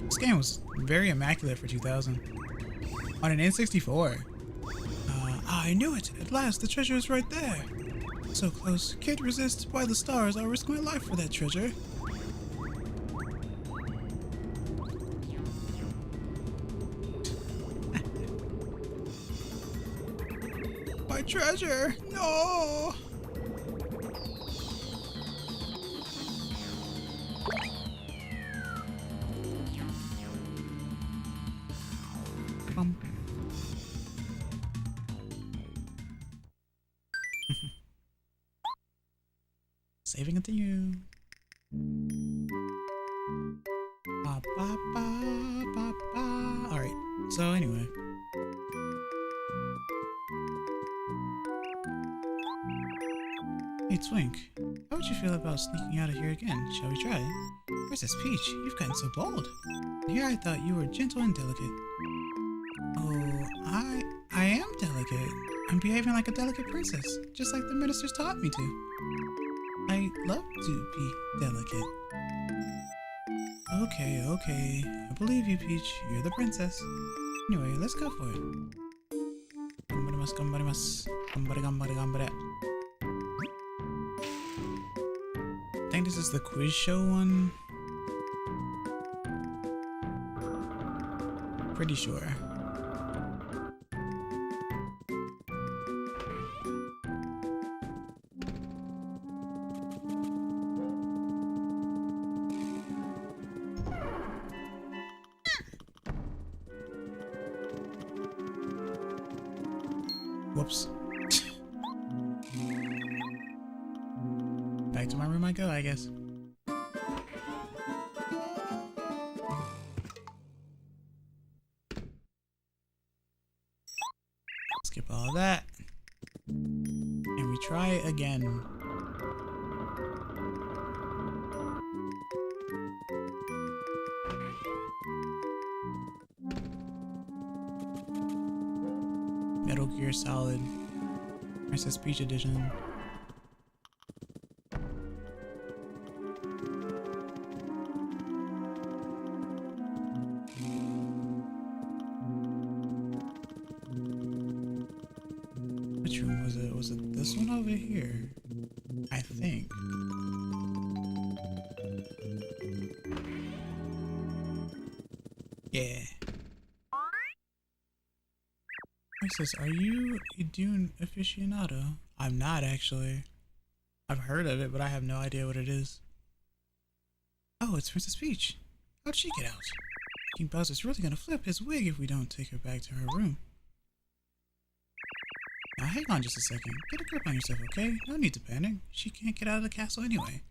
This game was very immaculate for 2000. On an N64. I knew it! At last, the treasure is right there! So close. Can't resist. By the stars, I'll risk my life for that treasure. My treasure! No! Saving continue. Ba, ba, ba, ba, ba. Alright, so anyway. Hey Twink, how would you feel about sneaking out of here again? Shall we try? Princess Peach, you've gotten so bold. And here I thought you were gentle and delicate. Oh, I am delicate. I'm behaving like a delicate princess, just like the ministers taught me to. I love to be delicate. Okay, okay. I believe you, Peach. You're the princess. Anyway, let's go for it. Gambarimasu, gambarimasu. Gambari, gambari, gambari. I think this is the quiz show one. Pretty sure. Whoops. Back to my room I go, I guess. Skip all that. And we try again. Metal Gear Solid Princess Peach Edition. this one over here. I think. Yeah. What's this? Are you a Dune aficionado? I'm not actually. I've heard of it, but I have no idea what it is. Oh, it's Princess Peach. How'd she get out? King Bowser's really gonna flip his wig if we don't take her back to her room. Now hang on just a second. Get a grip on yourself, okay? No need to panic. She can't get out of the castle anyway.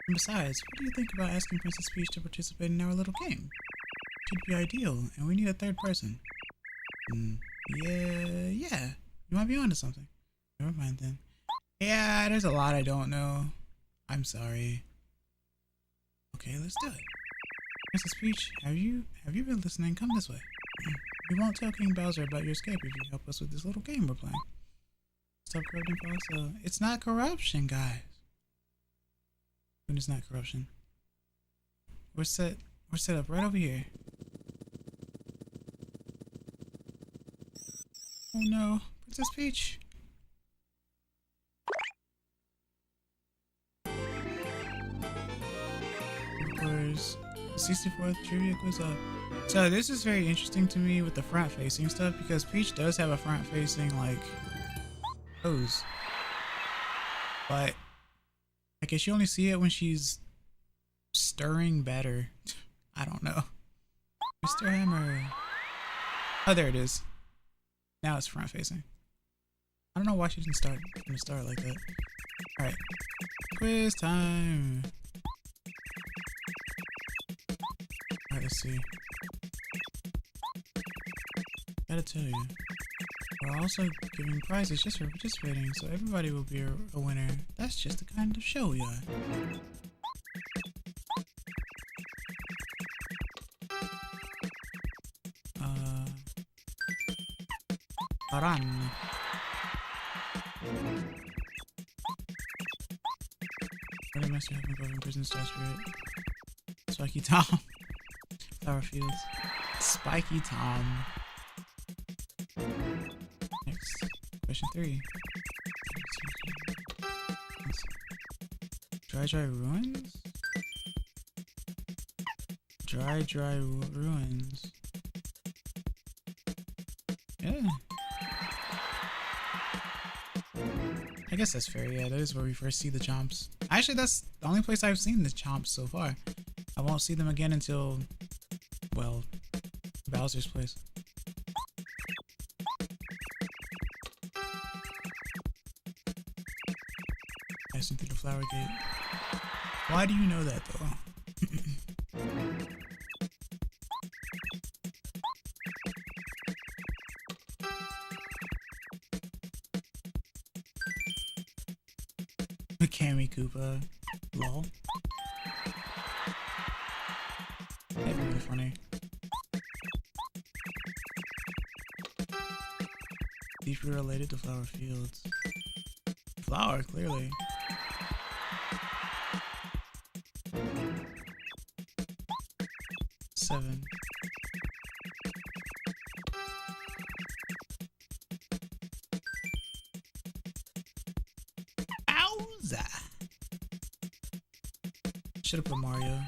And besides, what do you think about asking Princess Peach to participate in our little game? She'd be ideal, and we need a third person. Yeah. You might be onto something. Never mind then. Yeah, there's a lot I don't know. I'm sorry. Okay, let's do it. Princess Peach, have you been listening? Come this way. We won't tell King Bowser about your escape if you help us with this little game we're playing. Stop corrupting Fox. It's not corruption, guys. When it's not corruption. We're set up right over here. Oh no, Princess Peach. Of course, the 64th trivia quiz up. So this is very interesting to me with the front facing stuff because Peach does have a front facing like pose. But I guess you only see it when she's stirring batter. I don't know. Mr. Hammer. Oh, there it is. Now it's front facing. I don't know why she didn't start like that. Alright. Quiz time. Alright, let's see. Gotta tell you. We're also giving prizes just for participating, so everybody will be a winner. That's just the kind of show we are. Run. What must you have above in prison star spirit? Spiky Tom. Flower fields. Spiky Tom. Next. Question 3. Dry ruins? Dry ruins. Yeah. I guess that's fair, yeah, that is where we first see the chomps. Actually, that's the only place I've seen the chomps so far. I won't see them again until, well, Bowser's place. Passing through the flower gate. Why do you know that, though? Kami Koopa. Lol. That'd be really funny. Deeply related to flower fields. Flower, clearly. Seven. Should have put Mario.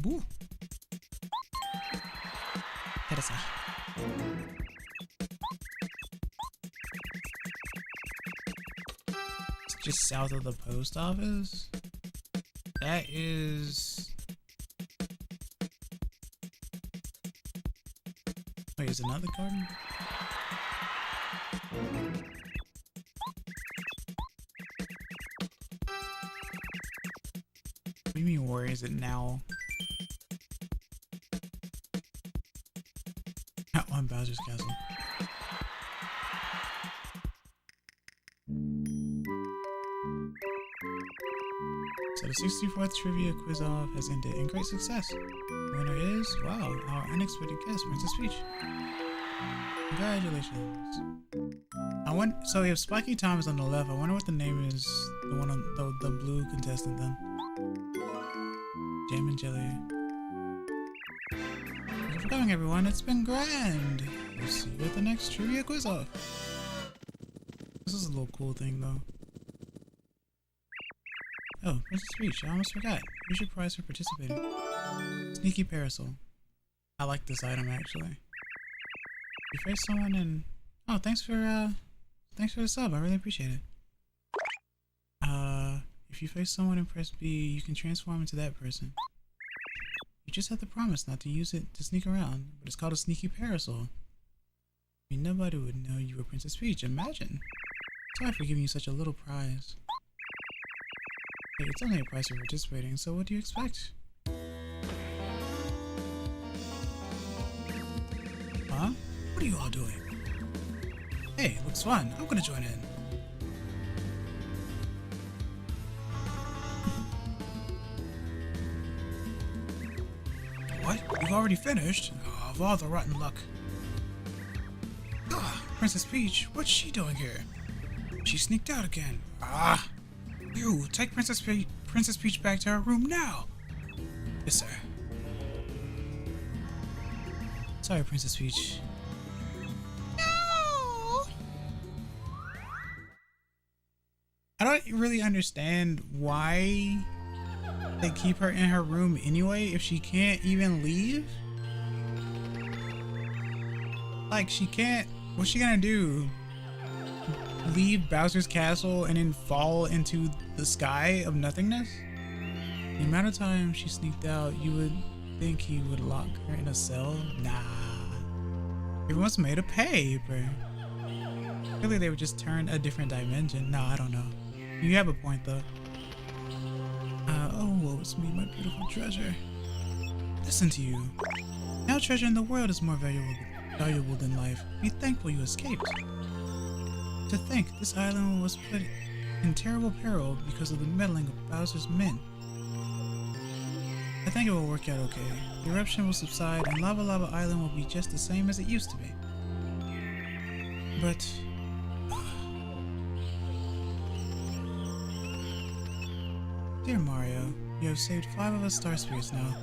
Boo. Teresa. It's just south of the post office. That is. Wait, is another garden? What do you mean, where is it now? Not on Bowser's Castle. So the 64th trivia quiz off has ended in great success. The winner is, wow, our unexpected guest, Princess Peach. Congratulations. So if Spiky Tom is on the left, I wonder what the name is. The one on the blue contestant then. Jam and jelly. Thank you for coming, everyone. It's been grand. We'll see you at the next trivia quiz off. This is a little cool thing, though. Oh, Princess Peach, I almost forgot. Here's your prize for participating. Sneaky parasol. I like this item, actually. You face someone and... Oh, thanks for the sub. I really appreciate it. If you face someone and press B, you can transform into that person. You just have to promise not to use it to sneak around, but it's called a sneaky parasol. I mean, nobody would know you were Princess Peach. Imagine. Sorry for giving you such a little prize. Hey, it's only a prize for participating, so what do you expect? Huh? What are you all doing? Hey, looks fun. I'm gonna join in. What? You've already finished? Oh, of all the rotten luck. Ugh, Princess Peach, what's she doing here? She sneaked out again. Ah! You, take Princess Peach back to her room now! Yes, sir. Sorry, Princess Peach. No! I don't really understand why they keep her in her room anyway if she can't even leave. Like, she can't... What's she gonna do? Leave Bowser's castle and then fall into the sky of nothingness? The amount of time she sneaked out, you would think he would lock her in a cell? Nah. Everyone's made of paper. Really, they would just turn a different dimension. No, I don't know. You have a point, though. Oh, woe is me, my beautiful treasure. Listen to you. No treasure in the world is more valuable than life. Be thankful you escaped. To think, this island was put in terrible peril because of the meddling of Bowser's men. I think it will work out okay. The eruption will subside and Lava Lava Island will be just the same as it used to be. But... Dear Mario, you have saved 5 of us Star Spirits now.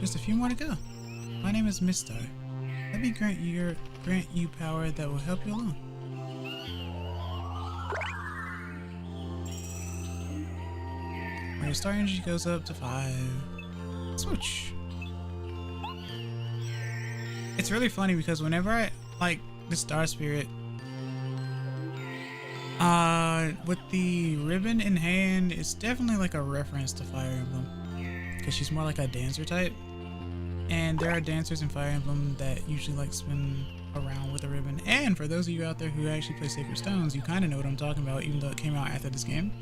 Just a few more to go. My name is Miss Star. Let me grant you power that will help you along. Your star energy goes up to 5. Switch. It's really funny because whenever I like the Star Spirit, with the ribbon in hand, it's definitely like a reference to Fire Emblem because she's more like a dancer type, and there are dancers in Fire Emblem that usually like spin around with a ribbon. And for those of you out there who actually play Sacred Stones, you kind of know what I'm talking about, even though it came out after this game.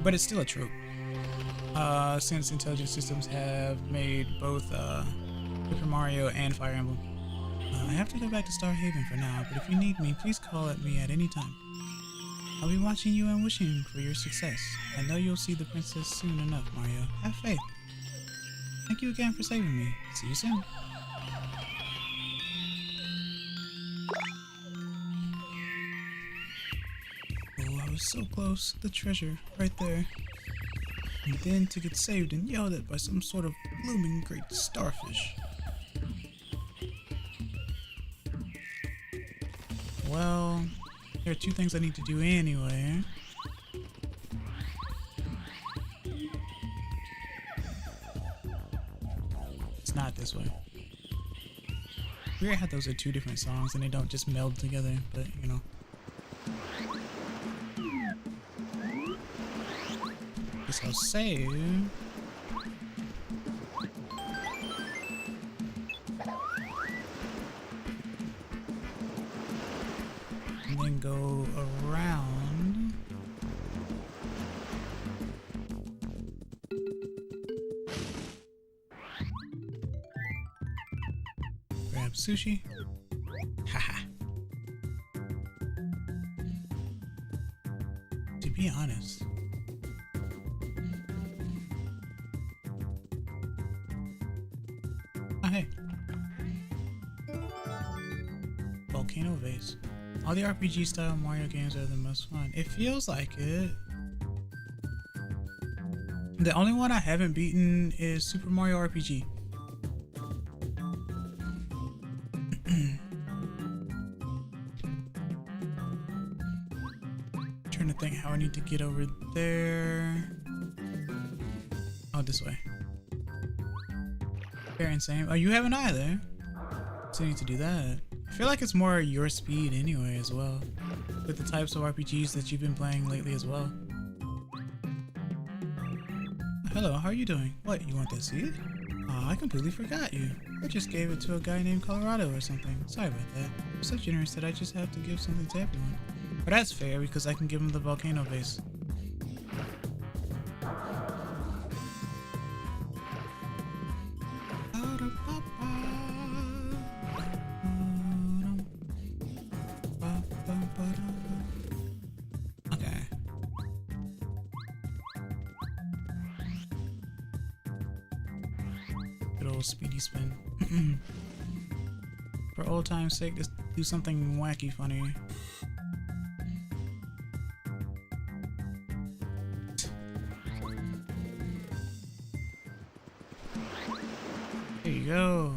But it's still a trope. Since Intelligent Systems have made both Super Mario and Fire Emblem. I have to go back to Star Haven for now, but if you need me, please call at me at any time. I'll be watching you and wishing for your success. I know you'll see the princess soon enough, Mario. Have faith. Thank you again for saving me. See you soon. Oh, I was so close. The treasure, right there. And then to get saved and yelled at by some sort of blooming great starfish. Well, there are 2 things I need to do anyway. It's not this way. Weird how those are 2 different songs and they don't just meld together, but you know. Guess I'll save. And then go around. Grab sushi. Haha. To be honest, hey. Volcano Vase. All the RPG style Mario games are the most fun. It feels like it. The only one I haven't beaten is Super Mario RPG. Trying to think how I need to get over there. Oh, this way. Fair and same. Oh, you haven't either. So I need to do that. I feel like it's more your speed anyway as well. With the types of RPGs that you've been playing lately as well. Hello, how are you doing? What, you want that seed? Aw, I completely forgot you. I just gave it to a guy named Colorado or something. Sorry about that. You're so generous that I just have to give something to everyone. But that's fair because I can give him the volcano base. Okay. Good old speedy spin. For old time's sake, just do something wacky funny. There you go.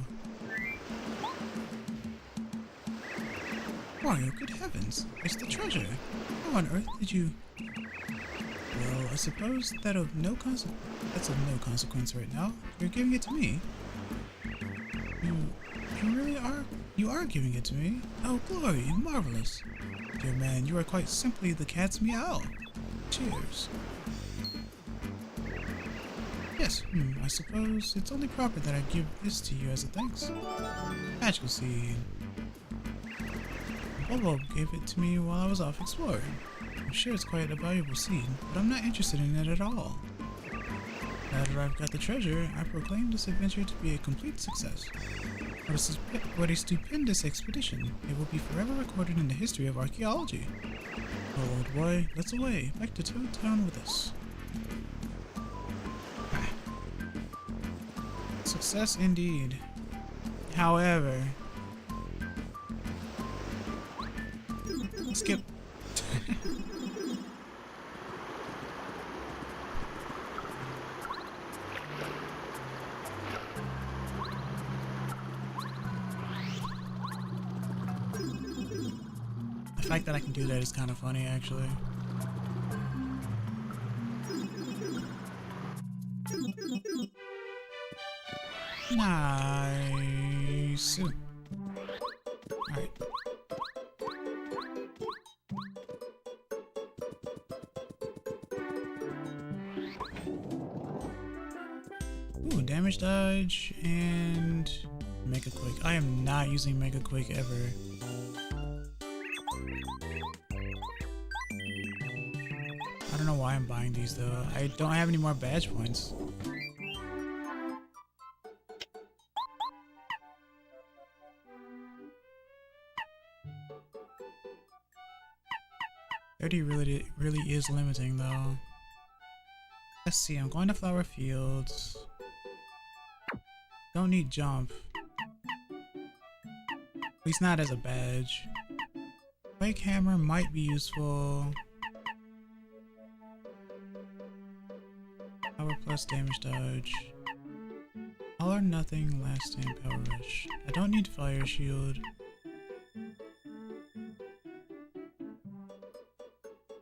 Mario, good heavens, it's the treasure. How on earth did you... Well, I suppose that that's of no consequence right now. You're giving it to me. You are giving it to me? Oh, glory, marvelous. Dear man, you are quite simply the cat's meow. Cheers. Yes, I suppose it's only proper that I give this to you as a thanks. Magical seed. Bobo gave it to me while I was off exploring. I'm sure it's quite a valuable seed, but I'm not interested in it at all. Now that I've got the treasure, I proclaim this adventure to be a complete success. What a stupendous expedition. It will be forever recorded in the history of archaeology. Oh, old boy, let's away. Back to Toad Town with us. Success indeed. However... Skip. The fact that I can do that is kind of funny, actually. Nice. Alright. Ooh, damage dodge and Mega Quake. I am not using Mega Quake ever. I don't know why I'm buying these though. I don't have any more badge points. Really is limiting though. Let's see, I'm going to Flower Fields. Don't need jump. At least not as a badge. Quake Hammer might be useful. Power plus damage dodge. All or nothing last stand power rush. I don't need fire shield.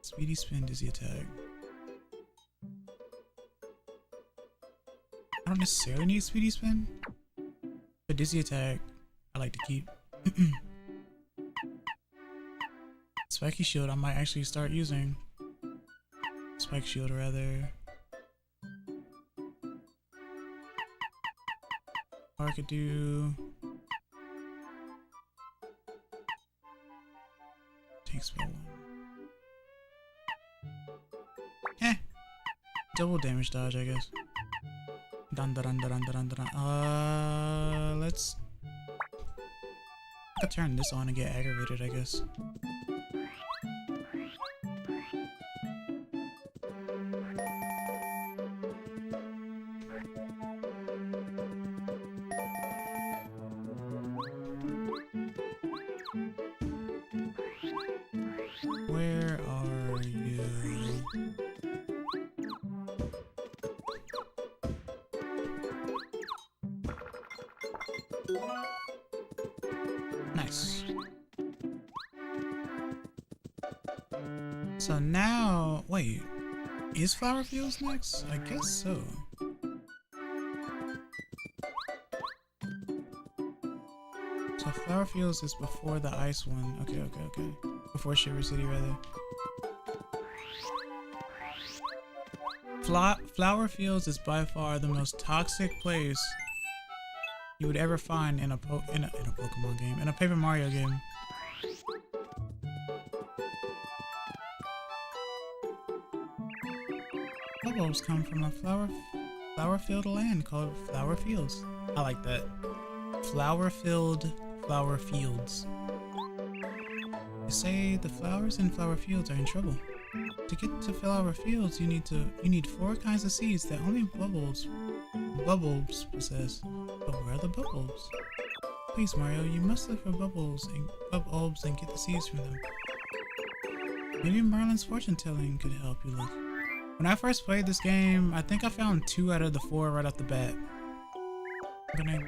Speedy spin, dizzy attack. I don't necessarily need speedy spin, but dizzy attack I like to keep. Spiky shield I might actually start using. Spike shield rather. Or I could do... Take spell 1. Double damage dodge, I guess. Let's... I could turn this on and get aggravated, I guess. Where are you? Nice. So now, wait, is Flower Fields next? I guess so. So Flower Fields is before the ice one. Okay. Before Shiver City, rather. Flower Fields is by far the most toxic place you would ever find in a Pokemon game, in a Paper Mario game. Bubbles come from a flower filled land called Flower Fields. I like that. Flower filled flower fields. They say the flowers in Flower Fields are in trouble. To get to Flower Fields, you need 4 kinds of seeds that only bubbles possess. But where are the bubbles? Please, Mario, you must look for bubbles and get the seeds from them. Maybe Marlin's fortune telling could help you look. When I first played this game, I think I found 2 out of the 4 right off the bat. I'm gonna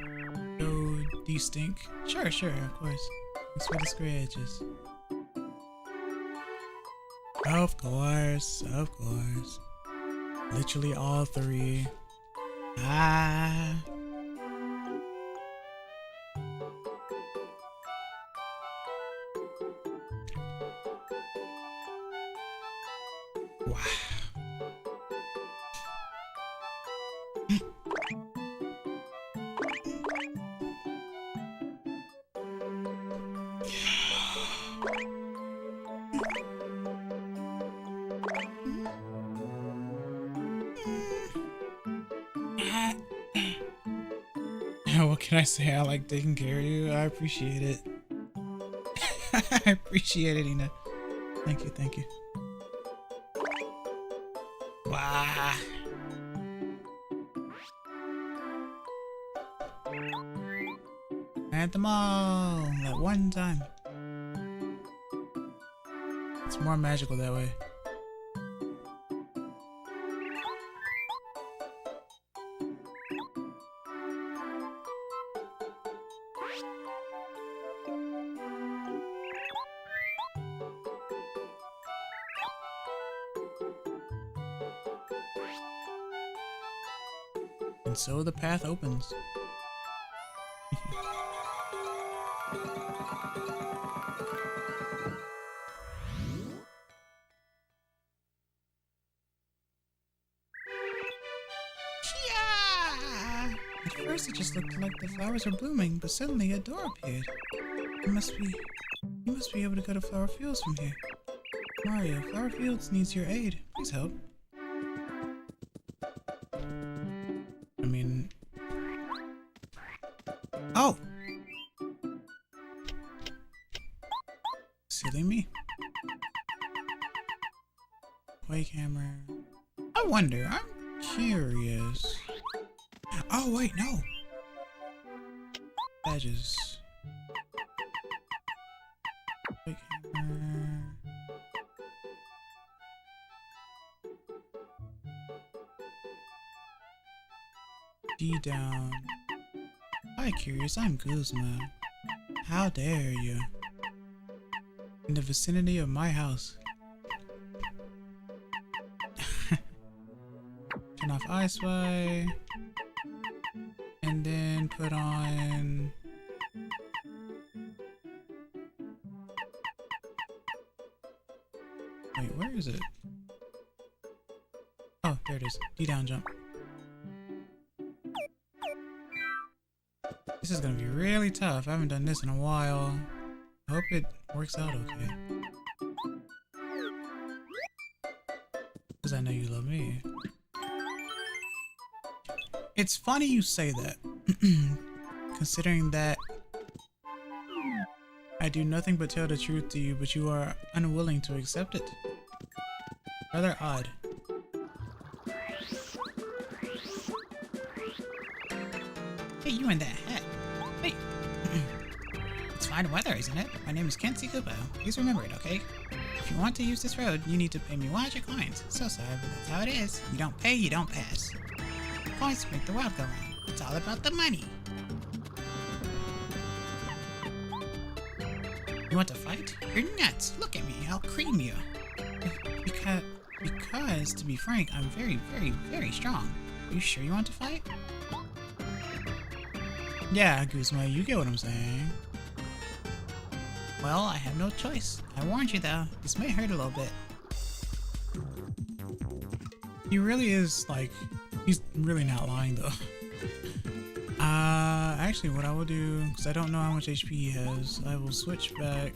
go de-stink. Sure, of course. Thanks for the scratches. Of course. Literally all 3. Ah. Wow. What can I say? I like taking care of you. I appreciate it. I appreciate it, Ina. Thank you. Wow. At them all at one time. It's more magical that way. And so the path opens. At first it just looked like the flowers were blooming, but suddenly a door appeared. You must be able to go to Flower Fields from here. Mario, Flower Fields needs your aid. Please help. Oh! Silly me. Quake hammer. I wonder, I'm curious. Oh, wait, no. Badges. Quake hammer. D down. Hi, curious, I'm Guzma. How dare you? In the vicinity of my house. Turn off I Spy. And then put on... Wait, where is it? Oh, there it is. D down jump. This is gonna be really tough. I haven't done this in a while. I hope it works out okay. Because I know you love me. It's funny you say that. Considering that I do nothing but tell the truth to you, but you are unwilling to accept it. Rather odd. Hey, you in that hat. Hey. It's fine weather, isn't it? My name is Kenzie Kubo. Please remember it, okay? If you want to use this road, you need to pay me 100 coins. So sorry, but that's how it is. You don't pay, you don't pass. Coins make the world go round. It's all about the money. You want to fight? You're nuts. Look at me. I'll cream you. Because, to be frank, I'm very, very, very strong. Are you sure you want to fight? Yeah, Guzma, you get what I'm saying. Well, I have no choice. I warned you though. This may hurt a little bit. He really is, like, he's really not lying though. Actually what I will do, because I don't know how much HP he has, I will switch back.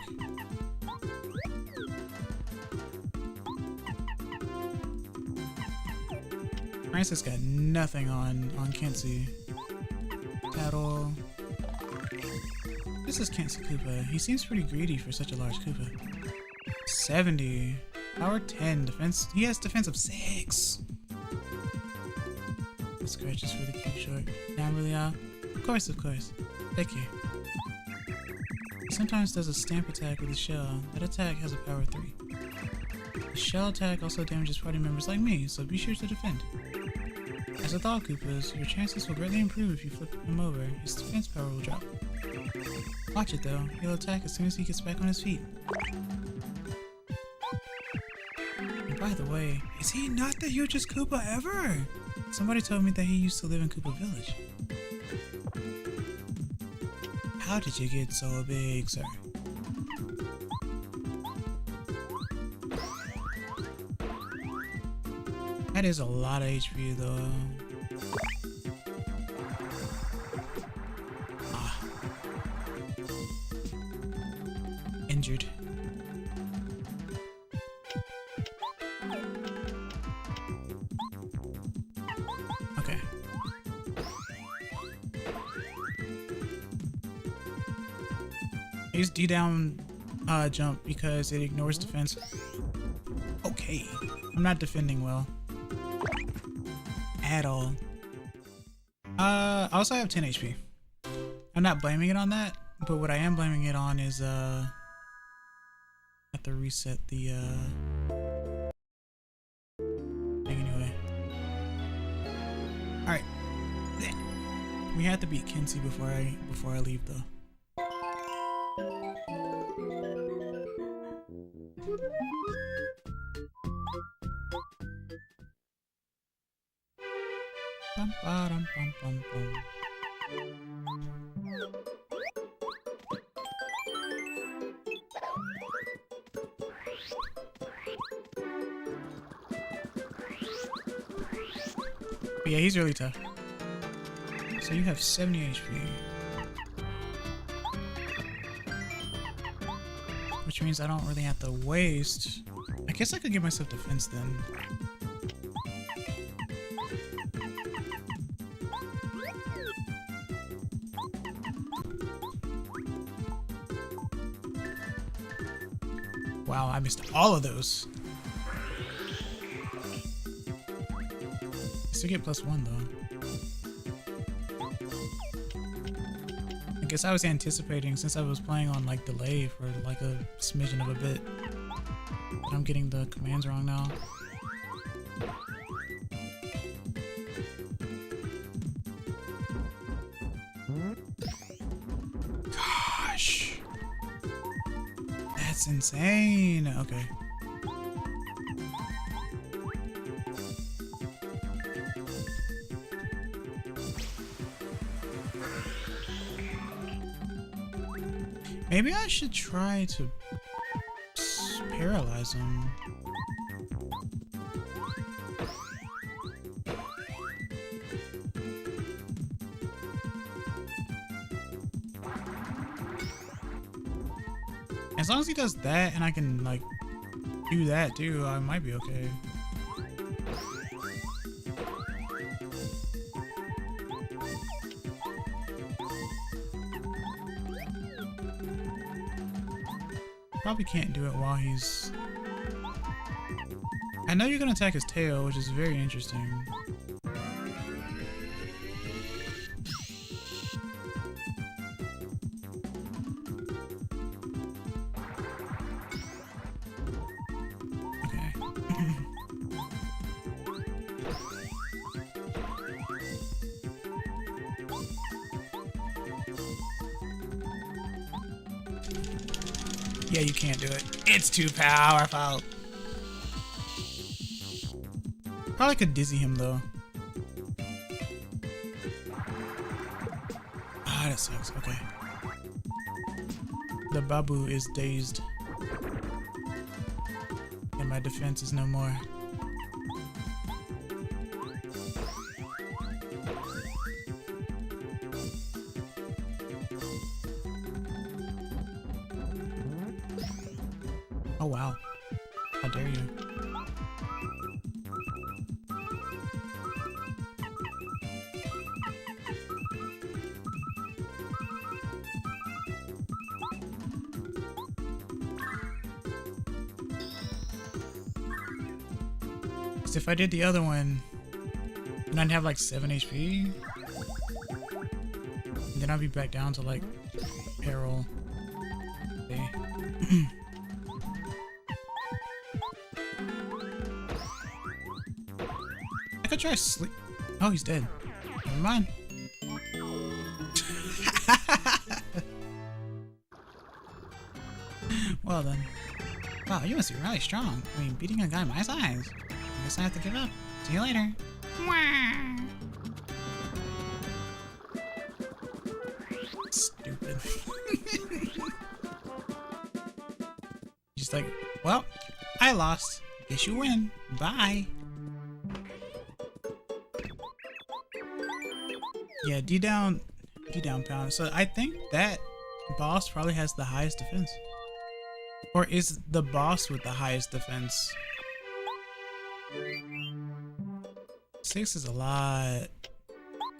Francis got nothing on Kenzie. Tattle. This is Kenzie Koopa. He seems pretty greedy for such a large Koopa. 70. Power 10. Defense. He has defense of 6. Scratches for the cube short. Now really Of course. Take care. He sometimes does a stamp attack with his shell. That attack has a power of 3. The shell attack also damages party members like me, so be sure to defend. As with all Koopas, your chances will greatly improve if you flip him over. His defense power will drop. Watch it though, he'll attack as soon as he gets back on his feet. And by the way, is he not the hugest Koopa ever? Somebody told me that he used to live in Koopa Village. How did you get so big, sir? That is a lot of HP though. Injured. Okay. Use D down jump because it ignores defense. Okay. I'm not defending well. At all. I also have 10 HP. I'm not blaming it on that, but what I am blaming it on is I have to reset the thing anyway. Alright. We have to beat Kenzie before I leave though. Bum, ba-dum, bum, bum, bum. But yeah, he's really tough. So you have 70 HP. Which means I don't really have to waste. I guess I could give myself defense then. Wow, I missed all of those. I still get +1 though. I guess I was anticipating, since I was playing on like delay for like a smidgen of a bit. But I'm getting the commands wrong now. Gosh. That's insane. Okay. Maybe I should try to paralyze him. As long as he does that and I can like do that too, I might be okay. Probably can't do it while he's... I know you're gonna attack his tail, which is very interesting. Okay. Yeah, you can't do it. It's too powerful. Probably could dizzy him though. Ah, that sucks. Okay. The babu is dazed. And my defense is no more. Oh wow. How dare you? Because if I did the other one, then I'd have like 7 HP. And then I'd be back down to like peril. Okay. I could try sleep. Oh, he's dead. Never mind. Well then. Wow, you must be really strong. I mean, beating a guy my size. I guess I have to give up. See you later. Stupid. Just like, well, I lost. Guess you win. Bye. Yeah, D down pound. So I think that boss probably has the highest defense. Or is the boss with the highest defense? 6 is a lot.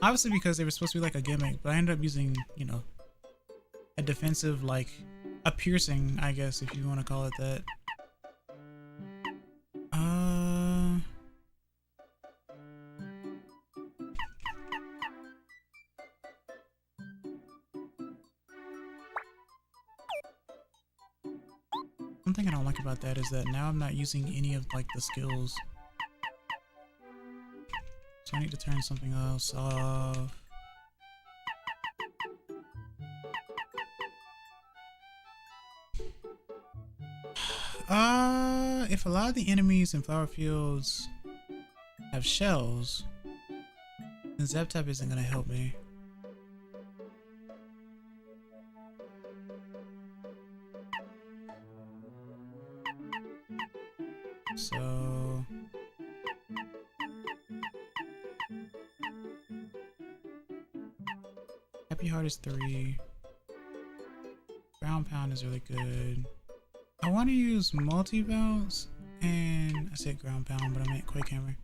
Obviously because they were supposed to be like a gimmick, but I ended up using, you know, a defensive, like, a piercing, I guess, if you want to call it that. One thing I don't like about that is that now I'm not using any of like the skills. So I need to turn something else off. If a lot of the enemies in flower fields have shells, then Zap-Tap isn't gonna help me. So Happy Heart is 3. Ground Pound is really good. I want to use multi bounce, and I said ground pound, but I meant Quake Hammer.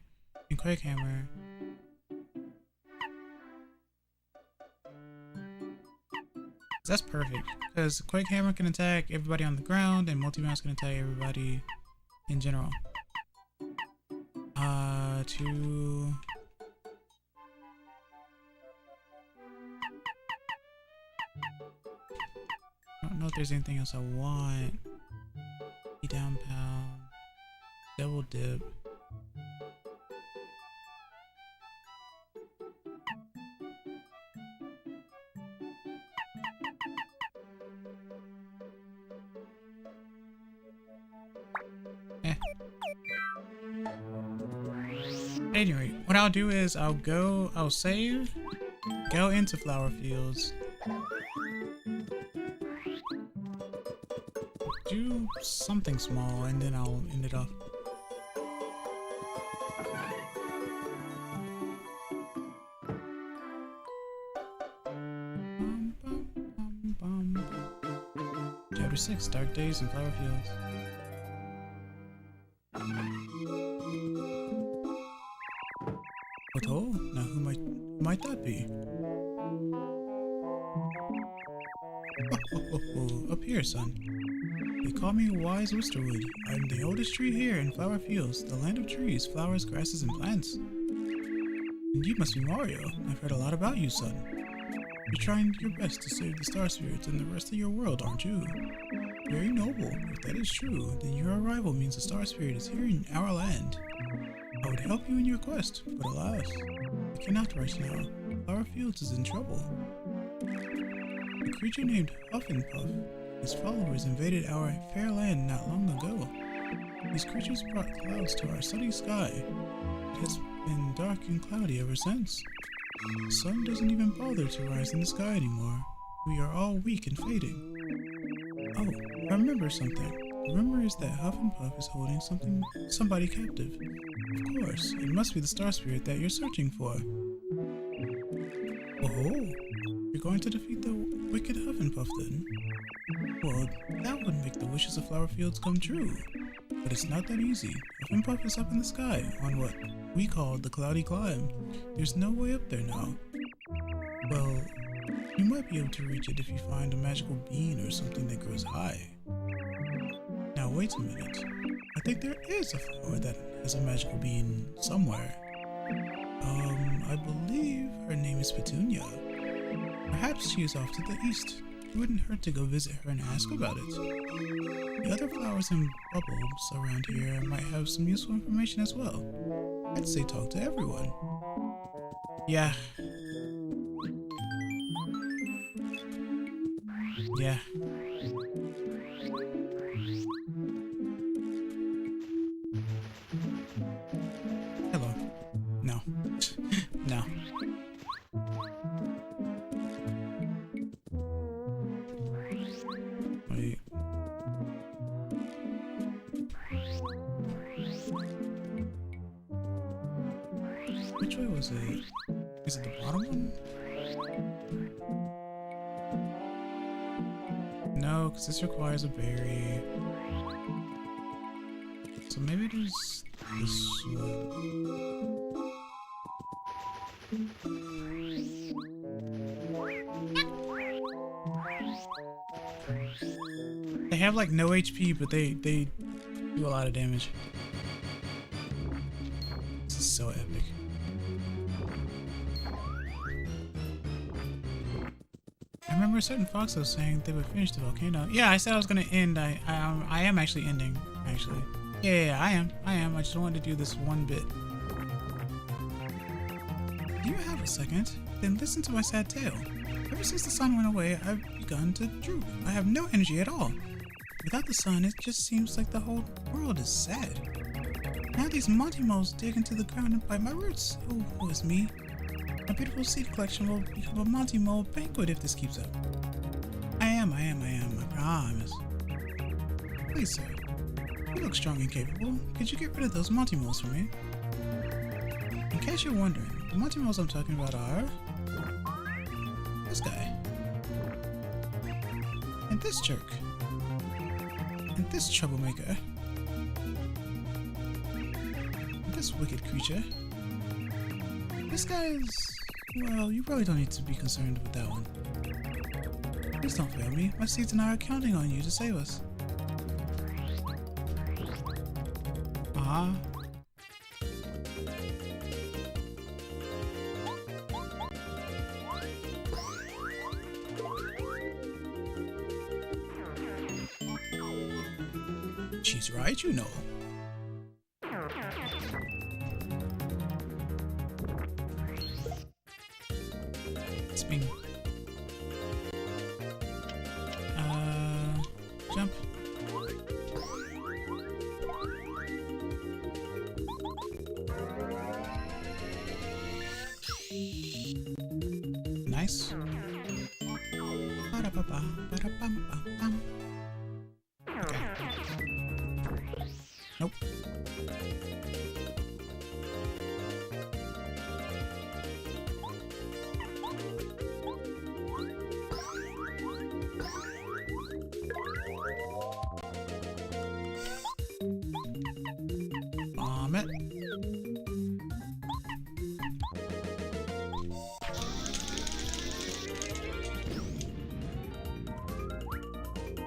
And Quake Hammer. That's perfect, because Quake Hammer can attack everybody on the ground, and multi bounce can attack everybody in general. To I don't know if there's anything else I want. Down pound, double dip. Anyway, what I'll do is I'll save, go into flower fields, do something small, and then I'll end it off. Chapter 6, Dark Days in Flower Fields. What? Oh, now who might that be? Up here, son. They call me Wise Wisterwood. I'm the oldest tree here in Flower Fields, the land of trees, flowers, grasses, and plants. And you must be Mario. I've heard a lot about you, son. You're trying your best to save the Star Spirits and the rest of your world, aren't you? Very noble. If that is true, then your arrival means the Star Spirit is here in our land. I would help you in your quest, but alas, I cannot right now. Flower Fields is in trouble. A creature named Huff and Puff His followers invaded our fair land not long ago. These creatures brought clouds to our sunny sky. It has been dark and cloudy ever since. The sun doesn't even bother to rise in the sky anymore. We are all weak and fading. Oh, I remember something. The rumor is that Huff and Puff is holding somebody captive. Of course, it must be the star spirit that you're searching for. Oh, you're going to defeat the wicked Huff and Puff then? Well, that would make the wishes of Flower Fields come true. But it's not that easy. Huff and Puff is up in the sky on what we call the Cloudy Climb. There's no way up there now. Well, you might be able to reach it if you find a magical bean or something that grows high. Now wait a minute. I think there is a flower that has a magical bean somewhere. I believe her name is Petunia. Perhaps she is off to the east. It wouldn't hurt to go visit her and ask about it. The other flowers and bubbles around here might have some useful information as well. I'd say talk to everyone. Yeah. Yeah. Hello. No. No. Wait. Which way was it? Is it the bottom one? No, because this requires a berry. So maybe there's this one. They have like no HP, but they do a lot of damage. This is so epic. I remember a certain fox was saying they would finish the volcano. Yeah, I said I was gonna end. I am actually ending. Actually, yeah, I am. I just wanted to do this one bit. Do you have a second? Then listen to my sad tale. Ever since the sun went away, I've begun to droop. I have no energy at all. Without the sun, it just seems like the whole world is sad. Now these Monty moles dig into the ground and bite my roots. Oh, woe is me. My beautiful seed collection will become a Monty mole banquet if this keeps up. I am, I promise. Please, sir. You look strong and capable. Could you get rid of those Monty moles for me? In case you're wondering, the Monty moles I'm talking about are this guy, and this jerk, and this troublemaker, and this wicked creature. This guy is, well, you really don't need to be concerned with that one. Please don't fail me. My seeds and I are counting on you to save us. Ah. She's right, you know. Spin. Jump. Nice. Ba-da-ba-ba-ba-da-bum-bum-bum. Okay. Nope. Bomb it.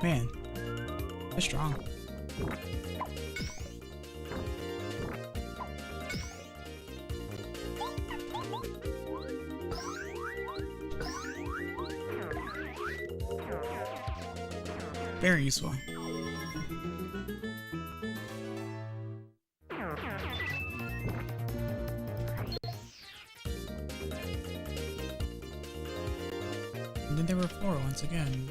Man, they're strong. Very useful. And then there were 4 once again.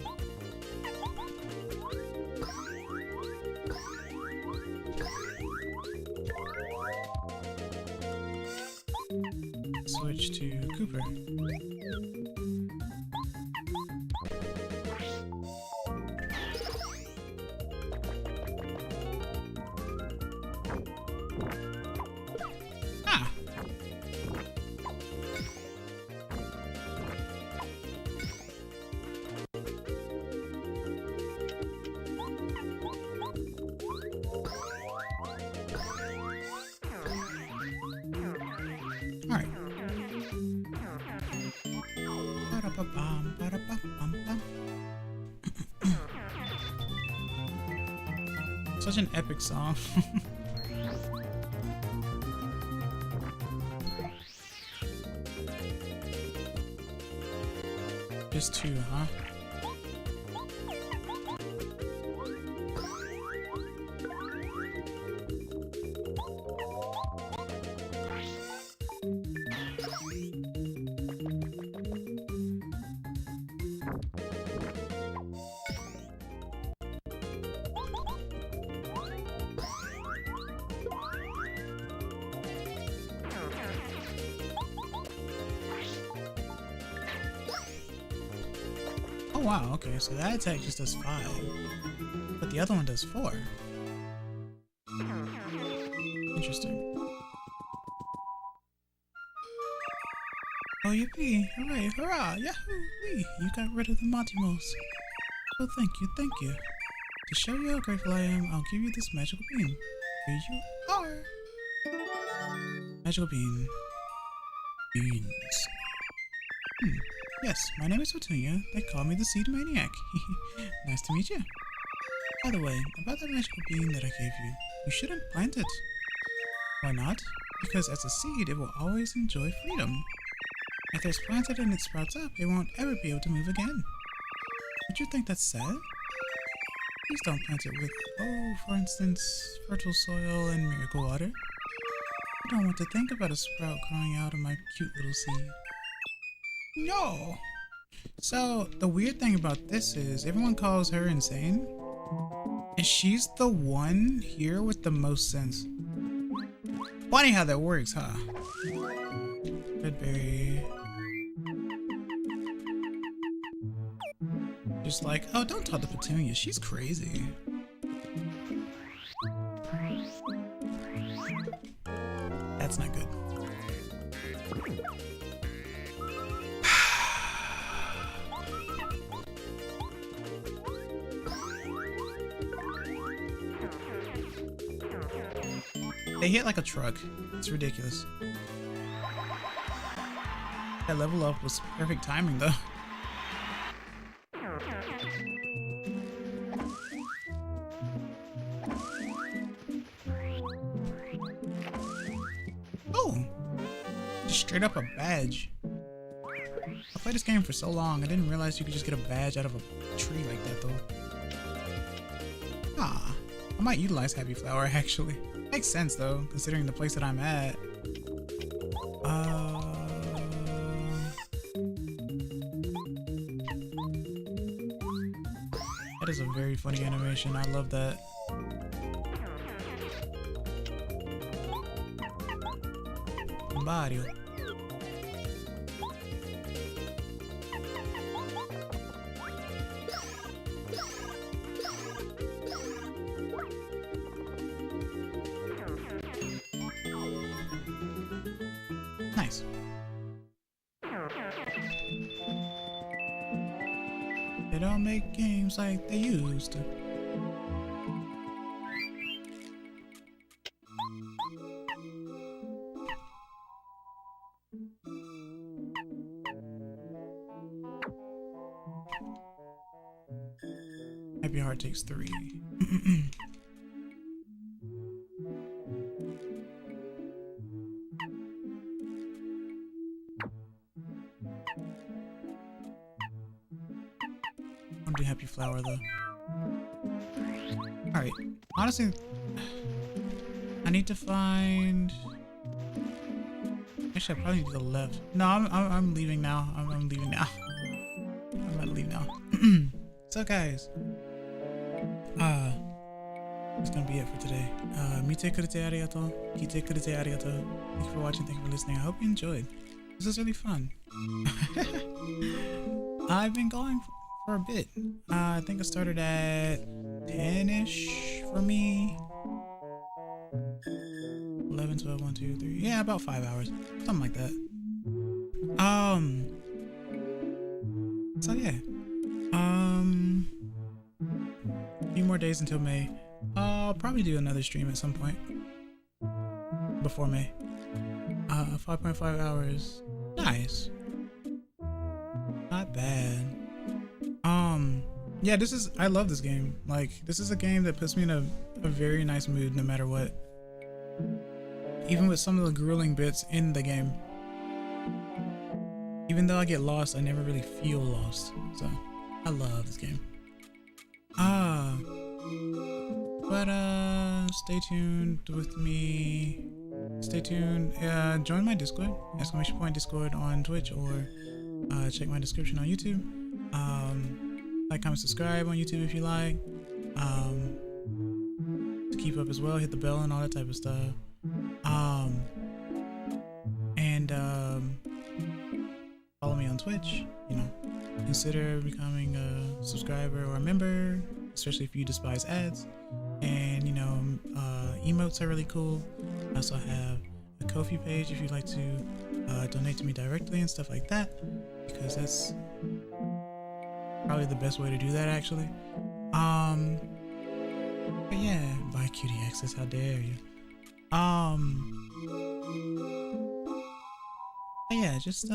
Such an epic song. Just two, huh? Oh wow, okay, so that attack just does 5, but the other one does 4. Interesting. Oh yippee, hooray, hurrah, yahoo, wee, you got rid of the Montimos. Oh thank you. To show you how grateful I am, I'll give you this magical bean. Here you are. Magical bean. Beans. Yes, my name is Petunia. They call me the Seed Maniac. Nice to meet you. By the way, about that magical bean that I gave you, you shouldn't plant it. Why not? Because as a seed, it will always enjoy freedom. If it's planted and it sprouts up, it won't ever be able to move again. Don't you think that's sad? Please don't plant it with, for instance, fertile soil and miracle water. I don't want to think about a sprout growing out of my cute little seed. No! So, the weird thing about this is, everyone calls her insane, and she's the one here with the most sense. Funny how that works, huh? Redberry. Just like, oh, don't talk to Petunia, she's crazy. That's not good. They hit like a truck. It's ridiculous. That level up was perfect timing though. Oh! Just straight up a badge. I played this game for so long, I didn't realize you could just get a badge out of a tree like that though. Ah, I might utilize Happy Flower actually. Makes sense though, considering the place that I'm at. That is a very funny animation. I love that. Mario. Nice. They don't make games like they used to. Happy Heart takes 3. I'm do Happy Flower though. Alright, honestly, I need to find. Actually, I probably need to go left. No, I'm leaving now. I'm leaving now. I'm about to leave now. So guys, that's gonna be it for today. Mite kurete arigato, kite kurete arigato. Thank you for watching, thank you for listening. I hope you enjoyed. This was really fun. I've been going for a bit. I think I started at 10-ish for me. 11, 12, 1, 2, 3. Yeah, about 5 hours. Something like that. So yeah. A few more days until May. I'll probably do another stream at some point. Before May. 5.5 hours. Nice. Not bad. Yeah, I love this game. Like, this is a game that puts me in a very nice mood no matter what. Even with some of the grueling bits in the game. Even though I get lost, I never really feel lost. So I love this game. But stay tuned with me. Stay tuned. Join my Discord, ! Discord on Twitch, or check my description on YouTube. Like, comment, subscribe on YouTube if you like. To keep up as well, hit the bell and all that type of stuff. And follow me on Twitch. You know, consider becoming a subscriber or a member, especially if you despise ads. And you know, emotes are really cool. I also have a Ko-fi page if you'd like to donate to me directly and stuff like that, because that's probably the best way to do that, actually. But yeah, bye QDXs, how dare you. But yeah, just I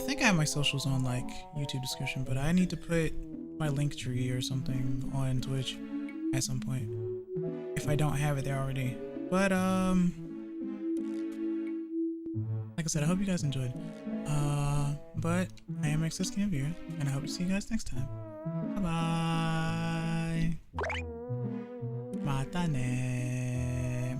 think I have my socials on like YouTube description, but I need to put my link tree or something on Twitch at some point if I don't have it there already. But like I said, I hope you guys enjoyed. But I am XSKinViewer, and I hope to see you guys next time. Bye bye. Mata ne.